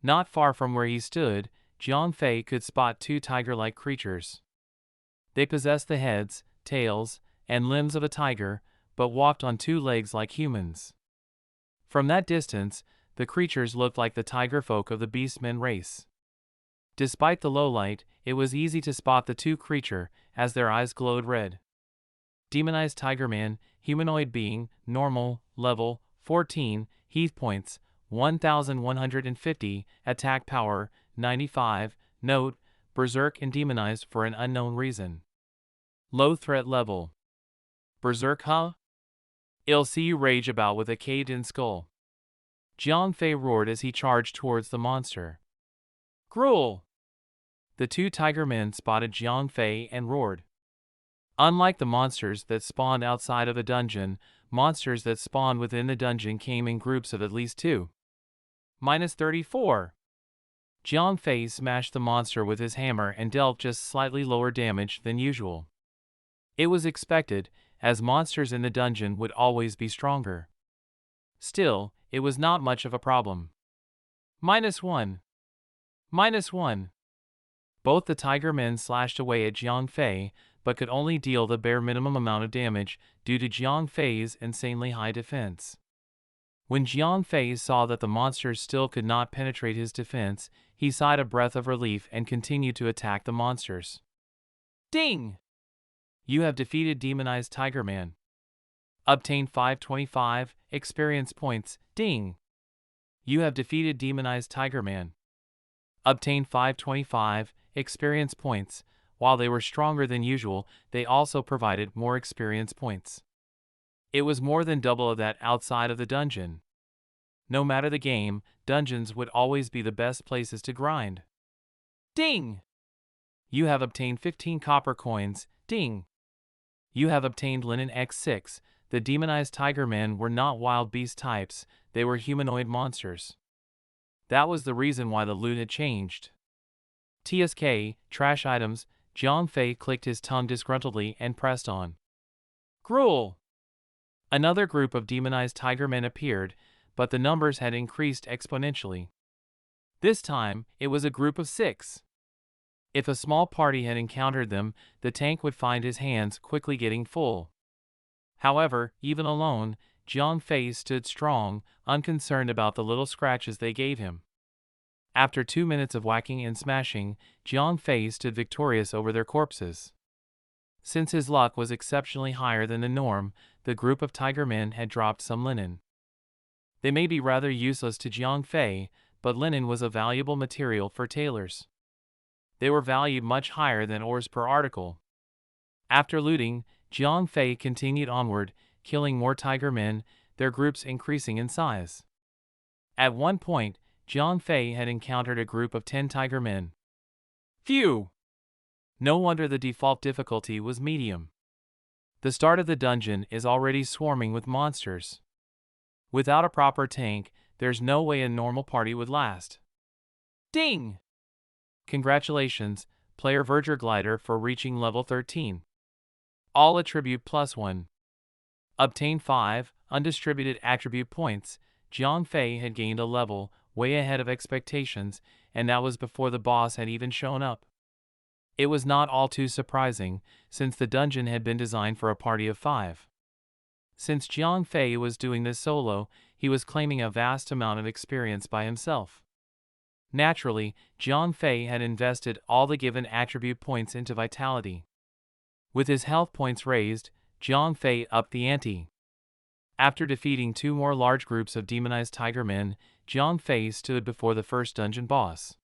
Not far from where he stood, Jiang Fei could spot 2 tiger-like creatures. They possessed the heads, tails, and limbs of a tiger, but walked on 2 legs like humans. From that distance, the creatures looked like the tiger folk of the beastmen race. Despite the low light, it was easy to spot the 2 creatures, as their eyes glowed red. Demonized Tigerman, humanoid being, normal, level 14, heath points 1,150, attack power 95, note, berserk and demonized for an unknown reason. Low threat level. Berserk, huh? I'll see you rage about with a caved-in skull. Jiang Fei roared as he charged towards the monster. Gruel! The 2 tiger men spotted Jiang Fei and roared. Unlike the monsters that spawned outside of a dungeon, monsters that spawned within the dungeon came in groups of at least 2. -34. Jiang Fei smashed the monster with his hammer and dealt just slightly lower damage than usual. It was expected, as monsters in the dungeon would always be stronger. Still, it was not much of a problem. -1. -1. Both the tiger men slashed away at Jiang Fei, but could only deal the bare minimum amount of damage due to Jiang Fei's insanely high defense. When Jiang Fei saw that the monsters still could not penetrate his defense, he sighed a breath of relief and continued to attack the monsters. Ding! You have defeated Demonized Tigerman. Obtain 525 experience points. Ding! You have defeated Demonized Tigerman. Obtain 525 experience points. While they were stronger than usual, they also provided more experience points. It was more than double of that outside of the dungeon. No matter the game, dungeons would always be the best places to grind. Ding! You have obtained 15 copper coins. Ding! You have obtained Linen X6. The demonized tiger men were not wild beast types, they were humanoid monsters. That was the reason why the loot had changed. TSK, trash items. Jiang Fei clicked his tongue disgruntledly and pressed on. Gruel! Another group of demonized tiger men appeared, but the numbers had increased exponentially. This time, it was a group of 6. If a small party had encountered them, the tank would find his hands quickly getting full. However, even alone, Jiang Fei stood strong, unconcerned about the little scratches they gave him. After 2 minutes of whacking and smashing, Jiang Fei stood victorious over their corpses. Since his luck was exceptionally higher than the norm, the group of tiger men had dropped some linen. They may be rather useless to Jiang Fei, but linen was a valuable material for tailors. They were valued much higher than ores per article. After looting, Jiang Fei continued onward, killing more tiger men, their groups increasing in size. At one point, Jiang Fei had encountered a group of 10 tiger men. Phew! No wonder the default difficulty was medium. The start of the dungeon is already swarming with monsters. Without a proper tank, there's no way a normal party would last. Ding! Congratulations, player Verger Glider, for reaching level 13. All attribute +1. Obtain 5 undistributed attribute points. Jiang Fei had gained a level, way ahead of expectations, and that was before the boss had even shown up. It was not all too surprising, since the dungeon had been designed for a party of 5. Since Jiang Fei was doing this solo, he was claiming a vast amount of experience by himself. Naturally, Jiang Fei had invested all the given attribute points into vitality. With his health points raised, Jiang Fei upped the ante. After defeating 2 more large groups of demonized tiger men, Jiang Fei stood before the first dungeon boss.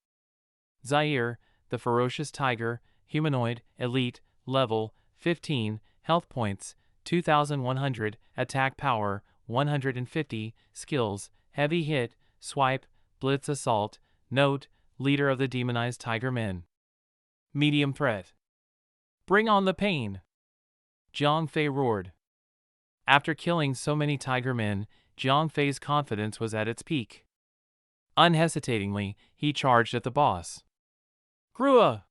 Zaire, the ferocious tiger, humanoid, elite, level 15, health points 2,100, attack power 150, skills, heavy hit, swipe, blitz assault, note, leader of the demonized tiger men. Medium threat. Bring on the pain! Jiang Fei roared. After killing so many tiger men, Jiang Fei's confidence was at its peak. Unhesitatingly, he charged at the boss. Grua!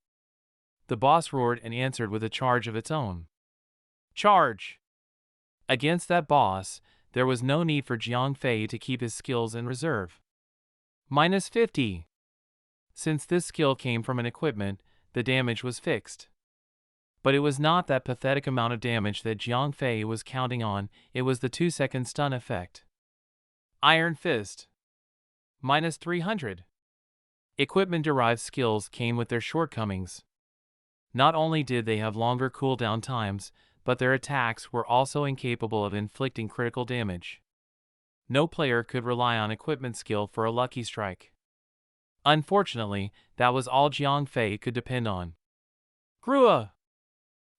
The boss roared and answered with a charge of its own. Charge! Against that boss, there was no need for Jiang Fei to keep his skills in reserve. -50. Since this skill came from an equipment, the damage was fixed. But it was not that pathetic amount of damage that Jiang Fei was counting on, it was the 2-second stun effect. Iron Fist. -300. Equipment-derived skills came with their shortcomings. Not only did they have longer cooldown times, but their attacks were also incapable of inflicting critical damage. No player could rely on equipment skill for a lucky strike. Unfortunately, that was all Jiang Fei could depend on. Grua!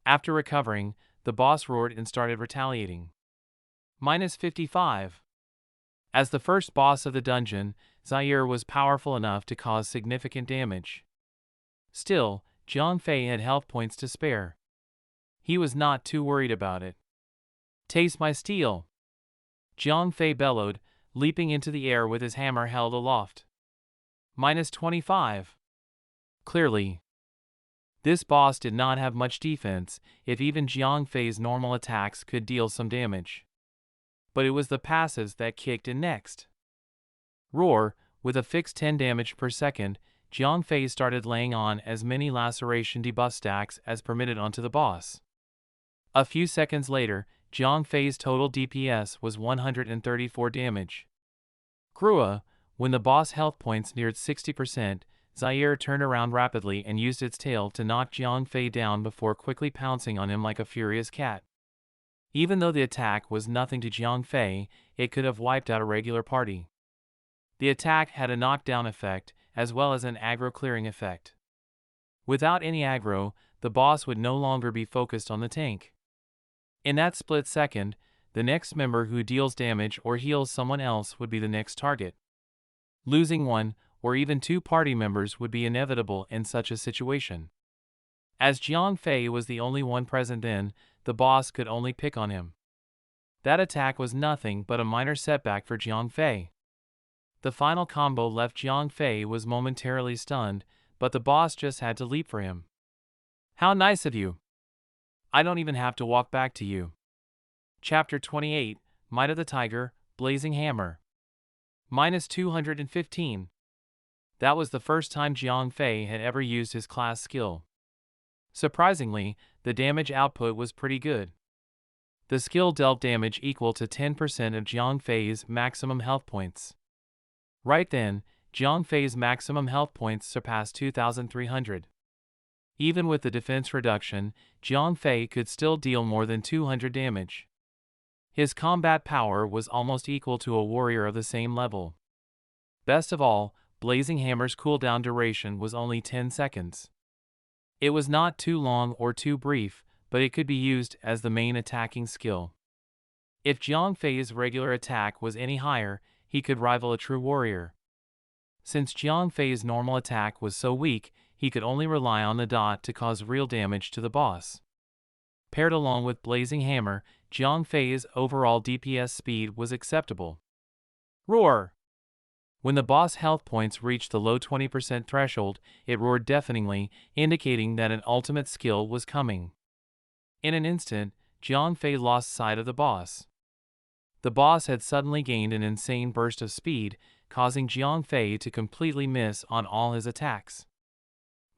After recovering, the boss roared and started retaliating. -55. As the first boss of the dungeon, Zaire was powerful enough to cause significant damage. Still, Jiang Fei had health points to spare. He was not too worried about it. Taste my steel! Jiang Fei bellowed, leaping into the air with his hammer held aloft. -25. Clearly, this boss did not have much defense, if even Jiang Fei's normal attacks could deal some damage. But it was the passives that kicked in next. Roar, with a fixed 10 damage per second, Jiang Fei started laying on as many laceration debuff stacks as permitted onto the boss. A few seconds later, Jiang Fei's total DPS was 134 damage. Grua, when the boss health points neared 60%, Zaire turned around rapidly and used its tail to knock Jiang Fei down before quickly pouncing on him like a furious cat. Even though the attack was nothing to Jiang Fei, it could have wiped out a regular party. The attack had a knockdown effect, as well as an aggro clearing effect. Without any aggro, the boss would no longer be focused on the tank. In that split second, the next member who deals damage or heals someone else would be the next target. Losing one, or even 2 party members would be inevitable in such a situation. As Jiang Fei was the only one present then, the boss could only pick on him. That attack was nothing but a minor setback for Jiang Fei. The final combo left Jiang Fei was momentarily stunned, but the boss just had to leap for him. How nice of you! I don't even have to walk back to you. Chapter 28, Might of the Tiger, Blazing Hammer. -215. That was the first time Jiang Fei had ever used his class skill. Surprisingly, the damage output was pretty good. The skill dealt damage equal to 10% of Jiang Fei's maximum health points. Right then, Jiang Fei's maximum health points surpassed 2,300. Even with the defense reduction, Jiang Fei could still deal more than 200 damage. His combat power was almost equal to a warrior of the same level. Best of all, Blazing Hammer's cooldown duration was only 10 seconds. It was not too long or too brief, but it could be used as the main attacking skill. If Jiang Fei's regular attack was any higher, he could rival a true warrior. Since Jiang Fei's normal attack was so weak, he could only rely on the dot to cause real damage to the boss. Paired along with Blazing Hammer, Jiang Fei's overall DPS speed was acceptable. Roar! When the boss health points reached the low 20% threshold, it roared deafeningly, indicating that an ultimate skill was coming. In an instant, Jiang Fei lost sight of the boss. The boss had suddenly gained an insane burst of speed, causing Jiang Fei to completely miss on all his attacks.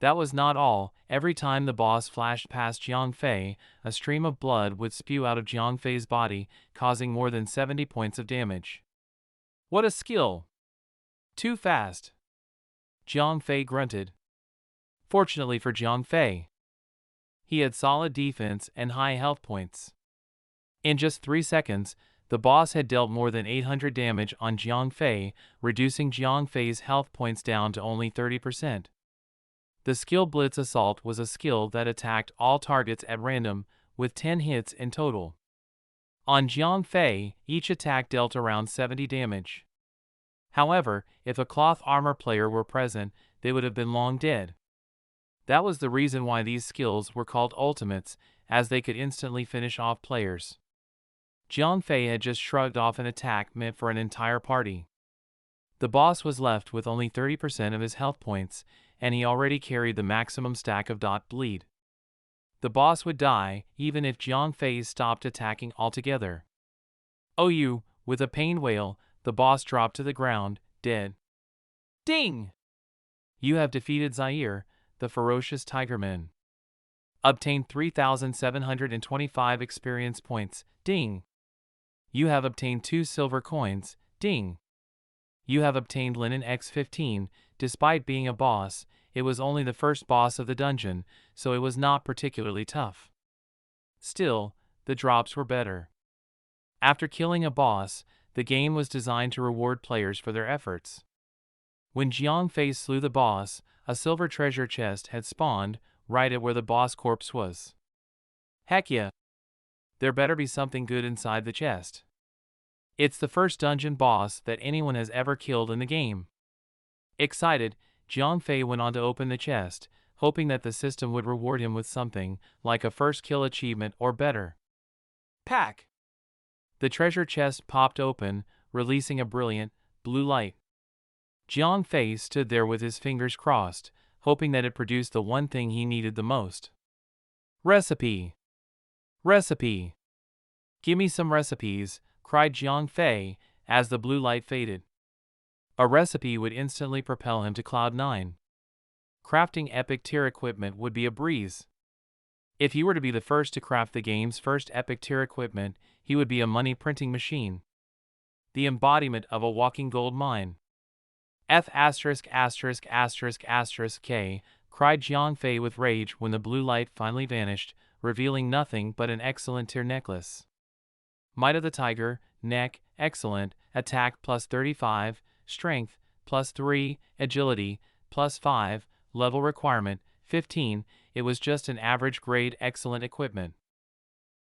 That was not all. Every time the boss flashed past Jiang Fei, a stream of blood would spew out of Jiang Fei's body, causing more than 70 points of damage. What a skill! Too fast! Jiang Fei grunted. Fortunately for Jiang Fei, he had solid defense and high health points. In just 3 seconds, the boss had dealt more than 800 damage on Jiang Fei, reducing Jiang Fei's health points down to only 30%. The skill Blitz Assault was a skill that attacked all targets at random, with 10 hits in total. On Jiang Fei, each attack dealt around 70 damage. However, if a cloth armor player were present, they would have been long dead. That was the reason why these skills were called ultimates, as they could instantly finish off players. Jiang Fei had just shrugged off an attack meant for an entire party. The boss was left with only 30% of his health points, and he already carried the maximum stack of dot bleed. The boss would die, even if Jiang Fei stopped attacking altogether. Oh, with a pained wail, the boss dropped to the ground, dead. Ding! You have defeated Zaire, the ferocious Tigerman. Obtained 3,725 experience points, ding! You have obtained 2 silver coins, ding! You have obtained Linen X15. Despite being a boss, it was only the first boss of the dungeon, so it was not particularly tough. Still, the drops were better. After killing a boss, the game was designed to reward players for their efforts. When Jiang Fei slew the boss, a silver treasure chest had spawned, right at where the boss corpse was. Heck yeah! There better be something good inside the chest. It's the first dungeon boss that anyone has ever killed in the game. Excited, Jiang Fei went on to open the chest, hoping that the system would reward him with something, like a first kill achievement or better. Pack! The treasure chest popped open, releasing a brilliant, blue light. Jiang Fei stood there with his fingers crossed, hoping that it produced the one thing he needed the most. Recipe! Recipe! Give me some recipes, cried Jiang Fei, as the blue light faded. A recipe would instantly propel him to Cloud 9. Crafting epic tier equipment would be a breeze. If he were to be the first to craft the game's first epic tier equipment, he would be a money printing machine. The embodiment of a walking gold mine. F**********K, cried Jiang Fei with rage when the blue light finally vanished, revealing nothing but an excellent tier necklace. Might of the Tiger, neck, excellent, attack plus 35, strength, plus 3, agility, plus 5, level requirement, 15, it was just an average grade excellent equipment.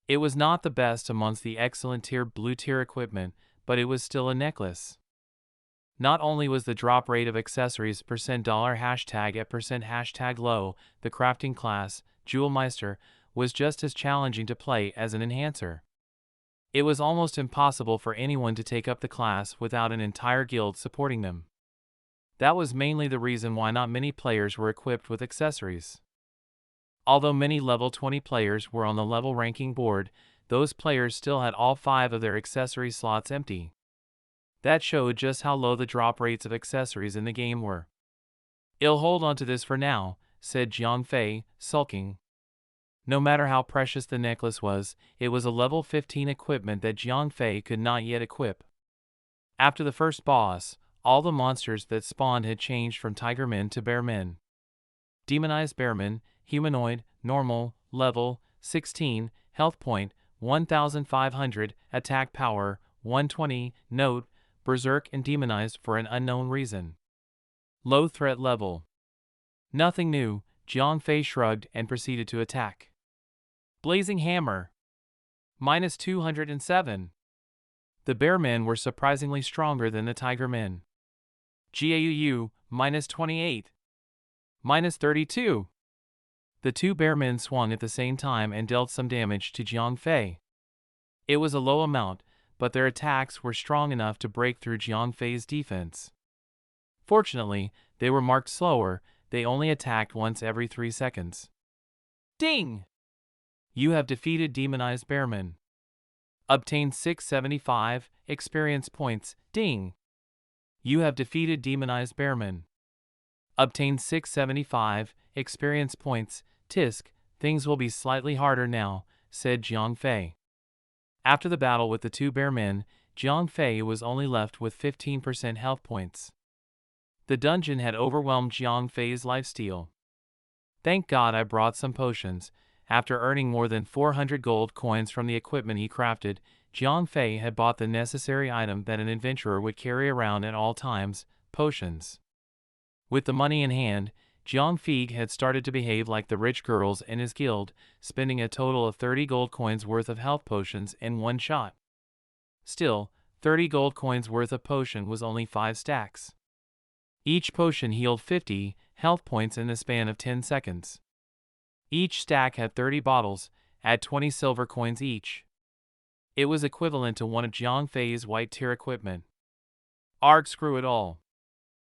It was not the best amongst the excellent tier blue tier equipment, but it was still a necklace. Not only was the drop rate of accessories $hashtag at hashtag low, the crafting class, Jewelmeister, was just as challenging to play as an enhancer. It was almost impossible for anyone to take up the class without an entire guild supporting them. That was mainly the reason why not many players were equipped with accessories. Although many level 20 players were on the level ranking board, those players still had all 5 of their accessory slots empty. That showed just how low the drop rates of accessories in the game were. "I'll hold on to this for now," said Jiang Fei, sulking. No matter how precious the necklace was, it was a level 15 equipment that Jiang Fei could not yet equip. After the first boss, all the monsters that spawned had changed from tigermen to bearmen. Demonized bearmen, humanoid, normal, level 16, health point 1500, attack power 120, note, berserk and demonized for an unknown reason. Low threat level. Nothing new, Jiang Fei shrugged and proceeded to attack. Blazing hammer. Minus 207. The bearmen were surprisingly stronger than the tigermen. GAUU, minus 28. Minus 32. The two bearmen swung at the same time and dealt some damage to Jiang Fei. It was a low amount, but their attacks were strong enough to break through Jiang Fei's defense. Fortunately, they were marked slower, they only attacked once every 3 seconds. Ding! You have defeated demonized bearmen. Obtain 675 experience points. Ding! You have defeated demonized bearmen. Obtain 675 experience points. Tisk, things will be slightly harder now, said Jiang Fei. After the battle with the two bearmen, Jiang Fei was only left with 15% health points. The dungeon had overwhelmed Jiang Fei's lifesteal. Thank God I brought some potions. After earning more than 400 gold coins from the equipment he crafted, Jiang Fei had bought the necessary item that an adventurer would carry around at all times, potions. With the money in hand, Jiang Fei had started to behave like the rich girls in his guild, spending a total of 30 gold coins worth of health potions in one shot. Still, 30 gold coins worth of potion was only 5 stacks. Each potion healed 50 health points in the span of 10 seconds. Each stack had 30 bottles, at 20 silver coins each. It was equivalent to one of Jiang Fei's white tier equipment. Arg, screw it all.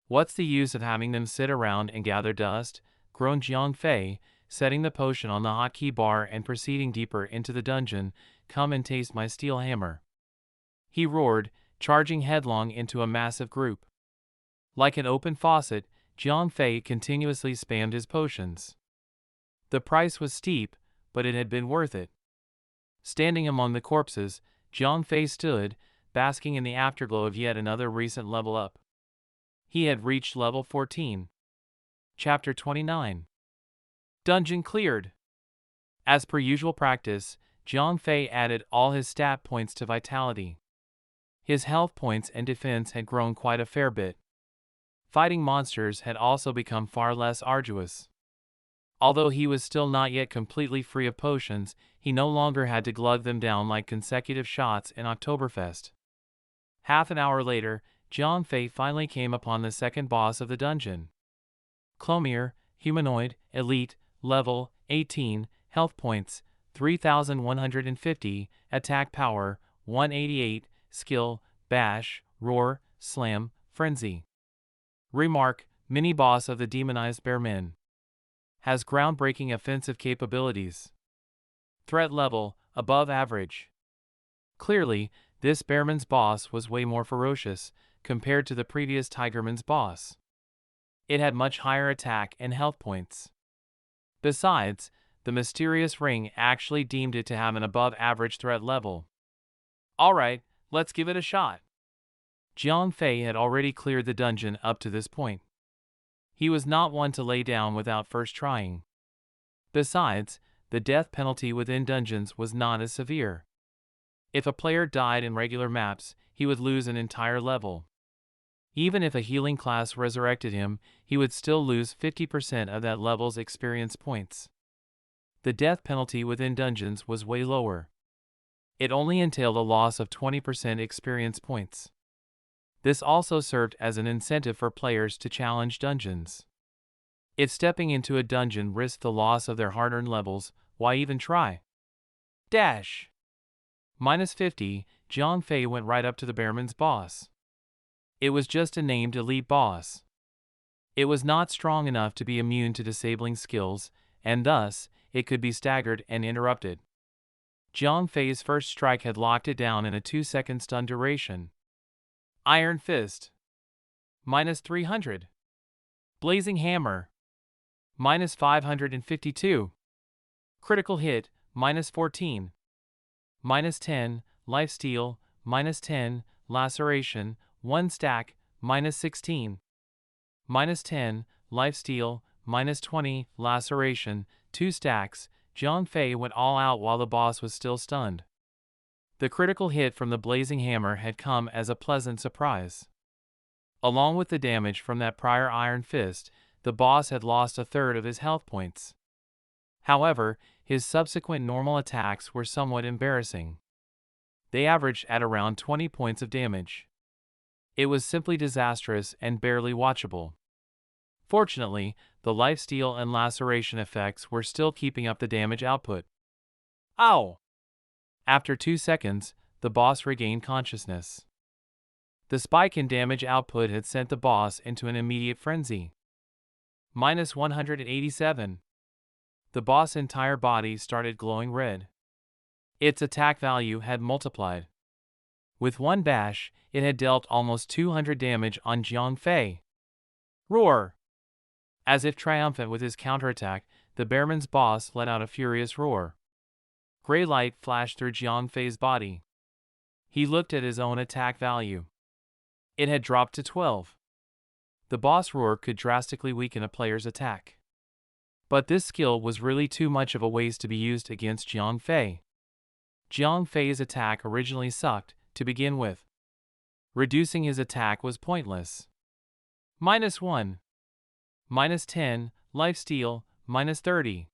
What's the use of having them sit around and gather dust? Groaned Jiang Fei, setting the potion on the hotkey bar and proceeding deeper into the dungeon. Come and taste my steel hammer. He roared, charging headlong into a massive group. Like an open faucet, Jiang Fei continuously spammed his potions. The price was steep, but it had been worth it. Standing among the corpses, Jiang Fei stood, basking in the afterglow of yet another recent level up. He had reached level 14. Chapter 29. Dungeon cleared. As per usual practice, Jiang Fei added all his stat points to vitality. His health points and defense had grown quite a fair bit. Fighting monsters had also become far less arduous. Although he was still not yet completely free of potions, he no longer had to glug them down like consecutive shots in Oktoberfest. Half an hour later, Jiang Fei finally came upon the second boss of the dungeon. Clomere, humanoid, elite, level 18, health points 3,150, attack power 188, skill, bash, roar, slam, frenzy. Remark, mini-boss of the demonized bearmen. Has groundbreaking offensive capabilities. Threat level, above average. Clearly, this bearman's boss was way more ferocious, compared to the previous tigerman's boss. It had much higher attack and health points. Besides, the mysterious ring actually deemed it to have an above-average threat level. Alright, let's give it a shot. Jiang Fei had already cleared the dungeon up to this point. He was not one to lay down without first trying. Besides, the death penalty within dungeons was not as severe. If a player died in regular maps, he would lose an entire level. Even if a healing class resurrected him, he would still lose 50% of that level's experience points. The death penalty within dungeons was way lower. It only entailed a loss of 20% experience points. This also served as an incentive for players to challenge dungeons. If stepping into a dungeon risked the loss of their hard-earned levels, why even try? Dash! Minus 50, Jiang Fei went right up to the bearman's boss. It was just a named elite boss. It was not strong enough to be immune to disabling skills, and thus, it could be staggered and interrupted. Jiang Fei's first strike had locked it down in a 2-second stun duration. Iron Fist. Minus 300. Blazing Hammer. Minus 552. Critical hit, minus 14. Minus 10, lifesteal, minus 10, laceration, 1 stack, minus 16. Minus 10, lifesteal, minus 20, laceration, 2 stacks. Jiang Fei went all out while the boss was still stunned. The critical hit from the blazing hammer had come as a pleasant surprise. Along with the damage from that prior iron fist, the boss had lost a third of his health points. However, his subsequent normal attacks were somewhat embarrassing. They averaged at around 20 points of damage. It was simply disastrous and barely watchable. Fortunately, the lifesteal and laceration effects were still keeping up the damage output. Ow! After 2 seconds, the boss regained consciousness. The spike in damage output had sent the boss into an immediate frenzy. Minus 187. The boss's entire body started glowing red. Its attack value had multiplied. With one bash, it had dealt almost 200 damage on Jiang Fei. Roar! As if triumphant with his counterattack, the Bearman's boss let out a furious roar. Gray light flashed through Jiang Fei's body. He looked at his own attack value. It had dropped to 12. The boss roar could drastically weaken a player's attack. But this skill was really too much of a waste to be used against Jiang Fei. Jiang Fei's attack originally sucked, to begin with. Reducing his attack was pointless. Minus 1. Minus 10, lifesteal, minus 30.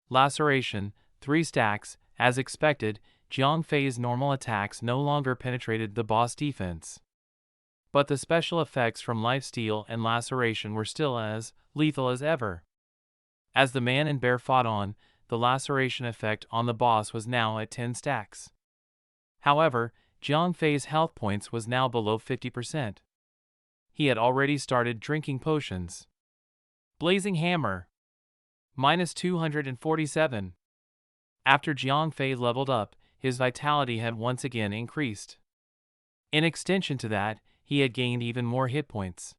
Laceration, 3 stacks. As expected, Jiang Fei's normal attacks no longer penetrated the boss defense. But the special effects from lifesteal and laceration were still as lethal as ever. As the man and bear fought on, the laceration effect on the boss was now at 10 stacks. However, Jiang Fei's health points was now below 50%. He had already started drinking potions. Blazing hammer. Minus 247. After Jiang Fei leveled up, his vitality had once again increased. In extension to that, he had gained even more hit points.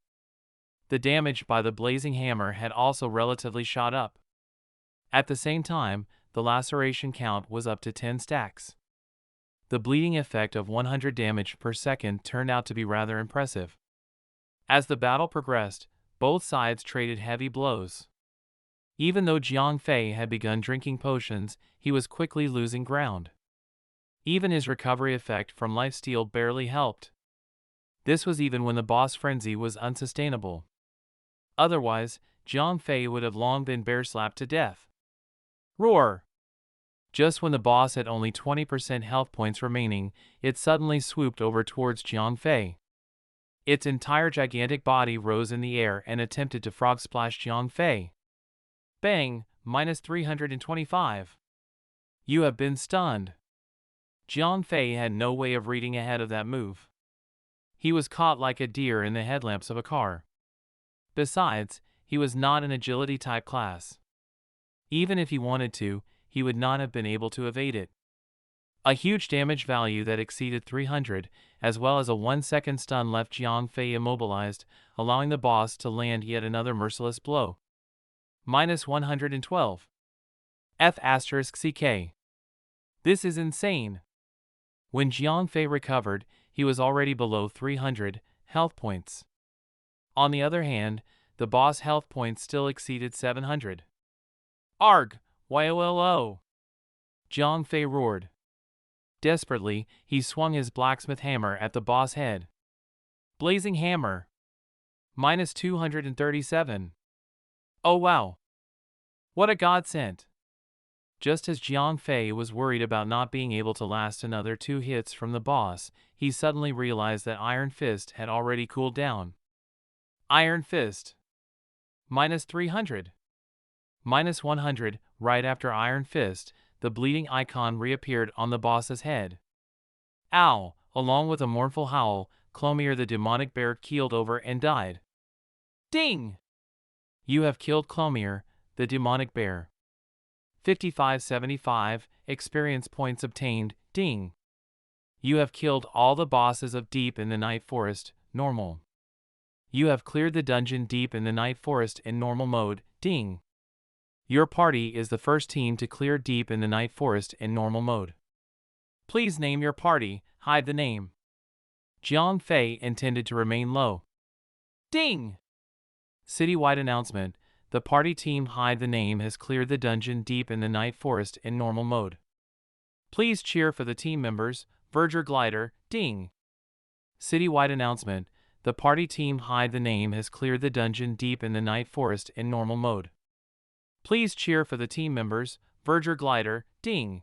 The damage by the blazing hammer had also relatively shot up. At the same time, the laceration count was up to 10 stacks. The bleeding effect of 100 damage per second turned out to be rather impressive. As the battle progressed, both sides traded heavy blows. Even though Jiang Fei had begun drinking potions, he was quickly losing ground. Even his recovery effect from lifesteal barely helped. This was even when the boss frenzy was unsustainable. Otherwise, Jiang Fei would have long been bear-slapped to death. Roar! Just when the boss had only 20% health points remaining, it suddenly swooped over towards Jiang Fei. Its entire gigantic body rose in the air and attempted to frog splash Jiang Fei. Bang! Minus 325. You have been stunned. Jiang Fei had no way of reading ahead of that move. He was caught like a deer in the headlamps of a car. Besides, he was not an agility-type class. Even if he wanted to, he would not have been able to evade it. A huge damage value that exceeded 300, as well as a 1-second stun left Jiang Fei immobilized, allowing the boss to land yet another merciless blow. Minus 112. F***CK. This is insane. When Jiang Fei recovered, he was already below 300 health points. On the other hand, the boss health points still exceeded 700. Arg! YOLO! Jiang Fei roared. Desperately, he swung his blacksmith hammer at the boss' head. Blazing hammer. Minus 237. Oh wow! What a godsend! Just as Jiang Fei was worried about not being able to last another 2 hits from the boss, he suddenly realized that Iron Fist had already cooled down. Iron Fist. Minus 300. Minus 100. Right after Iron Fist, the bleeding icon reappeared on the boss's head. Ow! Along with a mournful howl, Clomere the demonic bear keeled over and died. Ding! You have killed Clomere, the demonic bear. 5575 experience points obtained. Ding! You have killed all the bosses of Deep in the Night Forest, normal. You have cleared the dungeon Deep in the Night Forest in normal mode. Ding! Your party is the first team to clear deep in the night forest in normal mode. Please name your party, hide the name. Jiang Fei intended to remain low. Ding! Citywide announcement. The party team hide the name has cleared the dungeon deep in the night forest in normal mode. Please cheer for the team members, Verger Glider, ding! Citywide announcement. The party team hide the name has cleared the dungeon deep in the night forest in normal mode. Please cheer for the team members, Verger Glider, ding!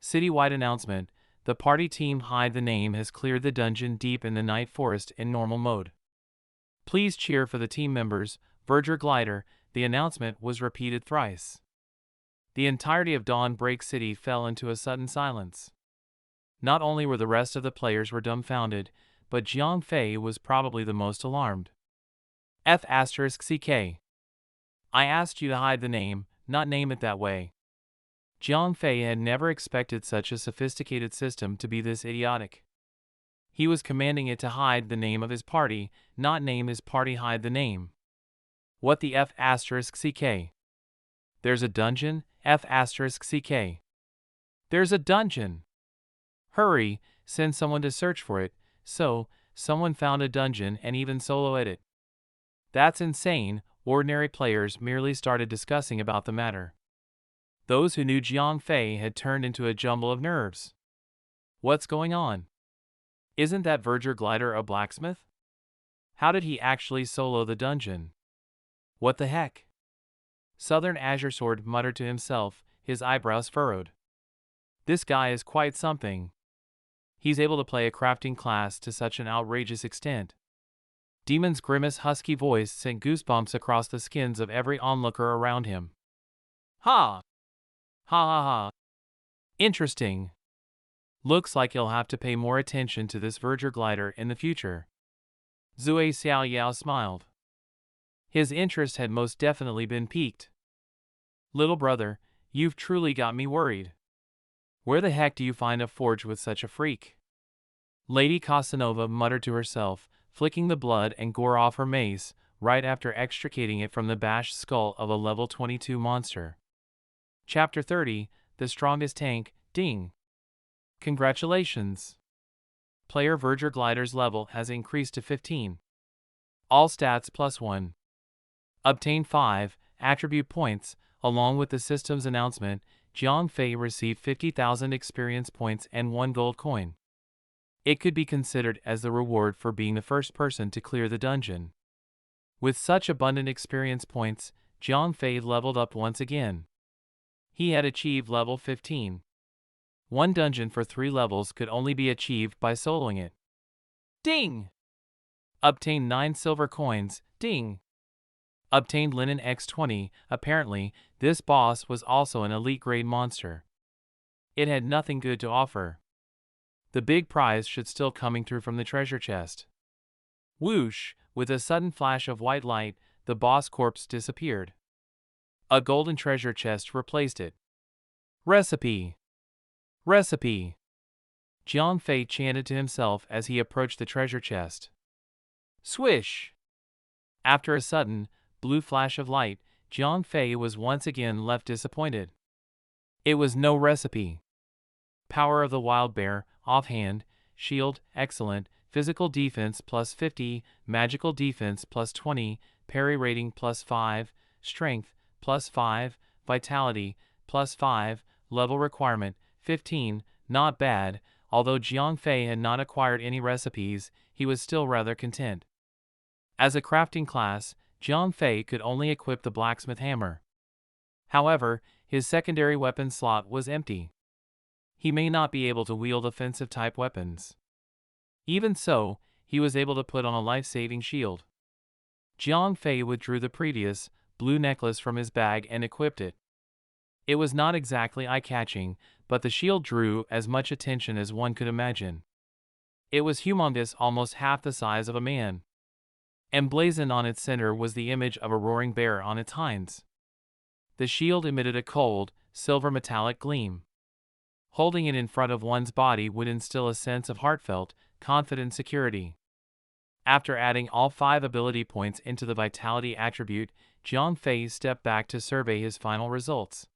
Citywide announcement. The party team hide the name has cleared the dungeon deep in the night forest in normal mode. Please cheer for the team members, Verger Glider. The announcement was repeated thrice. The entirety of Dawnbreak City fell into a sudden silence. Not only were the rest of the players were dumbfounded, but Jiang Fei was probably the most alarmed. F***CK. I asked you to hide the name, not name it that way. Jiang Fei had never expected such a sophisticated system to be this idiotic. He was commanding it to hide the name of his party, not name his party hide the name. What the F***CK? There's a dungeon, F***CK. There's a dungeon. Hurry, send someone to search for it. So, someone found a dungeon and even soloed it. That's insane. Ordinary players merely started discussing about the matter. Those who knew Jiang Fei had turned into a jumble of nerves. What's going on? Isn't that Verger Glider a blacksmith? How did he actually solo the dungeon? What the heck? Southern Azure Sword muttered to himself, his eyebrows furrowed. This guy is quite something. He's able to play a crafting class to such an outrageous extent. Demon's Grimace husky voice sent goosebumps across the skins of every onlooker around him. Ha! Ha ha ha. Interesting. Looks like he'll have to pay more attention to this Verger Glider in the future. Zui Xiao Yao smiled. His interest had most definitely been piqued. Little brother, you've truly got me worried. Where the heck do you find a forge with such a freak? Lady Casanova muttered to herself, flicking the blood and gore off her mace, right after extricating it from the bashed skull of a level 22 monster. Chapter 30, The Strongest Tank, ding! Congratulations! Player Verger Glider's level has increased to 15. All stats +1. Obtain 5 attribute points. Along with the system's announcement, Jiang Fei received 50,000 experience points and 1 gold coin. It could be considered as the reward for being the first person to clear the dungeon. With such abundant experience points, Jiang Fei leveled up once again. He had achieved level 15. One dungeon for 3 levels could only be achieved by soloing it. Ding! Obtained 9 silver coins, ding! Obtained Linen X20, apparently, this boss was also an elite grade monster. It had nothing good to offer. The big prize should still coming through from the treasure chest. Whoosh, with a sudden flash of white light, the boss corpse disappeared. A golden treasure chest replaced it. Recipe! Recipe! Jiang Fei chanted to himself as he approached the treasure chest. Swish! After a sudden, blue flash of light, Jiang Fei was once again left disappointed. It was no recipe. Power of the Wild Bear, offhand, shield, excellent, physical defense +50, magical defense +20, parry rating +5, strength +5, vitality +5, level requirement 15, not bad. Although Jiang Fei had not acquired any recipes, he was still rather content. As a crafting class, Jiang Fei could only equip the blacksmith hammer. However, his secondary weapon slot was empty. He may not be able to wield offensive-type weapons. Even so, he was able to put on a life-saving shield. Jiang Fei withdrew the previous, blue necklace from his bag and equipped it. It was not exactly eye-catching, but the shield drew as much attention as one could imagine. It was humongous, almost half the size of a man. Emblazoned on its center was the image of a roaring bear on its hinds. The shield emitted a cold, silver metallic gleam. Holding it in front of one's body would instill a sense of heartfelt, confident security. After adding all 5 ability points into the vitality attribute, Jiang Fei stepped back to survey his final results.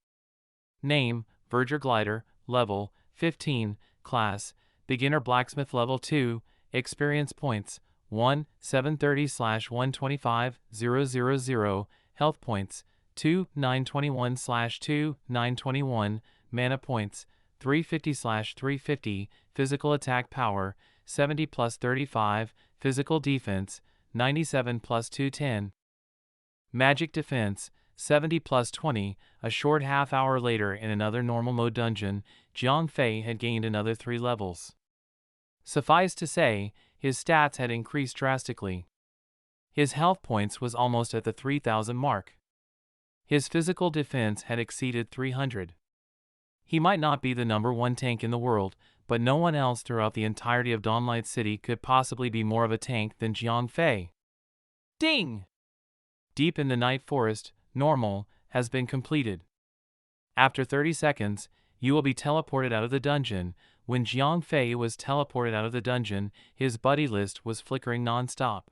Name, Verger Glider, Level, 15, Class, Beginner Blacksmith Level 2, Experience Points, 1, 730/125,000, Health Points, 2, 921/2, 921, Mana Points, 350/350, Physical Attack Power, 70 plus 35, Physical Defense, 97 plus 210. Magic Defense, 70 plus 20. A short half-hour later in another normal mode dungeon, Jiang Fei had gained another 3 levels. Suffice to say, his stats had increased drastically. His health points was almost at the 3,000 mark. His physical defense had exceeded 300. He might not be the #1 tank in the world, but no one else throughout the entirety of Dawnlight City could possibly be more of a tank than Jiang Fei. Ding! Deep in the Night Forest, Normal, has been completed. After 30 seconds, you will be teleported out of the dungeon. When Jiang Fei was teleported out of the dungeon, his buddy list was flickering non-stop.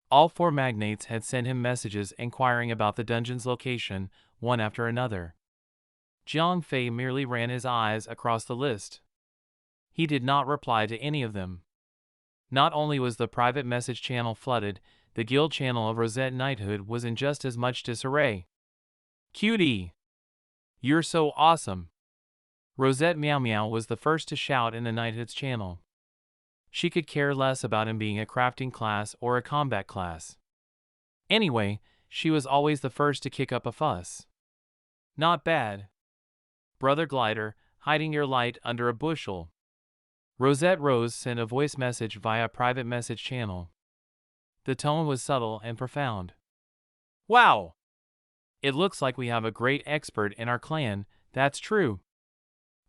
All 4 magnates had sent him messages inquiring about the dungeon's location, one after another. Jiang Fei merely ran his eyes across the list. He did not reply to any of them. Not only was the private message channel flooded, the guild channel of Rosette Knighthood was in just as much disarray. Cutie! You're so awesome! Rosette Meow Meow was the first to shout in the Knighthood's channel. She could care less about him being a crafting class or a combat class. Anyway, she was always the first to kick up a fuss. Not bad. Brother Glider, hiding your light under a bushel. Rosette Rose sent a voice message via private message channel. The tone was subtle and profound. Wow! It looks like we have a great expert in our clan, that's true.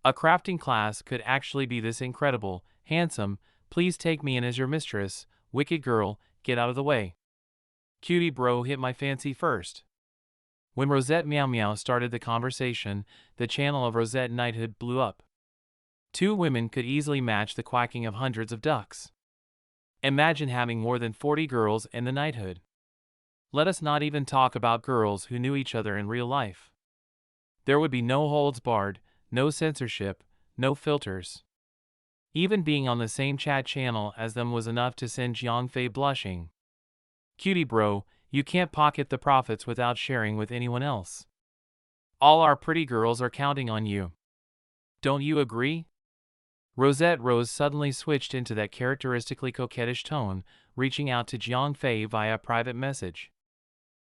A crafting class could actually be this incredible. Handsome, please take me in as your mistress. Wicked girl, get out of the way. Cutie bro hit my fancy first. When Rosette Meow Meow started the conversation, the channel of Rosette Knighthood blew up. 2 women could easily match the quacking of hundreds of ducks. Imagine having more than 40 girls in the knighthood. Let us not even talk about girls who knew each other in real life. There would be no holds barred, no censorship, no filters. Even being on the same chat channel as them was enough to send Jiang Fei blushing. Cutie bro, you can't pocket the profits without sharing with anyone else. All our pretty girls are counting on you. Don't you agree? Rosette Rose suddenly switched into that characteristically coquettish tone, reaching out to Jiang Fei via private message.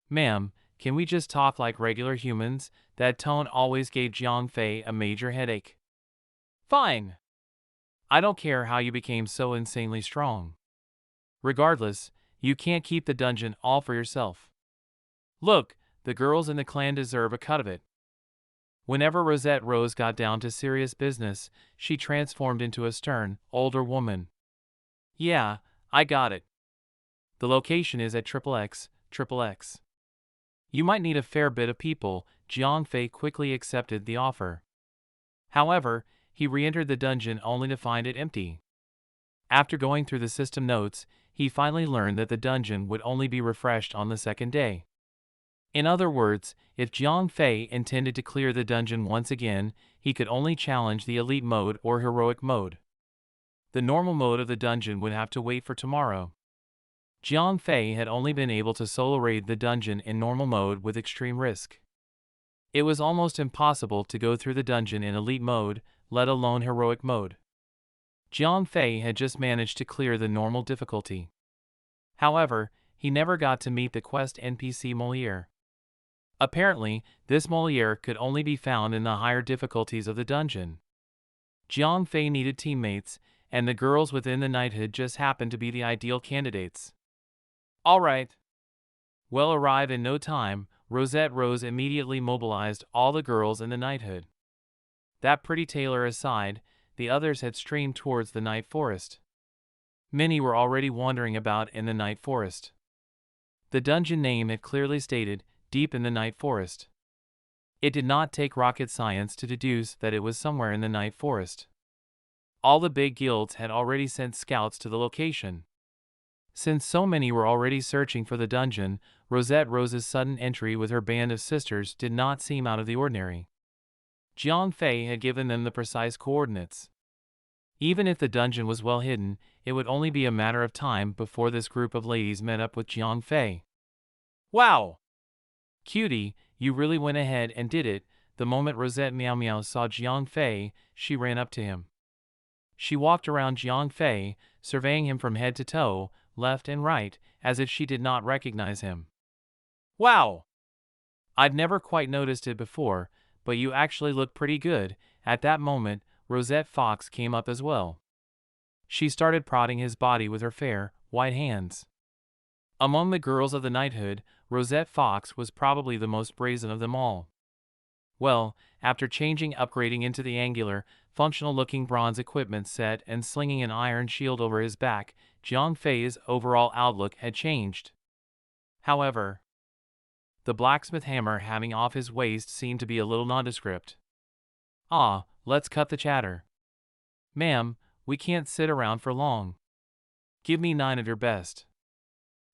Ma'am, can we just talk like regular humans? That tone always gave Jiang Fei a major headache. Fine. I don't care how you became so insanely strong. Regardless, you can't keep the dungeon all for yourself. Look, the girls in the clan deserve a cut of it. Whenever Rosette Rose got down to serious business, she transformed into a stern, older woman. Yeah, I got it. The location is at XXX. You might need a fair bit of people. Jiang Fei quickly accepted the offer. However, he re-entered the dungeon only to find it empty. After going through the system notes, he finally learned that the dungeon would only be refreshed on the 2nd day. In other words, if Jiang Fei intended to clear the dungeon once again, he could only challenge the elite mode or heroic mode. The normal mode of the dungeon would have to wait for tomorrow. Jiang Fei had only been able to solo raid the dungeon in normal mode with extreme risk. It was almost impossible to go through the dungeon in elite mode, let alone heroic mode. Jiang Fei had just managed to clear the normal difficulty. However, he never got to meet the quest NPC Moliere. Apparently, this Moliere could only be found in the higher difficulties of the dungeon. Jiang Fei needed teammates, and the girls within the knighthood just happened to be the ideal candidates. Alright. Well, arrive in no time, Rosette Rose immediately mobilized all the girls in the knighthood. That pretty tailor aside, the others had streamed towards the night forest. Many were already wandering about in the night forest. The dungeon name had clearly stated, Deep in the Night Forest. It did not take rocket science to deduce that it was somewhere in the night forest. All the big guilds had already sent scouts to the location. Since so many were already searching for the dungeon, Rosette Rose's sudden entry with her band of sisters did not seem out of the ordinary. Jiang Fei had given them the precise coordinates. Even if the dungeon was well hidden, it would only be a matter of time before this group of ladies met up with Jiang Fei. Wow! Cutie, you really went ahead and did it. The moment Rosette Meow Meow saw Jiang Fei, she ran up to him. She walked around Jiang Fei, surveying him from head to toe, left and right, as if she did not recognize him. Wow! I'd never quite noticed it before, but you actually look pretty good. At that moment, Rosette Fox came up as well. She started prodding his body with her fair, white hands. Among the girls of the knighthood, Rosette Fox was probably the most brazen of them all. Well, after upgrading into the angular, functional-looking bronze equipment set and slinging an iron shield over his back, Jiang Fei's overall outlook had changed. However, the blacksmith hammer hanging off his waist seemed to be a little nondescript. Ah, let's cut the chatter. Ma'am, we can't sit around for long. Give me 9 of your best.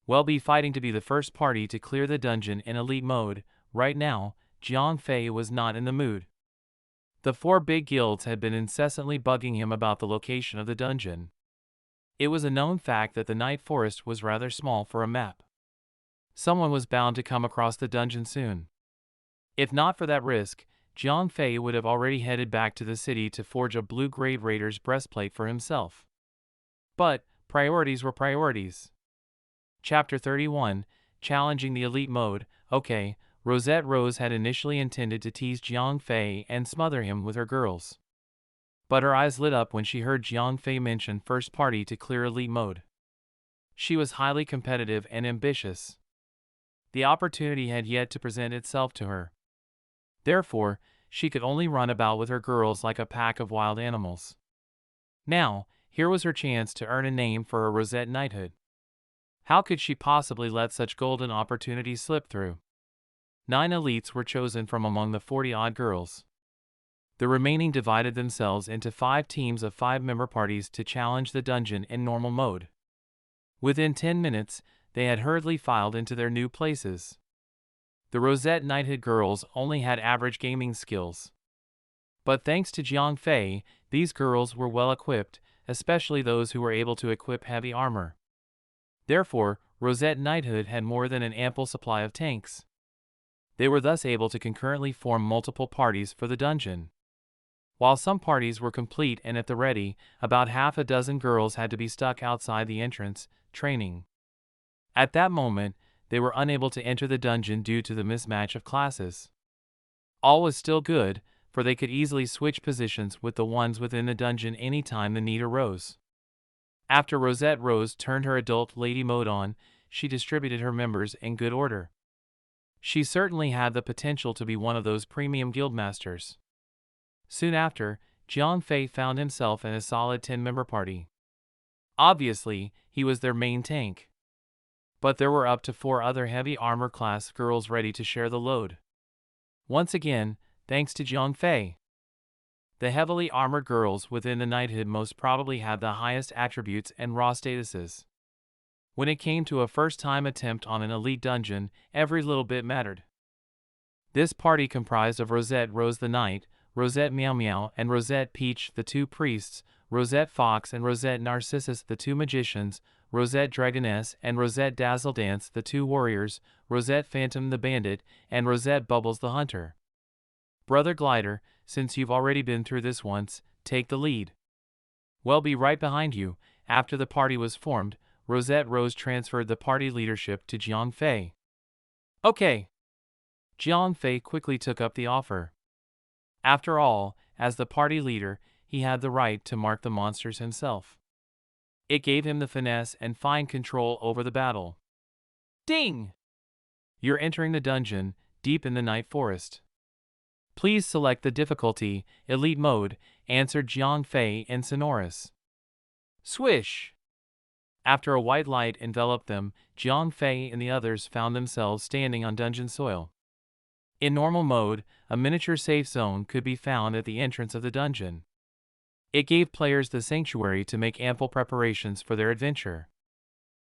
We'll be fighting to be the first party to clear the dungeon in elite mode. Right now, Jiang Fei was not in the mood. The 4 big guilds had been incessantly bugging him about the location of the dungeon. It was a known fact that the Night Forest was rather small for a map. Someone was bound to come across the dungeon soon. If not for that risk, Jiang Fei would have already headed back to the city to forge a Blue Grave Raider's breastplate for himself. But priorities were priorities. Chapter 31, Challenging the Elite Mode. Okay, Rosette Rose had initially intended to tease Jiang Fei and smother him with her girls. But her eyes lit up when she heard Jiang Fei mention first party to clear elite mode. She was highly competitive and ambitious. The opportunity had yet to present itself to her. Therefore, she could only run about with her girls like a pack of wild animals. Now, here was her chance to earn a name for her Rosette knighthood. How could she possibly let such golden opportunities slip through? 9 elites were chosen from among the 40-odd girls. The remaining divided themselves into 5 teams of 5-member parties to challenge the dungeon in normal mode. Within 10 minutes, they had hurriedly filed into their new places. The Rosette knighthood girls only had average gaming skills. But thanks to Jiang Fei, these girls were well equipped, especially those who were able to equip heavy armor. Therefore, Rosette knighthood had more than an ample supply of tanks. They were thus able to concurrently form multiple parties for the dungeon. While some parties were complete and at the ready, about half a dozen girls had to be stuck outside the entrance, training. At that moment, they were unable to enter the dungeon due to the mismatch of classes. All was still good, for they could easily switch positions with the ones within the dungeon anytime the need arose. After Rosette Rose turned her adult lady mode on, she distributed her members in good order. She certainly had the potential to be one of those premium guildmasters. Soon after, Jiang Fei found himself in a solid 10-member party. Obviously, he was their main tank. But there were up to 4 other heavy armor class girls ready to share the load. Once again, thanks to Jiang Fei. The heavily armored girls within the knighthood most probably had the highest attributes and raw statuses. When it came to a first-time attempt on an elite dungeon, every little bit mattered. This party comprised of Rosette Rose the Knight, Rosette Meow Meow and Rosette Peach the 2 priests, Rosette Fox and Rosette Narcissus the 2 magicians, Rosette Dragoness and Rosette Dazzle Dance the 2 warriors, Rosette Phantom the bandit, and Rosette Bubbles the hunter. Brother Glider, since you've already been through this once, take the lead. We'll be right behind you. After the party was formed, Rosette Rose transferred the party leadership to Jiang Fei. Okay. Jiang Fei quickly took up the offer. After all, as the party leader, he had the right to mark the monsters himself. It gave him the finesse and fine control over the battle. Ding! You're entering the dungeon, deep in the Night Forest. Please select the difficulty, Elite Mode, answered Jiang Fei in sonorous. Swish! After a white light enveloped them, Jiang Fei and the others found themselves standing on dungeon soil. In normal mode, a miniature safe zone could be found at the entrance of the dungeon. It gave players the sanctuary to make ample preparations for their adventure.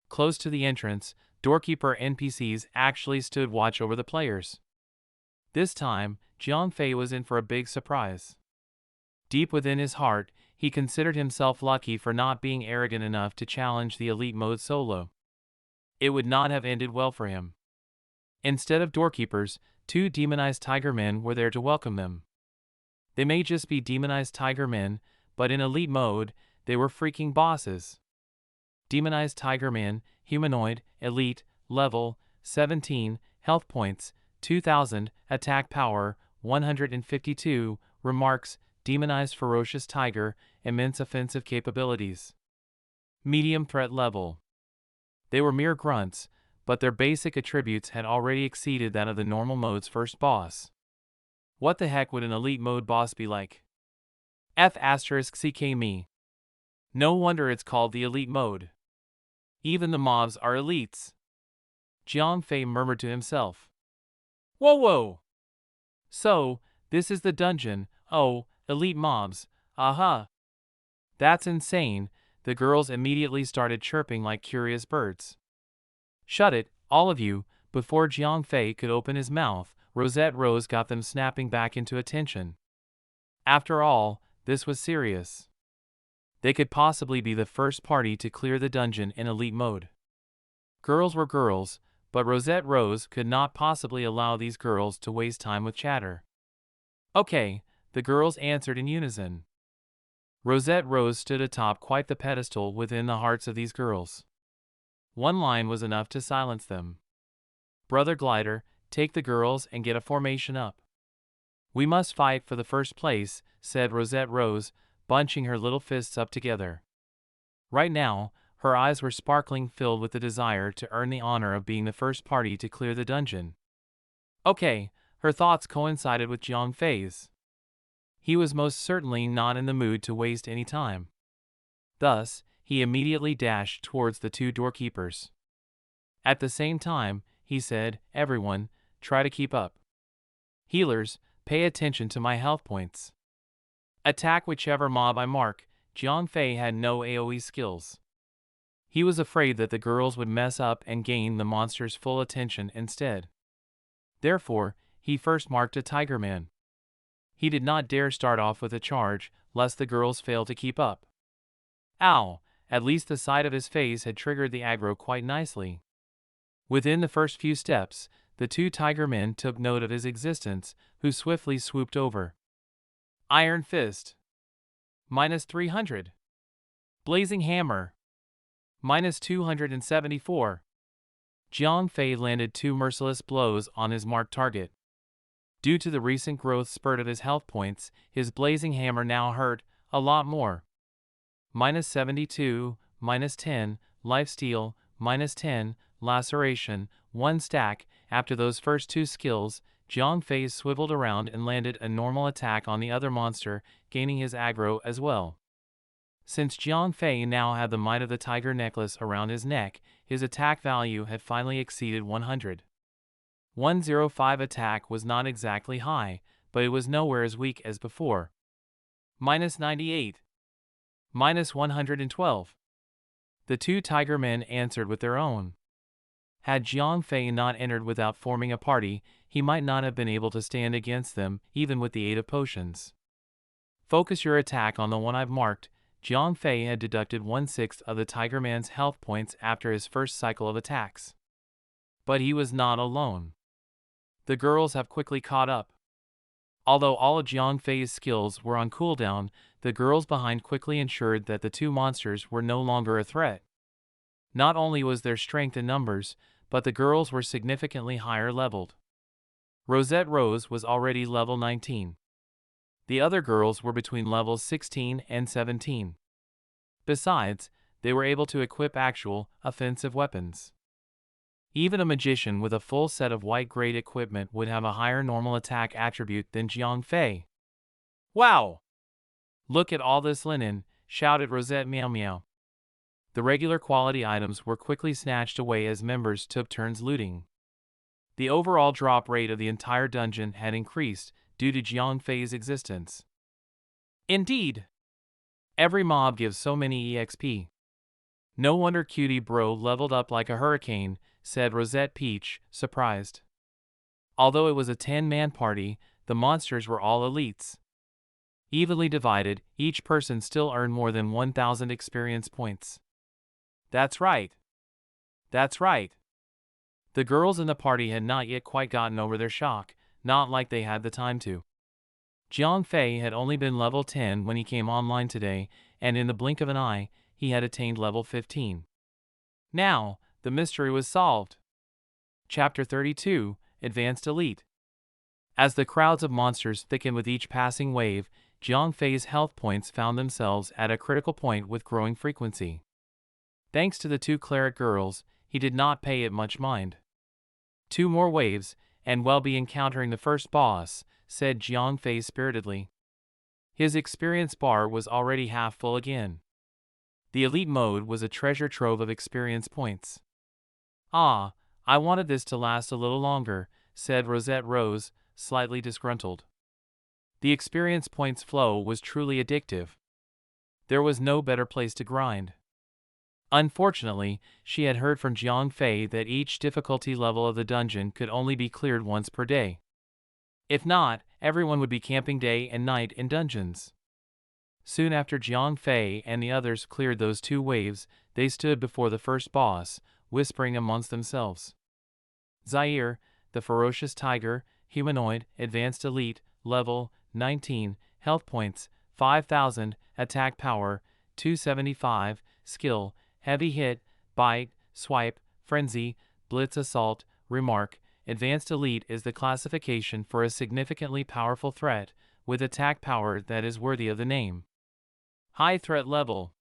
Close to the entrance, doorkeeper NPCs actually stood watch over the players. This time, Jiang Fei was in for a big surprise. Deep within his heart, he considered himself lucky for not being arrogant enough to challenge the elite mode solo. It would not have ended well for him. Instead of doorkeepers, 2 demonized tiger men were there to welcome them. They may just be demonized tiger men, but in elite mode, they were freaking bosses. Demonized tiger men, humanoid, elite, level 17, health points 2000, attack power 152, remarks, demonized ferocious tiger, immense offensive capabilities. Medium threat level. They were mere grunts, but their basic attributes had already exceeded that of the normal mode's first boss. What the heck would an elite mode boss be like? F***ck me. No wonder it's called the elite mode. Even the mobs are elites. Jiang Fei murmured to himself. Whoa! So, this is the dungeon, oh, elite mobs, aha. That's insane, the girls immediately started chirping like curious birds. Shut it, all of you, before Jiang Fei could open his mouth, Rosette Rose got them snapping back into attention. After all, this was serious. They could possibly be the first party to clear the dungeon in elite mode. Girls were girls, but Rosette Rose could not possibly allow these girls to waste time with chatter. Okay, the girls answered in unison. Rosette Rose stood atop quite the pedestal within the hearts of these girls. One line was enough to silence them. Brother Glider, take the girls and get a formation up. We must fight for the first place, said Rosette Rose, bunching her little fists up together. Right now, her eyes were sparkling, filled with the desire to earn the honor of being the first party to clear the dungeon. Okay, her thoughts coincided with Jiang Fei's. He was most certainly not in the mood to waste any time. Thus, he immediately dashed towards the 2 doorkeepers. At the same time, he said, everyone, try to keep up. Healers, pay attention to my health points. Attack whichever mob I mark. Jiang Fei had no AoE skills. He was afraid that the girls would mess up and gain the monster's full attention instead. Therefore, he first marked a tiger man. He did not dare start off with a charge, lest the girls fail to keep up. Ow! At least the sight of his face had triggered the aggro quite nicely. Within the first few steps, the 2 tiger men took note of his existence, who swiftly swooped over. Iron Fist. -300. Blazing Hammer. -274. Jiang Fei landed 2 merciless blows on his marked target. Due to the recent growth spurt of his health points, his blazing hammer now hurt a lot more. -72, -10, lifesteal, -10, laceration, 1 stack. After those first 2 skills, Jiang Fei swiveled around and landed a normal attack on the other monster, gaining his aggro as well. Since Jiang Fei now had the might of the tiger necklace around his neck, his attack value had finally exceeded 100. 105 attack was not exactly high, but it was nowhere as weak as before. -98. -112. The 2 tiger men answered with their own. Had Jiang Fei not entered without forming a party, he might not have been able to stand against them, even with the aid of potions. Focus your attack on the one I've marked. Jiang Fei had deducted 1/6 of the tiger man's health points after his first cycle of attacks. But he was not alone. The girls have quickly caught up. Although all of Jiang Fei's skills were on cooldown, the girls behind quickly ensured that the 2 monsters were no longer a threat. Not only was there strength in numbers, but the girls were significantly higher leveled. Rosette Rose was already level 19. The other girls were between levels 16 and 17. Besides, they were able to equip actual, offensive weapons. Even a magician with a full set of white-grade equipment would have a higher normal attack attribute than Jiang Fei. Wow! Look at all this linen, shouted Rosette Meow Meow. The regular quality items were quickly snatched away as members took turns looting. The overall drop rate of the entire dungeon had increased due to Jiang Fei's existence. Indeed! Every mob gives so many EXP. No wonder Cutie Bro leveled up like a hurricane, said Rosette Peach, surprised. Although it was a 10-man party, the monsters were all elites. Evenly divided, each person still earned more than 1,000 experience points. That's right. That's right. The girls in the party had not yet quite gotten over their shock, not like they had the time to. Jiang Fei had only been level 10 when he came online today, and in the blink of an eye, he had attained level 15. Now, the mystery was solved. Chapter 32, Advanced Elite. As the crowds of monsters thickened with each passing wave, Jiang Fei's health points found themselves at a critical point with growing frequency. Thanks to the two cleric girls, he did not pay it much mind. 2 more waves, and we'll be encountering the first boss, said Jiang Fei spiritedly. His experience bar was already half full again. The elite mode was a treasure trove of experience points. Ah, I wanted this to last a little longer, said Rosette Rose, slightly disgruntled. The experience points flow was truly addictive. There was no better place to grind. Unfortunately, she had heard from Jiang Fei that each difficulty level of the dungeon could only be cleared once per day. If not, everyone would be camping day and night in dungeons. Soon after Jiang Fei and the others cleared those 2 waves, they stood before the first boss, whispering amongst themselves. Zaire, the ferocious tiger, humanoid, advanced elite, level 19, health points 5,000, attack power 275, skill, heavy hit, bite, swipe, frenzy, blitz assault, remark. Advanced elite is the classification for a significantly powerful threat, with attack power that is worthy of the name. High threat level.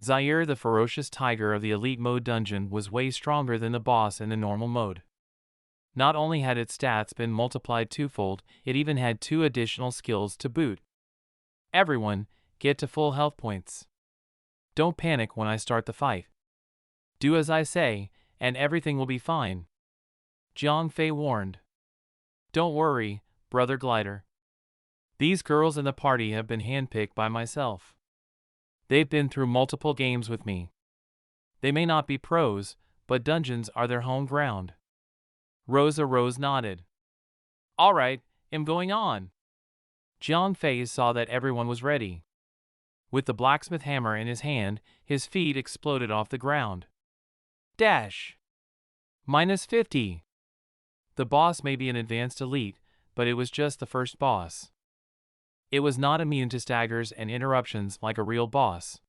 Zaire, the ferocious tiger of the elite mode dungeon, was way stronger than the boss in the normal mode. Not only had its stats been multiplied 2-fold, it even had 2 additional skills to boot. Everyone, get to full health points. Don't panic when I start the fight. Do as I say, and everything will be fine. Jiang Fei warned. Don't worry, brother Glider. These girls in the party have been handpicked by myself. They've been through multiple games with me. They may not be pros, but dungeons are their home ground. Rosa Rose nodded. All right, I'm going on. Jiang Fei saw that everyone was ready. With the blacksmith hammer in his hand, his feet exploded off the ground. Dash! -50. The boss may be an advanced elite, but it was just the first boss. It was not immune to staggers and interruptions like a real boss.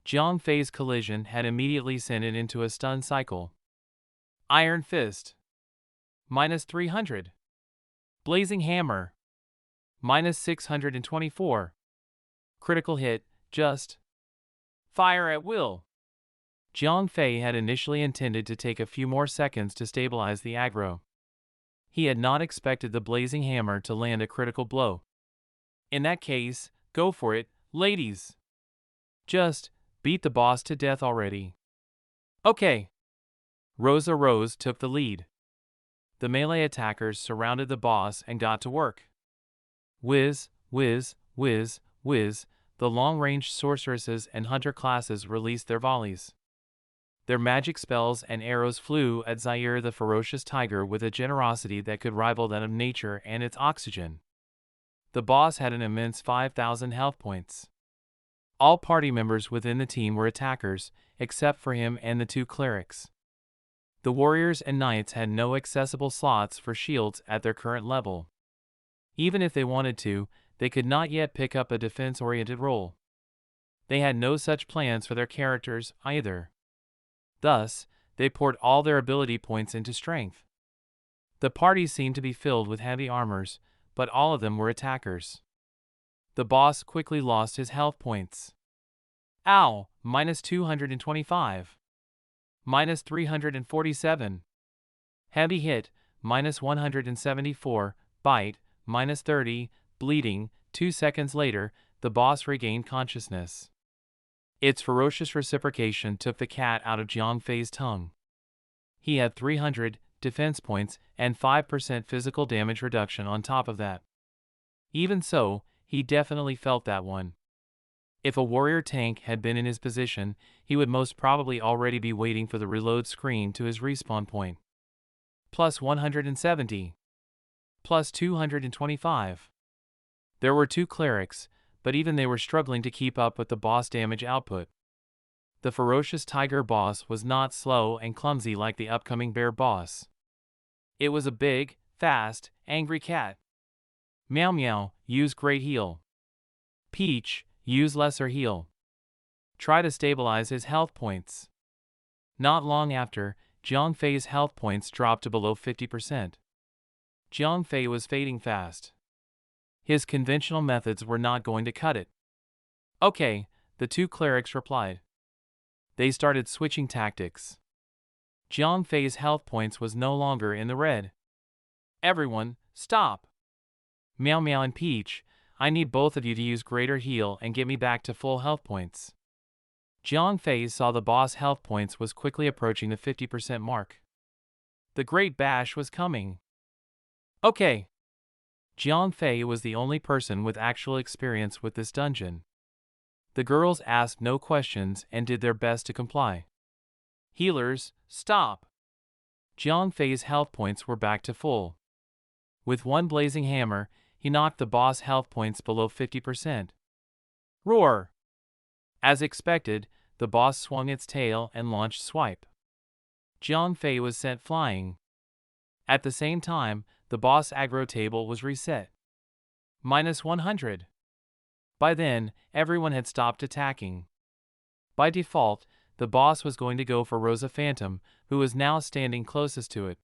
Jiang Fei's collision had immediately sent it into a stun cycle. Iron Fist. -300. Blazing Hammer. -624. Critical hit, just. Fire at will. Jiang Fei had initially intended to take a few more seconds to stabilize the aggro. He had not expected the blazing hammer to land a critical blow. In that case, go for it, ladies. Just beat the boss to death already. Okay. Rosa Rose took the lead. The melee attackers surrounded the boss and got to work. Whiz, whiz, whiz, whiz, the long-range sorceresses and hunter classes released their volleys. Their magic spells and arrows flew at Zaire the ferocious tiger with a generosity that could rival that of nature and its oxygen. The boss had an immense 5,000 health points. All party members within the team were attackers, except for him and the 2 clerics. The warriors and knights had no accessible slots for shields at their current level. Even if they wanted to, they could not yet pick up a defense-oriented role. They had no such plans for their characters either. Thus, they poured all their ability points into strength. The party seemed to be filled with heavy armors, but all of them were attackers. The boss quickly lost his health points. Ow, -225. -347. Heavy hit, -174, bite, -30, bleeding. 2 seconds later, the boss regained consciousness. Its ferocious reciprocation took the cat out of Jiang Fei's tongue. He had 300 defense points and 5% physical damage reduction on top of that. Even so, he definitely felt that one. If a warrior tank had been in his position, he would most probably already be waiting for the reload screen to his respawn point. Plus 170. Plus 225. There were 2 clerics, but even they were struggling to keep up with the boss damage output. The ferocious tiger boss was not slow and clumsy like the upcoming bear boss. It was a big, fast, angry cat. Meow Meow, use great heal. Peach, use lesser heal. Try to stabilize his health points. Not long after, Jiang Fei's health points dropped to below 50%. Jiang Fei was fading fast. His conventional methods were not going to cut it. Okay, the 2 clerics replied. They started switching tactics. Jiang Fei's health points was no longer in the red. Everyone, stop! Meow Meow and Peach, I need both of you to use greater heal and get me back to full health points. Jiang Fei saw the boss health points was quickly approaching the 50% mark. The Great Bash was coming. Okay. Jiang Fei was the only person with actual experience with this dungeon. The girls asked no questions and did their best to comply. Healers, stop! Jiang Fei's health points were back to full. With one blazing hammer, he knocked the boss health points below 50%. Roar! As expected, the boss swung its tail and launched swipe. Jiang Fei was sent flying. At the same time, the boss aggro table was reset. Minus 100. By then, everyone had stopped attacking. By default, the boss was going to go for Rosa Phantom, who was now standing closest to it.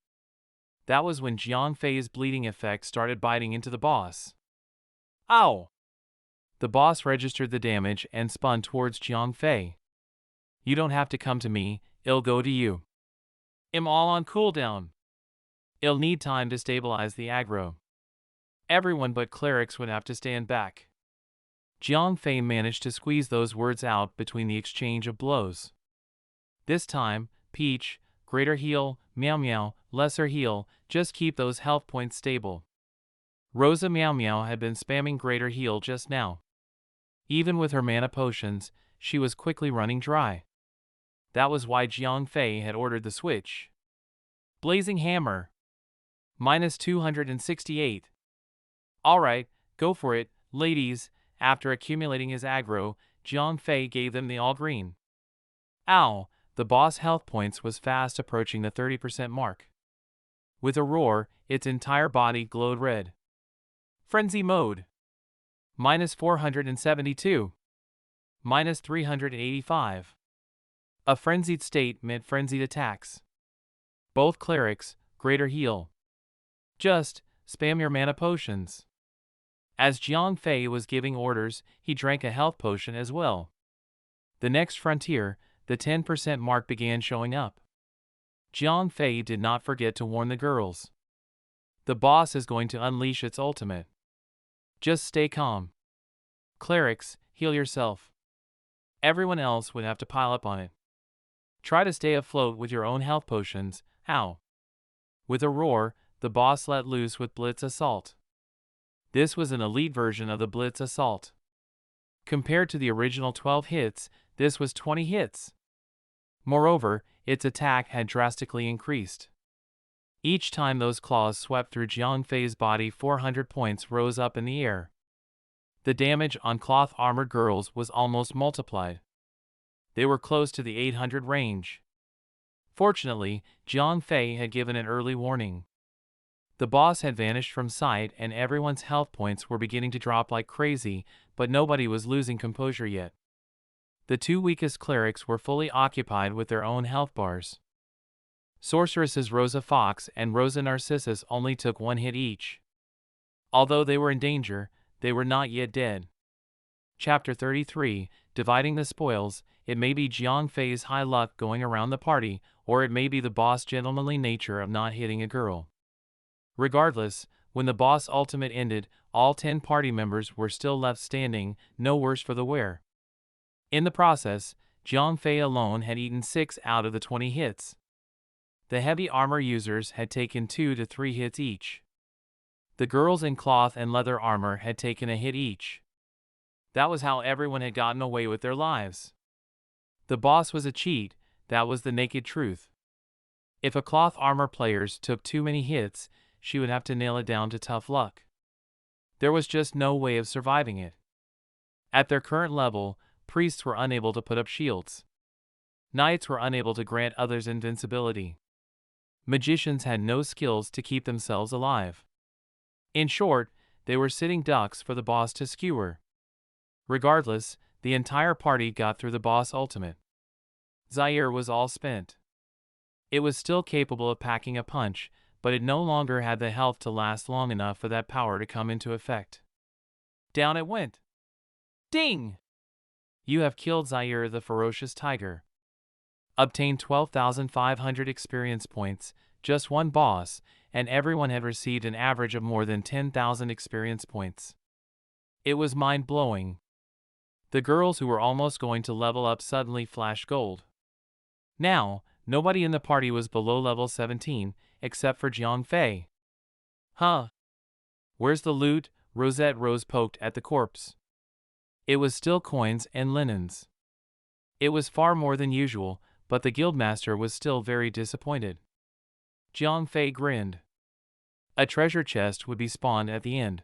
That was when Jiang Fei's bleeding effect started biting into the boss. Ow! The boss registered the damage and spun towards Jiang Fei. You don't have to come to me, it'll go to you. I'm all on cooldown. It'll need time to stabilize the aggro. Everyone but clerics would have to stand back. Jiang Fei managed to squeeze those words out between the exchange of blows. This time, Peach, greater heal, Meow Meow, lesser heal, just keep those health points stable. Rosa Meow Meow had been spamming greater heal just now. Even with her mana potions, she was quickly running dry. That was why Jiang Fei had ordered the switch. Blazing Hammer. Minus 268. Alright, go for it, ladies. After accumulating his aggro, Jiang Fei gave them the all green. Ow! The boss health points was fast approaching the 30% mark. With a roar, its entire body glowed red. Frenzy mode. Minus 472. Minus 385. A frenzied state meant frenzied attacks. Both clerics, greater heal. Just spam your mana potions. As Jiang Fei was giving orders, he drank a health potion as well. The next frontier, the 10% mark, began showing up. Jiang Fei did not forget to warn the girls. The boss is going to unleash its ultimate. Just stay calm. Clerics, heal yourself. Everyone else would have to pile up on it. Try to stay afloat with your own health potions. Ow! With a roar, the boss let loose with Blitz Assault. This was an elite version of the Blitz Assault. Compared to the original 12 hits, this was 20 hits. Moreover, its attack had drastically increased. Each time those claws swept through Jiang Fei's body, 400 points rose up in the air. The damage on cloth-armored girls was almost multiplied. They were close to the 800 range. Fortunately, Jiang Fei had given an early warning. The boss had vanished from sight and everyone's health points were beginning to drop like crazy, but nobody was losing composure yet. The 2 weakest clerics were fully occupied with their own health bars. Sorceresses Rosa Fox and Rosa Narcissus only took 1 hit each. Although they were in danger, they were not yet dead. Chapter 33, Dividing the Spoils. It may be Jiang Fei's high luck going around the party, or it may be the boss' gentlemanly nature of not hitting a girl. Regardless, when the boss ultimate ended, all 10 party members were still left standing, no worse for the wear. In the process, Jiang Fei alone had eaten 6 out of the 20 hits. The heavy armor users had taken 2 to 3 hits each. The girls in cloth and leather armor had taken a hit each. That was how everyone had gotten away with their lives. The boss was a cheat, that was the naked truth. If a cloth armor players took too many hits, she would have to nail it down to tough luck. There was just no way of surviving it. At their current level, priests were unable to put up shields. Knights were unable to grant others invincibility. Magicians had no skills to keep themselves alive. In short, they were sitting ducks for the boss to skewer. Regardless, the entire party got through the boss ultimate. Zaire was all spent. It was still capable of packing a punch, but it no longer had the health to last long enough for that power to come into effect. Down it went. Ding! You have killed Zaire the ferocious tiger. Obtained 12,500 experience points, just one boss, and everyone had received an average of more than 10,000 experience points. It was mind-blowing. The girls who were almost going to level up suddenly flashed gold. Now, nobody in the party was below level 17, except for Jiang Fei. Huh? Where's the loot? Rosette Rose poked at the corpse. It was still coins and linens. It was far more than usual, but the guildmaster was still very disappointed. Jiang Fei grinned. A treasure chest would be spawned at the end.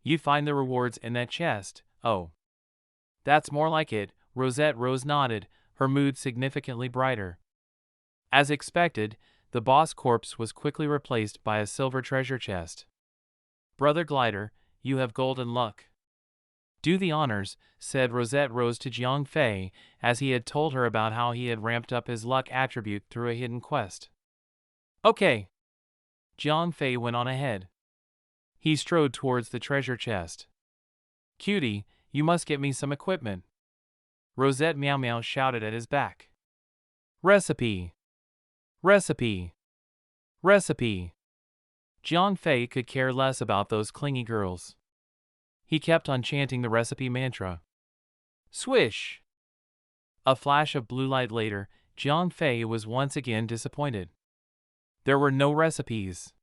You'd find the rewards in that chest. Oh. That's more like it, Rosette Rose nodded, her mood significantly brighter. As expected, the boss corpse was quickly replaced by a silver treasure chest. Brother Glider, you have golden luck. Do the honors, said Rosette Rose to Jiang Fei, as he had told her about how he had ramped up his luck attribute through a hidden quest. Okay. Jiang Fei went on ahead. He strode towards the treasure chest. Cutie, you must get me some equipment. Rosette Meow Meow shouted at his back. Recipe! Recipe! Recipe! Jiang Fei could care less about those clingy girls. He kept on chanting the recipe mantra. Swish! A flash of blue light later, Jiang Fei was once again disappointed. There were no recipes.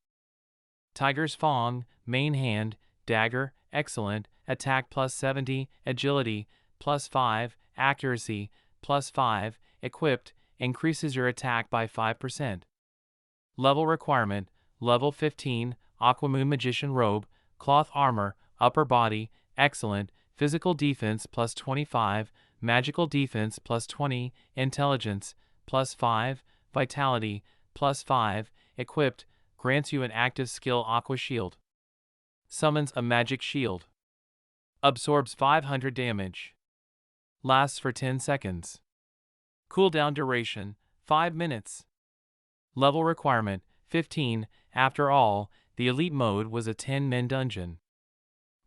Tiger's Fang, main hand, dagger, excellent, attack plus 70, agility, plus 5, accuracy, plus 5, equipped, increases your attack by 5%. Level requirement, level 15, Aquamoon Magician Robe, cloth armor, upper body, excellent, physical defense plus 25, magical defense plus 20, intelligence, plus 5, vitality, plus 5, equipped, grants you an active skill Aqua Shield. Summons a magic shield. Absorbs 500 damage. Lasts for 10 seconds. Cooldown duration, 5 minutes. Level requirement, 15, after all, the elite mode was a 10-man dungeon.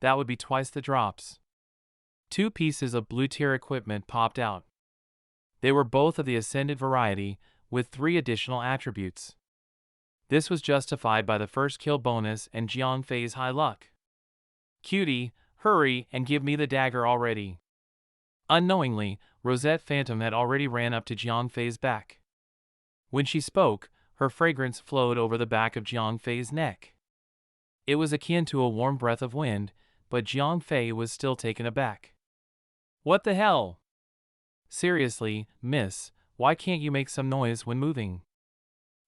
That would be twice the drops. 2 pieces of blue-tier equipment popped out. They were both of the ascended variety, with 3 additional attributes. This was justified by the first kill bonus and Jiang Fei's high luck. Cutie, hurry and give me the dagger already. Unknowingly, Rosette Phantom had already ran up to Jiang Fei's back. When she spoke, her fragrance flowed over the back of Jiang Fei's neck. It was akin to a warm breath of wind, but Jiang Fei was still taken aback. What the hell? Seriously, miss, why can't you make some noise when moving?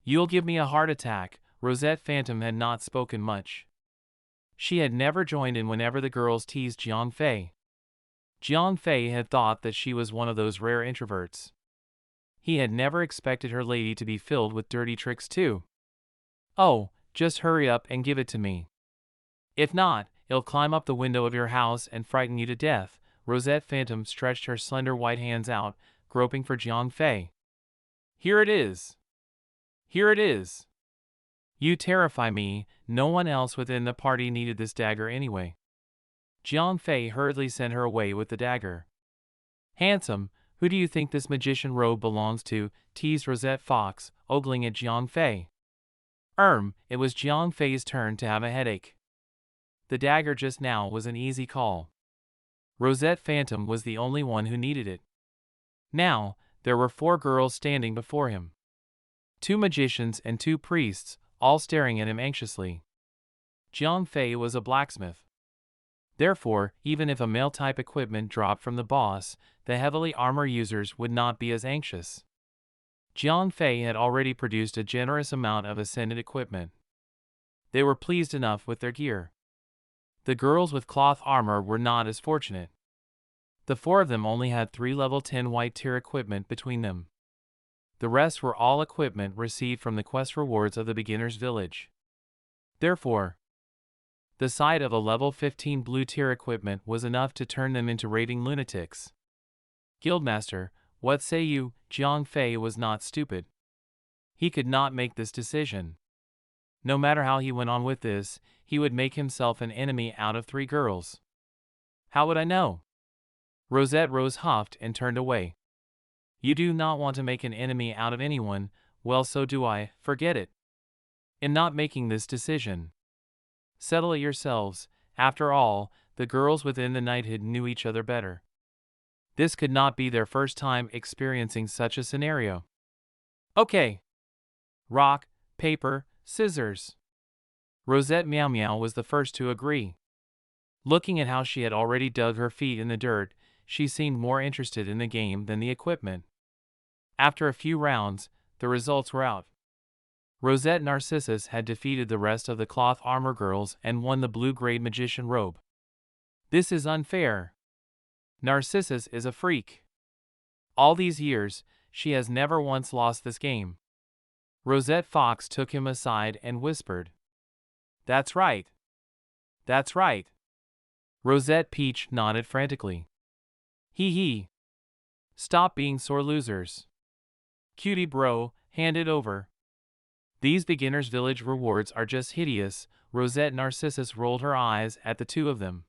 You'll give me a heart attack. Rosette Phantom had not spoken much. She had never joined in whenever the girls teased Jiang Fei. Jiang Fei had thought that she was one of those rare introverts. He had never expected her lady to be filled with dirty tricks too. Oh, just hurry up and give it to me. If not, it'll climb up the window of your house and frighten you to death. Rosette Phantom stretched her slender white hands out, groping for Jiang Fei. Here it is. Here it is. You terrify me, no one else within the party needed this dagger anyway. Jiang Fei hurriedly sent her away with the dagger. Handsome, who do you think this magician robe belongs to? Teased Rosette Fox, ogling at Jiang Fei. It was Jiang Fei's turn to have a headache. The dagger just now was an easy call. Rosette Phantom was the only one who needed it. Now, there were 4 girls standing before him. 2 magicians and 2 priests, all staring at him anxiously. Jiang Fei was a blacksmith. Therefore, even if a male-type equipment dropped from the boss, the heavily armored users would not be as anxious. Jiang Fei had already produced a generous amount of ascended equipment. They were pleased enough with their gear. The girls with cloth armor were not as fortunate. The four of them only had 3 level 10 white tier equipment between them. The rest were all equipment received from the quest rewards of the beginner's village. Therefore, the sight of a level 15 blue tier equipment was enough to turn them into raving lunatics. Guildmaster, what say you? Jiang Fei was not stupid. He could not make this decision. No matter how he went on with this, he would make himself an enemy out of 3 girls. How would I know? Rosette Rose huffed and turned away. You do not want to make an enemy out of anyone, well so do I, forget it. In not making this decision. Settle it yourselves, after all, the girls within the knighthood knew each other better. This could not be their first time experiencing such a scenario. Okay. Rock, paper, scissors. Rosette Meow Meow was the first to agree. Looking at how she had already dug her feet in the dirt, she seemed more interested in the game than the equipment. After a few rounds, the results were out. Rosette Narcissus had defeated the rest of the cloth armor girls and won the blue-grade magician robe. This is unfair. Narcissus is a freak. All these years, she has never once lost this game. Rosette Fox took him aside and whispered. That's right. That's right. Rosette Peach nodded frantically. Hee hee. Stop being sore losers. Cutie bro, hand it over. These beginner's village rewards are just hideous. Rosette Narcissus rolled her eyes at the two of them.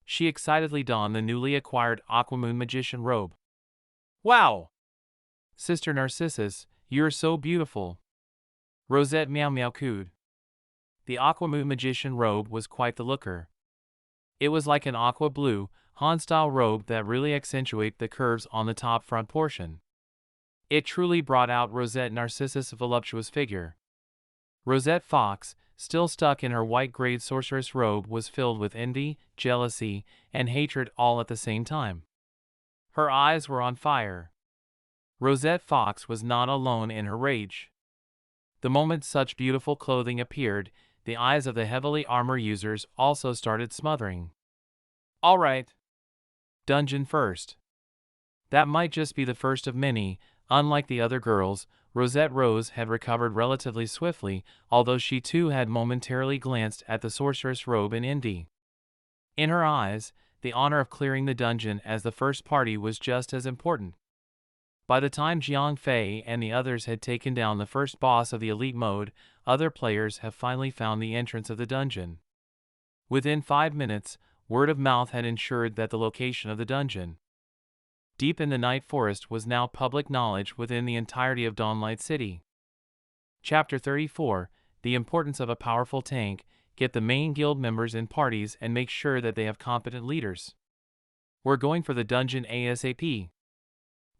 She excitedly donned the newly acquired Aquamoon Magician robe. Wow! Sister Narcissus, you're so beautiful. Rosette Meow Meow cooed. The Aquamoon Magician robe was quite the looker. It was like an aqua blue, Han-style robe that really accentuated the curves on the top front portion. It truly brought out Rosette Narcissus' voluptuous figure. Rosette Fox, still stuck in her white-grade sorceress robe, was filled with envy, jealousy, and hatred all at the same time. Her eyes were on fire. Rosette Fox was not alone in her rage. The moment such beautiful clothing appeared, the eyes of the heavily armored users also started smothering. All right. Dungeon first. That might just be the first of many. Unlike the other girls, Rosette Rose had recovered relatively swiftly, although she too had momentarily glanced at the sorceress robe in envy. In her eyes, the honor of clearing the dungeon as the first party was just as important. By the time Jiang Fei and the others had taken down the first boss of the elite mode, other players have finally found the entrance of the dungeon. Within 5 minutes, word of mouth had ensured that the location of the dungeon, deep in the night forest, was now public knowledge within the entirety of Dawnlight City. Chapter 34, The Importance of a Powerful Tank. Get the main guild members in parties and make sure that they have competent leaders. We're going for the dungeon ASAP.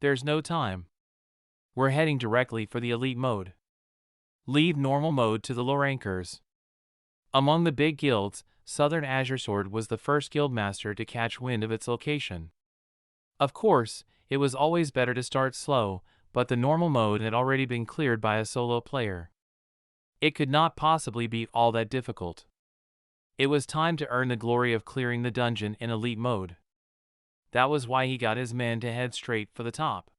There's no time. We're heading directly for the elite mode. Leave normal mode to the low rankers. Among the big guilds, Southern Azure Sword was the first guildmaster to catch wind of its location. Of course, it was always better to start slow, but the normal mode had already been cleared by a solo player. It could not possibly be all that difficult. It was time to earn the glory of clearing the dungeon in elite mode. That was why he got his men to head straight for the top.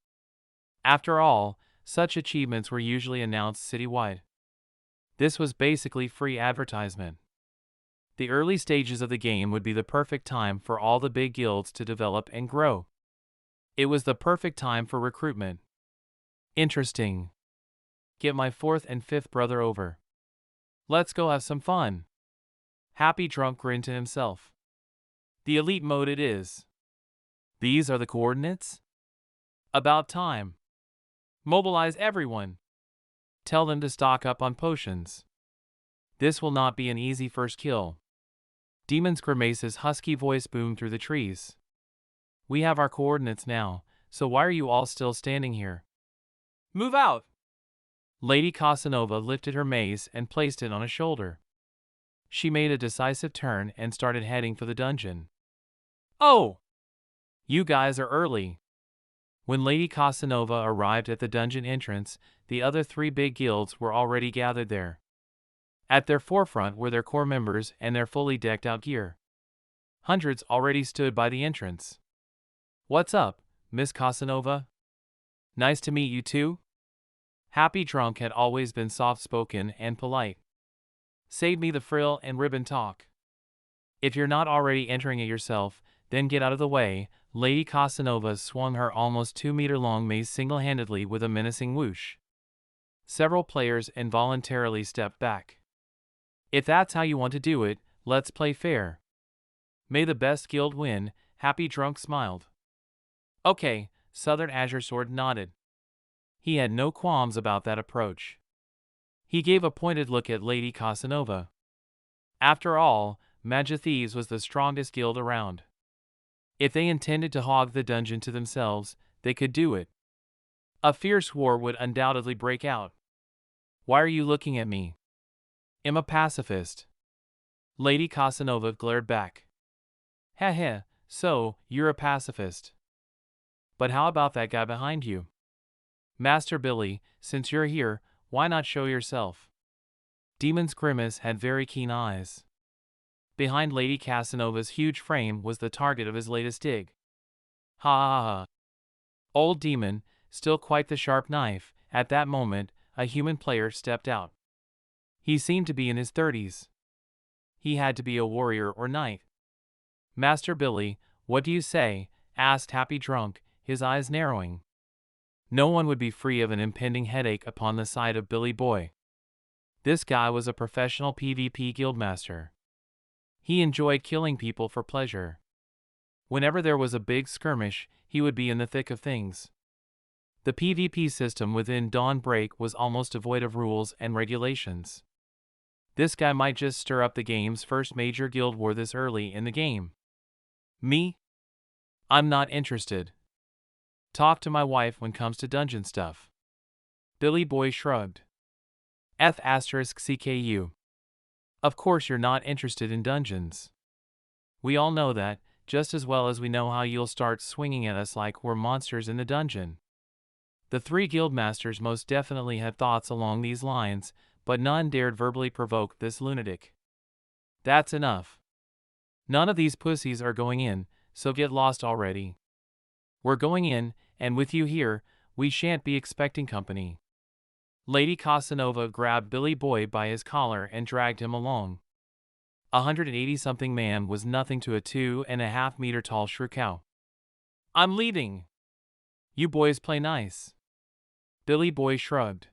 After all, such achievements were usually announced citywide. This was basically free advertisement. The early stages of the game would be the perfect time for all the big guilds to develop and grow. It was the perfect time for recruitment. Interesting. Get my 4th and 5th brother over. Let's go have some fun. Happy Drunk grinned to himself. The elite mode it is. These are the coordinates? About time. Mobilize everyone. Tell them to stock up on potions. This will not be an easy first kill. Demon's Grimace's husky voice boomed through the trees. We have our coordinates now, so why are you all still standing here? Move out! Lady Casanova lifted her mace and placed it on a shoulder. She made a decisive turn and started heading for the dungeon. Oh! You guys are early. When Lady Casanova arrived at the dungeon entrance, the other three big guilds were already gathered there. At their forefront were their core members and their fully decked out gear. Hundreds already stood by the entrance. What's up, Miss Casanova? Nice to meet you too? Happy Drunk had always been soft-spoken and polite. Save me the frill and ribbon talk. If you're not already entering it yourself, then get out of the way. Lady Casanova swung her almost 2-meter-long mace single-handedly with a menacing whoosh. Several players involuntarily stepped back. If that's how you want to do it, let's play fair. May the best guild win, Happy Drunk smiled. Okay, Southern Azure Sword nodded. He had no qualms about that approach. He gave a pointed look at Lady Casanova. After all, Thieves was the strongest guild around. If they intended to hog the dungeon to themselves, they could do it. A fierce war would undoubtedly break out. Why are you looking at me? I'm a pacifist. Lady Casanova glared back. Heh, so, you're a pacifist. But how about that guy behind you? Master Billy, since you're here, why not show yourself? Demon's Grimace had very keen eyes. Behind Lady Casanova's huge frame was the target of his latest dig. Ha ha ha. Old Demon, still quite the sharp knife. At that moment, a human player stepped out. He seemed to be in his 30s. He had to be a warrior or knight. Master Billy, what do you say? Asked Happy Drunk, his eyes narrowing. No one would be free of an impending headache upon the sight of Billy Boy. This guy was a professional PvP guildmaster. He enjoyed killing people for pleasure. Whenever there was a big skirmish, he would be in the thick of things. The PvP system within Dawnbreak was almost devoid of rules and regulations. This guy might just stir up the game's first major guild war this early in the game. Me? I'm not interested. Talk to my wife when comes to dungeon stuff. Billy Boy shrugged. F***CKU. Of course you're not interested in dungeons. We all know that, just as well as we know how you'll start swinging at us like we're monsters in the dungeon. The three guildmasters most definitely had thoughts along these lines, but none dared verbally provoke this lunatic. That's enough. None of these pussies are going in, so get lost already. We're going in, and with you here, we shan't be expecting company. Lady Casanova grabbed Billy Boy by his collar and dragged him along. 180-something man was nothing to a 2.5-meter-tall shrew cow. I'm leaving. You boys play nice. Billy Boy shrugged.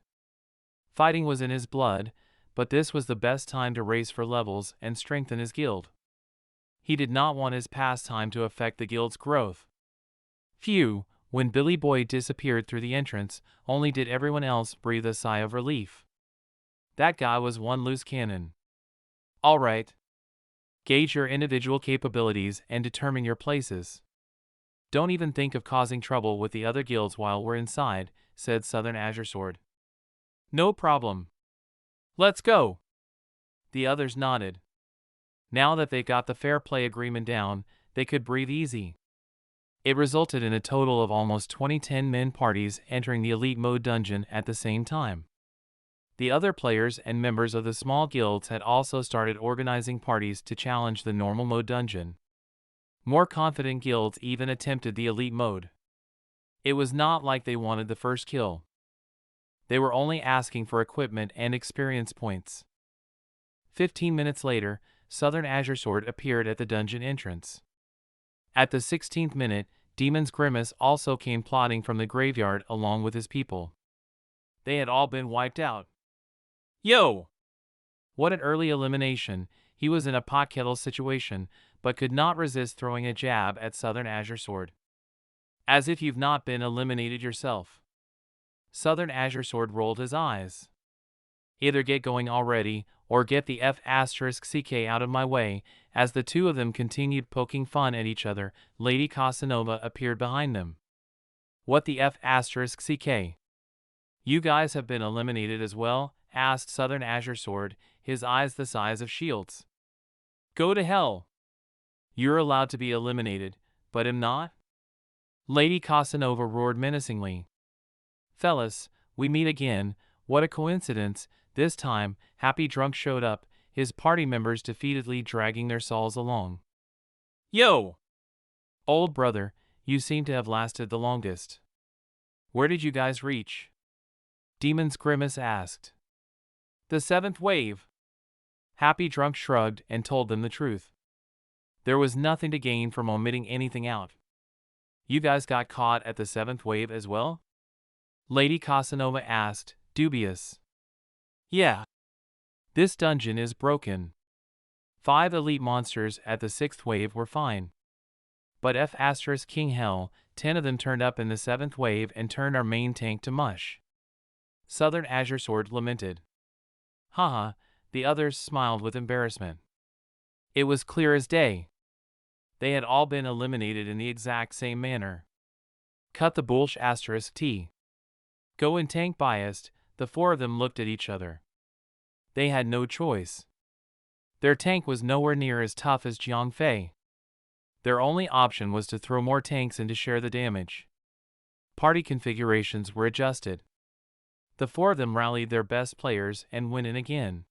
Fighting was in his blood, but this was the best time to race for levels and strengthen his guild. He did not want his pastime to affect the guild's growth. Phew, when Billy Boy disappeared through the entrance, only did everyone else breathe a sigh of relief. That guy was one loose cannon. All right. Gauge your individual capabilities and determine your places. Don't even think of causing trouble with the other guilds while we're inside, said Southern Azure Sword. No problem. Let's go. The others nodded. Now that they got the fair play agreement down, they could breathe easy. It resulted in a total of almost 20 10-man parties entering the elite mode dungeon at the same time. The other players and members of the small guilds had also started organizing parties to challenge the normal mode dungeon. More confident guilds even attempted the elite mode. It was not like they wanted the first kill. They were only asking for equipment and experience points. 15 minutes later, Southern Azure Sword appeared at the dungeon entrance. At the 16th minute, Demon's Grimace also came plodding from the graveyard along with his people. They had all been wiped out. Yo! What an early elimination. He was in a pot kettle situation, but could not resist throwing a jab at Southern Azure Sword. As if you've not been eliminated yourself. Southern Azure Sword rolled his eyes. Either get going already, or get the F***CK out of my way. As the two of them continued poking fun at each other, Lady Casanova appeared behind them. What the F***CK? You guys have been eliminated as well? Asked Southern Azure Sword, his eyes the size of shields. Go to hell. You're allowed to be eliminated, but am not? Lady Casanova roared menacingly. Fellas, we meet again. What a coincidence. This time, Happy Drunk showed up, his party members defeatedly dragging their souls along. Yo! Old brother, you seem to have lasted the longest. Where did you guys reach? Demon's Grimace asked. The 7th wave. Happy Drunk shrugged and told them the truth. There was nothing to gain from omitting anything out. You guys got caught at the 7th wave as well? Lady Casanova asked, dubious. Yeah. This dungeon is broken. 5 elite monsters at the 6th wave were fine. But F** King Hell, 10 of them turned up in the 7th wave and turned our main tank to mush. Southern Azure Sword lamented. Haha, the others smiled with embarrassment. It was clear as day. They had all been eliminated in the exact same manner. Cut the bullsh *T. Go and tank biased, the 4 of them looked at each other. They had no choice. Their tank was nowhere near as tough as Jiang Fei. Their only option was to throw more tanks in to share the damage. Party configurations were adjusted. The 4 of them rallied their best players and went in again.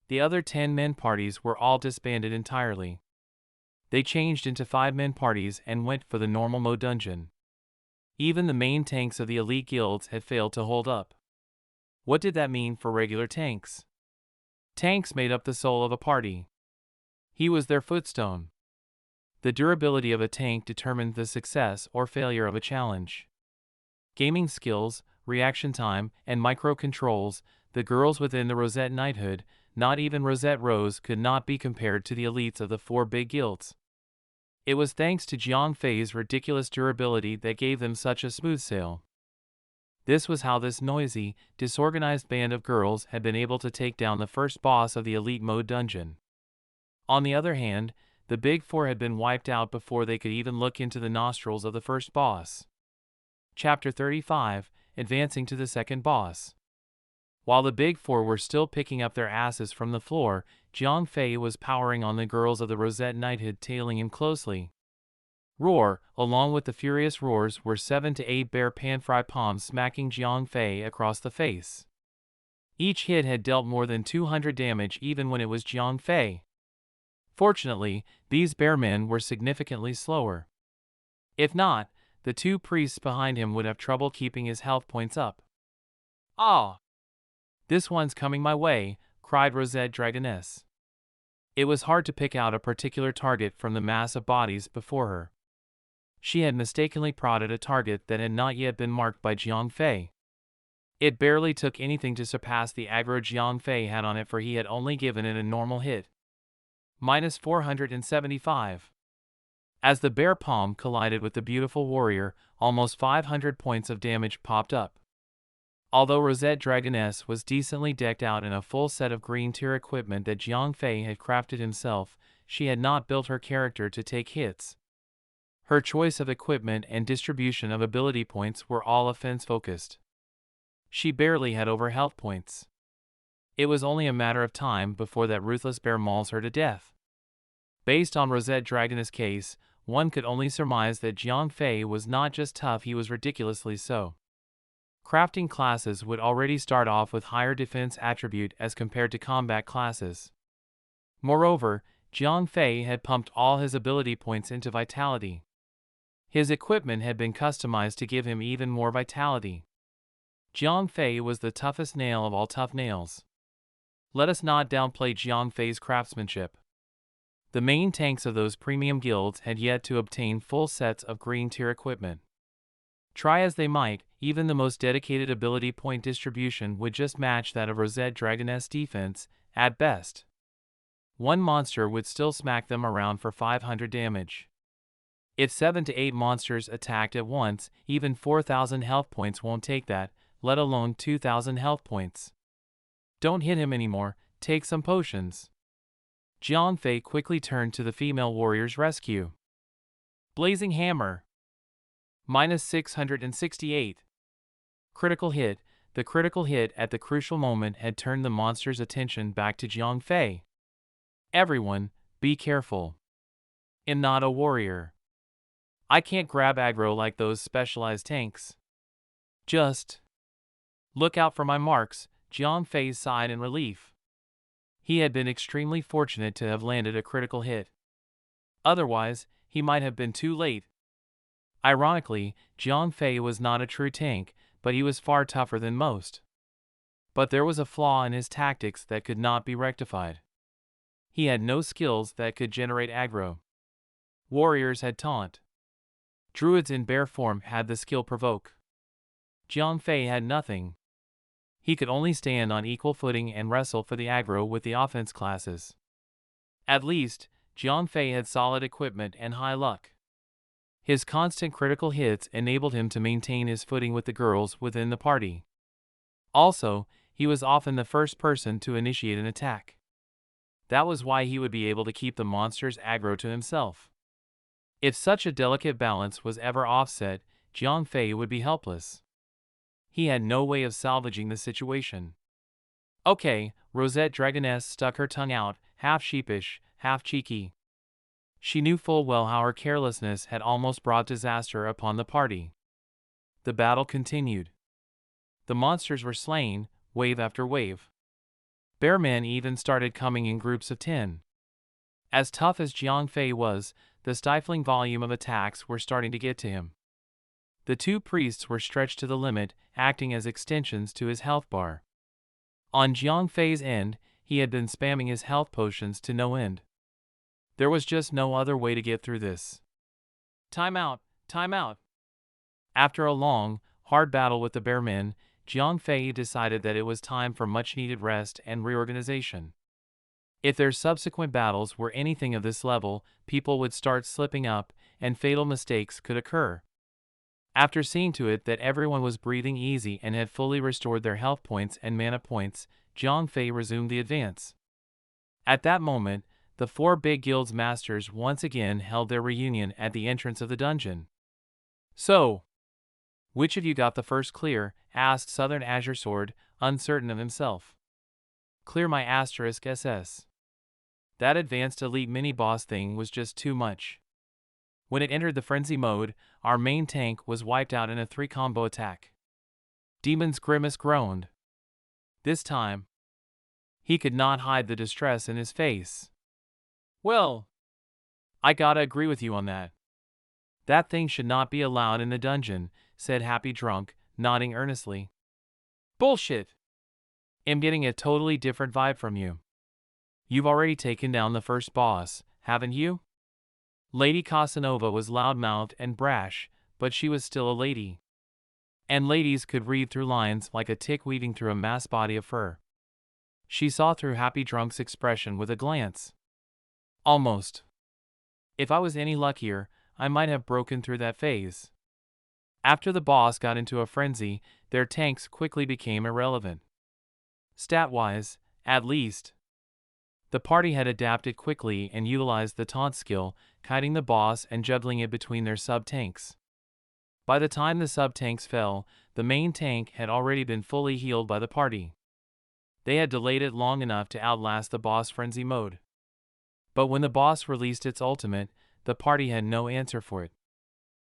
The other 10-man parties were all disbanded entirely. They changed into 5-man parties and went for the normal mode dungeon. Even the main tanks of the elite guilds had failed to hold up. What did that mean for regular tanks? Tanks made up the soul of a party. He was their footstone. The durability of a tank determined the success or failure of a challenge. Gaming skills, reaction time, and microcontrols, the girls within the Rosette Knighthood, not even Rosette Rose, could not be compared to the elites of the 4 big guilds. It was thanks to Jiang Fei's ridiculous durability that gave them such a smooth sail. This was how this noisy, disorganized band of girls had been able to take down the first boss of the elite mode dungeon. On the other hand, the Big 4 had been wiped out before they could even look into the nostrils of the first boss. Chapter 35, Advancing to the Second Boss. While the Big 4 were still picking up their asses from the floor, Jiang Fei was powering on the girls of the Rosette Knighthood, tailing him closely. Roar, along with the furious roars, were 7 to 8 bare pan-fry palms smacking Jiang Fei across the face. Each hit had dealt more than 200 damage even when it was Jiang Fei. Fortunately, these bear men were significantly slower. If not, the 2 priests behind him would have trouble keeping his health points up. Ah! This one's coming my way, cried Rosette Dragoness. It was hard to pick out a particular target from the mass of bodies before her. She had mistakenly prodded a target that had not yet been marked by Jiang Fei. It barely took anything to surpass the aggro Jiang Fei had on it, for he had only given it a normal hit. Minus 475. As the bear palm collided with the beautiful warrior, almost 500 points of damage popped up. Although Rosette Dragoness was decently decked out in a full set of green tier equipment that Jiang Fei had crafted himself, she had not built her character to take hits. Her choice of equipment and distribution of ability points were all offense-focused. She barely had over health points. It was only a matter of time before that ruthless bear mauls her to death. Based on Rosette Dragoness' case, one could only surmise that Jiang Fei was not just tough, he was ridiculously so. Crafting classes would already start off with higher defense attribute as compared to combat classes. Moreover, Jiang Fei had pumped all his ability points into vitality. His equipment had been customized to give him even more vitality. Jiang Fei was the toughest nail of all tough nails. Let us not downplay Jiang Fei's craftsmanship. The main tanks of those premium guilds had yet to obtain full sets of green tier equipment. Try as they might, even the most dedicated ability point distribution would just match that of Rosette Dragoness defense, at best. One monster would still smack them around for 500 damage. If 7 to 8 monsters attacked at once, even 4,000 health points won't take that, let alone 2,000 health points. Don't hit him anymore, take some potions. Jiang Fei quickly turned to the female warrior's rescue. Blazing Hammer. Minus 668. Critical hit. The critical hit at the crucial moment had turned the monster's attention back to Jiang Fei. Everyone, Be careful. I'm not a warrior. I can't grab aggro like those specialized tanks. Just look out for my marks, Jiang Fei sighed in relief. He had been extremely fortunate to have landed a critical hit. Otherwise, he might have been too late. Ironically, Jiang Fei was not a true tank, but he was far tougher than most. But there was a flaw in his tactics that could not be rectified. He had no skills that could generate aggro. Warriors had taunt. Druids in bear form had the skill provoke. Jiang Fei had nothing. He could only stand on equal footing and wrestle for the aggro with the offense classes. At least, Jiang Fei had solid equipment and high luck. His constant critical hits enabled him to maintain his footing with the girls within the party. Also, he was often the first person to initiate an attack. That was why he would be able to keep the monster's aggro to himself. If such a delicate balance was ever offset, Jiang Fei would be helpless. He had no way of salvaging the situation. Okay, Rosette Dragoness stuck her tongue out, half sheepish, half cheeky. She knew full well how her carelessness had almost brought disaster upon the party. The battle continued. The monsters were slain, wave after wave. Bear men even started coming in groups of 10. As tough as Jiang Fei was, the stifling volume of attacks were starting to get to him. The two priests were stretched to the limit, acting as extensions to his health bar. On Jiang Fei's end, he had been spamming his health potions to no end. There was just no other way to get through this. Time out, time out. After a long, hard battle with the bear men, Jiang Fei decided that it was time for much-needed rest and reorganization. If their subsequent battles were anything of this level, people would start slipping up, and fatal mistakes could occur. After seeing to it that everyone was breathing easy and had fully restored their health points and mana points, Jiang Fei resumed the advance. At that moment, the four big guild's masters once again held their reunion at the entrance of the dungeon. So, which of you got the first clear? Asked Southern Azure Sword, uncertain of himself. Clear my *SS. That advanced elite mini-boss thing was just too much. When it entered the frenzy mode, our main tank was wiped out in a 3-combo attack. Demon's Grimace groaned. This time, he could not hide the distress in his face. Well, I gotta agree with you on that. That thing should not be allowed in the dungeon, said Happy Drunk, nodding earnestly. Bullshit! I'm getting a totally different vibe from you. You've already taken down the first boss, haven't you? Lady Casanova was loudmouthed and brash, but she was still a lady. And ladies could read through lines like a tick weaving through a mass body of fur. She saw through Happy Drunk's expression with a glance. Almost. If I was any luckier, I might have broken through that phase. After the boss got into a frenzy, their tanks quickly became irrelevant. Stat-wise, at least. The party had adapted quickly and utilized the taunt skill, kiting the boss and juggling it between their sub-tanks. By the time the sub-tanks fell, the main tank had already been fully healed by the party. They had delayed it long enough to outlast the boss frenzy mode. But when the boss released its ultimate, the party had no answer for it.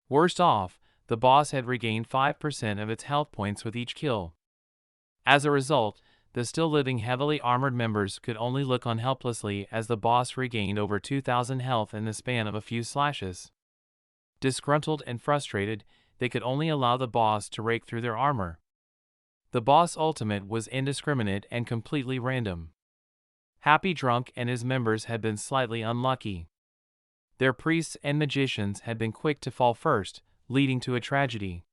Worst off, the boss had regained 5% of its health points with each kill. As a result, the still living heavily armored members could only look on helplessly as the boss regained over 2,000 health in the span of a few slashes. Disgruntled and frustrated, they could only allow the boss to rake through their armor. The boss ultimate was indiscriminate and completely random. Happy Drunk and his members had been slightly unlucky. Their priests and magicians had been quick to fall first, leading to a tragedy.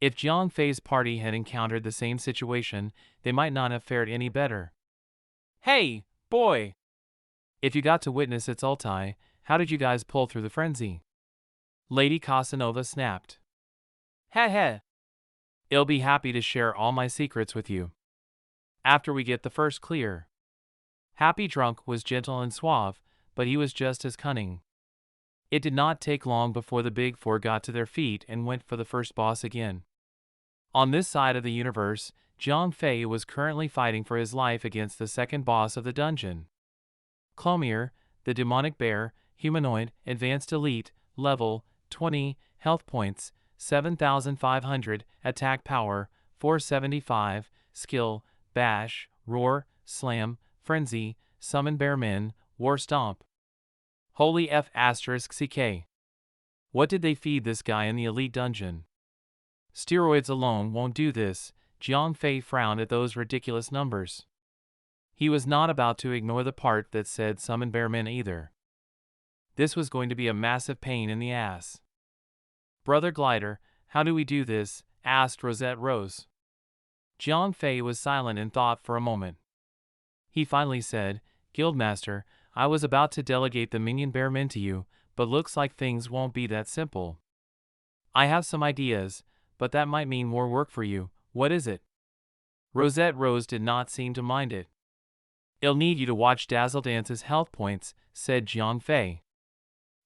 If Jiang Fei's party had encountered the same situation, they might not have fared any better. Hey, boy! If you got to witness its ulti, how did you guys pull through the frenzy? Lady Casanova snapped. Heh heh. I'll be happy to share all my secrets with you. After we get the first clear. Happy Drunk was gentle and suave, but he was just as cunning. It did not take long before the Big Four got to their feet and went for the first boss again. On this side of the universe, Jiang Fei was currently fighting for his life against the second boss of the dungeon. Clomier, the demonic bear, humanoid, advanced elite, level 20, health points 7,500, attack power 475, skill, bash, roar, slam, frenzy, summon bearmen, war stomp. Holy F asterisk CK. What did they feed this guy in the elite dungeon? Steroids alone won't do this. Jiang Fei frowned at those ridiculous numbers. He was not about to ignore the part that said summon bearmen either. This was going to be a massive pain in the ass. Brother Glider, how do we do this? Asked Rosette Rose. Jiang Fei was silent in thought for a moment. He finally said, Guildmaster, I was about to delegate the minion bearmen to you, but looks like things won't be that simple. I have some ideas, but that might mean more work for you. What is it? Rosette Rose did not seem to mind it. I'll need you to watch Dazzle Dance's health points, said Jiang Fei.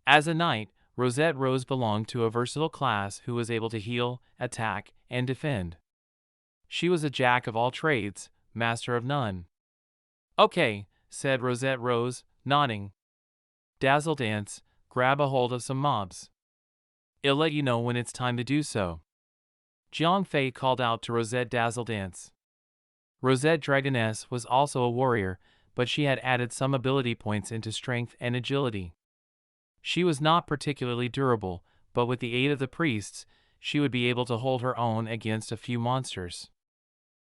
As a knight, Rosette Rose belonged to a versatile class who was able to heal, attack, and defend. She was a jack of all trades, master of none. Okay, said Rosette Rose, nodding. Dazzle Dance, grab a hold of some mobs. I'll let you know when it's time to do so. Jiang Fei called out to Rosette Dazzle Dance. Rosette Dragoness was also a warrior, but she had added some ability points into strength and agility. She was not particularly durable, but with the aid of the priests, she would be able to hold her own against a few monsters.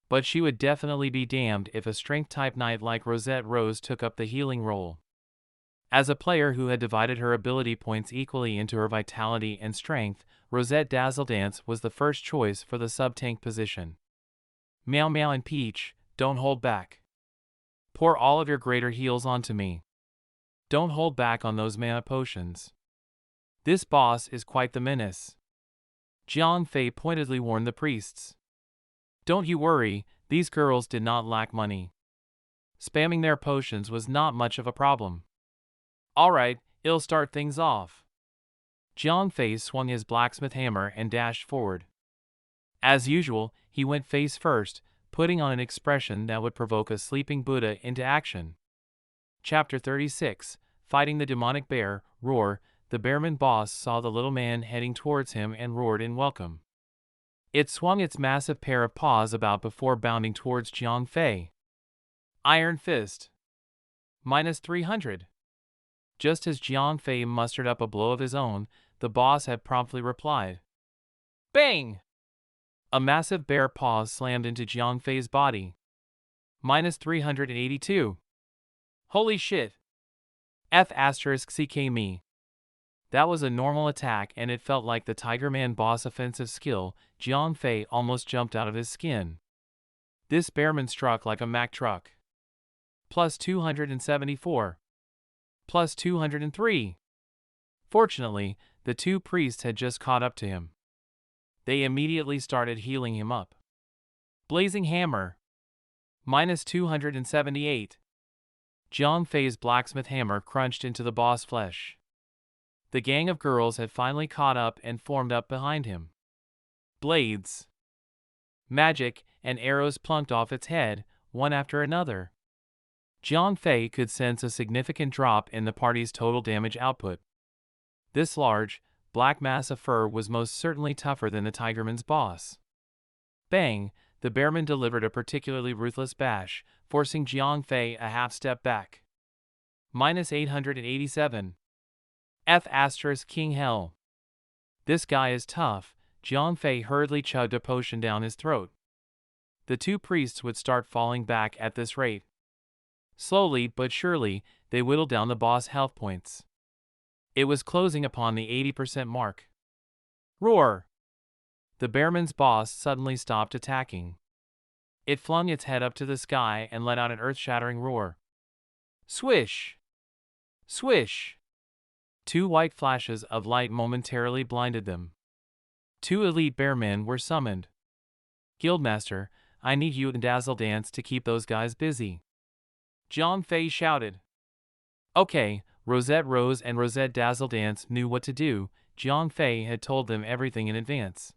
But she would definitely be damned if a strength-type knight like Rosette Rose took up the healing role. As a player who had divided her ability points equally into her vitality and strength, Rosette Dazzle Dance was the first choice for the sub-tank position. Meow Meow and Peach, don't hold back. Pour all of your greater heals onto me. Don't hold back on those mana potions. This boss is quite the menace. Jiang Fei pointedly warned the priests. Don't you worry, these girls did not lack money. Spamming their potions was not much of a problem. Alright, I'll start things off. Jiang Fei swung his blacksmith hammer and dashed forward. As usual, he went face first, putting on an expression that would provoke a sleeping Buddha into action. Chapter 36, Fighting the Demonic Bear, Roar. The Bearman boss saw the little man heading towards him and roared in welcome. It swung its massive pair of paws about before bounding towards Jiang Fei. Iron Fist. -300. Just as Jiang Fei mustered up a blow of his own, the boss had promptly replied. Bang! A massive bear paw slammed into Jiang Fei's body. -382. Holy shit! F asterisk CK me. That was a normal attack and it felt like the Tiger Man boss offensive skill. Jiang Fei almost jumped out of his skin. This bearman struck like a Mack truck. +274. +203. Fortunately, the two priests had just caught up to him. They immediately started healing him up. Blazing Hammer. -278. Jiang Fei's blacksmith hammer crunched into the boss flesh. The gang of girls had finally caught up and formed up behind him. Blades. Magic and arrows plunked off its head, one after another. Jiang Fei could sense a significant drop in the party's total damage output. This large, black mass of fur was most certainly tougher than the Tigerman's boss. Bang! The bearman delivered a particularly ruthless bash, forcing Jiang Fei a half step back. -887. F asterisk King Hell. This guy is tough. Jiang Fei hurriedly chugged a potion down his throat. The two priests would start falling back at this rate. Slowly but surely, they whittled down the boss' health points. It was closing upon the 80% mark. Roar! The bearman's boss suddenly stopped attacking. It flung its head up to the sky and let out an earth-shattering roar. Swish! Swish! Two white flashes of light momentarily blinded them. Two elite bearmen were summoned. Guildmaster, I need you and Dazzle Dance to keep those guys busy. Jiang Fei shouted. Okay, Rosette Rose and Rosette Dazzle Dance knew what to do. Jiang Fei had told them everything in advance.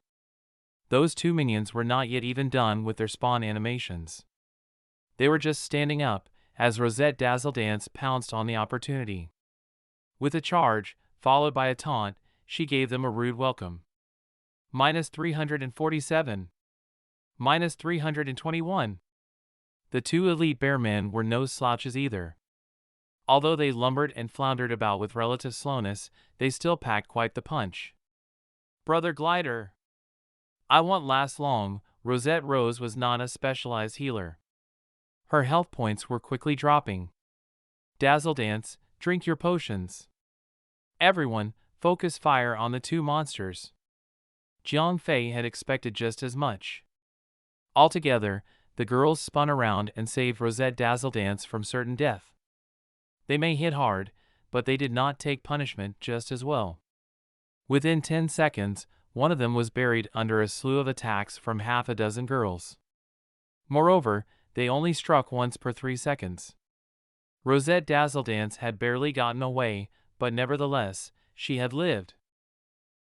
Those two minions were not yet even done with their spawn animations. They were just standing up, as Rosette Dazzle Dance pounced on the opportunity. With a charge, followed by a taunt, she gave them a rude welcome. -347. -321. The two elite bearmen were no slouches either. Although they lumbered and floundered about with relative slowness, they still packed quite the punch. Brother Glider. I won't last long. Rosette Rose was not a specialized healer. Her health points were quickly dropping. Dazzle Dance, drink your potions. Everyone, focus fire on the two monsters. Jiang Fei had expected just as much. Altogether, the girls spun around and saved Rosette Dazzle Dance from certain death. They may hit hard, but they did not take punishment just as well. Within 10 seconds, one of them was buried under a slew of attacks from half a dozen girls. Moreover, they only struck once per 3 seconds. Rosette Dazzle Dance had barely gotten away, but nevertheless, she had lived.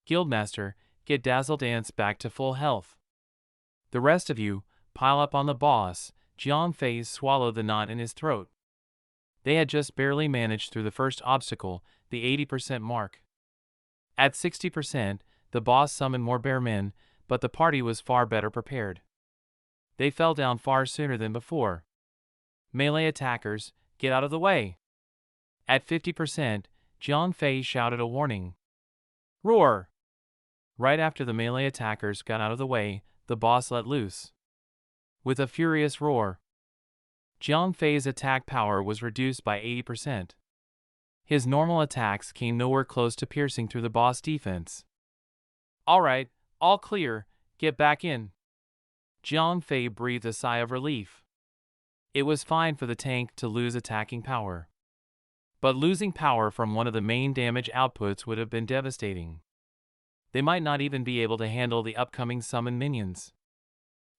Guildmaster, get Dazzle Dance back to full health. The rest of you, pile up on the boss. Jiang Fei swallowed the knot in his throat. They had just barely managed through the first obstacle, the 80% mark. At 60%, the boss summoned more bearmen, but the party was far better prepared. They fell down far sooner than before. Melee attackers, get out of the way. At 50%, Jiang Fei shouted a warning. Roar! Right after the melee attackers got out of the way, the boss let loose. With a furious roar, Jiang Fei's attack power was reduced by 80%. His normal attacks came nowhere close to piercing through the boss defense. Alright, all clear, get back in. Jiang Fei breathed a sigh of relief. It was fine for the tank to lose attacking power. But losing power from one of the main damage outputs would have been devastating. They might not even be able to handle the upcoming summoned minions.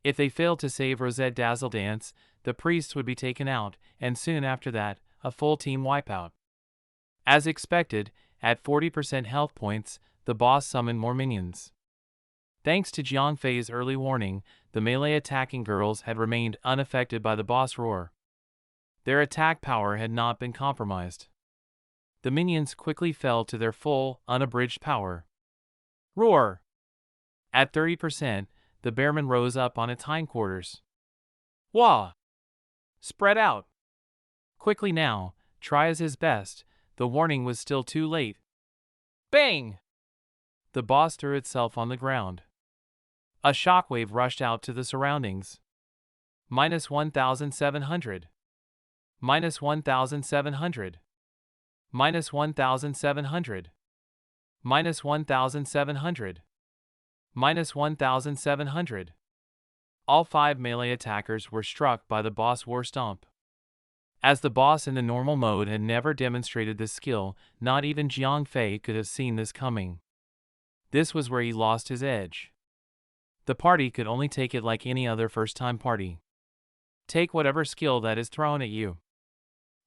If they failed to save Rosette Dazzle Dance, the priests would be taken out, and soon after that, a full team wipeout. As expected, at 40% health points, the boss summoned more minions. Thanks to Jiang Fei's early warning, the melee attacking girls had remained unaffected by the boss roar. Their attack power had not been compromised. The minions quickly fell to their full, unabridged power. Roar! At 30%, the bearman rose up on its hindquarters. Wah! Spread out! Quickly now, try as his best, the warning was still too late. Bang! The boss threw itself on the ground. A shockwave rushed out to the surroundings. -1,700. -1,700. -1,700. -1,700. -1,700. All 5 melee attackers were struck by the boss war stomp. As the boss in the normal mode had never demonstrated this skill, not even Jiang Fei could have seen this coming. This was where he lost his edge. The party could only take it like any other first-time party. Take whatever skill that is thrown at you.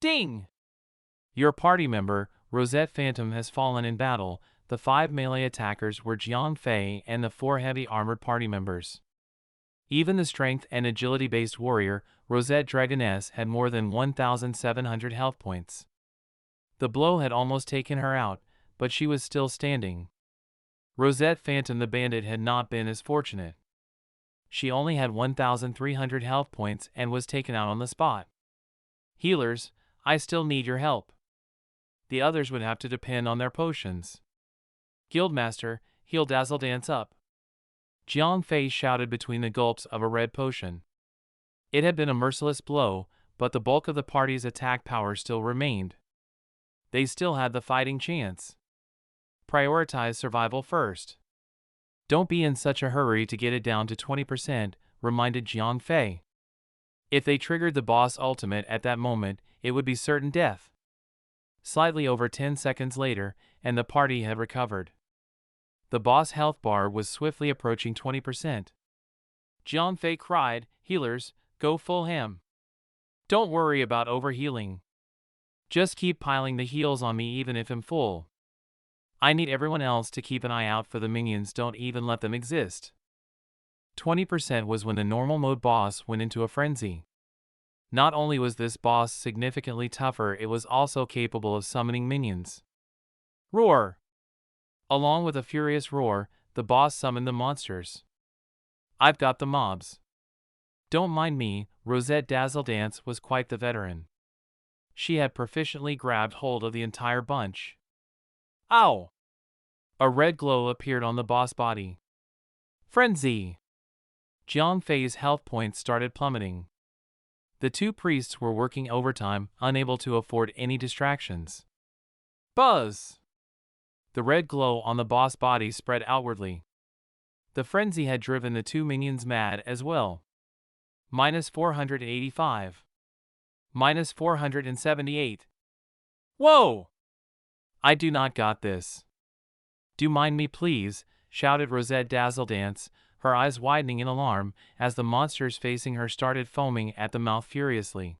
Ding! Your party member, Rosette Phantom, has fallen in battle. The 5 melee attackers were Jiang Fei and the 4 heavy armored party members. Even the strength and agility-based warrior, Rosette Dragoness, had more than 1,700 health points. The blow had almost taken her out, but she was still standing. Rosette Phantom the bandit had not been as fortunate. She only had 1,300 health points and was taken out on the spot. Healers, I still need your help. The others would have to depend on their potions. Guildmaster, heal Dazzle Dance up. Jiang Fei shouted between the gulps of a red potion. It had been a merciless blow, but the bulk of the party's attack power still remained. They still had the fighting chance. Prioritize survival first. Don't be in such a hurry to get it down to 20%, reminded Jiang Fei. If they triggered the boss ultimate at that moment, it would be certain death. Slightly over 10 seconds later, and the party had recovered. The boss health bar was swiftly approaching 20%. Jiang Fei cried, healers, go full ham. Don't worry about overhealing. Just keep piling the heals on me even if I'm full. I need everyone else to keep an eye out for the minions, don't even let them exist. 20% was when the normal mode boss went into a frenzy. Not only was this boss significantly tougher, it was also capable of summoning minions. Roar! Along with a furious roar, the boss summoned the monsters. I've got the mobs. Don't mind me, Rosette Dazzledance was quite the veteran. She had proficiently grabbed hold of the entire bunch. Ow! A red glow appeared on the boss body. Frenzy! Jiang Fei's health points started plummeting. The two priests were working overtime, unable to afford any distractions. Buzz! The red glow on the boss body spread outwardly. The frenzy had driven the two minions mad as well. Minus 485. Minus 478. Whoa! I do not got this. Do mind me please, shouted Rosette Dazzledance, her eyes widening in alarm as the monsters facing her started foaming at the mouth furiously.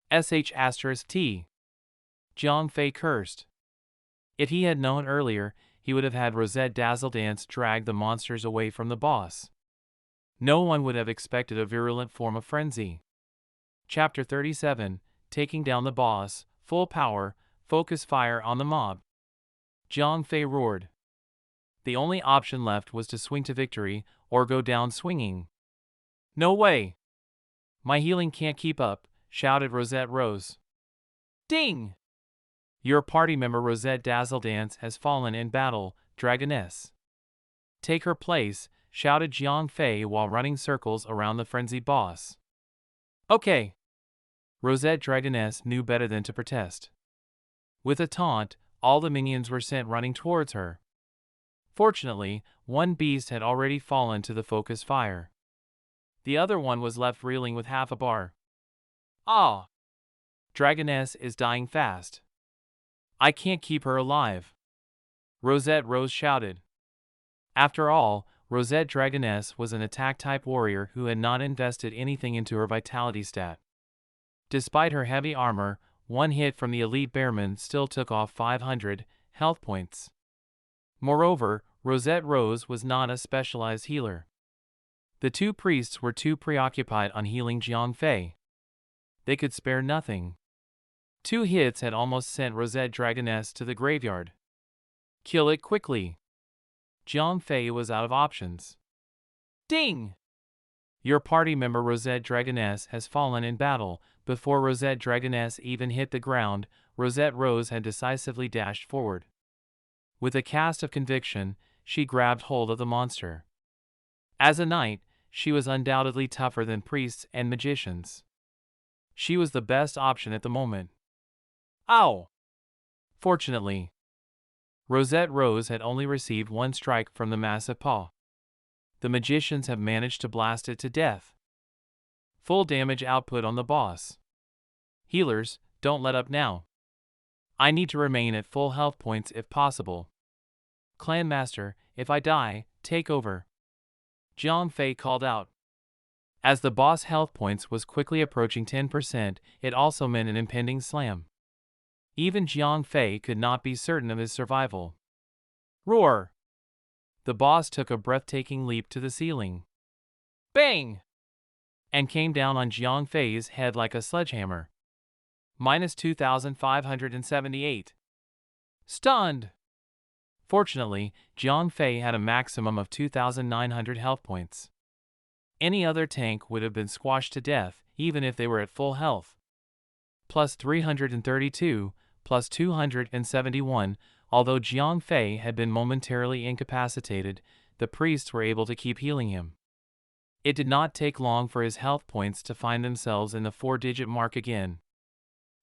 *T. Jiang Fei cursed. If he had known earlier, he would have had Rosette Dazzledance drag the monsters away from the boss. No one would have expected a virulent form of frenzy. Chapter 37, Taking Down the Boss, Full Power, Focus Fire on the Mob. Jiang Fei roared. The only option left was to swing to victory, or go down swinging. No way! My healing can't keep up, shouted Rosette Rose. Ding! Your party member Rosette Dazzledance has fallen in battle, Dragoness. Take her place, shouted Jiang Fei while running circles around the frenzied boss. Okay. Rosette Dragoness knew better than to protest. With a taunt, all the minions were sent running towards her. Fortunately, one beast had already fallen to the focus fire. The other one was left reeling with half a bar. Ah! Dragoness is dying fast. I can't keep her alive. Rosette Rose shouted. After all, Rosette Dragoness was an attack-type warrior who had not invested anything into her vitality stat. Despite her heavy armor, one hit from the elite bearman still took off 500 health points. Moreover, Rosette Rose was not a specialized healer. The two priests were too preoccupied on healing Jiang Fei. They could spare nothing. 2 hits had almost sent Rosette Dragoness to the graveyard. Kill it quickly. Jiang Fei was out of options. Ding! Your party member Rosette Dragoness has fallen in battle. Before Rosette Dragoness even hit the ground, Rosette Rose had decisively dashed forward. With a cast of conviction, she grabbed hold of the monster. As a knight, she was undoubtedly tougher than priests and magicians. She was the best option at the moment. Ow! Fortunately, Rosette Rose had only received 1 strike from the massive paw. The magicians have managed to blast it to death. Full damage output on the boss. Healers, don't let up now. I need to remain at full health points if possible. Clan Master, if I die, take over. Jiang Fei called out. As the boss health points was quickly approaching 10%, it also meant an impending slam. Even Jiang Fei could not be certain of his survival. Roar! The boss took a breathtaking leap to the ceiling. Bang! And came down on Jiang Fei's head like a sledgehammer. Minus 2,578. Stunned! Fortunately, Jiang Fei had a maximum of 2,900 health points. Any other tank would have been squashed to death, even if they were at full health. Plus 332, plus 271, although Jiang Fei had been momentarily incapacitated, the priests were able to keep healing him. It did not take long for his health points to find themselves in the 4-digit mark again.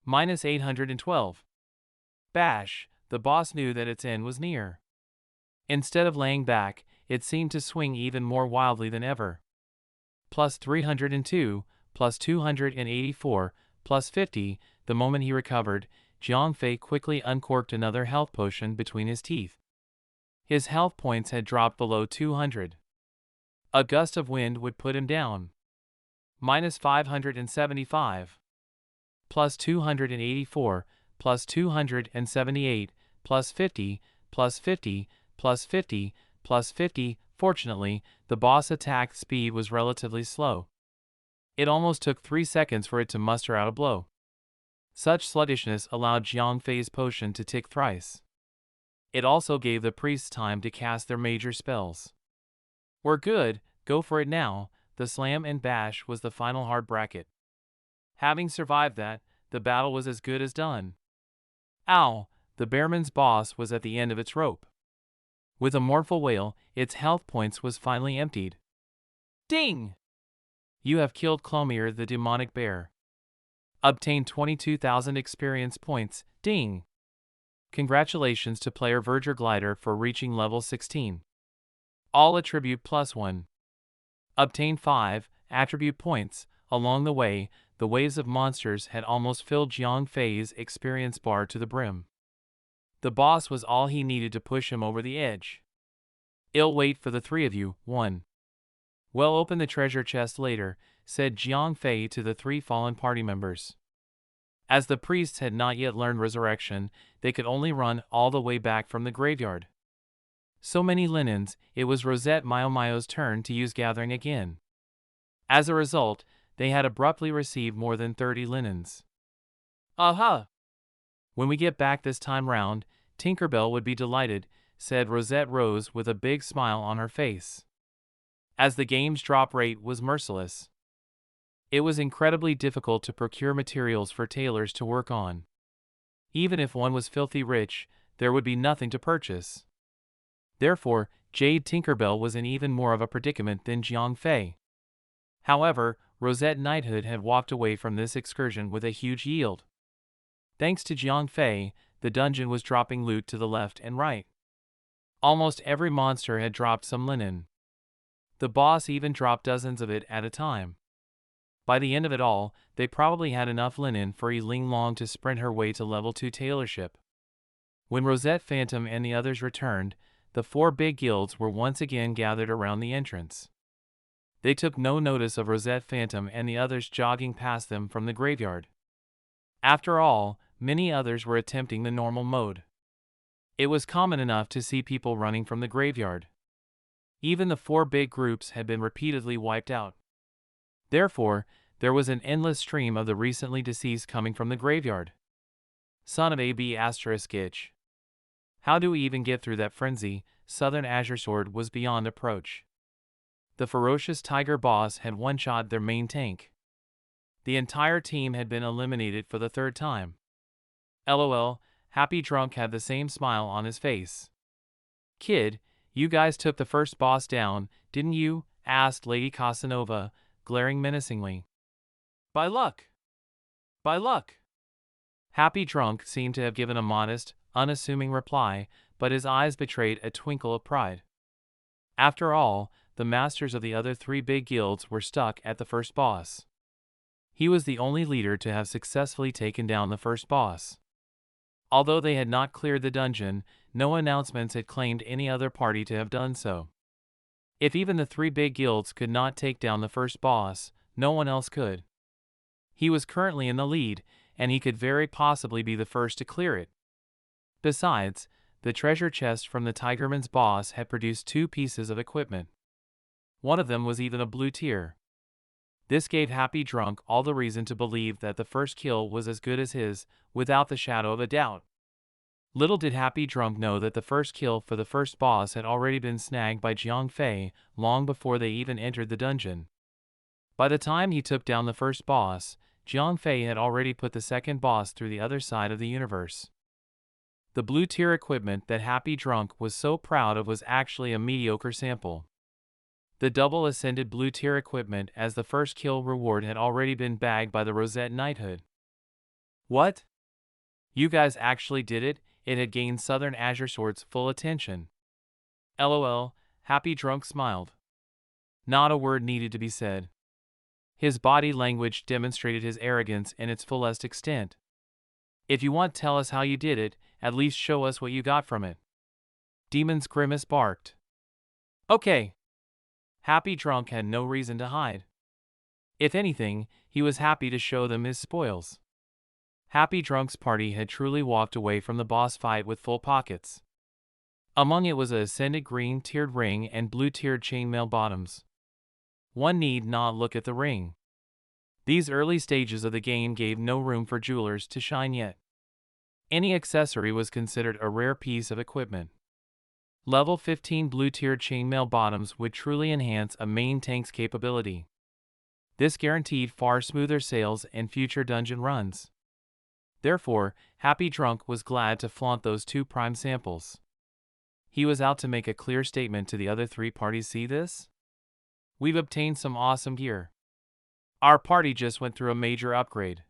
Minus 812. Bash, the boss knew that its end was near. Instead of laying back, it seemed to swing even more wildly than ever. Plus 302, plus 284, plus 50, the moment he recovered, Jiang Fei quickly uncorked another health potion between his teeth. His health points had dropped below 200. A gust of wind would put him down. Minus 575. Plus 284, plus 278, plus 50, plus 50, plus 50, plus 50. Fortunately, the boss attack speed was relatively slow. It almost took 3 seconds for it to muster out a blow. Such sluggishness allowed Jiang Fei's potion to tick thrice. It also gave the priests time to cast their major spells. We're good, go for it now. The slam and bash was the final hard bracket. Having survived that, the battle was as good as done. Ow, the bearman's boss was at the end of its rope. With a mournful wail, its health points was finally emptied. Ding! You have killed Clomir the demonic bear. Obtained 22,000 experience points, ding! Congratulations to player Verger Glider for reaching level 16. All attribute +1. Obtained 5 attribute points. Along the way, the waves of monsters had almost filled Jiang Fei's experience bar to the brim. The boss was all he needed to push him over the edge. I'll wait for the three of you. 1. We'll open the treasure chest later, said Jiang Fei to the 3 fallen party members. As the priests had not yet learned resurrection, they could only run all the way back from the graveyard. So many linens, it was Rosette Mayo's turn to use gathering again. As a result, they had abruptly received more than 30 linens. Aha! When we get back this time round, Tinkerbell would be delighted, said Rosette Rose with a big smile on her face. As the game's drop rate was merciless. It was incredibly difficult to procure materials for tailors to work on. Even if one was filthy rich, there would be nothing to purchase. Therefore, Jade Tinkerbell was in even more of a predicament than Jiang Fei. However, Rosette Knighthood had walked away from this excursion with a huge yield. Thanks to Jiang Fei, the dungeon was dropping loot to the left and right. Almost every monster had dropped some linen. The boss even dropped dozens of it at a time. By the end of it all, they probably had enough linen for Ling Long to sprint her way to level 2 tailorship. When Rosette Phantom and the others returned, the 4 big guilds were once again gathered around the entrance. They took no notice of Rosette Phantom and the others jogging past them from the graveyard. After all, many others were attempting the normal mode. It was common enough to see people running from the graveyard. Even the 4 big groups had been repeatedly wiped out. Therefore, there was an endless stream of the recently deceased coming from the graveyard. Son of AB***. How do we even get through that frenzy? Southern Azure Sword was beyond approach. The ferocious tiger boss had one-shot their main tank. The entire team had been eliminated for the 3rd time. LOL, Happy Drunk had the same smile on his face. Kid, you guys took the first boss down, didn't you? Asked Lady Casanova, glaring menacingly. By luck. By luck. Happy Drunk seemed to have given a modest, unassuming reply, but his eyes betrayed a twinkle of pride. After all, the masters of the other 3 big guilds were stuck at the first boss. He was the only leader to have successfully taken down the first boss. Although they had not cleared the dungeon, no announcements had claimed any other party to have done so. If even the 3 big guilds could not take down the first boss, no one else could. He was currently in the lead, and he could very possibly be the first to clear it. Besides, the treasure chest from the Tigerman's boss had produced 2 pieces of equipment. One of them was even a blue tier. This gave Happy Drunk all the reason to believe that the first kill was as good as his, without the shadow of a doubt. Little did Happy Drunk know that the first kill for the first boss had already been snagged by Jiang Fei long before they even entered the dungeon. By the time he took down the first boss, Jiang Fei had already put the second boss through the other side of the universe. The blue tier equipment that Happy Drunk was so proud of was actually a mediocre sample. The double ascended blue tier equipment as the first kill reward had already been bagged by the Rosette Knighthood. What? You guys actually did it? It had gained Southern Azure Sword's full attention. LOL, Happy Drunk smiled. Not a word needed to be said. His body language demonstrated his arrogance in its fullest extent. If you want to tell us how you did it, at least show us what you got from it. Demon's Grimace barked. Okay. Happy Drunk had no reason to hide. If anything, he was happy to show them his spoils. Happy Drunk's party had truly walked away from the boss fight with full pockets. Among it was a ascended green tiered ring and blue tiered chainmail bottoms. One need not look at the ring. These early stages of the game gave no room for jewelers to shine yet. Any accessory was considered a rare piece of equipment. Level 15 blue-tiered chainmail bottoms would truly enhance a main tank's capability. This guaranteed far smoother sails in future dungeon runs. Therefore, Happy Drunk was glad to flaunt those two prime samples. He was out to make a clear statement to the other three parties. See this? We've obtained some awesome gear. Our party just went through a major upgrade.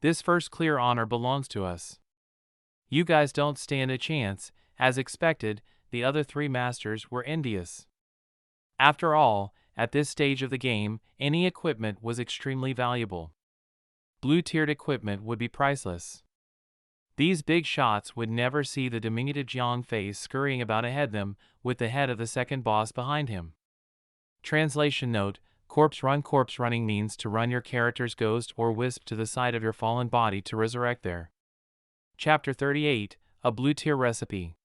This first clear honor belongs to us. You guys don't stand a chance. As expected, the other three masters were envious. After all, at this stage of the game, any equipment was extremely valuable. Blue-tiered equipment would be priceless. These big shots would never see the diminutive Jiang Fei scurrying about ahead them, with the head of the second boss behind him. Translation note: corpse run. Corpse running means to run your character's ghost or wisp to the side of your fallen body to resurrect there. Chapter 38, A Blue Tier Recipe.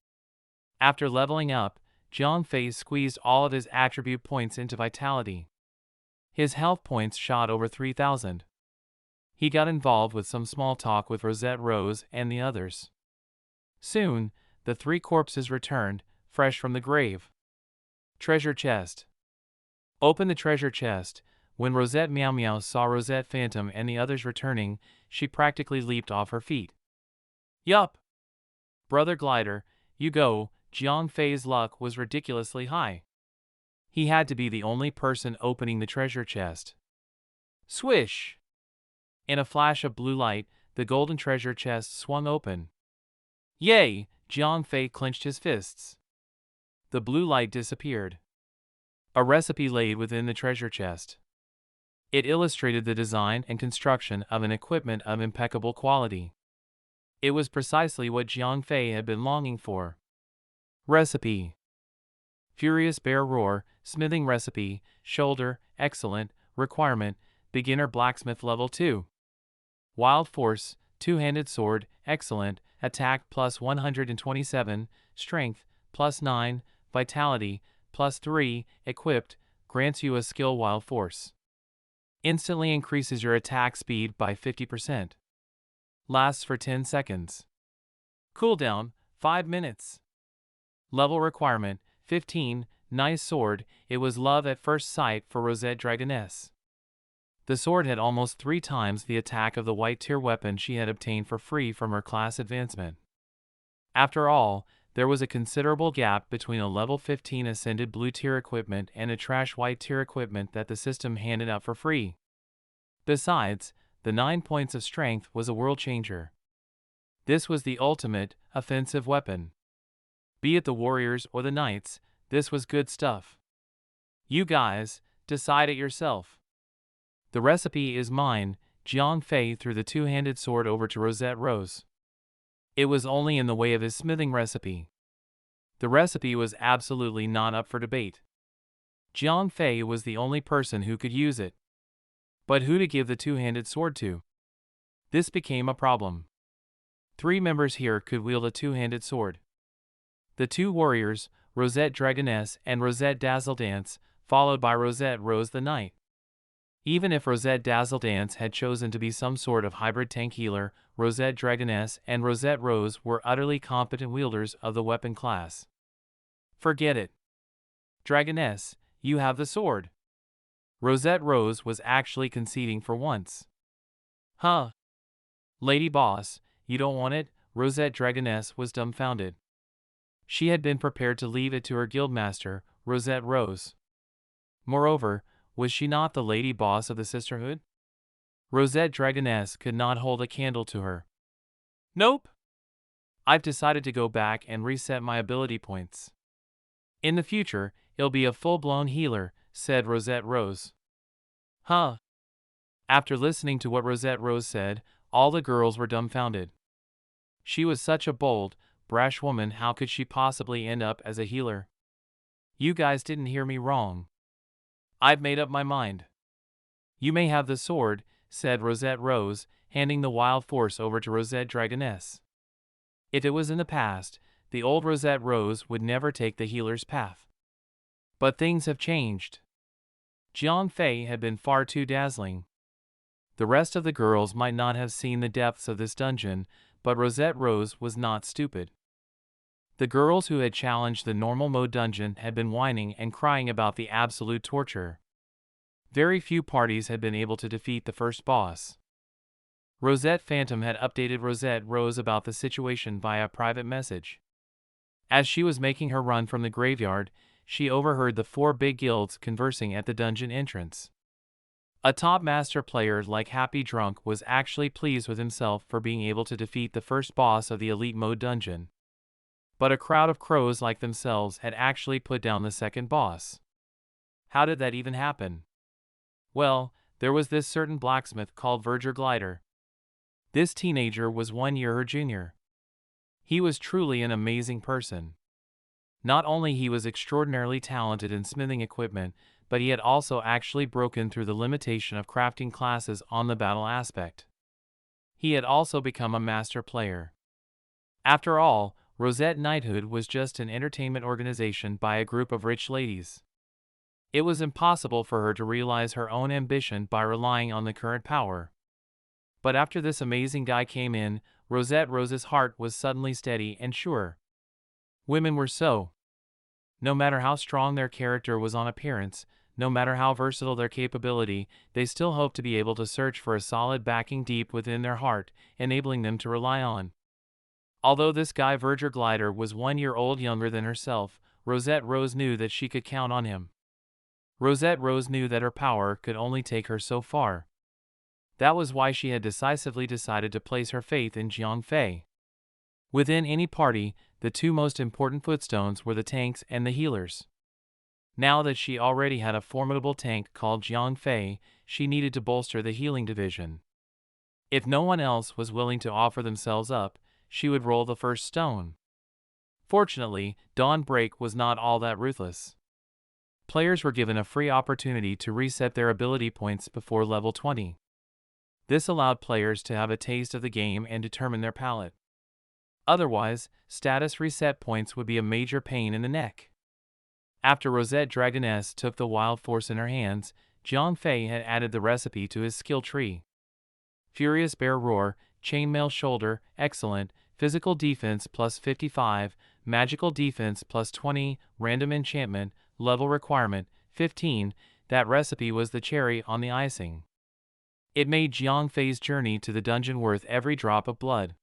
After leveling up, Jiang Fei squeezed all of his attribute points into vitality. His health points shot over 3,000. He got involved with some small talk with Rosette Rose and the others. Soon, the three corpses returned, fresh from the grave. Treasure chest. Open the treasure chest. When Rosette Meow Meow saw Rosette Phantom and the others returning, she practically leaped off her feet. Yup! Brother Glider, you go. Jiang Fei's luck was ridiculously high. He had to be the only person opening the treasure chest. Swish! In a flash of blue light, the golden treasure chest swung open. Yay! Jiang Fei clenched his fists. The blue light disappeared. A recipe laid within the treasure chest. It illustrated the design and construction of an equipment of impeccable quality. It was precisely what Jiang Fei had been longing for. Recipe: Furious Bear Roar, Smithing Recipe, Shoulder, Excellent, Requirement, Beginner Blacksmith Level 2. Wild Force, Two-Handed Sword, Excellent, Attack plus 127, Strength, plus 9, Vitality, plus 3, Equipped, grants you a skill Wild Force. Instantly increases your attack speed by 50%. Lasts for 10 seconds. Cooldown, 5 minutes. Level requirement, 15, nice sword. It was love at first sight for Rosette Dragoness. The sword had almost 3 times the attack of the white tier weapon she had obtained for free from her class advancement. After all, there was a considerable gap between a level 15 ascended blue tier equipment and a trash white tier equipment that the system handed out for free. Besides, the 9 points of strength was a world changer. This was the ultimate offensive weapon. Be it the warriors or the knights, this was good stuff. You guys, decide it yourself. The recipe is mine. Jiang Fei threw the two-handed sword over to Rosette Rose. It was only in the way of his smithing recipe. The recipe was absolutely not up for debate. Jiang Fei was the only person who could use it. But who to give the two-handed sword to? This became a problem. 3 members here could wield a two-handed sword. The 2 warriors, Rosette Dragoness and Rosette Dazzledance, followed by Rosette Rose the Knight. Even if Rosette Dazzledance had chosen to be some sort of hybrid tank healer, Rosette Dragoness and Rosette Rose were utterly competent wielders of the weapon class. Forget it. Dragoness, you have the sword. Rosette Rose was actually conceding for once. Huh? Lady Boss, you don't want it? Rosette Dragoness was dumbfounded. She had been prepared to leave it to her guildmaster, Rosette Rose. Moreover, was she not the lady boss of the sisterhood? Rosette Dragoness could not hold a candle to her. Nope. I've decided to go back and reset my ability points. In the future, it'll be a full-blown healer, said Rosette Rose. Huh? After listening to what Rosette Rose said, all the girls were dumbfounded. She was such a bold, brash woman. How could she possibly end up as a healer? You guys didn't hear me wrong. I've made up my mind. You may have the sword, said Rosette Rose, handing the wild force over to Rosette Dragoness. If it was in the past, the old Rosette Rose would never take the healer's path. But things have changed. Jiang Fei had been far too dazzling. The rest of the girls might not have seen the depths of this dungeon, but Rosette Rose was not stupid. The girls who had challenged the normal mode dungeon had been whining and crying about the absolute torture. Very few parties had been able to defeat the first boss. Rosette Phantom had updated Rosette Rose about the situation via a private message. As she was making her run from the graveyard, she overheard the 4 big guilds conversing at the dungeon entrance. A top master player like Happy Drunk was actually pleased with himself for being able to defeat the first boss of the elite mode dungeon. But a crowd of crows like themselves had actually put down the second boss. How did that even happen? Well, there was this certain blacksmith called Verger Glider. This teenager was 1 year her junior. He was truly an amazing person. Not only he was extraordinarily talented in smithing equipment, but he had also actually broken through the limitation of crafting classes on the battle aspect. He had also become a master player. After all, Rosette Knighthood was just an entertainment organization by a group of rich ladies. It was impossible for her to realize her own ambition by relying on the current power. But after this amazing guy came in, Rosette Rose's heart was suddenly steady and sure. Women were so. No matter how strong their character was on appearance, no matter how versatile their capability, they still hoped to be able to search for a solid backing deep within their heart, enabling them to rely on. Although this guy Verger Glider was 1 year old younger than herself, Rosette Rose knew that she could count on him. Rosette Rose knew that her power could only take her so far. That was why she had decisively decided to place her faith in Jiang Fei. Within any party, the 2 most important footstones were the tanks and the healers. Now that she already had a formidable tank called Jiang Fei, she needed to bolster the healing division. If no one else was willing to offer themselves up, she would roll the first stone. Fortunately, Dawn Break was not all that ruthless. Players were given a free opportunity to reset their ability points before level 20. This allowed players to have a taste of the game and determine their palette. Otherwise, status reset points would be a major pain in the neck. After Rosette Dragoness took the wild force in her hands, Jiang Fei had added the recipe to his skill tree. Furious Bear Roar, Chainmail Shoulder, excellent, physical defense plus 55, magical defense plus 20, random enchantment, level requirement, 15, that recipe was the cherry on the icing. It made Jiang Fei's journey to the dungeon worth every drop of blood.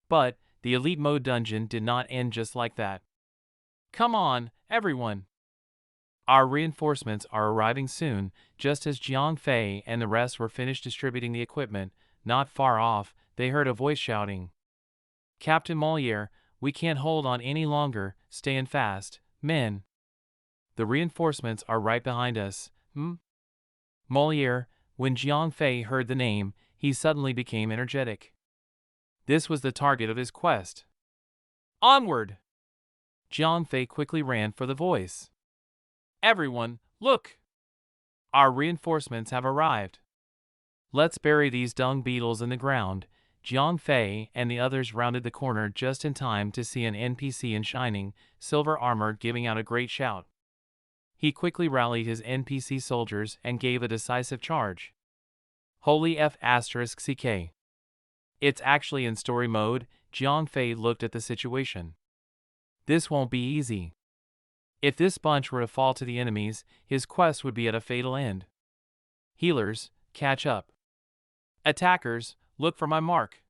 But, the elite mode dungeon did not end just like that. Come on, everyone! Our reinforcements are arriving soon. Just as Jiang Fei and the rest were finished distributing the equipment, not far off, they heard a voice shouting. Captain Moliere, we can't hold on any longer, stay in fast, men. The reinforcements are right behind us, Moliere, when Jiang Fei heard the name, he suddenly became energetic. This was the target of his quest. Onward! Jiang Fei quickly ran for the voice. Everyone, look! Our reinforcements have arrived. Let's bury these dung beetles in the ground. Jiang Fei and the others rounded the corner just in time to see an NPC in shining, silver armor giving out a great shout. He quickly rallied his NPC soldiers and gave a decisive charge. Holy F***CK. It's actually in story mode. Jiang Fei looked at the situation. This won't be easy. If this bunch were to fall to the enemies, his quest would be at a fatal end. Healers, catch up. Attackers, look for my mark.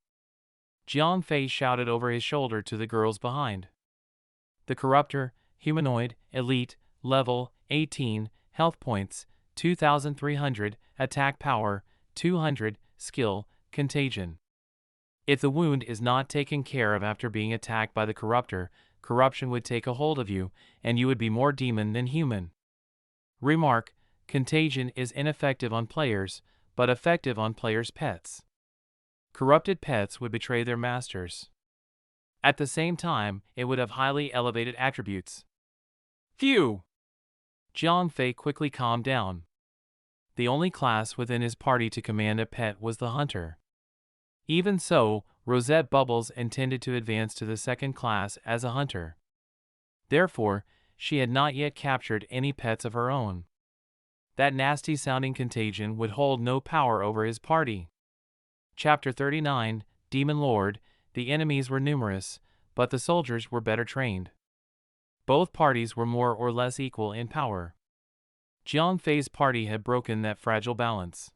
Jiang Fei shouted over his shoulder to the girls behind. The Corruptor, humanoid, elite, level 18, health points 2,300, attack power 200, skill, contagion. If the wound is not taken care of after being attacked by the Corruptor, corruption would take a hold of you, and you would be more demon than human. Remark, contagion is ineffective on players, but effective on players' pets. Corrupted pets would betray their masters. At the same time, it would have highly elevated attributes. Phew! Jiang Fei quickly calmed down. The only class within his party to command a pet was the hunter. Even so, Rosette Bubbles intended to advance to the second class as a hunter. Therefore, she had not yet captured any pets of her own. That nasty-sounding contagion would hold no power over his party. Chapter 39, Demon Lord, The enemies were numerous, but the soldiers were better trained. Both parties were more or less equal in power. Jiang Fei's party had broken that fragile balance.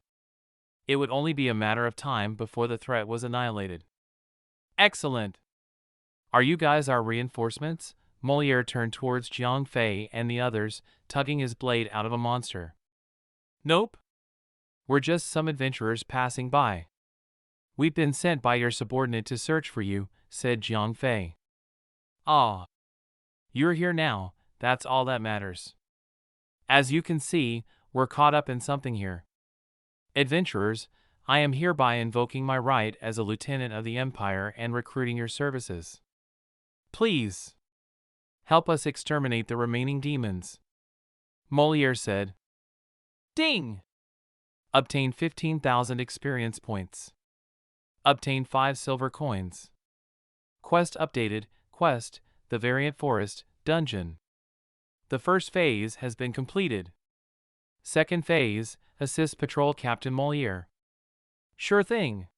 It would only be a matter of time before the threat was annihilated. Excellent! Are you guys our reinforcements? Molière turned towards Jiang Fei and the others, tugging his blade out of a monster. Nope. We're just some adventurers passing by. We've been sent by your subordinate to search for you, said Jiang Fei. Ah. You're here now, that's all that matters. As you can see, we're caught up in something here. Adventurers, I am hereby invoking my right as a lieutenant of the Empire and recruiting your services. Please. Help us exterminate the remaining demons. Molière said. Ding! Obtain 15,000 experience points. Obtain 5 silver coins. Quest updated. Quest, the Variant Forest, Dungeon. The first phase has been completed. Second phase, assist Patrol Captain Molière. Sure thing.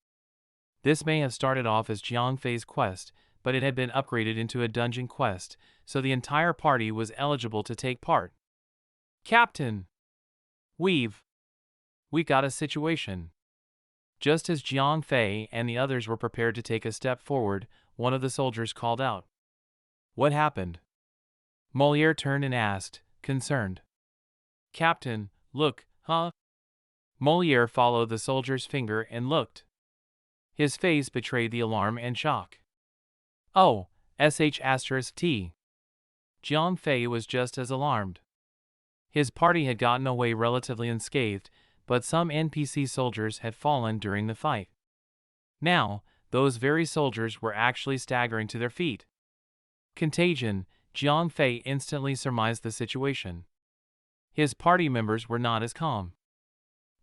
This may have started off as Jiang Fei's quest, but it had been upgraded into a dungeon quest, so the entire party was eligible to take part. Captain! We got a situation. Just as Jiang Fei and the others were prepared to take a step forward, one of the soldiers called out. What happened? Molière turned and asked, concerned. Captain, look, huh? Molière followed the soldier's finger and looked. His face betrayed the alarm and shock. Oh, *T. Jiang Fei was just as alarmed. His party had gotten away relatively unscathed, but some NPC soldiers had fallen during the fight. Now, those very soldiers were actually staggering to their feet. Contagion, Jiang Fei instantly surmised the situation. His party members were not as calm.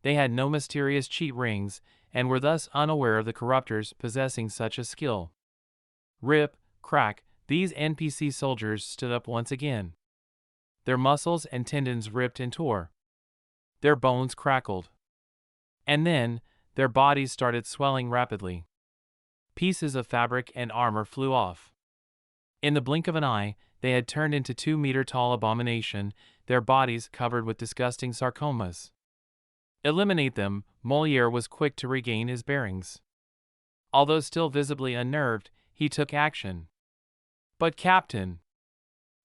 They had no mysterious cheat rings, and were thus unaware of the corruptors possessing such a skill. Rip, crack, these NPC soldiers stood up once again. Their muscles and tendons ripped and tore. Their bones crackled. And then, their bodies started swelling rapidly. Pieces of fabric and armor flew off. In the blink of an eye, they had turned into 2-meter-tall abomination, their bodies covered with disgusting sarcomas. Eliminate them, Molière was quick to regain his bearings. Although still visibly unnerved, he took action. But Captain!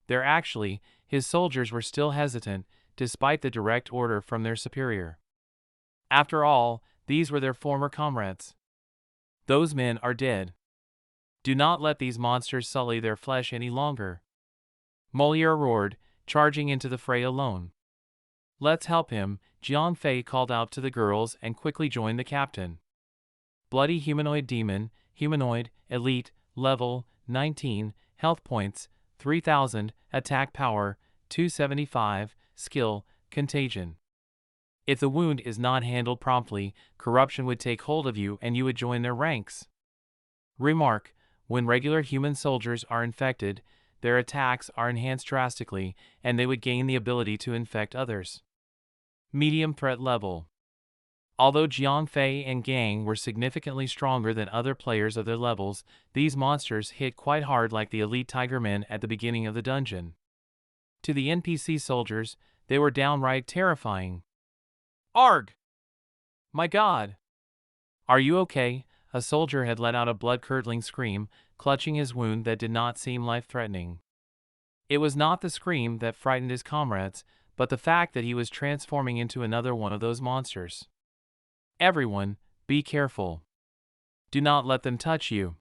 His soldiers were still hesitant, despite the direct order from their superior. After all, these were their former comrades. Those men are dead. Do not let these monsters sully their flesh any longer. Molière roared, charging into the fray alone. Let's help him, Jiang Fei called out to the girls and quickly joined the captain. Bloody humanoid demon, humanoid, elite, level, 19, health points, 3,000, attack power, 275, skill, contagion. If the wound is not handled promptly, corruption would take hold of you and you would join their ranks. Remark, when regular human soldiers are infected, their attacks are enhanced drastically, and they would gain the ability to infect others. Medium threat level. Although Jiang Fei and gang were significantly stronger than other players of their levels, these monsters hit quite hard like the elite tigermen at the beginning of the dungeon. To the NPC soldiers, they were downright terrifying. Arg! My God! Are you okay? A soldier had let out a blood-curdling scream, clutching his wound that did not seem life-threatening. It was not the scream that frightened his comrades, but the fact that he was transforming into another one of those monsters. Everyone, be careful. Do not let them touch you.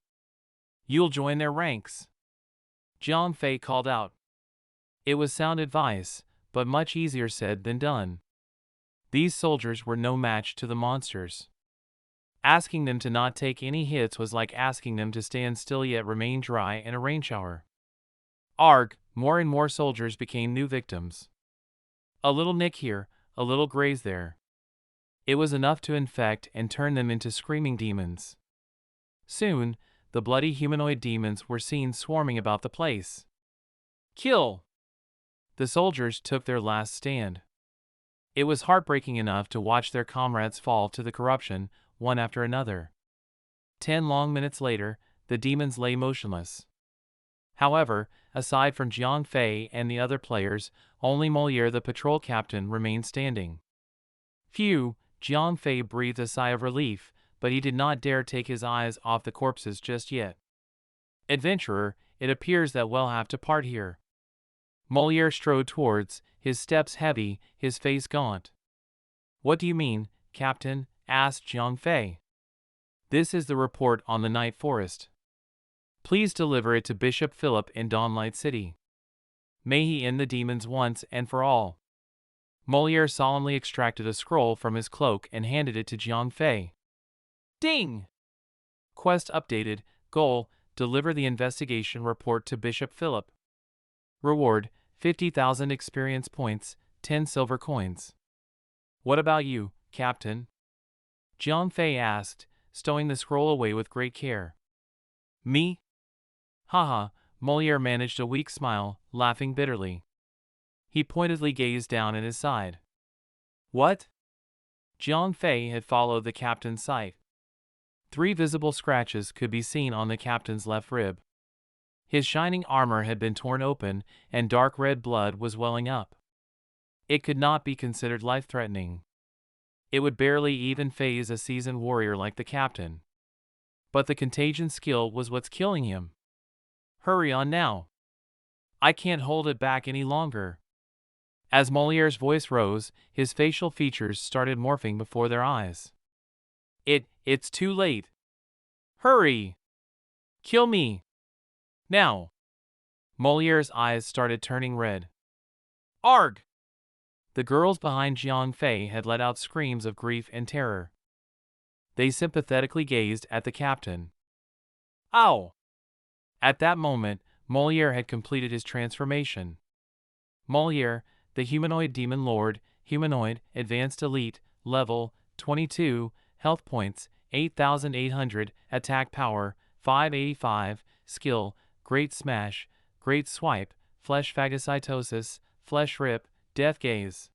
You'll join their ranks. Jiang Fei called out. It was sound advice, but much easier said than done. These soldiers were no match to the monsters. Asking them to not take any hits was like asking them to stand still yet remain dry in a rain shower. Arg, more and more soldiers became new victims. A little nick here, a little graze there. It was enough to infect and turn them into screaming demons. Soon, the bloody humanoid demons were seen swarming about the place. Kill! The soldiers took their last stand. It was heartbreaking enough to watch their comrades fall to the corruption, one after another. 10 long minutes later, the demons lay motionless. However, aside from Jiang Fei and the other players, only Molière the patrol captain remained standing. Phew, Jiang Fei breathed a sigh of relief, but he did not dare take his eyes off the corpses just yet. Adventurer, it appears that we'll have to part here. Molière strode towards, his steps heavy, his face gaunt. What do you mean, Captain? Asked Jiang Fei. This is the report on the Night Forest. Please deliver it to Bishop Philip in Dawnlight City. May he end the demons once and for all. Molière solemnly extracted a scroll from his cloak and handed it to Jiang Fei. Ding! Quest updated. Goal: deliver the investigation report to Bishop Philip. Reward: 50,000 experience points, 10 silver coins. What about you, Captain? Jiang Fei asked, stowing the scroll away with great care. Me? Haha, Molière managed a weak smile, laughing bitterly. He pointedly gazed down at his side. What? Jiang Fei had followed the captain's sight. 3 visible scratches could be seen on the captain's left rib. His shining armor had been torn open, and dark red blood was welling up. It could not be considered life-threatening. It would barely even faze a seasoned warrior like the captain. But the contagion skill was what's killing him. Hurry on now. I can't hold it back any longer. As Molière's voice rose, his facial features started morphing before their eyes. It's too late. Hurry! Kill me! Now! Molière's eyes started turning red. Arg! The girls behind Jiang Fei had let out screams of grief and terror. They sympathetically gazed at the captain. Ow! At that moment, Molière had completed his transformation. Molière, the humanoid demon lord, humanoid, advanced elite, level 22, health points 8,800, attack power 585, skill, great smash, great swipe, flesh phagocytosis, flesh rip, death gaze.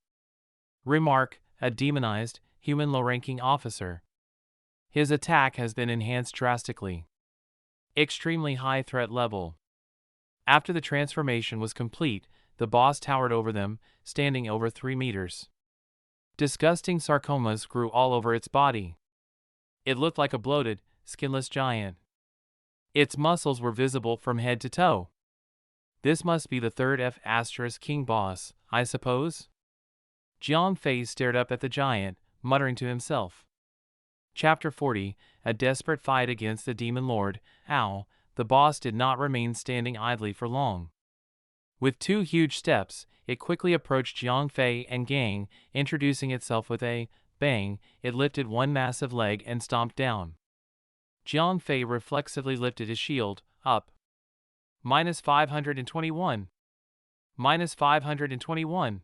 Remark, a demonized, human low-ranking officer. His attack has been enhanced drastically. Extremely high threat level. After the transformation was complete, the boss towered over them, standing over 3 meters. Disgusting sarcomas grew all over its body. It looked like a bloated, skinless giant. Its muscles were visible from head to toe. This must be the third F*King boss, I suppose? Jiang Fei stared up at the giant, muttering to himself. Chapter 40, A Desperate Fight Against the Demon Lord. Ow, the boss did not remain standing idly for long. With 2 huge steps, it quickly approached Jiang Fei and gang, introducing itself with a bang. It lifted one massive leg and stomped down. Jiang Fei reflexively lifted his shield, up. -521. -521.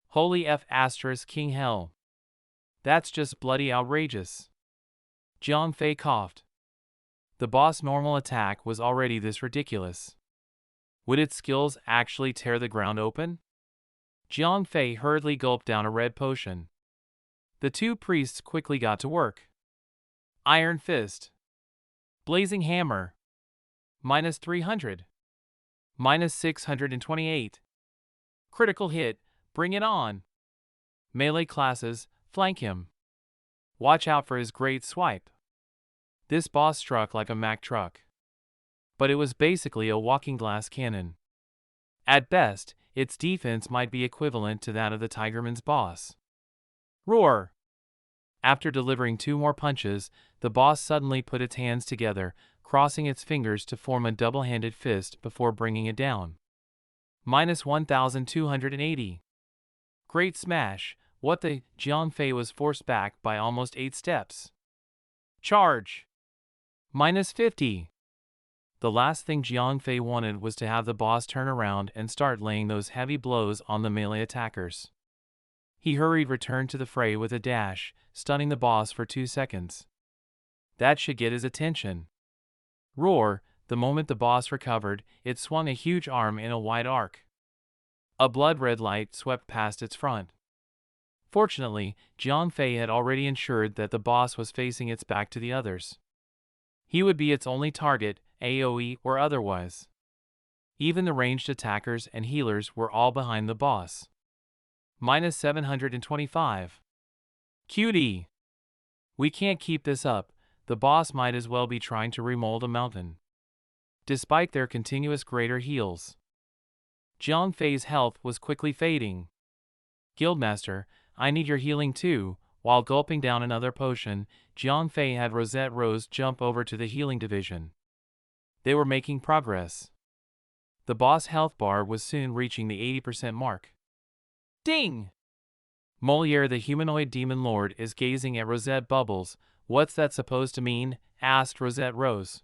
Holy F*King hell. That's just bloody outrageous. Jiang Fei coughed. The boss' normal attack was already this ridiculous. Would its skills actually tear the ground open? Jiang Fei hurriedly gulped down a red potion. The 2 priests quickly got to work. Iron Fist. Blazing Hammer. -300. -628. Critical hit, bring it on. Melee classes, flank him. Watch out for his great swipe. This boss struck like a Mack truck. But it was basically a walking glass cannon. At best, its defense might be equivalent to that of the Tigerman's boss. Roar! After delivering 2 more punches, the boss suddenly put its hands together, crossing its fingers to form a double-handed fist before bringing it down. -1,280. Great smash, what the? Jiang Fei was forced back by almost 8 steps. Charge! -50. The last thing Jiang Fei wanted was to have the boss turn around and start laying those heavy blows on the melee attackers. He hurried returned to the fray with a dash, stunning the boss for 2 seconds. That should get his attention. Roar! The moment the boss recovered, it swung a huge arm in a wide arc. A blood-red light swept past its front. Fortunately, Jiang Fei had already ensured that the boss was facing its back to the others. He would be its only target, AoE or otherwise. Even the ranged attackers and healers were all behind the boss. Minus 725. QD. We can't keep this up, the boss might as well be trying to remold a mountain. Despite their continuous greater heals, Jiang Fei's health was quickly fading. Guildmaster, I need your healing too. While gulping down another potion, Jiang Fei had Rosette Rose jump over to the healing division. They were making progress. The boss health bar was soon reaching the 80% mark. Ding! Moliere the humanoid demon lord is gazing at Rosette Bubbles. What's that supposed to mean? Asked Rosette Rose.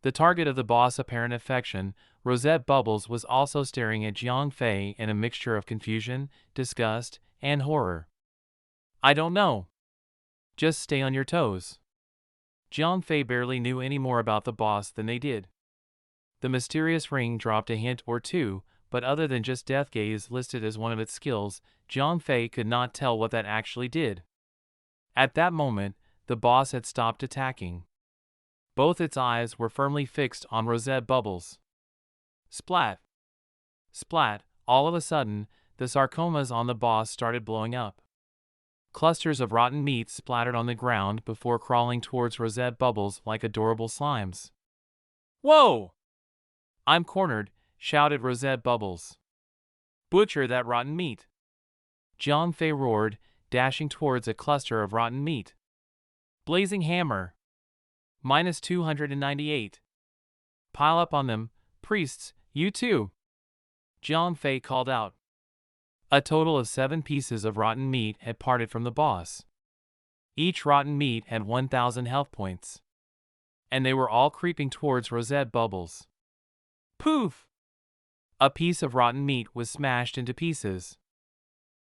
The target of the boss' apparent affection, Rosette Bubbles was also staring at Jiang Fei in a mixture of confusion, disgust, and horror. I don't know. Just stay on your toes. Jiang Fei barely knew any more about the boss than they did. The mysterious ring dropped a hint or two, but other than just Death Gaze listed as one of its skills, Jiang Fei could not tell what that actually did. At that moment, the boss had stopped attacking. Both its eyes were firmly fixed on Rosette Bubbles. Splat! Splat! All of a sudden, the sarcomas on the boss started blowing up. Clusters of rotten meat splattered on the ground before crawling towards Rosette Bubbles like adorable slimes. Whoa! I'm cornered, shouted Rosette Bubbles. Butcher that rotten meat! Jiang Fei roared, dashing towards a cluster of rotten meat. Blazing hammer! Minus 298. Pile up on them, priests, you too! Jiang Fei called out. A total of 7 pieces of rotten meat had parted from the boss. Each rotten meat had 1,000 health points. And they were all creeping towards Rosette Bubbles. Poof! A piece of rotten meat was smashed into pieces.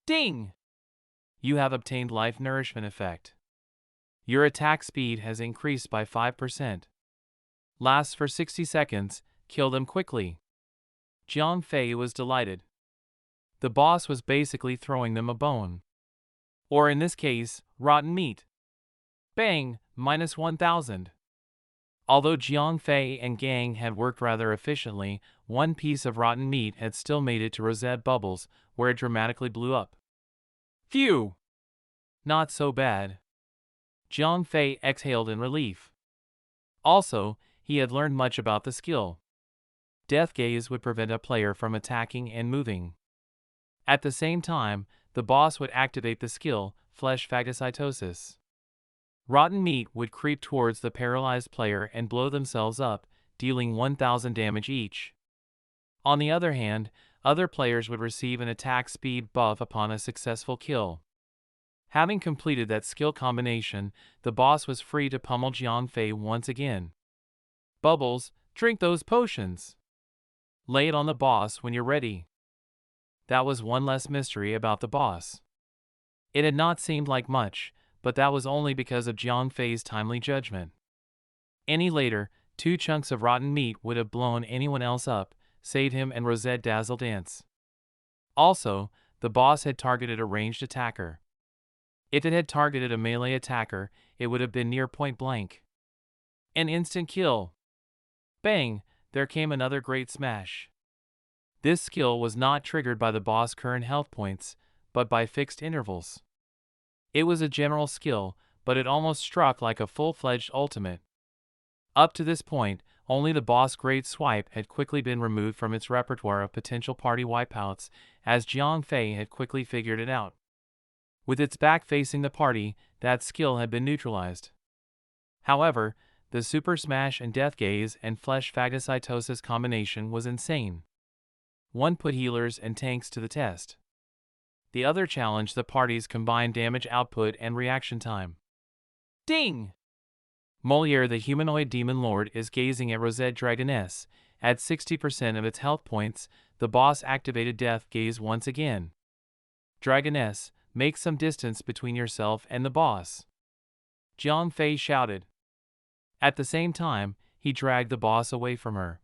Ding! You have obtained life nourishment effect. Your attack speed has increased by 5%. Lasts for 60 seconds, kill them quickly. Jiang Fei was delighted. The boss was basically throwing them a bone. Or in this case, rotten meat. Bang! Minus 1,000. Although Jiang Fei and gang had worked rather efficiently, one piece of rotten meat had still made it to Rosette Bubbles, where it dramatically blew up. Phew! Not so bad. Jiang Fei exhaled in relief. Also, he had learned much about the skill. Death Gaze would prevent a player from attacking and moving. At the same time, the boss would activate the skill, Flesh Phagocytosis. Rotten meat would creep towards the paralyzed player and blow themselves up, dealing 1,000 damage each. On the other hand, other players would receive an attack speed buff upon a successful kill. Having completed that skill combination, the boss was free to pummel Jiang Fei once again. Bubbles, drink those potions. Lay it on the boss when you're ready. That was one less mystery about the boss. It had not seemed like much, but that was only because of Jiang Fei's timely judgment. Any later, 2 chunks of rotten meat would have blown anyone else up, save him and Rosette Dazzle Dance. Also, the boss had targeted a ranged attacker. If it had targeted a melee attacker, it would have been near point blank. An instant kill. Bang! There came another great smash. This skill was not triggered by the boss' current health points, but by fixed intervals. It was a general skill, but it almost struck like a full-fledged ultimate. Up to this point, only the boss' Great Swipe had quickly been removed from its repertoire of potential party wipeouts, as Jiang Fei had quickly figured it out. With its back facing the party, that skill had been neutralized. However, the Super Smash and Death Gaze and Flesh Phagocytosis combination was insane. One put healers and tanks to the test. The other challenged the party's combined damage output and reaction time. Ding! Moliere the humanoid demon lord is gazing at Rosette Dragoness. At 60% of its health points, the boss activated Death Gaze once again. Dragoness, make some distance between yourself and the boss. Jiang Fei shouted. At the same time, he dragged the boss away from her.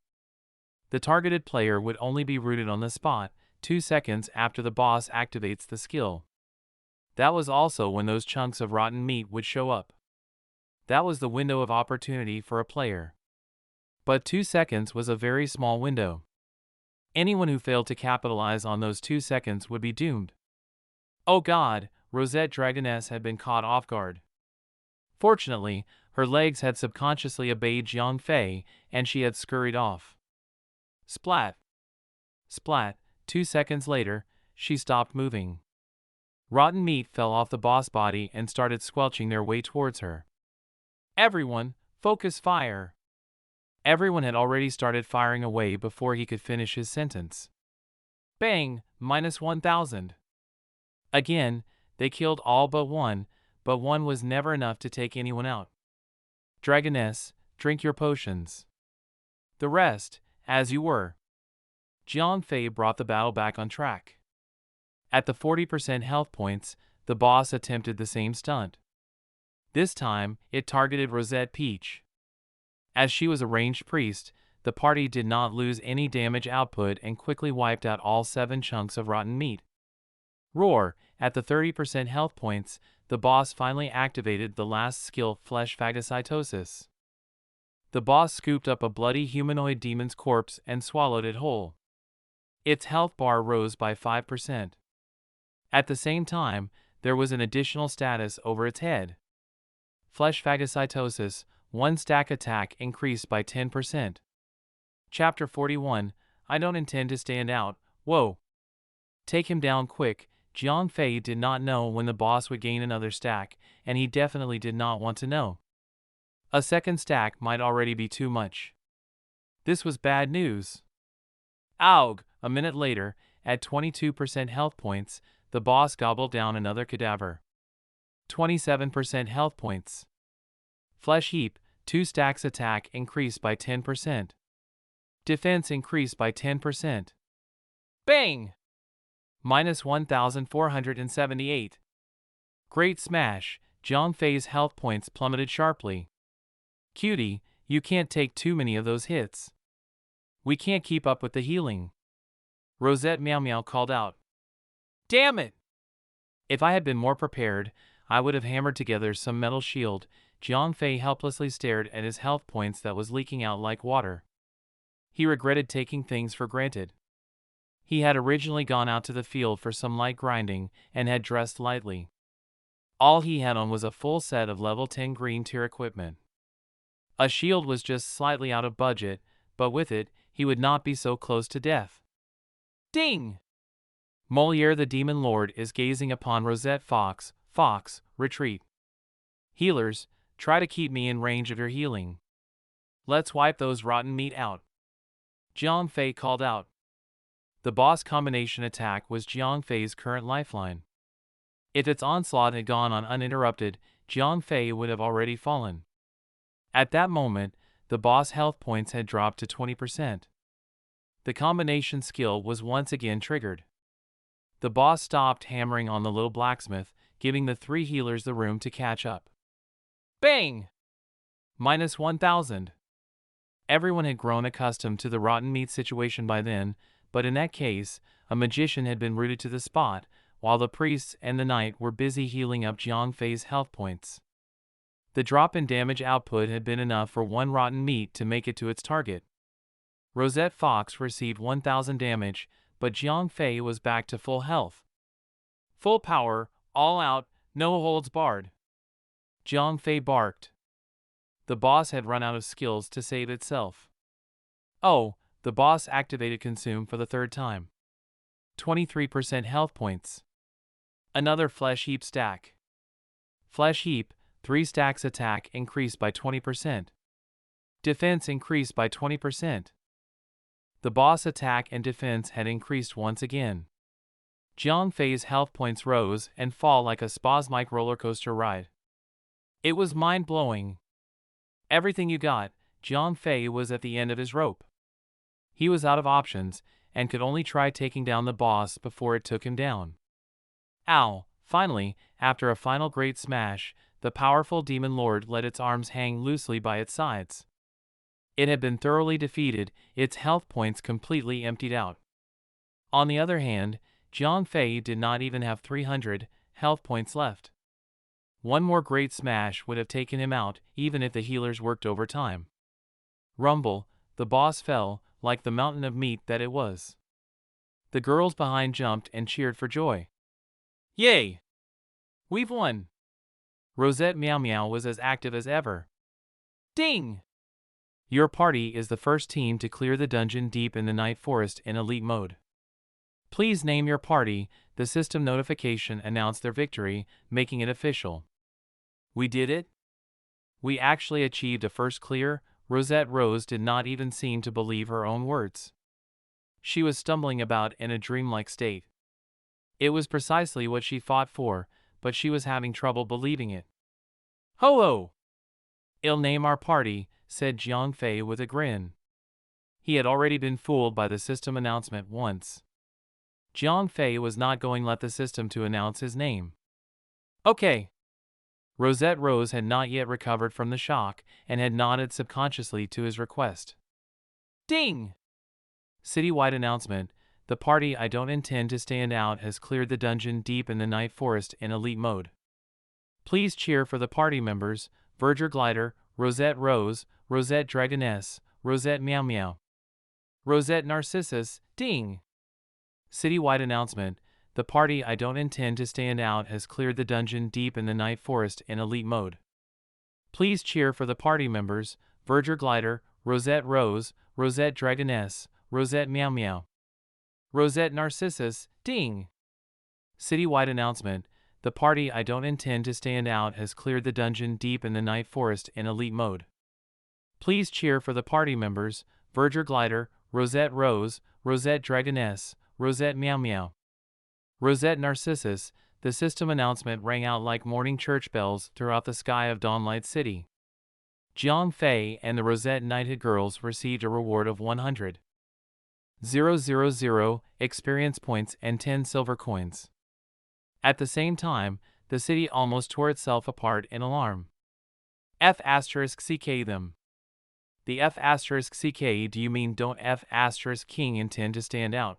The targeted player would only be rooted on the spot, 2 seconds after the boss activates the skill. That was also when those chunks of rotten meat would show up. That was the window of opportunity for a player. But 2 seconds was a very small window. Anyone who failed to capitalize on those 2 seconds would be doomed. Oh God, Rosette Dragoness had been caught off guard. Fortunately, her legs had subconsciously obeyed Jiang Fei, and she had scurried off. Splat! Splat! 2 seconds later, she stopped moving. Rotten meat fell off the boss body and started squelching their way towards her. Everyone, focus fire! Everyone had already started firing away before he could finish his sentence. Bang! -1,000. Again, they killed all but one was never enough to take anyone out. Dragoness, drink your potions. The rest, as you were. Jiang Fei brought the battle back on track. At the 40% health points, the boss attempted the same stunt. This time, it targeted Rosette Peach. As she was a ranged priest, the party did not lose any damage output and quickly wiped out all 7 chunks of rotten meat. Roar! At the 30% health points, the boss finally activated the last skill, flesh phagocytosis. The boss scooped up a bloody humanoid demon's corpse and swallowed it whole. Its health bar rose by 5%. At the same time, there was an additional status over its head. Flesh phagocytosis, 1 stack attack increased by 10%. Chapter 41, I don't intend to stand out, whoa. Take him down quick. Jiang Fei did not know when the boss would gain another stack, and he definitely did not want to know. A second stack might already be too much. This was bad news. Aug! A minute later, at 22% health points, the boss gobbled down another cadaver. 27% health points. Flesh heap, 2 stacks attack increased by 10%. Defense increased by 10%. Bang! -1,478. Great smash, Jiang Fei's health points plummeted sharply. Cutie, you can't take too many of those hits. We can't keep up with the healing. Rosette Meow Meow called out. Damn it! If I had been more prepared, I would have hammered together some metal shield. Jiang Fei helplessly stared at his health points that was leaking out like water. He regretted taking things for granted. He had originally gone out to the field for some light grinding and had dressed lightly. All he had on was a full set of level 10 green tier equipment. A shield was just slightly out of budget, but with it, he would not be so close to death. Ding! Moliere the Demon Lord is gazing upon Rosette Fox. Fox, retreat. Healers, try to keep me in range of your healing. Let's wipe those rotten meat out. Jiang Fei called out. The boss combination attack was Jiang Fei's current lifeline. If its onslaught had gone on uninterrupted, Jiang Fei would have already fallen. At that moment, the boss health points had dropped to 20%. The combination skill was once again triggered. The boss stopped hammering on the little blacksmith, giving the 3 healers the room to catch up. Bang! -1,000. Everyone had grown accustomed to the rotten meat situation by then, but in that case, a magician had been rooted to the spot, while the priests and the knight were busy healing up Jiang Fei's health points. The drop in damage output had been enough for 1 rotten meat to make it to its target. Rosette Fox received 1,000 damage, but Jiang Fei was back to full health. Full power, all out, no holds barred. Jiang Fei barked. The boss had run out of skills to save itself. Oh, the boss activated Consume for the 3rd time. 23% health points. Another flesh heap stack. Flesh heap, 3 stacks attack increased by 20%. Defense increased by 20%. The boss attack and defense had increased once again. Jiang Fei's health points rose and fall like a spasmodic roller coaster ride. It was mind-blowing. Everything you got, Jiang Fei was at the end of his rope. He was out of options and could only try taking down the boss before it took him down. Ow! Finally, after a final great smash, the powerful Demon Lord let its arms hang loosely by its sides. It had been thoroughly defeated, its health points completely emptied out. On the other hand, Jiang Fei did not even have 300 health points left. One more great smash would have taken him out, even if the healers worked overtime. Rumble, the boss fell, like the mountain of meat that it was. The girls behind jumped and cheered for joy. Yay! We've won! Rosette Meow Meow was as active as ever. Ding! Your party is the first team to clear the dungeon deep in the Night Forest in Elite Mode. Please name your party. The system notification announced their victory, making it official. We did it? We actually achieved a first clear. Rosette Rose did not even seem to believe her own words. She was stumbling about in a dreamlike state. It was precisely what she fought for, but she was having trouble believing it. Ho-oh! "I'll name our party," said Jiang Fei with a grin. He had already been fooled by the system announcement once. Jiang Fei was not going to let the system to announce his name. Okay. Rosette Rose had not yet recovered from the shock and had nodded subconsciously to his request. Ding! Citywide announcement. The party I don't intend to stand out has cleared the dungeon deep in the Night Forest in Elite Mode. Please cheer for the party members: Verger Glider, Rosette Rose, Rosette Dragoness, Rosette Meow Meow, Rosette Narcissus. Ding! Citywide announcement. The party I don't intend to stand out has cleared the dungeon deep in the Night Forest in Elite Mode. Please cheer for the party members: Verger Glider, Rosette Rose, Rosette Dragoness, Rosette Meow Meow, Rosette Narcissus. Ding! Citywide announcement. The party I don't intend to stand out has cleared the dungeon deep in the Night Forest in Elite Mode. Please cheer for the party members: Verger Glider, Rosette Rose, Rosette Dragoness, Rosette Meow Meow, Rosette Narcissus. The system announcement rang out like morning church bells throughout the sky of Dawnlight City. Jiang Fei and the Rosette Knighted girls received a reward of 100,000 experience points and 10 silver coins. At the same time, the city almost tore itself apart in alarm. F*CK them. The F*CK, do you mean don't F*King intend to stand out?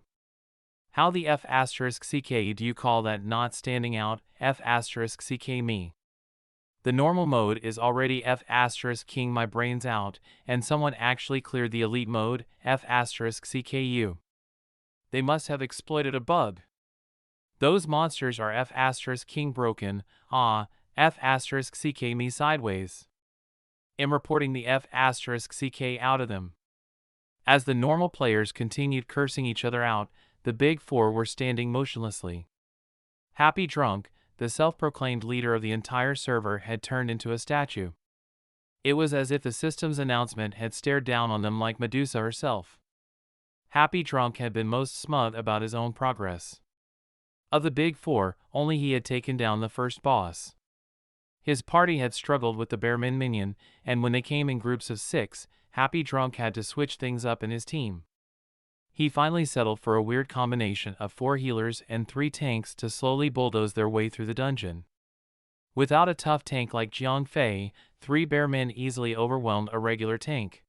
How the F*CK do you call that not standing out? F*CK me. The normal mode is already F*King my brains out, and someone actually cleared the elite mode, F*CKU. They must have exploited a bug. Those monsters are F*King broken, F*CK me sideways. I'm reporting the F*CK out of them. As the normal players continued cursing each other out, the Big Four were standing motionlessly. Happy Drunk, the self-proclaimed leader of the entire server, had turned into a statue. It was as if the system's announcement had stared down on them like Medusa herself. Happy Drunk had been most smug about his own progress. Of the Big Four, only he had taken down the first boss. His party had struggled with the Bearman minion, and when they came in groups of 6, Happy Drunk had to switch things up in his team. He finally settled for a weird combination of 4 healers and 3 tanks to slowly bulldoze their way through the dungeon. Without a tough tank like Jiang Fei, 3 Bearmen easily overwhelmed a regular tank.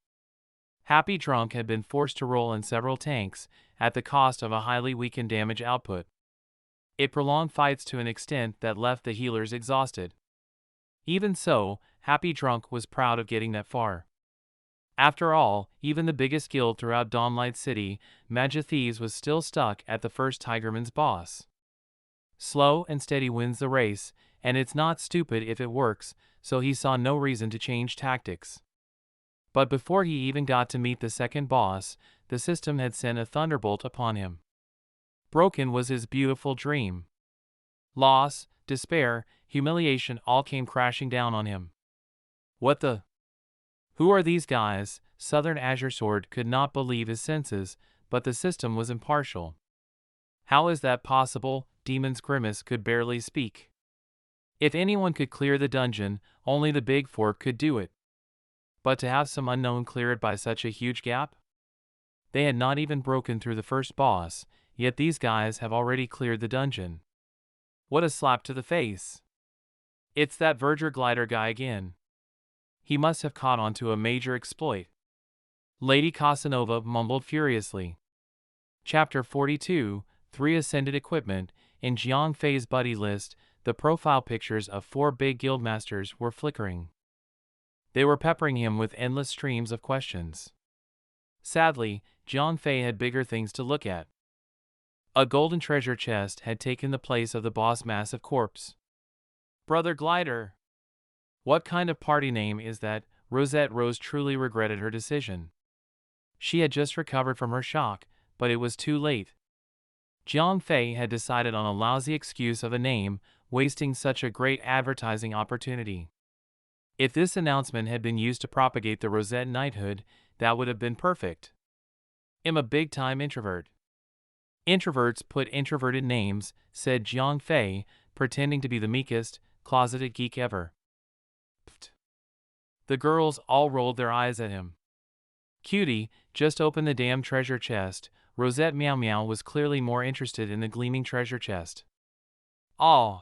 Happy Drunk had been forced to roll in several tanks, at the cost of a highly weakened damage output. It prolonged fights to an extent that left the healers exhausted. Even so, Happy Drunk was proud of getting that far. After all, even the biggest guild throughout Dawnlight City, Magic Thieves, was still stuck at the first Tigerman's boss. Slow and steady wins the race, and it's not stupid if it works, so he saw no reason to change tactics. But before he even got to meet the second boss, the system had sent a thunderbolt upon him. Broken was his beautiful dream. Loss, despair, humiliation all came crashing down on him. What the? Who are these guys? Southern Azure Sword could not believe his senses, but the system was impartial. How is that possible? Demon's Grimace could barely speak. If anyone could clear the dungeon, only the Big Four could do it. But to have some unknown clear it by such a huge gap? They had not even broken through the first boss, yet these guys have already cleared the dungeon. What a slap to the face. It's that Verger Glider guy again. He must have caught on to a major exploit. Lady Casanova mumbled furiously. Chapter 42, 3 Ascended Equipment. In Jiang Fei's buddy list, the profile pictures of 4 big guildmasters were flickering. They were peppering him with endless streams of questions. Sadly, Jiang Fei had bigger things to look at. A golden treasure chest had taken the place of the boss' massive corpse. Brother Glider! What kind of party name is that? Rosette Rose truly regretted her decision. She had just recovered from her shock, but it was too late. Jiang Fei had decided on a lousy excuse of a name, wasting such a great advertising opportunity. If this announcement had been used to propagate the Rosette knighthood, that would have been perfect. I'm a big-time introvert. Introverts put introverted names, said Jiang Fei, pretending to be the meekest, closeted geek ever. Pfft. The girls all rolled their eyes at him. Cutie, just open the damn treasure chest. Rosette Meow Meow was clearly more interested in the gleaming treasure chest. Ah!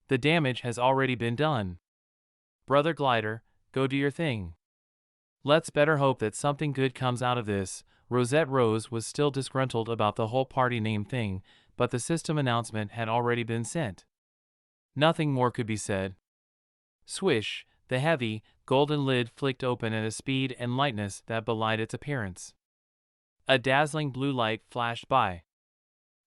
The damage has already been done. Brother Glider, go do your thing. Let's better hope that something good comes out of this. Rosette Rose was still disgruntled about the whole party name thing, but the system announcement had already been sent. Nothing more could be said. Swish, the heavy, golden lid flicked open at a speed and lightness that belied its appearance. A dazzling blue light flashed by.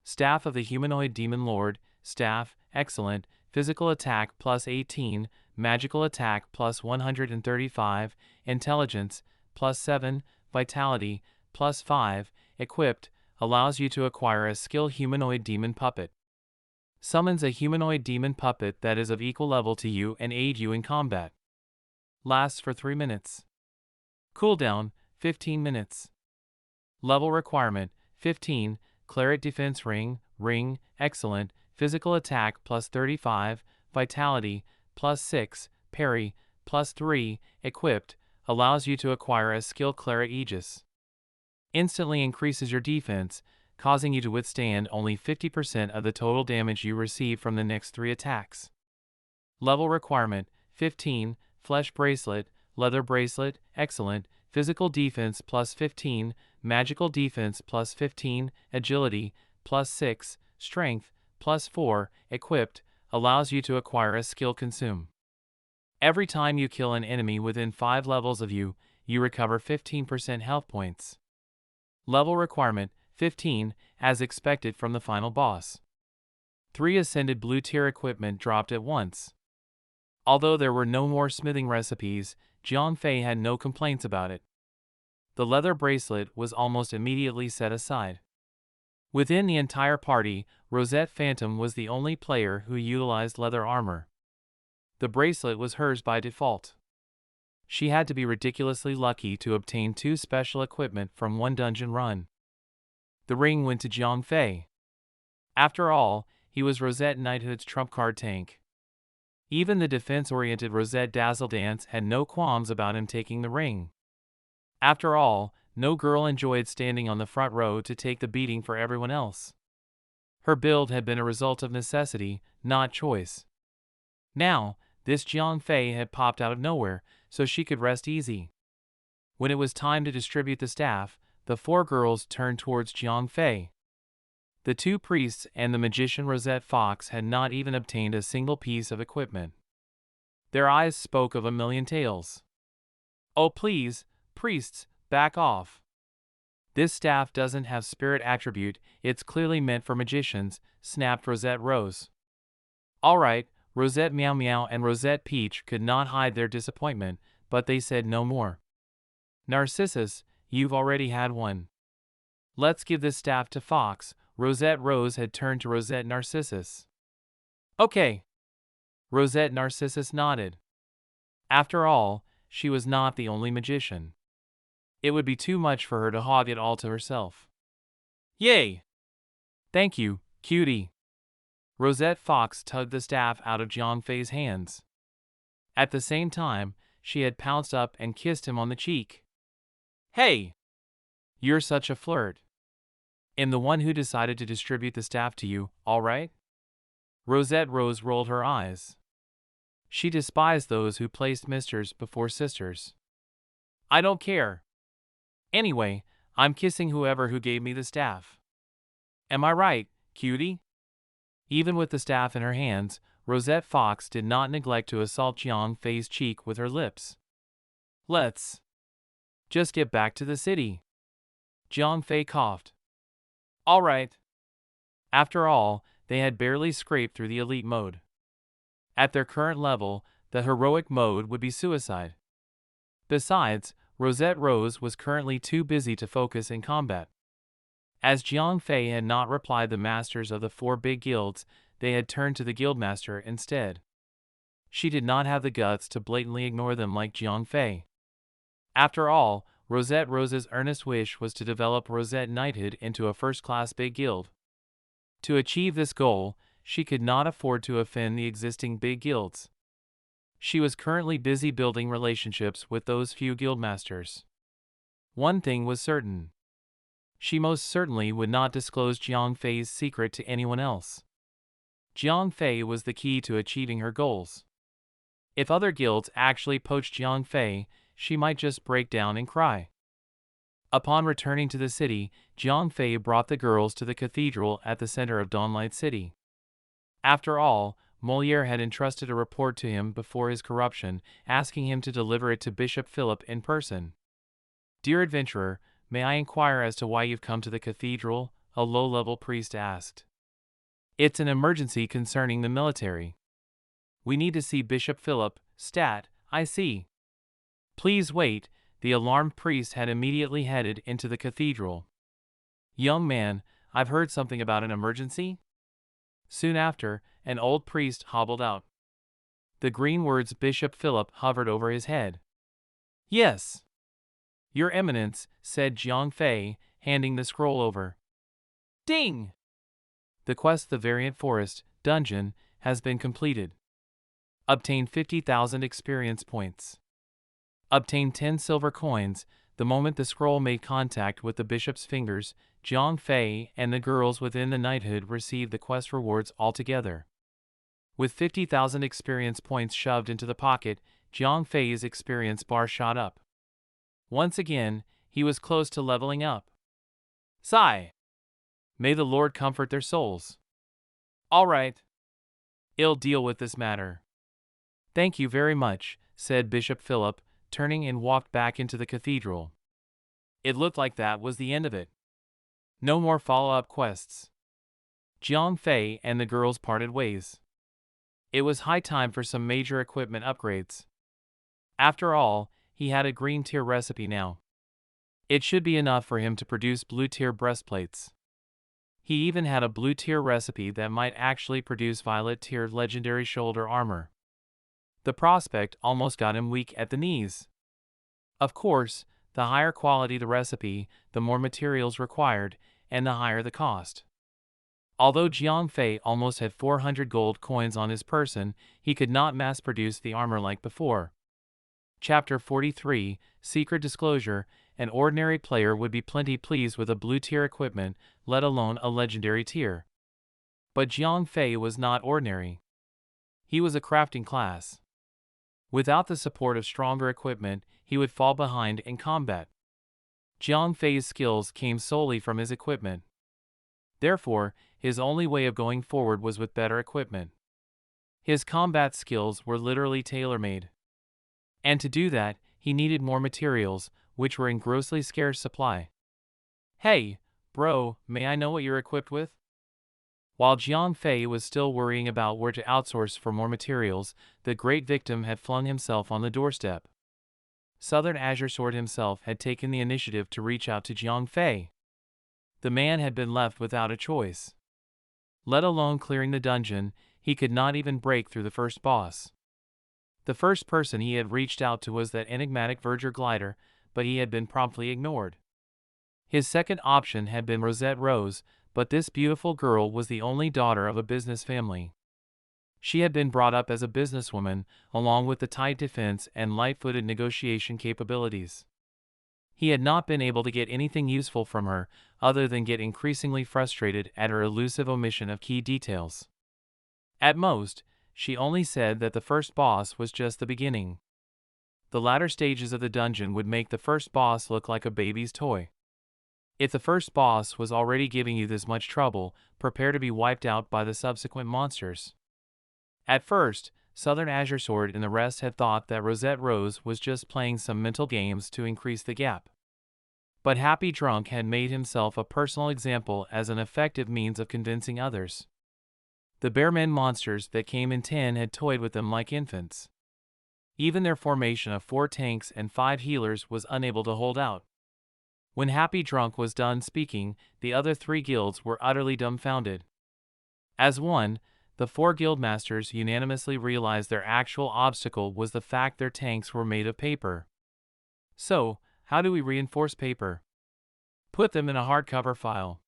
Staff of the Humanoid Demon Lord, staff, excellent, physical attack plus 18, magical attack plus 135, intelligence, plus 7, vitality, plus 5, equipped, allows you to acquire a skill humanoid demon puppet. Summons a humanoid demon puppet that is of equal level to you and aid you in combat. Lasts for 3 minutes. Cooldown, 15 minutes. Level requirement, 15, Claret Defense Ring, excellent, physical attack plus 35, vitality, plus 6, parry, plus 3, equipped, allows you to acquire a skill Claret Aegis. Instantly increases your defense, causing you to withstand only 50% of the total damage you receive from the next 3 attacks. Level requirement, 15, Flesh Bracelet, Leather Bracelet, excellent, physical defense plus 15, magical defense plus 15, agility, plus 6, strength, plus 4, equipped, allows you to acquire a skill Consume. Every time you kill an enemy within 5 levels of you, you recover 15% health points. Level requirement, 15, as expected from the final boss. 3 ascended blue tier equipment dropped at once. Although there were no more smithing recipes, Jiang Fei had no complaints about it. The leather bracelet was almost immediately set aside. Within the entire party, Rosette Phantom was the only player who utilized leather armor. The bracelet was hers by default. She had to be ridiculously lucky to obtain 2 special equipment from 1 dungeon run. The ring went to Jiang Fei. After all, he was Rosette Knighthood's trump card tank. Even the defense-oriented Rosette Dazzledance had no qualms about him taking the ring. After all, no girl enjoyed standing on the front row to take the beating for everyone else. Her build had been a result of necessity, not choice. Now, this Jiang Fei had popped out of nowhere, so she could rest easy. When it was time to distribute the staff, the 4 girls turned towards Jiang Fei. The 2 priests and the magician Rosette Fox had not even obtained a single piece of equipment. Their eyes spoke of a million tales. Oh please, priests, back off. This staff doesn't have spirit attribute, it's clearly meant for magicians, snapped Rosette Rose. Alright, Rosette Meow Meow and Rosette Peach could not hide their disappointment, but they said no more. Narcissus, you've already had one. Let's give this staff to Fox. Rosette Rose had turned to Rosette Narcissus. Okay. Rosette Narcissus nodded. After all, she was not the only magician. It would be too much for her to hog it all to herself. Yay! Thank you, cutie. Rosette Fox tugged the staff out of Jiang Fei's hands. At the same time, she had pounced up and kissed him on the cheek. Hey! You're such a flirt. I'm the one who decided to distribute the staff to you, all right? Rosette Rose rolled her eyes. She despised those who placed misters before sisters. I don't care. Anyway, I'm kissing whoever who gave me the staff. Am I right, cutie? Even with the staff in her hands, Rosette Fox did not neglect to assault Jiang Fei's cheek with her lips. Let's just get back to the city. Jiang Fei coughed. All right. After all, they had barely scraped through the elite mode. At their current level, the heroic mode would be suicide. Besides, Rosette Rose was currently too busy to focus in combat. As Jiang Fei had not replied the masters of the 4 big guilds, they had turned to the guildmaster instead. She did not have the guts to blatantly ignore them like Jiang Fei. After all, Rosette Rose's earnest wish was to develop Rosette Knighthood into a first-class big guild. To achieve this goal, she could not afford to offend the existing big guilds. She was currently busy building relationships with those few guildmasters. One thing was certain. She most certainly would not disclose Jiang Fei's secret to anyone else. Jiang Fei was the key to achieving her goals. If other guilds actually poached Jiang Fei, she might just break down and cry. Upon returning to the city, Jiang Fei brought the girls to the cathedral at the center of Dawnlight City. After all, Molière had entrusted a report to him before his corruption, asking him to deliver it to Bishop Philip in person. Dear adventurer, may I inquire as to why you've come to the cathedral? A low-level priest asked. It's an emergency concerning the military. We need to see Bishop Philip, stat, I see. Please wait. The alarmed priest had immediately headed into the cathedral. Young man, I've heard something about an emergency. Soon after, an old priest hobbled out. The green words Bishop Philip hovered over his head. Yes. Your Eminence, said Jiang Fei, handing the scroll over. Ding! The quest The Variant Forest dungeon has been completed. Obtain 50,000 experience points. Obtain 10 silver coins. The moment the scroll made contact with the bishop's fingers, Jiang Fei and the girls within the knighthood received the quest rewards altogether. With 50,000 experience points shoved into the pocket, Jiang Fei's experience bar shot up. Once again, he was close to leveling up. Sigh. May the Lord comfort their souls. All right. I'll deal with this matter. Thank you very much, said Bishop Philip, turning and walked back into the cathedral. It looked like that was the end of it. No more follow-up quests. Jiang Fei and the girls parted ways. It was high time for some major equipment upgrades. After all, he had a green tier recipe now. It should be enough for him to produce blue tier breastplates. He even had a blue tier recipe that might actually produce violet tier legendary shoulder armor. The prospect almost got him weak at the knees. Of course, the higher quality the recipe, the more materials required, and the higher the cost. Although Jiang Fei almost had 400 gold coins on his person, he could not mass-produce the armor like before. Chapter 43, Secret Disclosure. An ordinary player would be plenty pleased with a blue tier equipment, let alone a legendary tier. But Jiang Fei was not ordinary. He was a crafting class. Without the support of stronger equipment, he would fall behind in combat. Jiang Fei's skills came solely from his equipment. Therefore, his only way of going forward was with better equipment. His combat skills were literally tailor-made. And to do that, he needed more materials, which were in grossly scarce supply. Hey, bro, may I know what you're equipped with? While Jiang Fei was still worrying about where to outsource for more materials, the great victim had flung himself on the doorstep. Southern Azure Sword himself had taken the initiative to reach out to Jiang Fei. The man had been left without a choice. Let alone clearing the dungeon, he could not even break through the first boss. The first person he had reached out to was that enigmatic Verger glider, but he had been promptly ignored. His second option had been Rosette Rose, but this beautiful girl was the only daughter of a business family. She had been brought up as a businesswoman, along with the tight defense and light-footed negotiation capabilities. He had not been able to get anything useful from her, other than get increasingly frustrated at her elusive omission of key details. At most, she only said that the first boss was just the beginning. The latter stages of the dungeon would make the first boss look like a baby's toy. If the first boss was already giving you this much trouble, prepare to be wiped out by the subsequent monsters. At first, Southern Azure Sword and the rest had thought that Rosette Rose was just playing some mental games to increase the gap. But Happy Drunk had made himself a personal example as an effective means of convincing others. The Bearmen monsters that came in 10 had toyed with them like infants. Even their formation of 4 tanks and 5 healers was unable to hold out. When Happy Drunk was done speaking, the other 3 guilds were utterly dumbfounded. As one, the 4 guildmasters unanimously realized their actual obstacle was the fact their tanks were made of paper. So, how do we reinforce paper? Put them in a hardcover file.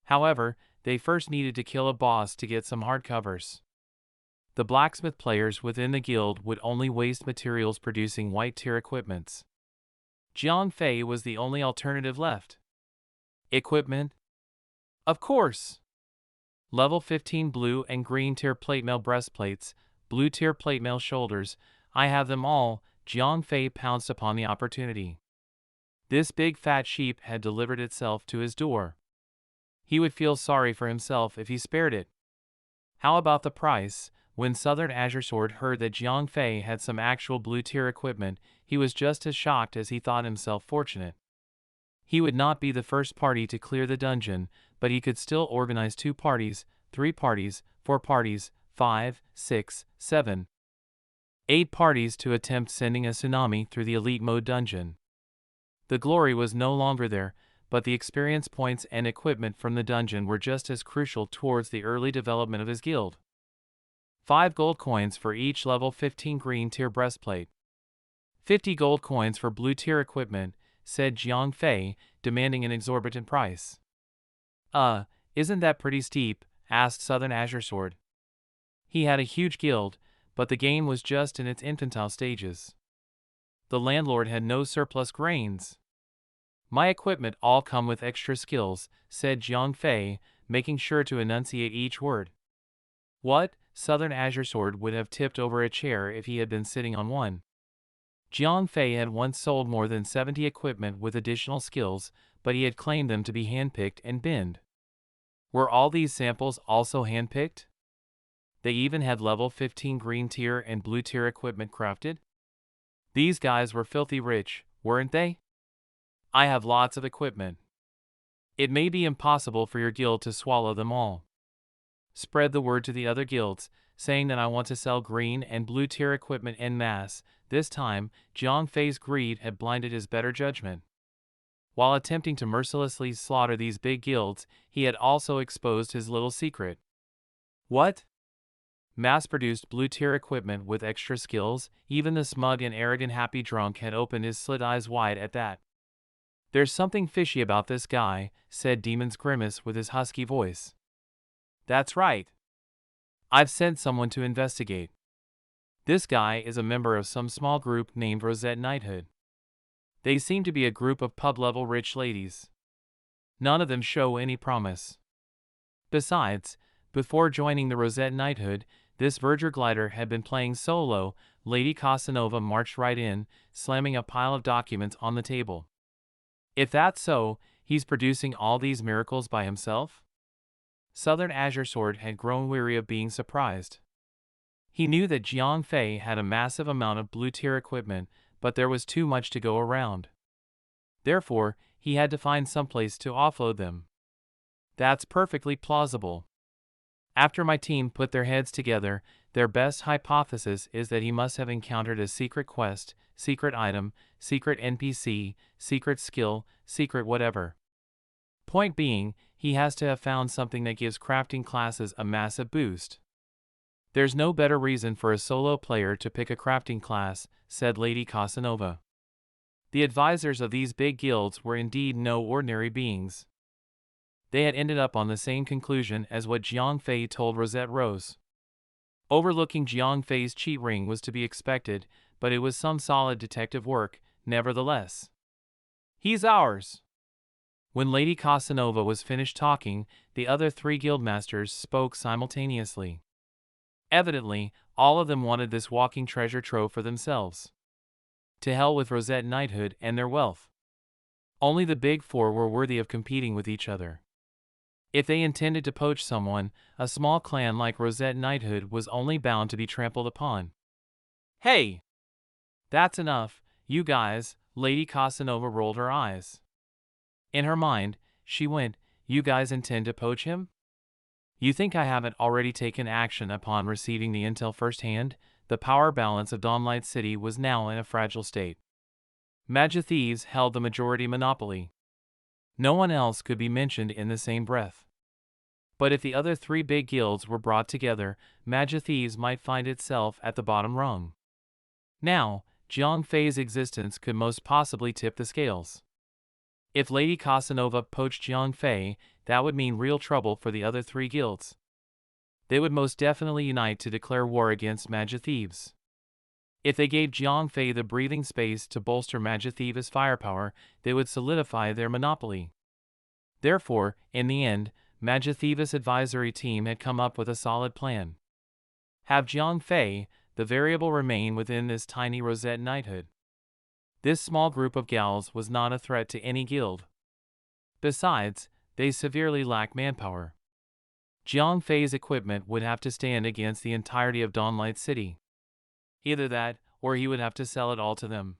However, they first needed to kill a boss to get some hardcovers. The blacksmith players within the guild would only waste materials producing white tier equipments. Jiang Fei was the only alternative left. Equipment? Of course! Level 15 blue and green tier plate mail breastplates, blue tier plate mail shoulders, I have them all. Jiang Fei pounced upon the opportunity. This big fat sheep had delivered itself to his door. He would feel sorry for himself if he spared it. How about the price? When Southern Azure Sword heard that Jiang Fei had some actual blue tier equipment, he was just as shocked as he thought himself fortunate. He would not be the first party to clear the dungeon, but he could still organize 2 parties, 3 parties, 4 parties, 5, 6, 7, 8 parties to attempt sending a tsunami through the elite mode dungeon. The glory was no longer there, but the experience points and equipment from the dungeon were just as crucial towards the early development of his guild. 5 gold coins for each level 15 green tier breastplate. 50 gold coins for blue tier equipment, said Jiang Fei, demanding an exorbitant price. Isn't that pretty steep? Asked Southern Azure Sword. He had a huge guild, but the game was just in its infantile stages. The landlord had no surplus grains. My equipment all come with extra skills, said Jiang Fei, making sure to enunciate each word. What? Southern Azure Sword would have tipped over a chair if he had been sitting on one. Jiang Fei had once sold more than 70 equipment with additional skills, but he had claimed them to be handpicked and binned. Were all these samples also handpicked? They even had level 15 green tier and blue tier equipment crafted? These guys were filthy rich, weren't they? I have lots of equipment. It may be impossible for your guild to swallow them all. Spread the word to the other guilds, saying that I want to sell green and blue tier equipment en masse. This time, Jiang Fei's greed had blinded his better judgment. While attempting to mercilessly slaughter these big guilds, he had also exposed his little secret. What? Mass-produced blue tier equipment with extra skills? Even the smug and arrogant Happy Drunk had opened his slit eyes wide at that. There's something fishy about this guy, said Demon's Grimace with his husky voice. That's right. I've sent someone to investigate. This guy is a member of some small group named Rosette Knighthood. They seem to be a group of pub-level rich ladies. None of them show any promise. Besides, before joining the Rosette Knighthood, this Verger glider had been playing solo. Lady Casanova marched right in, slamming a pile of documents on the table. If that's so, he's producing all these miracles by himself? Southern Azure Sword had grown weary of being surprised. He knew that Jiang Fei had a massive amount of blue tier equipment, but there was too much to go around. Therefore, he had to find someplace to offload them. That's perfectly plausible. After my team put their heads together, their best hypothesis is that he must have encountered a secret quest, secret item, secret NPC, secret skill, secret whatever. Point being, he has to have found something that gives crafting classes a massive boost. There's no better reason for a solo player to pick a crafting class, said Lady Casanova. The advisors of these big guilds were indeed no ordinary beings. They had ended up on the same conclusion as what Jiang Fei told Rosette Rose. Overlooking Jiang Fei's cheat ring was to be expected, but it was some solid detective work, nevertheless. He's ours! When Lady Casanova was finished talking, the other 3 guildmasters spoke simultaneously. Evidently, all of them wanted this walking treasure trove for themselves. To hell with Rosette Knighthood and their wealth. Only the big 4 were worthy of competing with each other. If they intended to poach someone, a small clan like Rosette Knighthood was only bound to be trampled upon. Hey! That's enough, you guys, Lady Casanova rolled her eyes. In her mind, she went, you guys intend to poach him? You think I haven't already taken action upon receiving the intel firsthand? The power balance of Dawnlight City was now in a fragile state. Magic thieves held the majority monopoly. No one else could be mentioned in the same breath. But if the other three big guilds were brought together, Magic thieves might find itself at the bottom rung. Now, Jiang Fei's existence could most possibly tip the scales. If Lady Casanova poached Jiang Fei, that would mean real trouble for the other three guilds. They would most definitely unite to declare war against Magic thieves. If they gave Jiang Fei the breathing space to bolster Magic thieves' firepower, they would solidify their monopoly. Therefore, in the end, Magic thieves' advisory team had come up with a solid plan. Have Jiang Fei, the variable, remain within this tiny Rosette Knighthood. This small group of gals was not a threat to any guild. Besides, they severely lack manpower. Jiang Fei's equipment would have to stand against the entirety of Dawnlight City. Either that, or he would have to sell it all to them.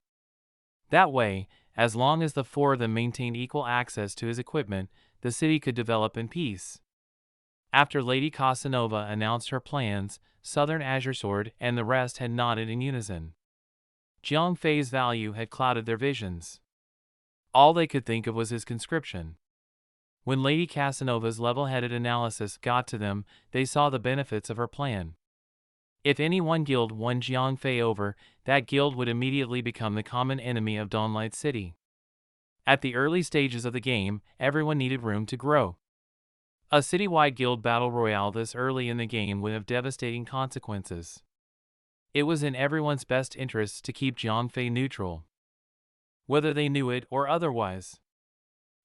That way, as long as the four of them maintained equal access to his equipment, the city could develop in peace. After Lady Casanova announced her plans, Southern Azure Sword and the rest had nodded in unison. Jiang Fei's value had clouded their visions. All they could think of was his conscription. When Lady Casanova's level-headed analysis got to them, they saw the benefits of her plan. If any one guild won Jiang Fei over, that guild would immediately become the common enemy of Dawnlight City. At the early stages of the game, everyone needed room to grow. A citywide guild battle royale this early in the game would have devastating consequences. It was in everyone's best interests to keep Jiang Fei neutral, whether they knew it or otherwise.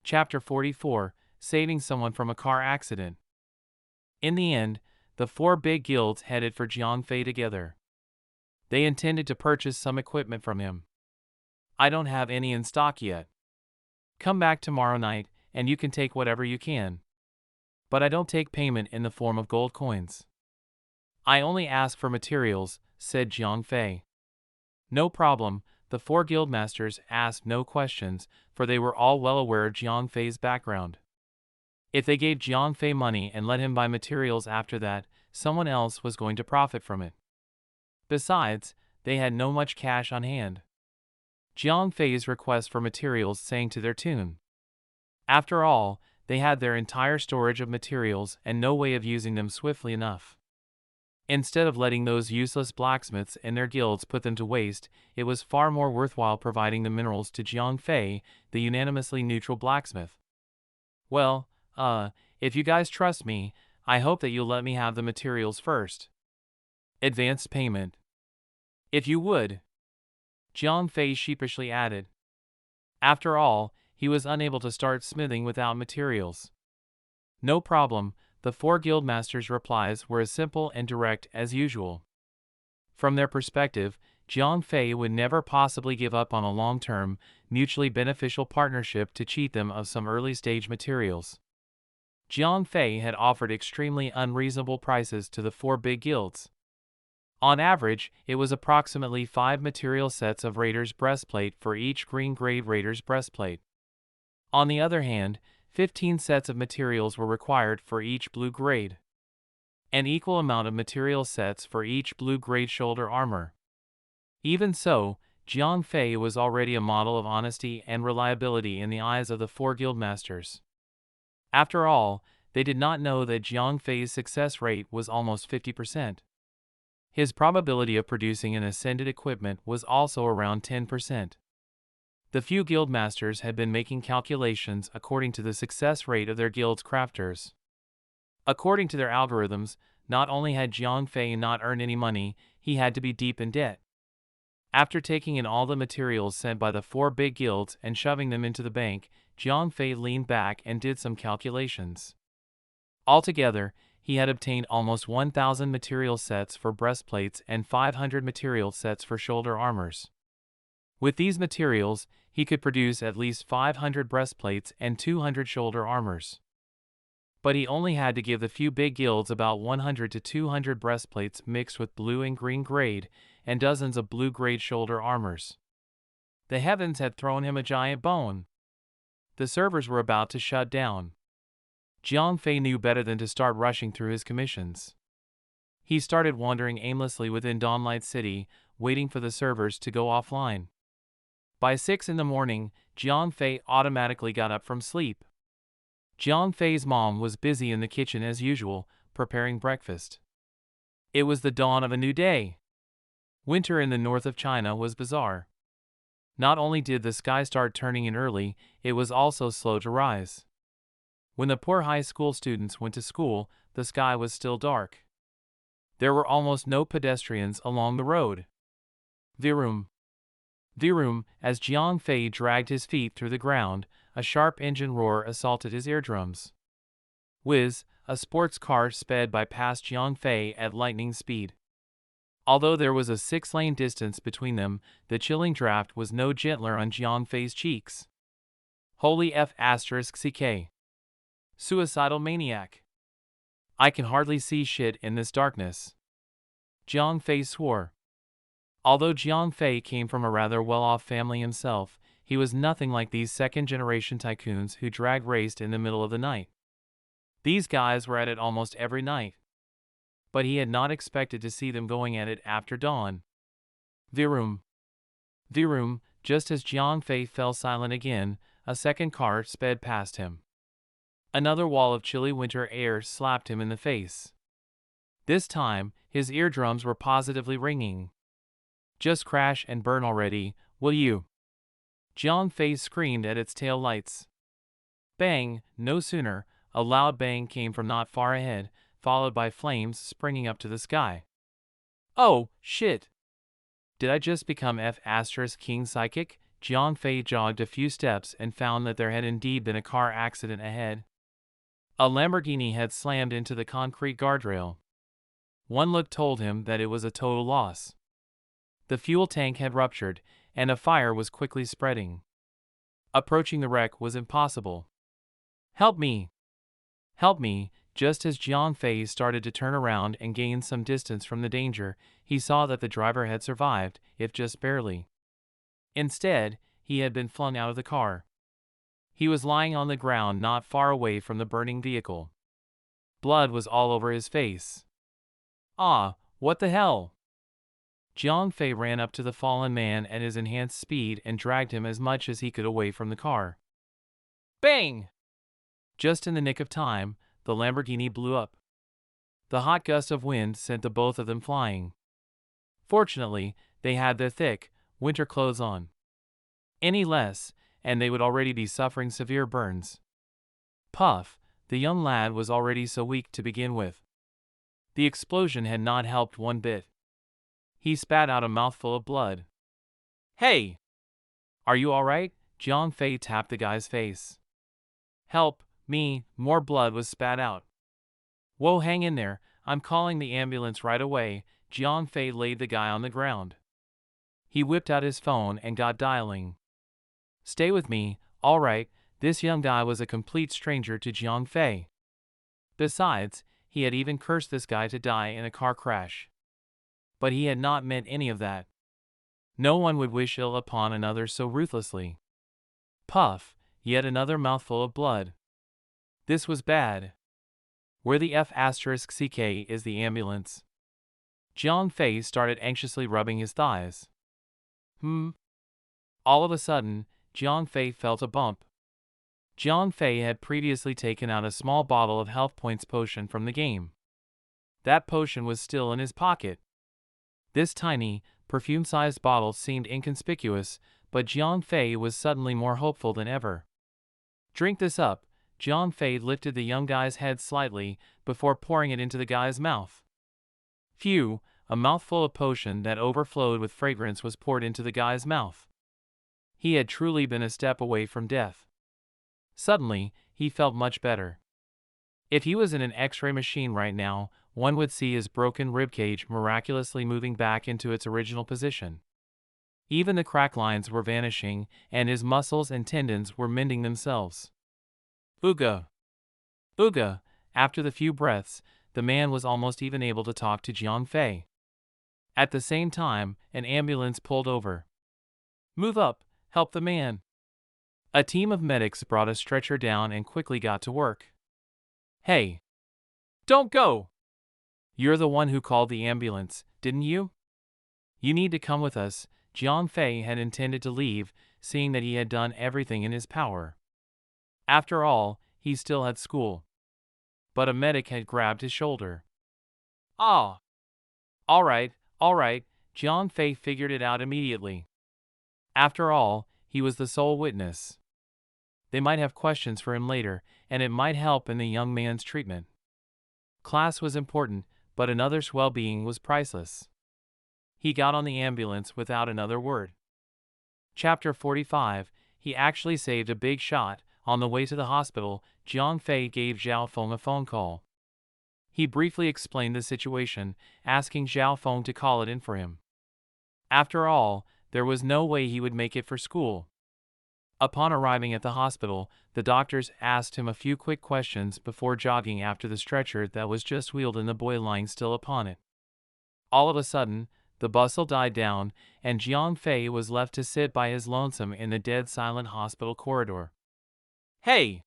Chapter 44: Saving Someone from a Car Accident. In the end, the four big guilds headed for Jiang Fei together. They intended to purchase some equipment from him. I don't have any in stock yet. Come back tomorrow night, and you can take whatever you can. But I don't take payment in the form of gold coins. I only ask for materials, said Jiang Fei. No problem, the four guildmasters asked no questions, for they were all well aware of Jiang Fei's background. If they gave Jiang Fei money and let him buy materials after that, someone else was going to profit from it. Besides, they had no much cash on hand. Jiang Fei's request for materials sang to their tune. After all, they had their entire storage of materials and no way of using them swiftly enough. Instead of letting those useless blacksmiths and their guilds put them to waste, it was far more worthwhile providing the minerals to Jiang Fei, the unanimously neutral blacksmith. Well, if you guys trust me, I hope that you'll let me have the materials first. Advanced payment. If you would. Jiang Fei sheepishly added. After all, he was unable to start smithing without materials. No problem, the four guildmasters' replies were as simple and direct as usual. From their perspective, Jiang Fei would never possibly give up on a long-term, mutually beneficial partnership to cheat them of some early-stage materials. Jiang Fei had offered extremely unreasonable prices to the four big guilds. On average, it was approximately 5 material sets of Raider's breastplate for each green-grade Raider's breastplate. On the other hand, 15 sets of materials were required for each blue grade. An equal amount of material sets for each blue grade shoulder armor. Even so, Jiang Fei was already a model of honesty and reliability in the eyes of the four guildmasters. After all, they did not know that Jiang Fei's success rate was almost 50%. His probability of producing an ascended equipment was also around 10%. The few guildmasters had been making calculations according to the success rate of their guild's crafters. According to their algorithms, not only had Jiang Fei not earned any money, he had to be deep in debt. After taking in all the materials sent by the four big guilds and shoving them into the bank, Jiang Fei leaned back and did some calculations. Altogether, he had obtained almost 1,000 material sets for breastplates and 500 material sets for shoulder armors. With these materials, he could produce at least 500 breastplates and 200 shoulder armors. But he only had to give the few big guilds about 100 to 200 breastplates mixed with blue and green grade, and dozens of blue grade shoulder armors. The heavens had thrown him a giant bone. The servers were about to shut down. Jiang Fei knew better than to start rushing through his commissions. He started wandering aimlessly within Dawnlight City, waiting for the servers to go offline. By 6 in the morning, Jiang Fei automatically got up from sleep. Jiang Fei's mom was busy in the kitchen as usual, preparing breakfast. It was the dawn of a new day. Winter in the north of China was bizarre. Not only did the sky start turning in early, it was also slow to rise. When the poor high school students went to school, the sky was still dark. There were almost no pedestrians along the road. Vroom. Vroom, as Jiang Fei dragged his feet through the ground, a sharp engine roar assaulted his eardrums. Whiz, a sports car sped by past Jiang Fei at lightning speed. Although there was a 6-lane distance between them, the chilling draft was no gentler on Jiang Fei's cheeks. Holy F***ck. Suicidal maniac. I can hardly see shit in this darkness. Jiang Fei swore. Although Jiang Fei came from a rather well-off family himself, he was nothing like these second-generation tycoons who drag raced in the middle of the night. These guys were at it almost every night. But he had not expected to see them going at it after dawn. Vroom. Vroom, just as Jiang Fei fell silent again, a second car sped past him. Another wall of chilly winter air slapped him in the face. This time, his eardrums were positively ringing. Just crash and burn already, will you? Jiang Fei screamed at its tail lights. Bang! No sooner, a loud bang came from not far ahead, followed by flames springing up to the sky. Oh, shit! Did I just become F***king psychic? Jiang Fei jogged a few steps and found that there had indeed been a car accident ahead. A Lamborghini had slammed into the concrete guardrail. One look told him that it was a total loss. The fuel tank had ruptured, and a fire was quickly spreading. Approaching the wreck was impossible. Help me! Help me! Just as Jiang Fei started to turn around and gain some distance from the danger, he saw that the driver had survived, if just barely. Instead, he had been flung out of the car. He was lying on the ground not far away from the burning vehicle. Blood was all over his face. Ah, what the hell? Jiang Fei ran up to the fallen man at his enhanced speed and dragged him as much as he could away from the car. Bang! Just in the nick of time, the Lamborghini blew up. The hot gust of wind sent the both of them flying. Fortunately, they had their thick, winter clothes on. Any less, and they would already be suffering severe burns. Puff, the young lad was already so weak to begin with. The explosion had not helped one bit. He spat out a mouthful of blood. Hey! Are you alright? Jiang Fei tapped the guy's face. Help me! More blood was spat out. Whoa, hang in there, I'm calling the ambulance right away. Jiang Fei laid the guy on the ground. He whipped out his phone and got dialing. Stay with me, alright. This young guy was a complete stranger to Jiang Fei. Besides, he had even cursed this guy to die in a car crash. But he had not meant any of that. No one would wish ill upon another so ruthlessly. Puff, yet another mouthful of blood. This was bad. Where the F***ck is the ambulance? Jiang Fei started anxiously rubbing his thighs. All of a sudden, Jiang Fei felt a bump. Jiang Fei had previously taken out a small bottle of health points potion from the game. That potion was still in his pocket. This tiny, perfume-sized bottle seemed inconspicuous, but Jiang Fei was suddenly more hopeful than ever. Drink this up. Jiang Fei lifted the young guy's head slightly before pouring it into the guy's mouth. Phew, a mouthful of potion that overflowed with fragrance was poured into the guy's mouth. He had truly been a step away from death. Suddenly, he felt much better. If he was in an X-ray machine right now, one would see his broken ribcage miraculously moving back into its original position. Even the crack lines were vanishing, and his muscles and tendons were mending themselves. Ooga! Ooga! After the few breaths, the man was almost even able to talk to Jiang Fei. At the same time, an ambulance pulled over. "Move up, help the man." A team of medics brought a stretcher down and quickly got to work. "Hey! Don't go! You're the one who called the ambulance, didn't you? You need to come with us." Jiang Fei had intended to leave, seeing that he had done everything in his power. After all, he still had school. But a medic had grabbed his shoulder. "Ah! All right, Jiang Fei figured it out immediately. After all, he was the sole witness. They might have questions for him later, and it might help in the young man's treatment. Class was important, but another's well-being was priceless. He got on the ambulance without another word. Chapter 45, he actually saved a big shot. On the way to the hospital, Jiang Fei gave Zhao Feng a phone call. He briefly explained the situation, asking Zhao Feng to call it in for him. After all, there was no way he would make it for school. Upon arriving at the hospital, the doctors asked him a few quick questions before jogging after the stretcher that was just wheeled and the boy lying still upon it. All of a sudden, the bustle died down, and Jiang Fei was left to sit by his lonesome in the dead silent hospital corridor. "Hey!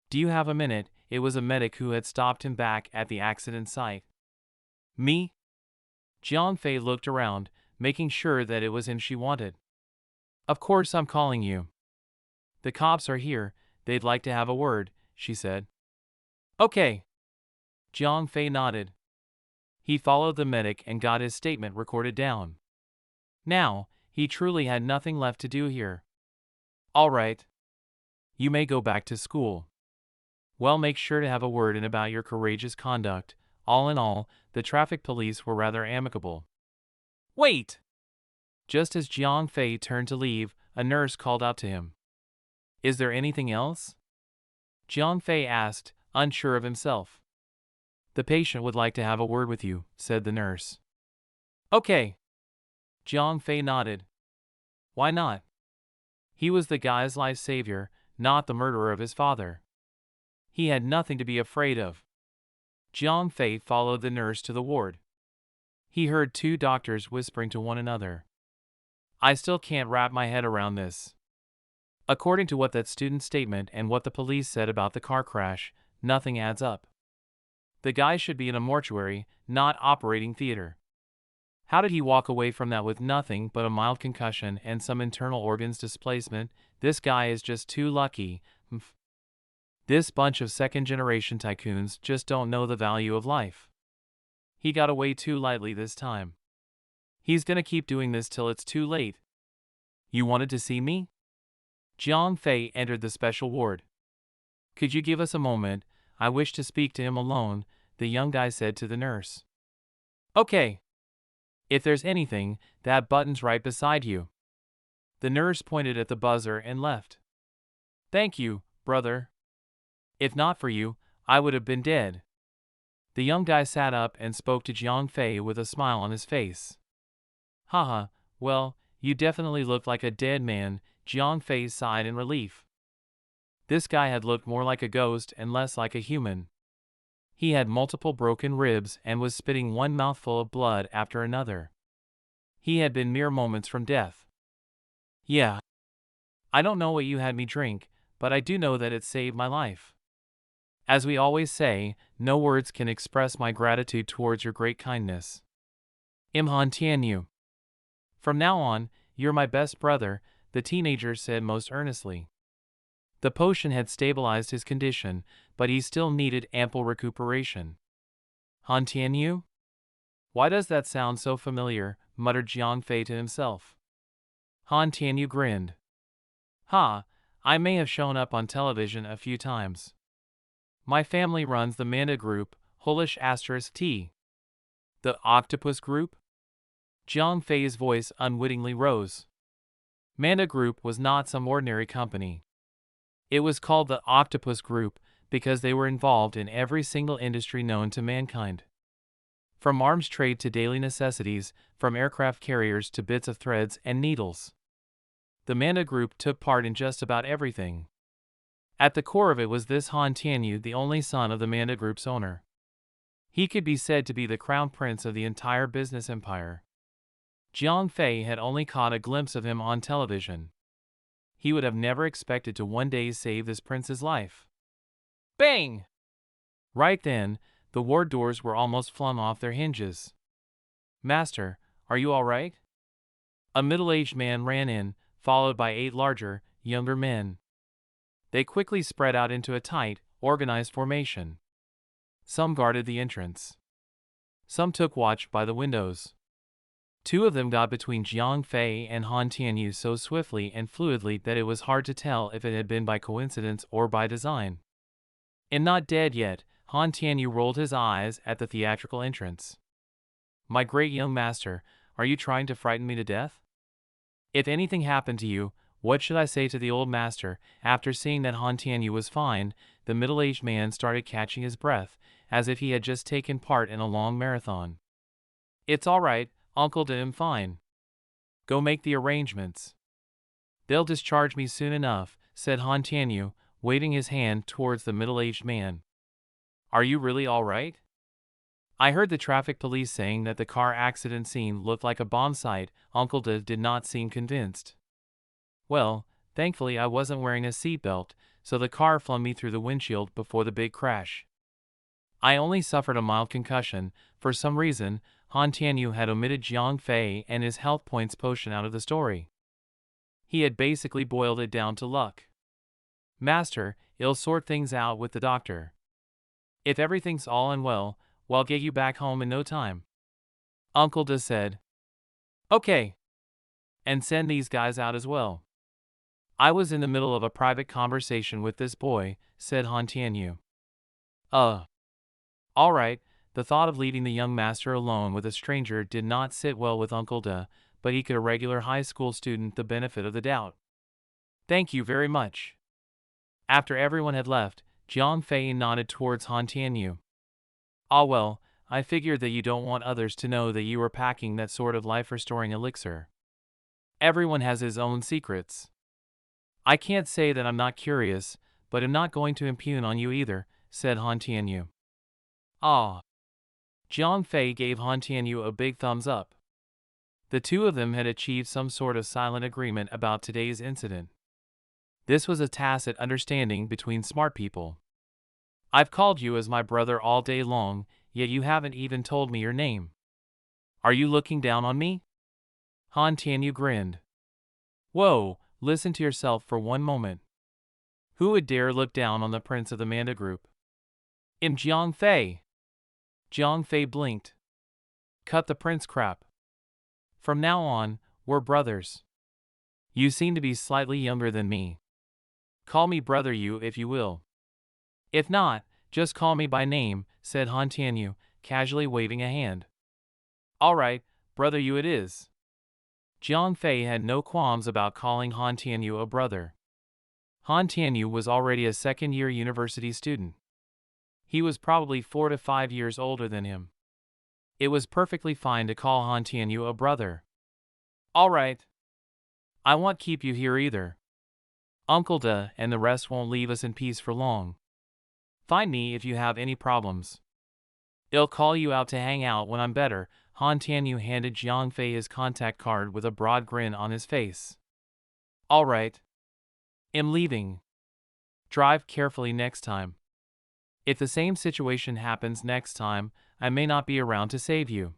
Do you have a minute?" It was a medic who had stopped him back at the accident site. "Me?" Jiang Fei looked around, making sure that it was him she wanted. "Of course I'm calling you. The cops are here, they'd like to have a word," she said. "Okay." Jiang Fei nodded. He followed the medic and got his statement recorded down. Now, he truly had nothing left to do here. "All right. You may go back to school. Well, make sure to have a word in about your courageous conduct." All in all, the traffic police were rather amicable. "Wait!" Just as Jiang Fei turned to leave, a nurse called out to him. "Is there anything else?" Jiang Fei asked, unsure of himself. "The patient would like to have a word with you," said the nurse. "Okay." Jiang Fei nodded. Why not? He was the guy's life savior, not the murderer of his father. He had nothing to be afraid of. Jiang Fei followed the nurse to the ward. He heard two doctors whispering to one another. "I still can't wrap my head around this. According to what that student's statement and what the police said about the car crash, nothing adds up. The guy should be in a mortuary, not operating theater. How did he walk away from that with nothing but a mild concussion and some internal organs displacement? This guy is just too lucky. This bunch of second-generation tycoons just don't know the value of life. He got away too lightly this time. He's gonna keep doing this till it's too late." "You wanted to see me?" Jiang Fei entered the special ward. "Could you give us a moment? I wish to speak to him alone," the young guy said to the nurse. "Okay. If there's anything, that button's right beside you." The nurse pointed at the buzzer and left. "Thank you, brother. If not for you, I would have been dead." The young guy sat up and spoke to Jiang Fei with a smile on his face. "Haha, well, you definitely look like a dead man." Jiang Fei sighed in relief. This guy had looked more like a ghost and less like a human. He had multiple broken ribs and was spitting one mouthful of blood after another. He had been mere moments from death. "Yeah. I don't know what you had me drink, but I do know that it saved my life. As we always say, no words can express my gratitude towards your great kindness. Imhan Tianyu. From now on, you're my best brother," the teenager said most earnestly. The potion had stabilized his condition, but he still needed ample recuperation. "Han Tianyu? Why does that sound so familiar?" muttered Jiang Fei to himself. Han Tianyu grinned. "Ha, I may have shown up on television a few times. My family runs the Manda Group, *T. The Octopus Group?" Jiang Fei's voice unwittingly rose. Manda Group was not some ordinary company. It was called the Octopus Group because they were involved in every single industry known to mankind. From arms trade to daily necessities, from aircraft carriers to bits of threads and needles. The Manda Group took part in just about everything. At the core of it was this Han Tianyu, the only son of the Manda Group's owner. He could be said to be the crown prince of the entire business empire. Jiang Fei had only caught a glimpse of him on television. He would have never expected to one day save this prince's life. Bang! Right then, the ward doors were almost flung off their hinges. "Master, are you all right?" A middle-aged man ran in, followed by 8 larger, younger men. They quickly spread out into a tight, organized formation. Some guarded the entrance. Some took watch by the windows. 2 of them got between Jiang Fei and Han Tianyu so swiftly and fluidly that it was hard to tell if it had been by coincidence or by design. And not dead yet, Han Tianyu rolled his eyes at the theatrical entrance. "My great young master, are you trying to frighten me to death? If anything happened to you, what should I say to the old master?" After seeing that Han Tianyu was fine, the middle-aged man started catching his breath, as if he had just taken part in a long marathon. "It's all right, Uncle Da, I'm fine. Go make the arrangements. They'll discharge me soon enough," said Han Tianyu, waving his hand towards the middle-aged man. "Are you really all right? I heard the traffic police saying that the car accident scene looked like a bomb site." Uncle Da did not seem convinced. "Well, thankfully I wasn't wearing a seatbelt, so the car flung me through the windshield before the big crash. I only suffered a mild concussion." For some reason, Han Tianyu had omitted Jiang Fei and his health points potion out of the story. He had basically boiled it down to luck. "Master, I'll sort things out with the doctor. If everything's all in well, we'll get you back home in no time," Uncle Da said. "Okay. And send these guys out as well." "I was in the middle of a private conversation with this boy," said Han Tianyu. All right." The thought of leaving the young master alone with a stranger did not sit well with Uncle Da, but he gave a regular high school student the benefit of the doubt. "Thank you very much." After everyone had left, Jiang Fei nodded towards Han Tianyu. "Ah well, I figured that you don't want others to know that you were packing that sort of life-restoring elixir. Everyone has his own secrets. I can't say that I'm not curious, but I'm not going to impugn on you either," said Han Tianyu. "Ah." Jiang Fei gave Han Tianyu a big thumbs up. The 2 of them had achieved some sort of silent agreement about today's incident. This was a tacit understanding between smart people. "I've called you as my brother all day long, yet you haven't even told me your name. Are you looking down on me?" Han Tianyu grinned. "Whoa, listen to yourself for one moment. Who would dare look down on the prince of the Manda Group? I'm Jiang Fei." Jiang Fei blinked. "Cut the prince crap. From now on, we're brothers. You seem to be slightly younger than me. Call me brother you if you will. If not, just call me by name," said Han Tianyu, casually waving a hand. "All right, brother you it is." Jiang Fei had no qualms about calling Han Tianyu a brother. Han Tianyu was already a second-year university student. He was probably 4 to 5 years older than him. It was perfectly fine to call Han Tianyu a brother. "All right. I won't keep you here either. Uncle Da and the rest won't leave us in peace for long. Find me if you have any problems. I'll call you out to hang out when I'm better." Han Tianyu handed Jiang Fei his contact card with a broad grin on his face. "All right. I'm leaving. Drive carefully next time. If the same situation happens next time, I may not be around to save you."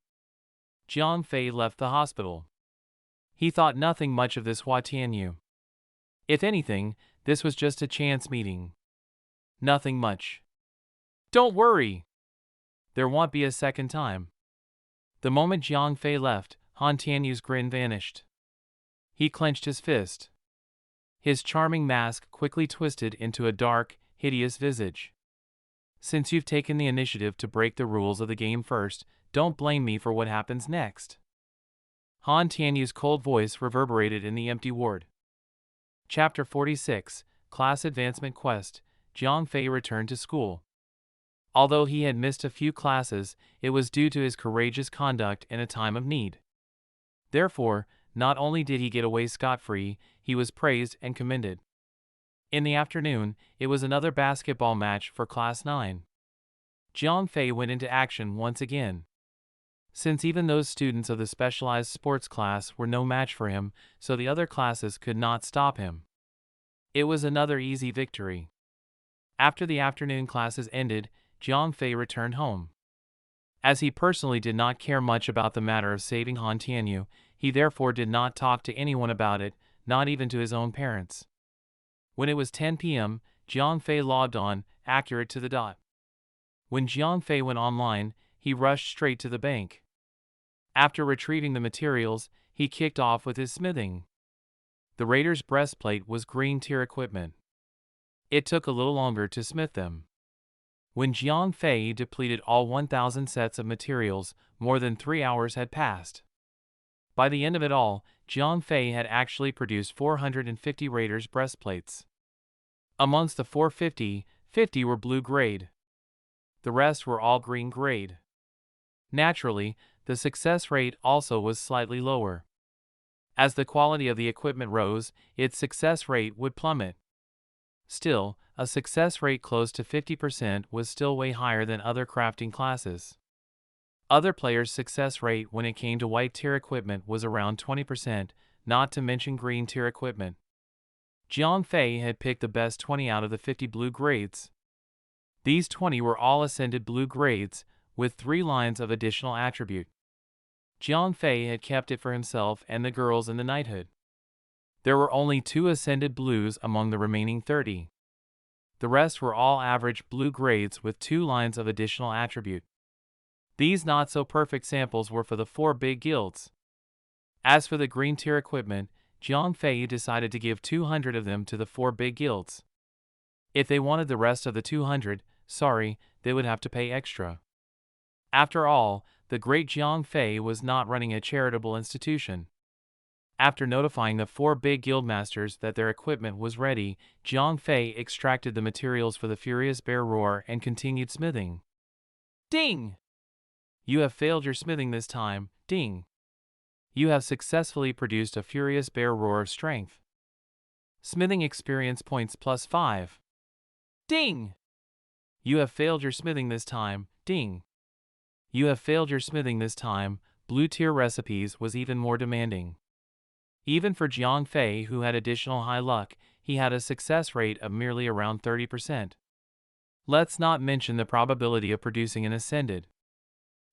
Jiang Fei left the hospital. He thought nothing much of this Hua Tianyu. If anything, this was just a chance meeting. Nothing much. "Don't worry. There won't be a second time." The moment Jiang Fei left, Han Tianyu's grin vanished. He clenched his fist. His charming mask quickly twisted into a dark, hideous visage. "Since you've taken the initiative to break the rules of the game first, don't blame me for what happens next." Han Tianyu's cold voice reverberated in the empty ward. Chapter 46, Class Advancement Quest. Jiang Fei returned to school. Although he had missed a few classes, it was due to his courageous conduct in a time of need. Therefore, not only did he get away scot-free, he was praised and commended. In the afternoon, it was another basketball match for Class 9. Jiang Fei went into action once again. Since even those students of the specialized sports class were no match for him, so the other classes could not stop him. It was another easy victory. After the afternoon classes ended, Jiang Fei returned home. As he personally did not care much about the matter of saving Han Tianyu, he therefore did not talk to anyone about it, not even to his own parents. When it was 10 p.m., Jiang Fei logged on, accurate to the dot. When Jiang Fei went online, he rushed straight to the bank. After retrieving the materials, he kicked off with his smithing. The raider's breastplate was green tier equipment. It took a little longer to smith them. When Jiang Fei depleted all 1,000 sets of materials, more than 3 hours had passed. By the end of it all, Jiang Fei had actually produced 450 raiders' breastplates. Amongst the 450, 50 were blue grade. The rest were all green grade. Naturally, the success rate also was slightly lower. As the quality of the equipment rose, its success rate would plummet. Still, a success rate close to 50% was still way higher than other crafting classes. Other players' success rate when it came to white tier equipment was around 20%, not to mention green tier equipment. Jiang Fei had picked the best 20 out of the 50 blue grades. These 20 were all ascended blue grades, with 3 lines of additional attribute. Jiang Fei had kept it for himself and the girls in the knighthood. There were only 2 ascended blues among the remaining 30. The rest were all average blue grades with 2 lines of additional attribute. These not-so-perfect samples were for the 4 big guilds. As for the green tier equipment, Jiang Fei decided to give 200 of them to the 4 big guilds. If they wanted the rest of the 200, sorry, they would have to pay extra. After all, the great Jiang Fei was not running a charitable institution. After notifying the 4 big guildmasters that their equipment was ready, Jiang Fei extracted the materials for the Furious Bear Roar and continued smithing. Ding! You have failed your smithing this time, ding! You have successfully produced a Furious Bear Roar of strength. Smithing experience points plus 5. Ding! You have failed your smithing this time, ding! You have failed your smithing this time. Blue tier recipes was even more demanding. Even for Jiang Fei, who had additional high luck, he had a success rate of merely around 30%. Let's not mention the probability of producing an ascended.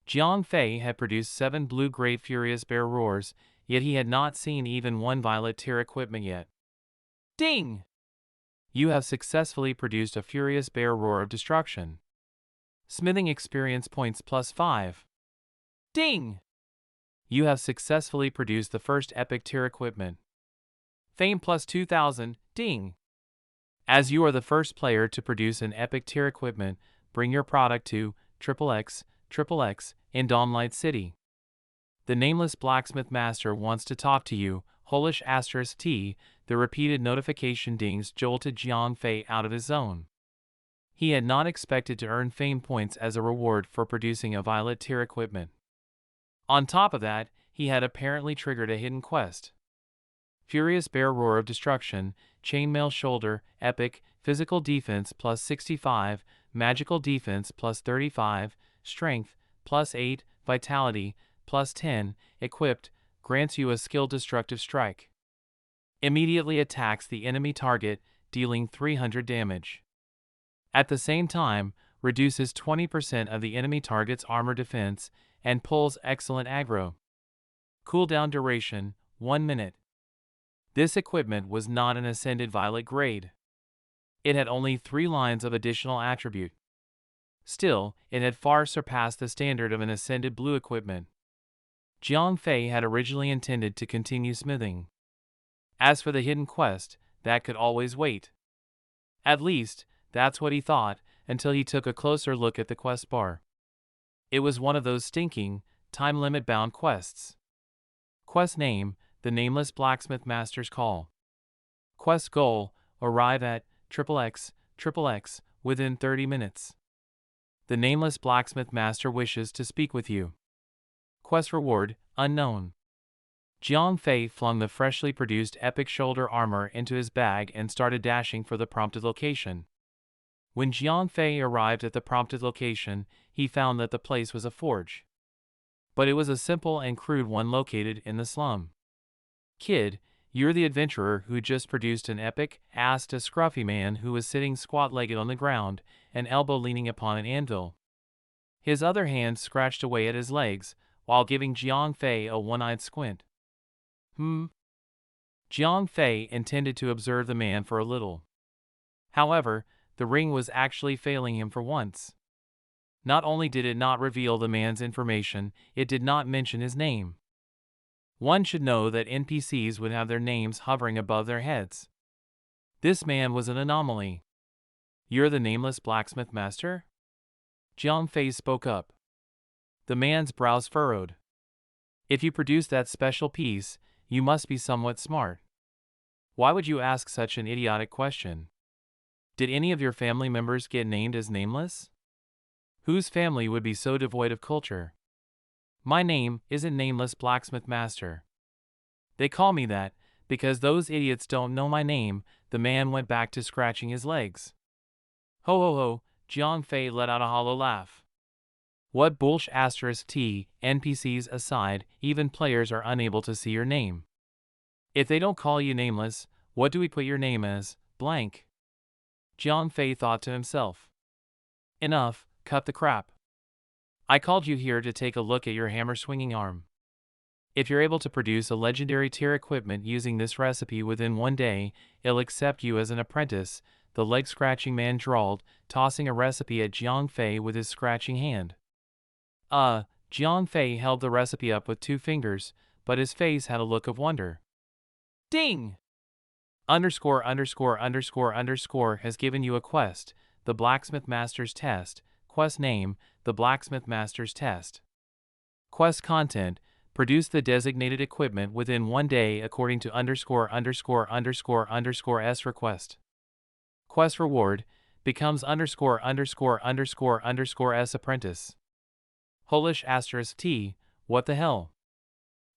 Jiang Fei had produced 7 blue grade Furious Bear Roars, yet he had not seen even 1 violet tier equipment yet. Ding! You have successfully produced a Furious Bear Roar of Destruction. Smithing experience points plus 5. Ding! You have successfully produced the first epic tier equipment. Fame plus 2000, ding! As you are the first player to produce an epic tier equipment, bring your product to XXX in Dawnlight City. The nameless blacksmith master wants to talk to you, Holish *T. The repeated notification dings jolted Jiang Fei out of his zone. He had not expected to earn fame points as a reward for producing a violet tier equipment. On top of that, he had apparently triggered a hidden quest. Furious Bear Roar of Destruction, Chainmail Shoulder, Epic, Physical Defense plus 65, Magical Defense plus 35, Strength plus 8, Vitality plus 10, equipped, grants you a skill Destructive Strike. Immediately attacks the enemy target, dealing 300 damage. At the same time, reduces 20% of the enemy target's armor defense, and pulls excellent aggro. Cooldown duration, 1 minute. This equipment was not an ascended violet grade. It had only 3 lines of additional attribute. Still, it had far surpassed the standard of an ascended blue equipment. Jiang Fei had originally intended to continue smithing. As for the hidden quest, that could always wait. At least, that's what he thought, until he took a closer look at the quest bar. It was one of those stinking, time limit bound quests. Quest name, the Nameless Blacksmith Master's Call. Quest goal, arrive at XXX within 30 minutes. The Nameless Blacksmith Master wishes to speak with you. Quest reward, unknown. Jiang Fei flung the freshly produced epic shoulder armor into his bag and started dashing for the prompted location. When Jiang Fei arrived at the prompted location, he found that the place was a forge. But it was a simple and crude one located in the slum. "Kid, you're the adventurer who just produced an epic?" asked a scruffy man who was sitting squat-legged on the ground, an elbow leaning upon an anvil. His other hand scratched away at his legs, while giving Jiang Fei a one-eyed squint. Jiang Fei intended to observe the man for a little. However, the ring was actually failing him for once. Not only did it not reveal the man's information, it did not mention his name. One should know that NPCs would have their names hovering above their heads. This man was an anomaly. "You're the nameless blacksmith master?" Jiang Fei spoke up. The man's brows furrowed. "If you produced that special piece, you must be somewhat smart. Why would you ask such an idiotic question? Did any of your family members get named as nameless? Whose family would be so devoid of culture? My name isn't Nameless Blacksmith Master. They call me that because those idiots don't know my name." The man went back to scratching his legs. "Ho ho ho," Jiang Fei let out a hollow laugh. "What bullsh *t, NPCs aside, even players are unable to see your name. If they don't call you nameless, what do we put your name as? Blank." Jiang Fei thought to himself. "Enough, cut the crap. I called you here to take a look at your hammer-swinging arm. If you're able to produce a legendary tier equipment using this recipe within one day, I'll accept you as an apprentice," the leg-scratching man drawled, tossing a recipe at Jiang Fei with his scratching hand. Jiang Fei held the recipe up with 2 fingers, but his face had a look of wonder. "Ding! ______ has given you a quest, the Blacksmith Master's Test. Quest name, the Blacksmith Master's Test. Quest content, produce the designated equipment within one day according to ______S request. Quest reward, becomes ______S apprentice. Holish *t, what the hell?"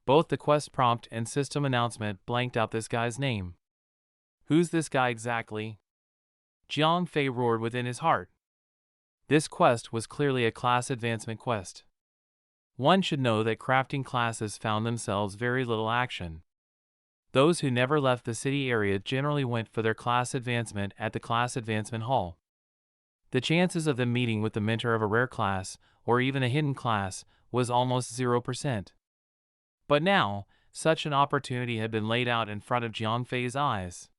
Both the quest prompt and system announcement blanked out this guy's name. Who's this guy exactly? Jiang Fei roared within his heart. This quest was clearly a class advancement quest. One should know that crafting classes found themselves very little action. Those who never left the city area generally went for their class advancement at the class advancement hall. The chances of them meeting with the mentor of a rare class, or even a hidden class, was almost 0%. But now, such an opportunity had been laid out in front of Jiang Fei's eyes.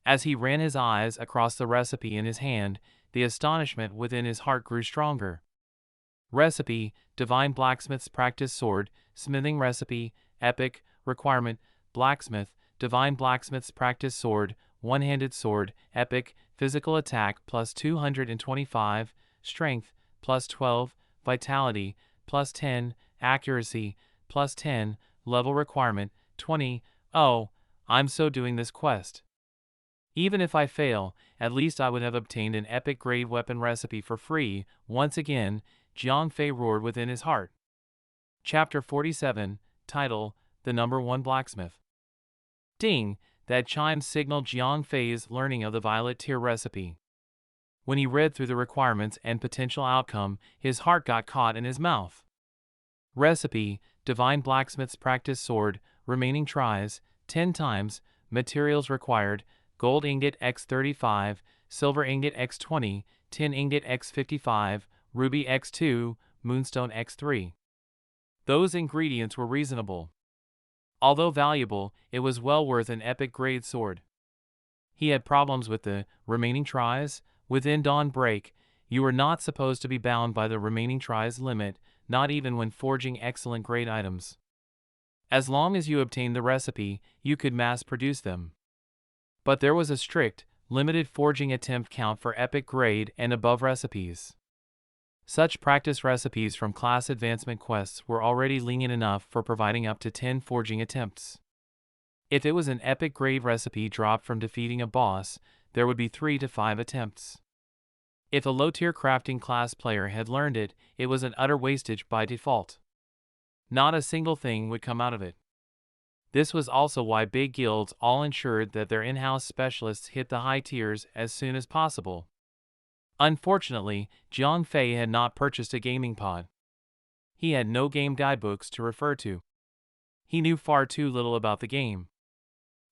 As he ran his eyes across the recipe in his hand, the astonishment within his heart grew stronger. Recipe, Divine Blacksmith's Practice Sword, Smithing Recipe, Epic, Requirement, Blacksmith, Divine Blacksmith's Practice Sword, One-Handed Sword, Epic, Physical Attack plus 225, Strength, plus 12, Vitality, plus 10, Accuracy, plus 10, Level Requirement, 20, oh, I'm so doing this quest. Even if I fail, at least I would have obtained an epic grade weapon recipe for free. Once again, Jiang Fei roared within his heart. Chapter 47, Title, The Number 1 Blacksmith. Ding, that chime signaled Jiang Fei's learning of the violet tier recipe. When he read through the requirements and potential outcome, his heart got caught in his mouth. Recipe, Divine Blacksmith's Practice Sword, remaining tries, 10 times, materials required, gold ingot x 35, silver ingot x 20, tin ingot x 55, ruby x 2, moonstone x 3. Those ingredients were reasonable. Although valuable, it was well worth an epic grade sword. He had problems with the remaining tries. Within Dawn Break, you were not supposed to be bound by the remaining tries limit, not even when forging excellent grade items. As long as you obtained the recipe, you could mass produce them. But there was a strict, limited forging attempt count for epic grade and above recipes. Such practice recipes from class advancement quests were already lenient enough for providing up to 10 forging attempts. If it was an epic grade recipe dropped from defeating a boss, there would be 3 to 5 attempts. If a low-tier crafting class player had learned it, it was an utter wastage by default. Not a single thing would come out of it. This was also why big guilds all ensured that their in-house specialists hit the high tiers as soon as possible. Unfortunately, Jiang Fei had not purchased a gaming pod. He had no game guidebooks to refer to. He knew far too little about the game.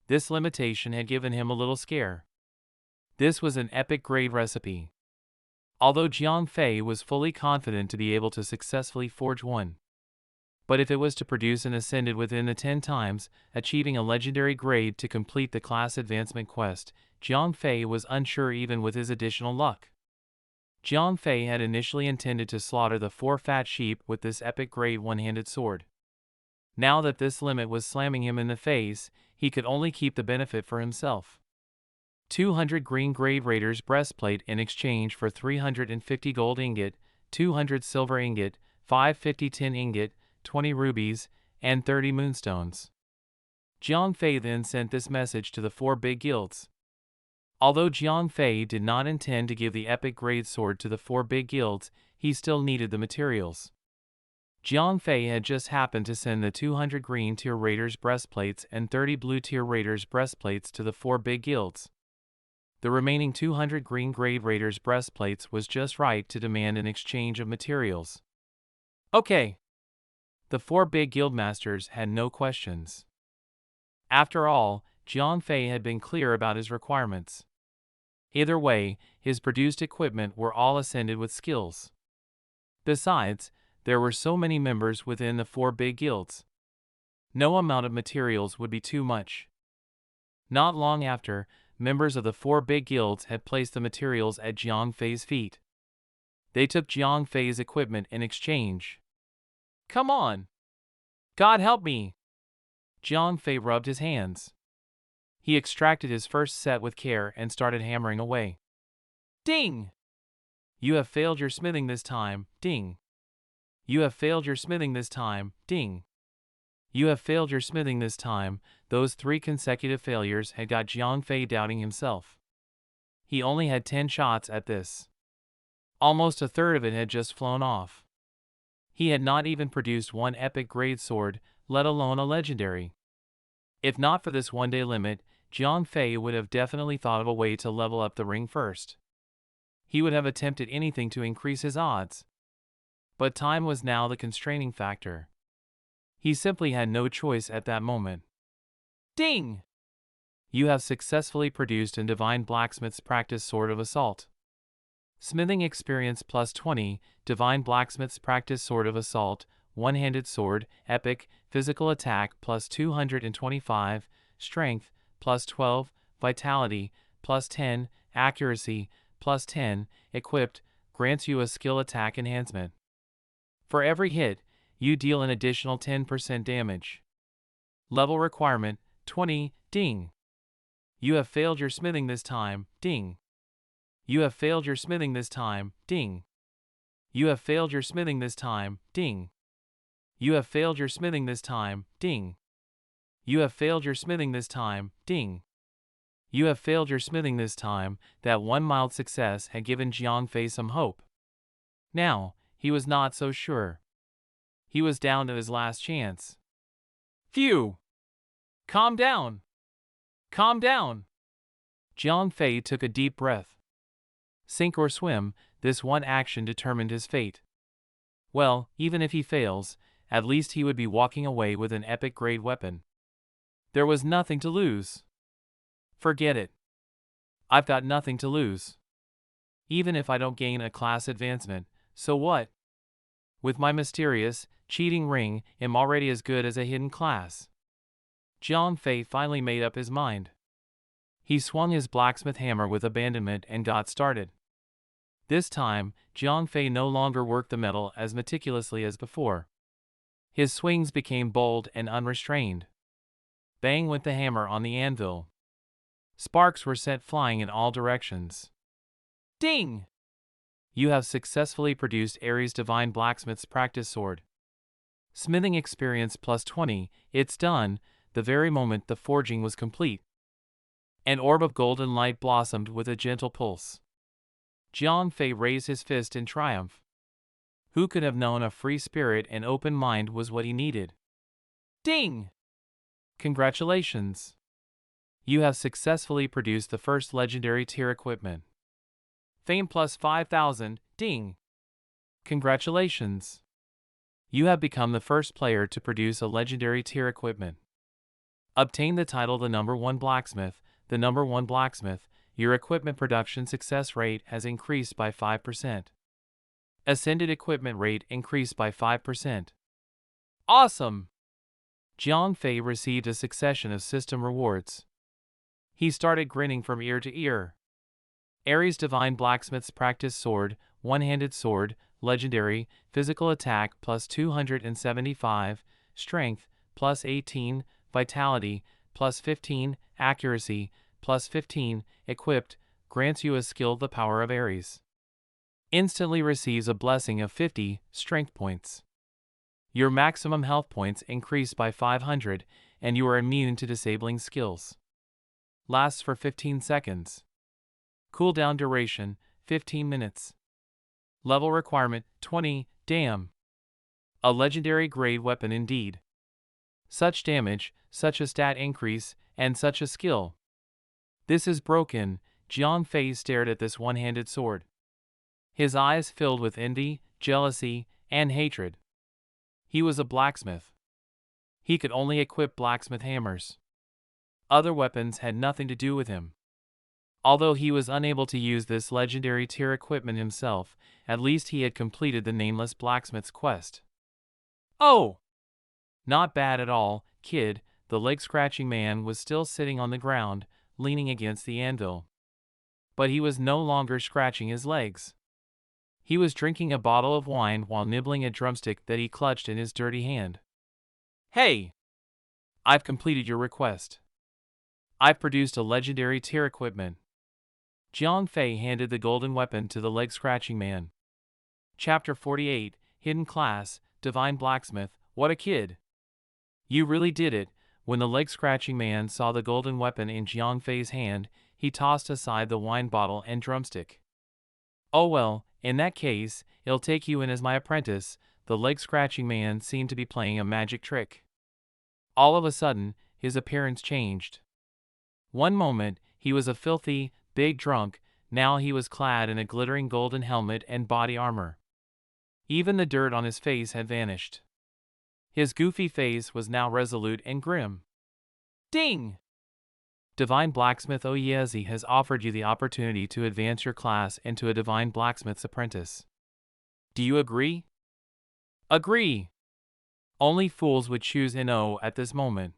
This limitation had given him a little scare. This was an epic grade recipe. Although Jiang Fei was fully confident to be able to successfully forge one. But if it was to produce an ascended within the 10 times, achieving a legendary grade to complete the class advancement quest, Jiang Fei was unsure even with his additional luck. Jiang Fei had initially intended to slaughter the 4 fat sheep with this epic grade one-handed sword. Now that this limit was slamming him in the face, he could only keep the benefit for himself. 200 green grade raiders breastplate in exchange for 350 gold ingot, 200 silver ingot, 550 tin ingot, 20 rubies, and 30 moonstones. Jiang Fei then sent this message to the 4 big guilds. Although Jiang Fei did not intend to give the epic grade sword to the 4 big guilds, he still needed the materials. Jiang Fei had just happened to send the 200 green tier raiders breastplates and 30 blue tier raiders breastplates to the 4 big guilds. The remaining 200 green grade raiders breastplates was just right to demand an exchange of materials. Okay. The 4 big guildmasters had no questions. After all, Jiang Fei had been clear about his requirements. Either way, his produced equipment were all ascended with skills. Besides, there were so many members within the 4 big guilds. No amount of materials would be too much. Not long after, members of the 4 big guilds had placed the materials at Jiang Fei's feet. They took Jiang Fei's equipment in exchange. Come on! God help me! Jiang Fei rubbed his hands. He extracted his first set with care and started hammering away. Ding! You have failed your smithing this time, ding! You have failed your smithing this time, ding! You have failed your smithing this time. Those 3 consecutive failures had got Jiang Fei doubting himself. He only had 10 shots at this. Almost a third of it had just flown off. He had not even produced one epic grade sword, let alone a legendary. If not for this one-day limit, Jiang Fei would have definitely thought of a way to level up the ring first. He would have attempted anything to increase his odds. But time was now the constraining factor. He simply had no choice at that moment. Ding! You have successfully produced a Divine Blacksmith's Practice Sword of Assault. Smithing experience plus 20, Divine Blacksmith's Practice Sword of Assault, one-handed sword, epic, physical attack plus 225, strength plus 12, vitality plus 10, accuracy plus 10, equipped, grants you a skill attack enhancement. For every hit, you deal an additional 10% damage. Level requirement, 20, ding. You have failed your smithing this time, ding. You have failed your smithing this time, ding. You have failed your smithing this time, ding. You have failed your smithing this time, ding. You have failed your smithing this time, ding. You have failed your smithing this time. That one mild success had given Jiang Fei some hope. Now, he was not so sure. He was down to his last chance. Phew! Calm down! Calm down! Jiang Fei took a deep breath. Sink or swim, this one action determined his fate. Well, even if he fails, at least he would be walking away with an epic grade weapon. There was nothing to lose. Forget it. I've got nothing to lose. Even if I don't gain a class advancement, so what? With my mysterious, cheating ring, I'm already as good as a hidden class. Jiang Fei finally made up his mind. He swung his blacksmith hammer with abandonment and got started. This time, Jiang Fei no longer worked the metal as meticulously as before. His swings became bold and unrestrained. Bang went the hammer on the anvil. Sparks were sent flying in all directions. Ding! You have successfully produced Ares Divine Blacksmith's Practice Sword. Smithing experience plus 20, it's done, the very moment the forging was complete. An orb of golden light blossomed with a gentle pulse. Jiang Fei raised his fist in triumph. Who could have known a free spirit and open mind was what he needed? Ding! Congratulations! You have successfully produced the first legendary tier equipment. Fame plus 5,000, ding! Congratulations! You have become the first player to produce a legendary tier equipment. Obtain the title the number 1 blacksmith. The number 1 blacksmith, your equipment production success rate has increased by 5%. Ascended equipment rate increased by 5%. Awesome! Jiang Fei received a succession of system rewards. He started grinning from ear to ear. Ares Divine Blacksmith's Practice Sword, One-Handed Sword, Legendary, Physical Attack plus 275, Strength plus 18, Vitality plus 15, Accuracy plus 15, Equipped, grants you a skill the power of Ares. Instantly receives a blessing of 50 strength points. Your maximum health points increase by 500, and you are immune to disabling skills. Lasts for 15 seconds. Cooldown duration, 15 minutes. Level requirement, 20, damn. A legendary grade weapon indeed. Such damage, such a stat increase, and such a skill. This is broken. Jiang Fei stared at this one-handed sword. His eyes filled with envy, jealousy, and hatred. He was a blacksmith. He could only equip blacksmith hammers. Other weapons had nothing to do with him. Although he was unable to use this legendary tier equipment himself, at least he had completed the nameless blacksmith's quest. Oh! Not bad at all, kid. The leg-scratching man was still sitting on the ground, leaning against the anvil. But he was no longer scratching his legs. He was drinking a bottle of wine while nibbling a drumstick that he clutched in his dirty hand. Hey! I've completed your request. I've produced a legendary tier equipment. Jiang Fei handed the golden weapon to the leg-scratching man. Chapter 48, Hidden Class, Divine Blacksmith, what a kid! You really did it. When the leg-scratching man saw the golden weapon in Jiang Fei's hand, he tossed aside the wine bottle and drumstick. Oh well, in that case, I'll take you in as my apprentice. The leg-scratching man seemed to be playing a magic trick. All of a sudden, his appearance changed. One moment, he was a filthy, big drunk, now he was clad in a glittering golden helmet and body armor. Even the dirt on his face had vanished. His goofy face was now resolute and grim. Ding! Divine Blacksmith Oyezi has offered you the opportunity to advance your class into a Divine Blacksmith's apprentice. Do you agree? Agree! Only fools would choose NO at this moment.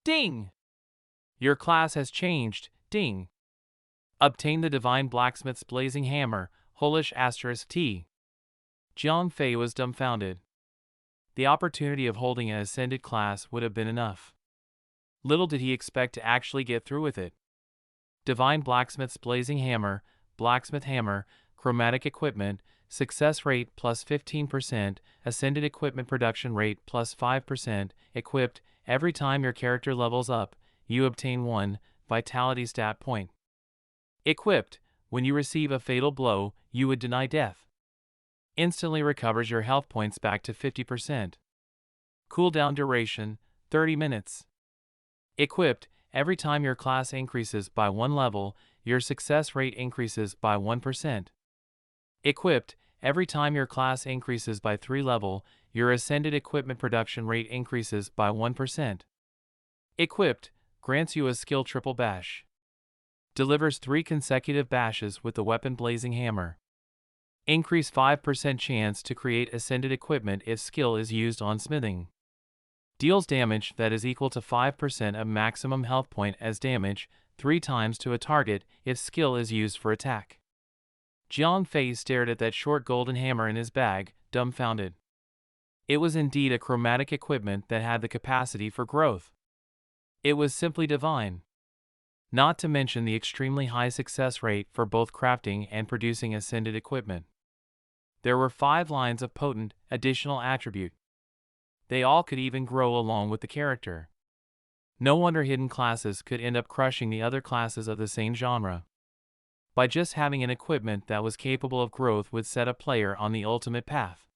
Ding! Your class has changed, ding! Obtain the Divine Blacksmith's Blazing Hammer, Holish *T. Jiang Fei was dumbfounded. The opportunity of holding an ascended class would have been enough. Little did he expect to actually get through with it. Divine Blacksmith's Blazing Hammer, Blacksmith Hammer, Chromatic Equipment, Success Rate plus 15%, Ascended Equipment Production Rate plus 5%, Equipped, every time your character levels up, you obtain 1 Vitality stat point. Equipped, when you receive a fatal blow, you would deny death. Instantly recovers your health points back to 50%. Cooldown duration, 30 minutes. Equipped, every time your class increases by 1 level, your success rate increases by 1%. Equipped, every time your class increases by 3 level, your ascended equipment production rate increases by 1%. Equipped, grants you a skill triple bash. Delivers 3 consecutive bashes with the weapon Blazing Hammer. Increase 5% chance to create ascended equipment if skill is used on smithing. Deals damage that is equal to 5% of maximum health point as damage, 3 times to a target if skill is used for attack. Jiang Fei stared at that short golden hammer in his bag, dumbfounded. It was indeed a chromatic equipment that had the capacity for growth. It was simply divine. Not to mention the extremely high success rate for both crafting and producing ascended equipment. There were 5 lines of potent, additional attribute. They all could even grow along with the character. No wonder hidden classes could end up crushing the other classes of the same genre. By just having an equipment that was capable of growth would set a player on the ultimate path.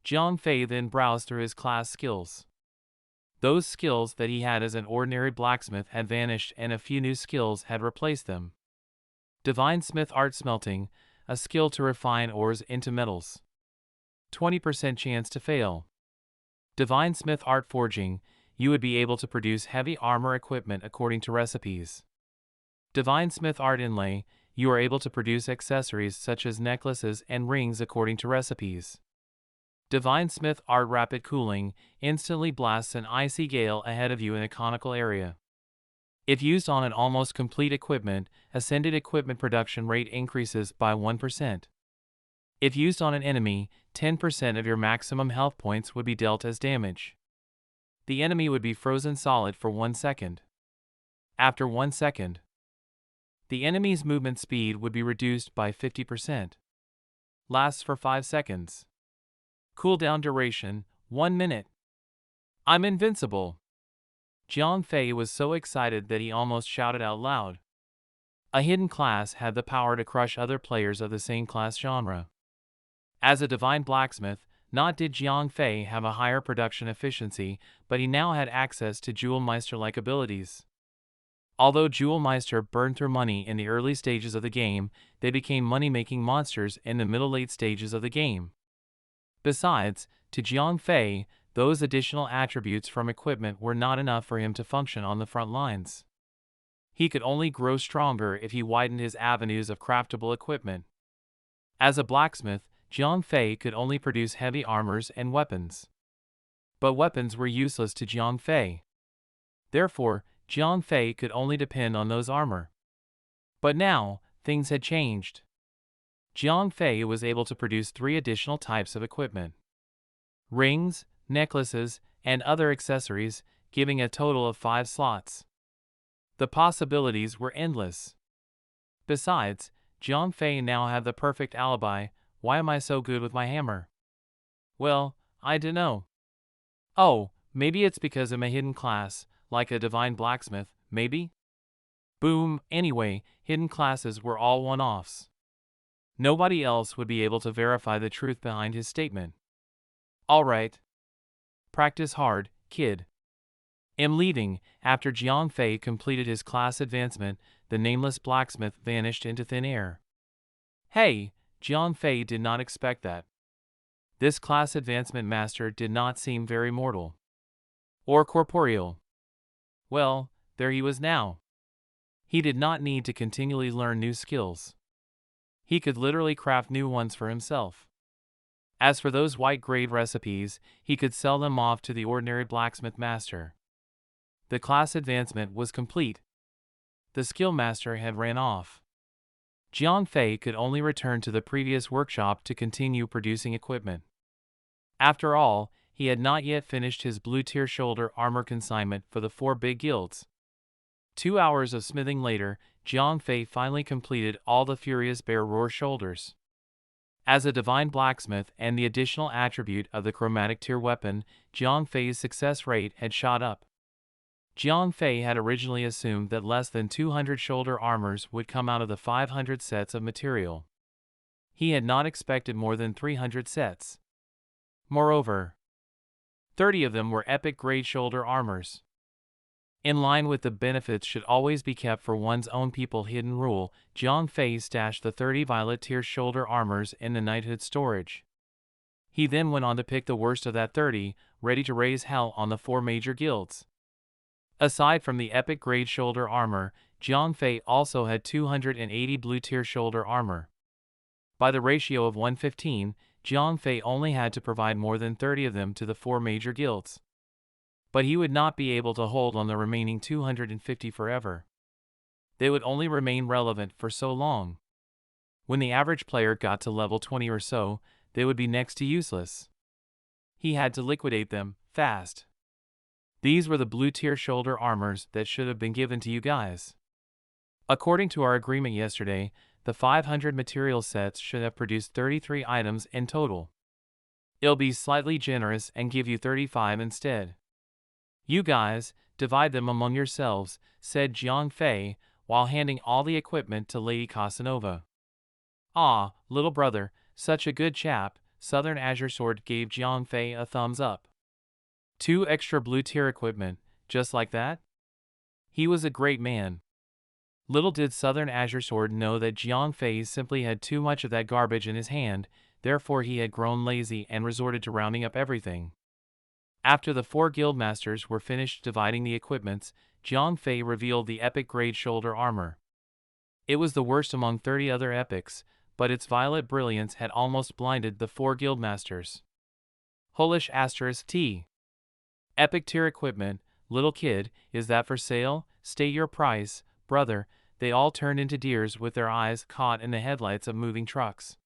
Jiang Fei then browsed through his class skills. Those skills that he had as an ordinary blacksmith had vanished and a few new skills had replaced them. Divine Smith Art Smelting, a skill to refine ores into metals. 20% chance to fail. Divine Smith Art Forging, you would be able to produce heavy armor equipment according to recipes. Divine Smith Art Inlay, you are able to produce accessories such as necklaces and rings according to recipes. Divine Smith Art Rapid Cooling instantly blasts an icy gale ahead of you in a conical area. If used on an almost complete equipment, ascended equipment production rate increases by 1%. If used on an enemy, 10% of your maximum health points would be dealt as damage. The enemy would be frozen solid for 1 second. After 1 second, the enemy's movement speed would be reduced by 50%. Lasts for 5 seconds. Cooldown duration, 1 minute. I'm invincible. Jiang Fei was so excited that he almost shouted out loud. A hidden class had the power to crush other players of the same class genre. As a divine blacksmith, not did Jiang Fei have a higher production efficiency, but he now had access to Jewel Meister-like abilities. Although Jewel Meister burned through money in the early stages of the game, they became money-making monsters in the middle-late stages of the game. Besides, to Jiang Fei, those additional attributes from equipment were not enough for him to function on the front lines. He could only grow stronger if he widened his avenues of craftable equipment. As a blacksmith, Jiang Fei could only produce heavy armors and weapons. But weapons were useless to Jiang Fei. Therefore, Jiang Fei could only depend on those armor. But now, things had changed. Jiang Fei was able to produce 3 additional types of equipment: rings, necklaces, and other accessories, giving a total of 5 slots. The possibilities were endless. Besides, Jiang Fei now had the perfect alibi. Why am I so good with my hammer? Well, I dunno. Oh, maybe it's because I'm a hidden class, like a divine blacksmith, maybe? Boom, anyway, hidden classes were all one-offs. Nobody else would be able to verify the truth behind his statement. Alright. Practice hard, kid. I'm leaving. After Jiang Fei completed his class advancement, the nameless blacksmith vanished into thin air. Hey, Jiang Fei did not expect that. This class advancement master did not seem very mortal. Or corporeal. Well, there he was now. He did not need to continually learn new skills. He could literally craft new ones for himself. As for those white-grade recipes, he could sell them off to the ordinary blacksmith master. The class advancement was complete. The skill master had ran off. Jiang Fei could only return to the previous workshop to continue producing equipment. After all, he had not yet finished his blue-tier shoulder armor consignment for the 4 big guilds. 2 hours of smithing later, Jiang Fei finally completed all the Furious Bear Roar shoulders. As a divine blacksmith and the additional attribute of the chromatic tier weapon, Jiang Fei's success rate had shot up. Jiang Fei had originally assumed that less than 200 shoulder armors would come out of the 500 sets of material. He had not expected more than 300 sets. Moreover, 30 of them were epic-grade shoulder armors. In line with the benefits should always be kept for one's own people hidden rule, Jiang Fei stashed the 30 violet tier shoulder armors in the knighthood storage. He then went on to pick the worst of that 30, ready to raise hell on the 4 major guilds. Aside from the epic grade shoulder armor, Jiang Fei also had 280 blue tier shoulder armor. By the ratio of 1:15, Jiang Fei only had to provide more than 30 of them to the 4 major guilds. But he would not be able to hold on the remaining 250 forever. They would only remain relevant for so long. When the average player got to level 20 or so, they would be next to useless. He had to liquidate them, fast. These were the blue tier shoulder armors that should have been given to you guys. According to our agreement yesterday, the 500 material sets should have produced 33 items in total. I'll be slightly generous and give you 35 instead. You guys, divide them among yourselves, said Jiang Fei, while handing all the equipment to Lady Casanova. Ah, little brother, such a good chap. Southern Azure Sword gave Jiang Fei a thumbs up. 2 extra blue tier equipment, just like that? He was a great man. Little did Southern Azure Sword know that Jiang Fei simply had too much of that garbage in his hand, therefore he had grown lazy and resorted to rounding up everything. After the 4 guildmasters were finished dividing the equipments, Jiang Fei revealed the epic grade shoulder armor. It was the worst among 30 other epics, but its violet brilliance had almost blinded the 4 guildmasters. Holish ****. Epic tier equipment, little kid, is that for sale? State your price, brother. They all turned into deers with their eyes caught in the headlights of moving trucks.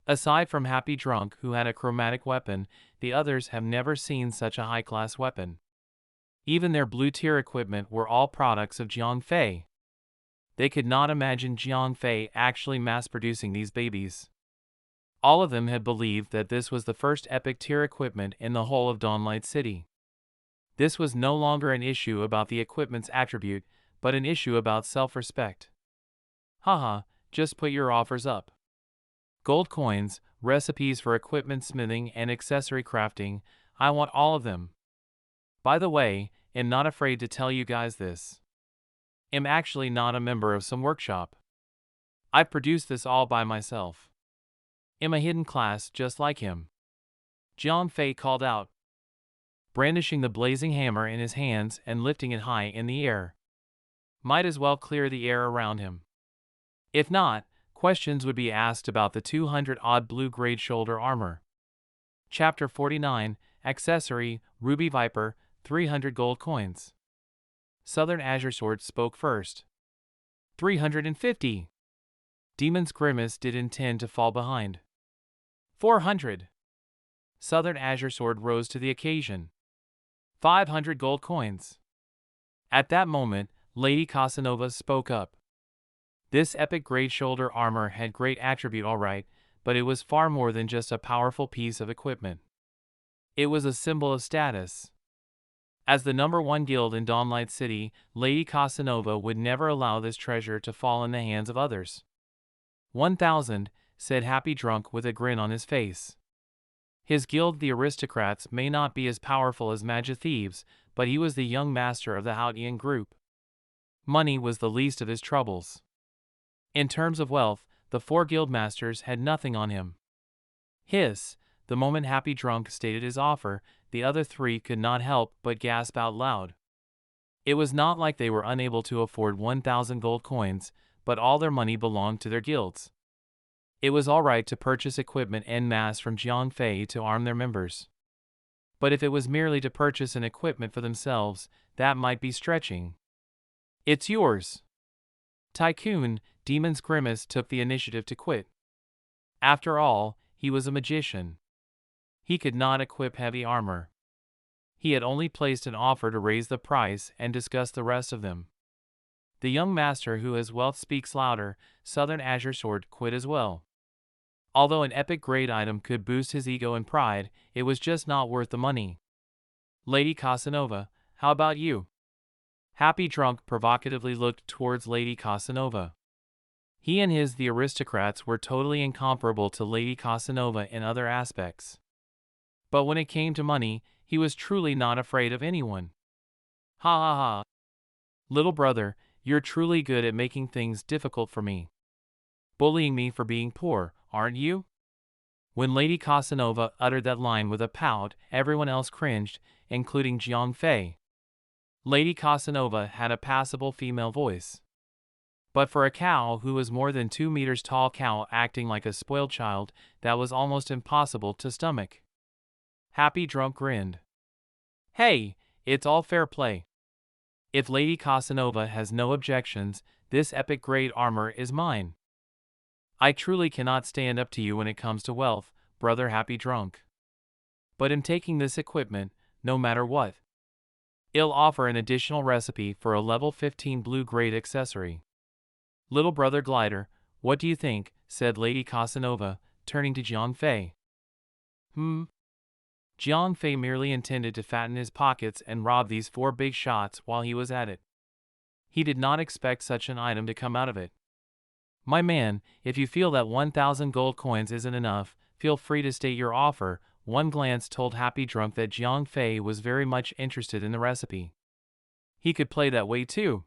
Aside from Happy Drunk, who had a chromatic weapon, the others have never seen such a high-class weapon. Even their blue tier equipment were all products of Jiang Fei. They could not imagine Jiang Fei actually mass-producing these babies. All of them had believed that this was the first epic tier equipment in the whole of Dawnlight City. This was no longer an issue about the equipment's attribute, but an issue about self-respect. Haha, just put your offers up. Gold coins, recipes for equipment smithing and accessory crafting, I want all of them. By the way, am not afraid to tell you guys this. Am actually not a member of some workshop. I've produced this all by myself. Am a hidden class just like him. Jiang Fei called out, brandishing the blazing hammer in his hands and lifting it high in the air. Might as well clear the air around him. If not, questions would be asked about the 200-odd blue-grade shoulder armor. Chapter 49, Accessory, Ruby Viper, 300 gold coins. Southern Azure Sword spoke first. 350. Demon's Grimace did intend to fall behind. 400. Southern Azure Sword rose to the occasion. 500 gold coins. At that moment, Lady Casanova spoke up. This epic grade shoulder armor had great attribute alright, but it was far more than just a powerful piece of equipment. It was a symbol of status. As the #1 guild in Dawnlight City, Lady Casanova would never allow this treasure to fall in the hands of others. 1,000, said Happy Drunk with a grin on his face. His guild, the aristocrats, may not be as powerful as Magic Thieves, but he was the young master of the Hautian group. Money was the least of his troubles. In terms of wealth, the 4 guildmasters had nothing on him. Hiss, the moment Happy Drunk stated his offer, the other 3 could not help but gasp out loud. It was not like they were unable to afford 1,000 gold coins, but all their money belonged to their guilds. It was alright to purchase equipment en masse from Jiang Fei to arm their members. But if it was merely to purchase an equipment for themselves, that might be stretching. It's yours. Tycoon, Demon's Grimace took the initiative to quit. After all, he was a magician. He could not equip heavy armor. He had only placed an offer to raise the price and discuss the rest of them. The young master who has wealth speaks louder, Southern Azure Sword quit as well. Although an epic grade item could boost his ego and pride, it was just not worth the money. Lady Casanova, how about you? Happy Drunk provocatively looked towards Lady Casanova. He and the aristocrats were totally incomparable to Lady Casanova in other aspects. But when it came to money, he was truly not afraid of anyone. Ha ha ha. Little brother, you're truly good at making things difficult for me. Bullying me for being poor, aren't you? When Lady Casanova uttered that line with a pout, everyone else cringed, including Jiang Fei. Lady Casanova had a passable female voice. But for a cow who was more than 2 meters tall, cow acting like a spoiled child, that was almost impossible to stomach. Happy Drunk grinned. Hey, it's all fair play. If Lady Casanova has no objections, this epic grade armor is mine. I truly cannot stand up to you when it comes to wealth, brother Happy Drunk. But am taking this equipment, no matter what. I'll offer an additional recipe for a level 15 blue grade accessory. Little brother Glider, what do you think? Said Lady Casanova, turning to Jiang Fei. Jiang Fei merely intended to fatten his pockets and rob these 4 big shots while he was at it. He did not expect such an item to come out of it. My man, if you feel that 1,000 gold coins isn't enough, feel free to state your offer. one glance told Happy Drunk that Jiang Fei was very much interested in the recipe. He could play that way too.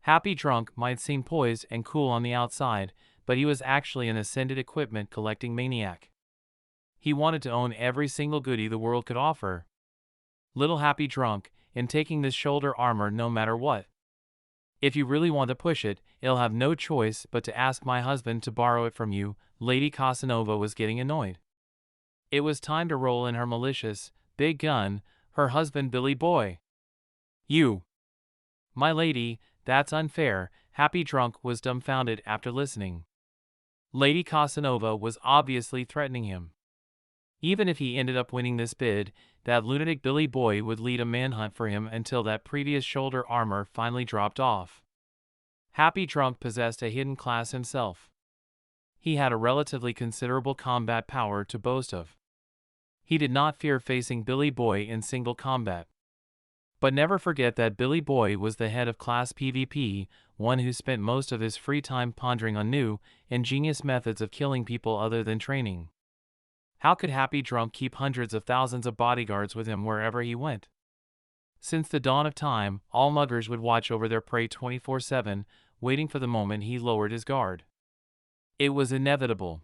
Happy Drunk might seem poised and cool on the outside, but he was actually an ascended equipment collecting maniac. He wanted to own every single goodie the world could offer. Little Happy Drunk, in taking this shoulder armor no matter what. If you really want to push it, it'll have no choice but to ask my husband to borrow it from you. Lady Casanova was getting annoyed. It was time to roll in her malicious, big gun, her husband Billy Boy. You. My lady, that's unfair. Happy Drunk was dumbfounded after listening. Lady Casanova was obviously threatening him. Even if he ended up winning this bid, that lunatic Billy Boy would lead a manhunt for him until that previous shoulder armor finally dropped off. Happy Drunk possessed a hidden class himself. He had a relatively considerable combat power to boast of. He did not fear facing Billy Boy in single combat. But never forget that Billy Boy was the head of class PvP, one who spent most of his free time pondering on new, ingenious methods of killing people other than training. How could Happy Drunk keep hundreds of thousands of bodyguards with him wherever he went? Since the dawn of time, all muggers would watch over their prey 24/7, waiting for the moment he lowered his guard. It was inevitable.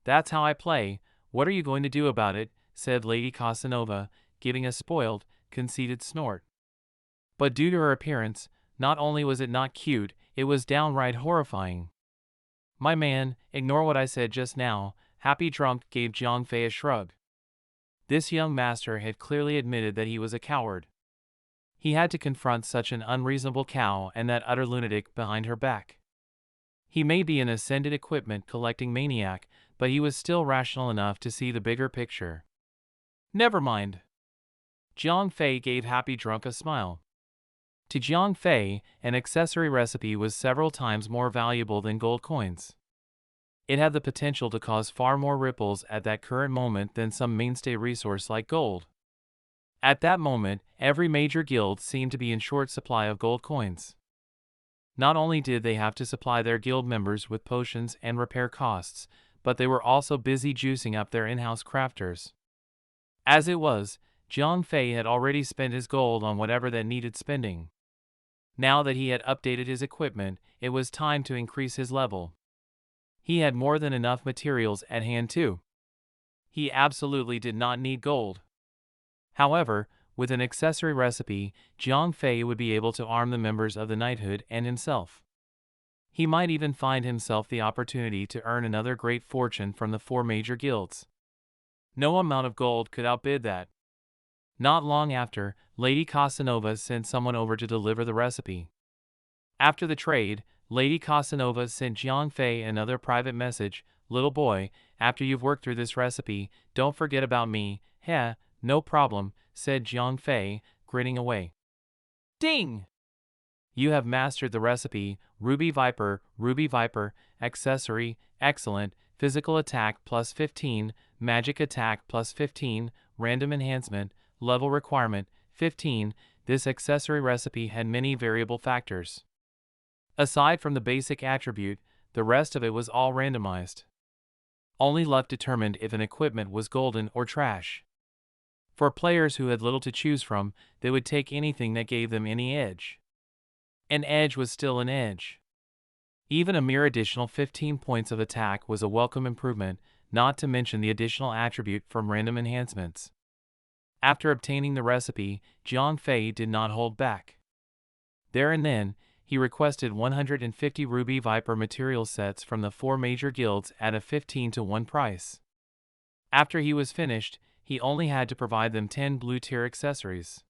That's how I play. What are you going to do about it? Said Lady Casanova, giving a spoiled, conceited snort. But due to her appearance, not only was it not cute, it was downright horrifying. My man, ignore what I said just now. Happy Drunk gave Jiang Fei a shrug. This young master had clearly admitted that he was a coward. He had to confront such an unreasonable cow and that utter lunatic behind her back. He may be an ascended equipment collecting maniac, but he was still rational enough to see the bigger picture. Never mind. Jiang Fei gave Happy Drunk a smile. To Jiang Fei, an accessory recipe was several times more valuable than gold coins. It had the potential to cause far more ripples at that current moment than some mainstay resource like gold. At that moment, every major guild seemed to be in short supply of gold coins. Not only did they have to supply their guild members with potions and repair costs, but they were also busy juicing up their in-house crafters. As it was, Jiang Fei had already spent his gold on whatever that needed spending. Now that he had updated his equipment, it was time to increase his level. He had more than enough materials at hand too. He absolutely did not need gold. However, with an accessory recipe, Jiang Fei would be able to arm the members of the knighthood and himself. He might even find himself the opportunity to earn another great fortune from the 4 major guilds. No amount of gold could outbid that. Not long after, Lady Casanova sent someone over to deliver the recipe. After the trade, Lady Casanova sent Jiang Fei another private message. Little boy, after you've worked through this recipe, don't forget about me. Heh, no problem, said Jiang Fei, grinning away. Ding! You have mastered the recipe. Ruby Viper, accessory, excellent, physical attack plus 15, magic attack plus 15, random enhancement, level requirement, 15. This accessory recipe had many variable factors. Aside from the basic attribute, the rest of it was all randomized. Only luck determined if an equipment was golden or trash. For players who had little to choose from, they would take anything that gave them any edge. An edge was still an edge. Even a mere additional 15 points of attack was a welcome improvement, not to mention the additional attribute from random enhancements. After obtaining the recipe, Jiang Fei did not hold back. There and then, he requested 150 Ruby Viper material sets from the 4 major guilds at a 15-to-1 price. After he was finished, he only had to provide them 10 blue-tier accessories.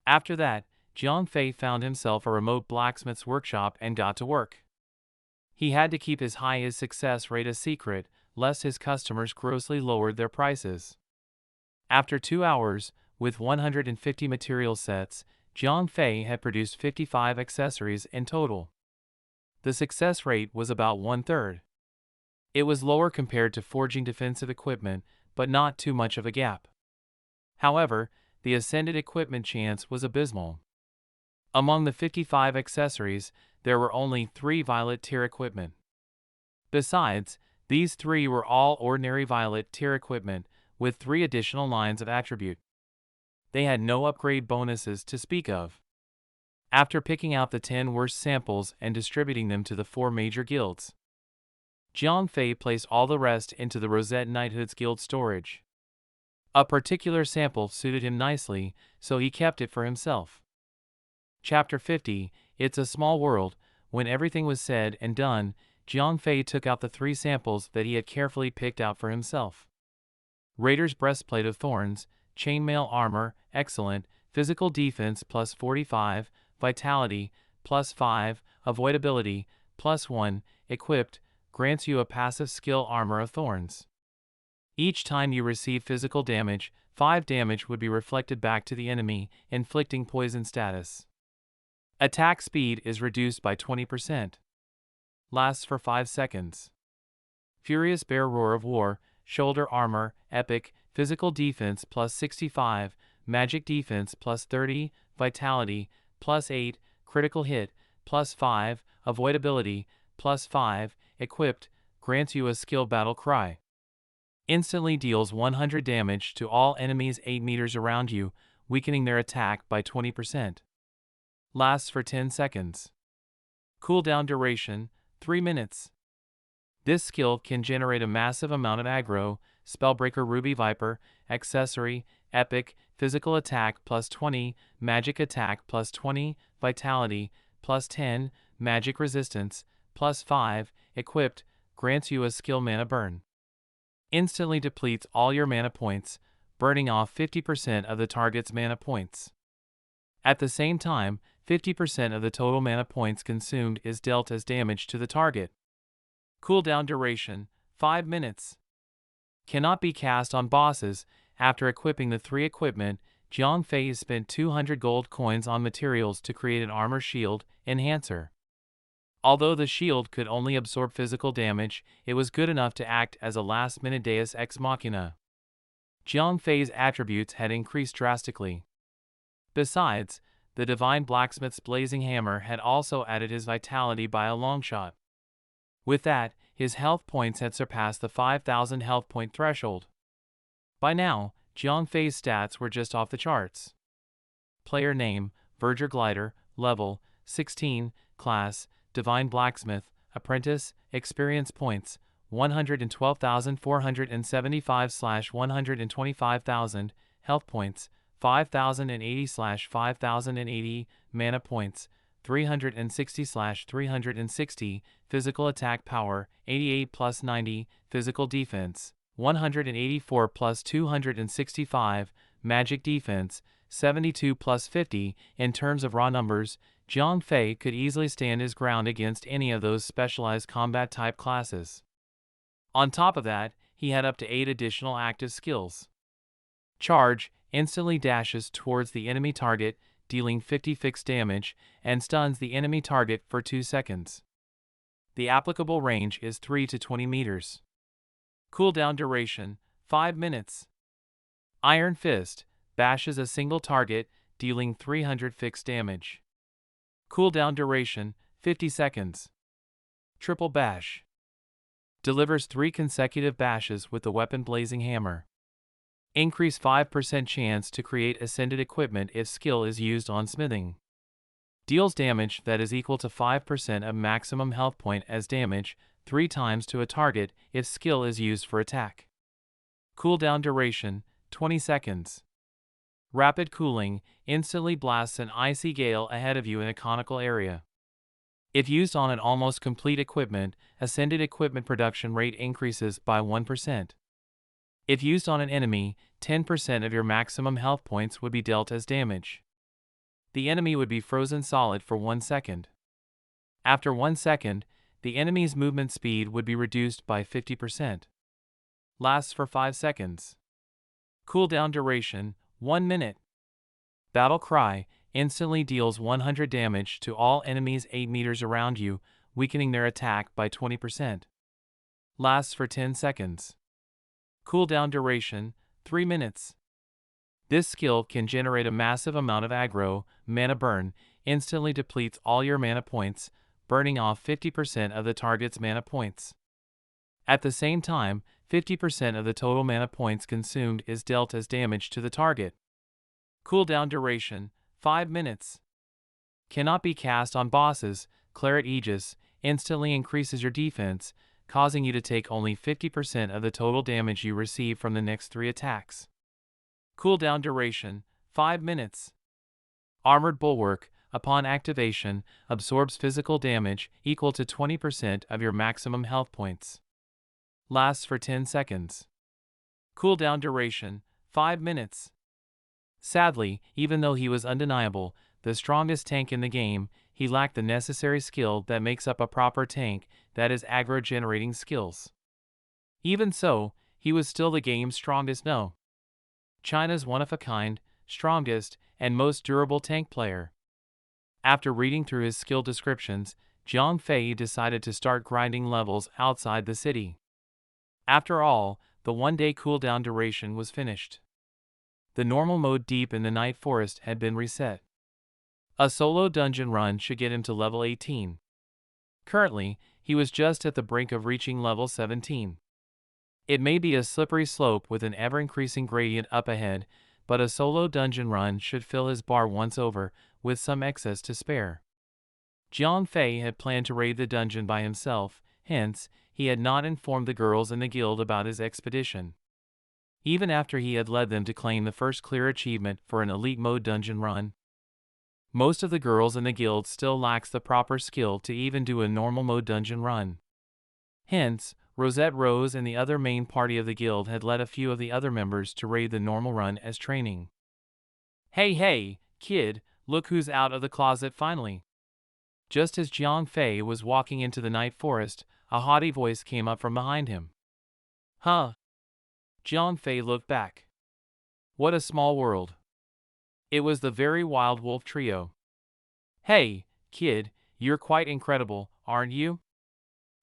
After that, Jiang Fei found himself a remote blacksmith's workshop and got to work. He had to keep his high success rate a secret, lest his customers grossly lowered their prices. After 2 hours, with 150 material sets, Jiang Fei had produced 55 accessories in total. The success rate was about 1/3. It was lower compared to forging defensive equipment, but not too much of a gap. However, the ascended equipment chance was abysmal. Among the 55 accessories, there were only 3 violet tier equipment. Besides, these 3 were all ordinary violet tier equipment, with 3 additional lines of attribute. They had no upgrade bonuses to speak of. After picking out the 10 worst samples and distributing them to the 4 major guilds, Jiang Fei placed all the rest into the Rosette Knighthood's guild storage. A particular sample suited him nicely, so he kept it for himself. Chapter 50, It's a Small World. When everything was said and done, Jiang Fei took out the 3 samples that he had carefully picked out for himself. Raider's Breastplate of Thorns, Chainmail Armor, excellent, physical defense plus 45, vitality, plus 5, avoidability, plus 1, equipped, grants you a passive skill Armor of Thorns. Each time you receive physical damage, 5 damage would be reflected back to the enemy, inflicting poison status. Attack speed is reduced by 20%. Lasts for 5 seconds. Furious Bear Roar of War, Shoulder Armor, Epic, physical defense plus 65, magic defense plus 30, vitality, plus 8, critical hit, plus 5, avoidability, plus 5, equipped, grants you a skill Battle Cry. Instantly deals 100 damage to all enemies 8 meters around you, weakening their attack by 20%. Lasts for 10 seconds. Cooldown duration, 3 minutes. This skill can generate a massive amount of aggro, Spellbreaker Ruby Viper, accessory, epic, physical attack plus 20, magic attack plus 20, vitality, plus 10, magic resistance, plus 5, equipped, grants you a skill mana burn. Instantly depletes all your mana points, burning off 50% of the target's mana points. At the same time, 50% of the total mana points consumed is dealt as damage to the target. Cooldown duration, 5 minutes. Cannot be cast on bosses. After equipping the 3 equipment, Jiang Fei spent 200 gold coins on materials to create an armor shield enhancer. Although the shield could only absorb physical damage, it was good enough to act as a last-minute deus ex machina. Jiang Fei's attributes had increased drastically. Besides, the Divine Blacksmith's blazing hammer had also added his vitality by a long shot. With that, his health points had surpassed the 5,000 health point threshold. By now, Jiang Fei's stats were just off the charts. Player name, Verger Glider, level, 16, class, Divine Blacksmith, apprentice, experience points, 112,475/125,000, health points, 5,080/5,080, mana points, 360/360, physical attack power, 88 plus 90, physical defense, 184 plus 265, magic defense, 72 plus 50. In terms of raw numbers, Jiang Fei could easily stand his ground against any of those specialized combat type classes. On top of that, he had up to 8 additional active skills. Charge, instantly dashes towards the enemy target, dealing 50 fixed damage, and stuns the enemy target for 2 seconds. The applicable range is 3 to 20 meters. Cooldown duration, 5 minutes. Iron Fist, bashes a single target, dealing 300 fixed damage. Cooldown duration, 50 seconds. Triple Bash. Delivers 3 consecutive bashes with the weapon Blazing Hammer. Increase 5% chance to create ascended equipment if skill is used on smithing. Deals damage that is equal to 5% of maximum health point as damage, 3 times to a target if skill is used for attack. Cooldown duration, 20 seconds. Rapid cooling, instantly blasts an icy gale ahead of you in a conical area. If used on an almost complete equipment, ascended equipment production rate increases by 1%. If used on an enemy, 10% of your maximum health points would be dealt as damage. The enemy would be frozen solid for 1 second. After 1 second, the enemy's movement speed would be reduced by 50%. Lasts for 5 seconds. Cooldown duration, 1 minute. Battle Cry, instantly deals 100 damage to all enemies 8 meters around you, weakening their attack by 20%. Lasts for 10 seconds. Cooldown duration, 3 minutes. This skill can generate a massive amount of aggro, mana burn, instantly depletes all your mana points, burning off 50% of the target's mana points. At the same time, 50% of the total mana points consumed is dealt as damage to the target. Cooldown duration, 5 minutes. Cannot be cast on bosses. Claret Aegis instantly increases your defense, causing you to take only 50% of the total damage you receive from the next 3 attacks. Cooldown duration, 5 minutes. Armored Bulwark, upon activation, absorbs physical damage equal to 20% of your maximum health points. Lasts for 10 seconds. Cooldown duration, 5 minutes. Sadly, even though he was undeniable, the strongest tank in the game, he lacked the necessary skill that makes up a proper tank, that is aggro-generating skills. Even so, he was still the game's strongest China's one-of-a-kind, strongest, and most durable tank player. After reading through his skill descriptions, Jiang Fei decided to start grinding levels outside the city. After all, the one-day cooldown duration was finished. The normal mode deep in the night forest had been reset. A solo dungeon run should get him to level 18. Currently, he was just at the brink of reaching level 17. It may be a slippery slope with an ever-increasing gradient up ahead, but a solo dungeon run should fill his bar once over, with some excess to spare. Jiang Fei had planned to raid the dungeon by himself, hence, he had not informed the girls in the guild about his expedition. Even after he had led them to claim the first clear achievement for an elite mode dungeon run, most of the girls in the guild still lacks the proper skill to even do a normal mode dungeon run. Hence, Rosette Rose and the other main party of the guild had led a few of the other members to raid the normal run as training. Hey, kid, look who's out of the closet finally. Just as Jiang Fei was walking into the night forest, a haughty voice came up from behind him. Huh? Jiang Fei looked back. What a small world. It was the very Wild Wolf trio. Hey, kid, you're quite incredible, aren't you?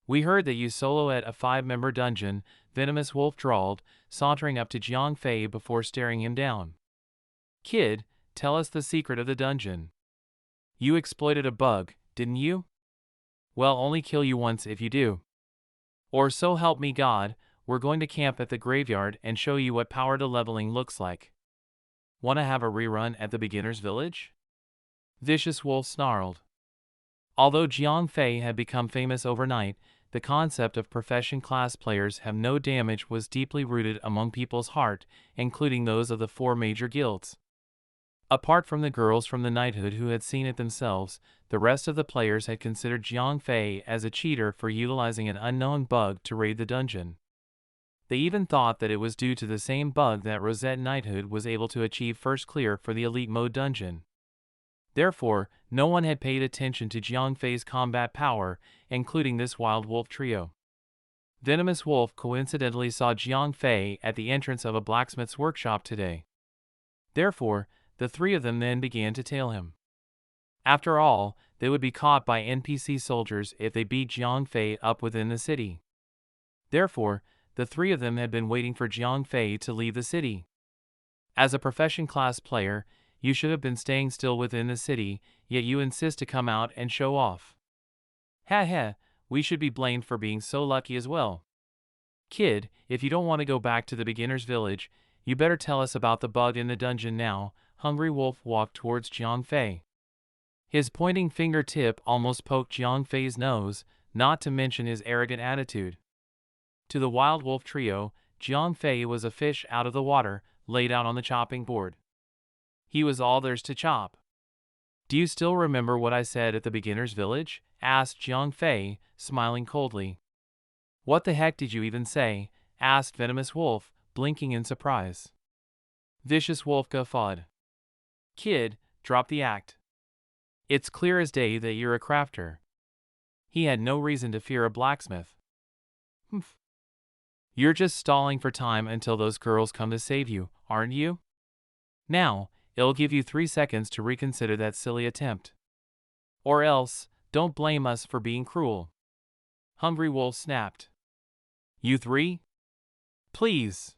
We heard that you soloed a 5-member dungeon, Venomous Wolf drawled, sauntering up to Jiang Fei before staring him down. Kid, tell us the secret of the dungeon. You exploited a bug, didn't you? Well, only kill you once if you do. Or so help me God, we're going to camp at the graveyard and show you what power to leveling looks like. Wanna have a rerun at the beginner's village? Vicious Wolf snarled. Although Jiang Fei had become famous overnight, the concept of profession class players have no damage was deeply rooted among people's heart, including those of the 4 major guilds. Apart from the girls from the knighthood who had seen it themselves, the rest of the players had considered Jiang Fei as a cheater for utilizing an unknown bug to raid the dungeon. They even thought that it was due to the same bug that Rosette Knighthood was able to achieve first clear for the elite mode dungeon. Therefore, no one had paid attention to Jiang Fei's combat power, including this Wild Wolf trio. Venomous Wolf coincidentally saw Jiang Fei at the entrance of a blacksmith's workshop today. Therefore, the 3 of them then began to tail him. After all, they would be caught by NPC soldiers if they beat Jiang Fei up within the city. Therefore, the 3 of them had been waiting for Jiang Fei to leave the city. As a profession class player, you should have been staying still within the city, yet you insist to come out and show off. We should be blamed for being so lucky as well. Kid, if you don't want to go back to the beginner's village, you better tell us about the bug in the dungeon now. Hungry Wolf walked towards Jiang Fei. His pointing fingertip almost poked Jiang Fei's nose, not to mention his arrogant attitude. To the Wild Wolf trio, Jiang Fei was a fish out of the water, laid out on the chopping board. He was all there's to chop. Do you still remember what I said at the beginner's village? Asked Jiang Fei, smiling coldly. What the heck did you even say? Asked Venomous Wolf, blinking in surprise. Vicious Wolf guffawed. Kid, drop the act. It's clear as day that you're a crafter. He had no reason to fear a blacksmith. Humph. You're just stalling for time until those girls come to save you, aren't you? Now, it'll give you 3 seconds to reconsider that silly attempt. Or else, don't blame us for being cruel. Hungry Wolf snapped. You 3? Please.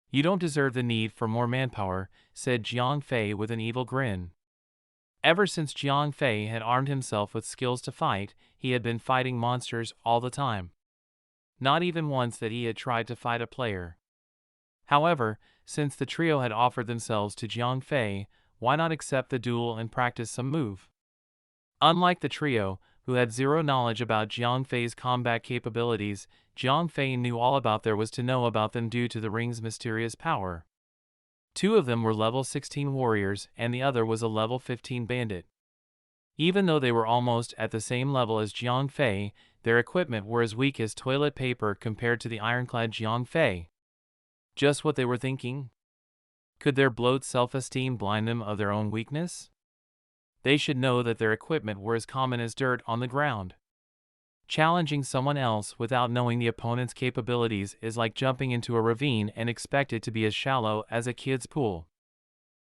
You don't deserve the need for more manpower, said Jiang Fei with an evil grin. Ever since Jiang Fei had armed himself with skills to fight, he had been fighting monsters all the time. not even once that he had tried to fight a player. However, since the trio had offered themselves to Jiang Fei, why not accept the duel and practice some move? Unlike the trio, who had zero knowledge about Jiang Fei's combat capabilities, Jiang Fei knew all about there was to know about them due to the ring's mysterious power. Two of them were level 16 warriors, and the other was a level 15 bandit. Even though they were almost at the same level as Jiang Fei, their equipment were as weak as toilet paper compared to the ironclad Jiang Fei. Just what they were thinking? Could their bloated self-esteem blind them of their own weakness? They should know that their equipment were as common as dirt on the ground. Challenging someone else without knowing the opponent's capabilities is like jumping into a ravine and expect it to be as shallow as a kid's pool.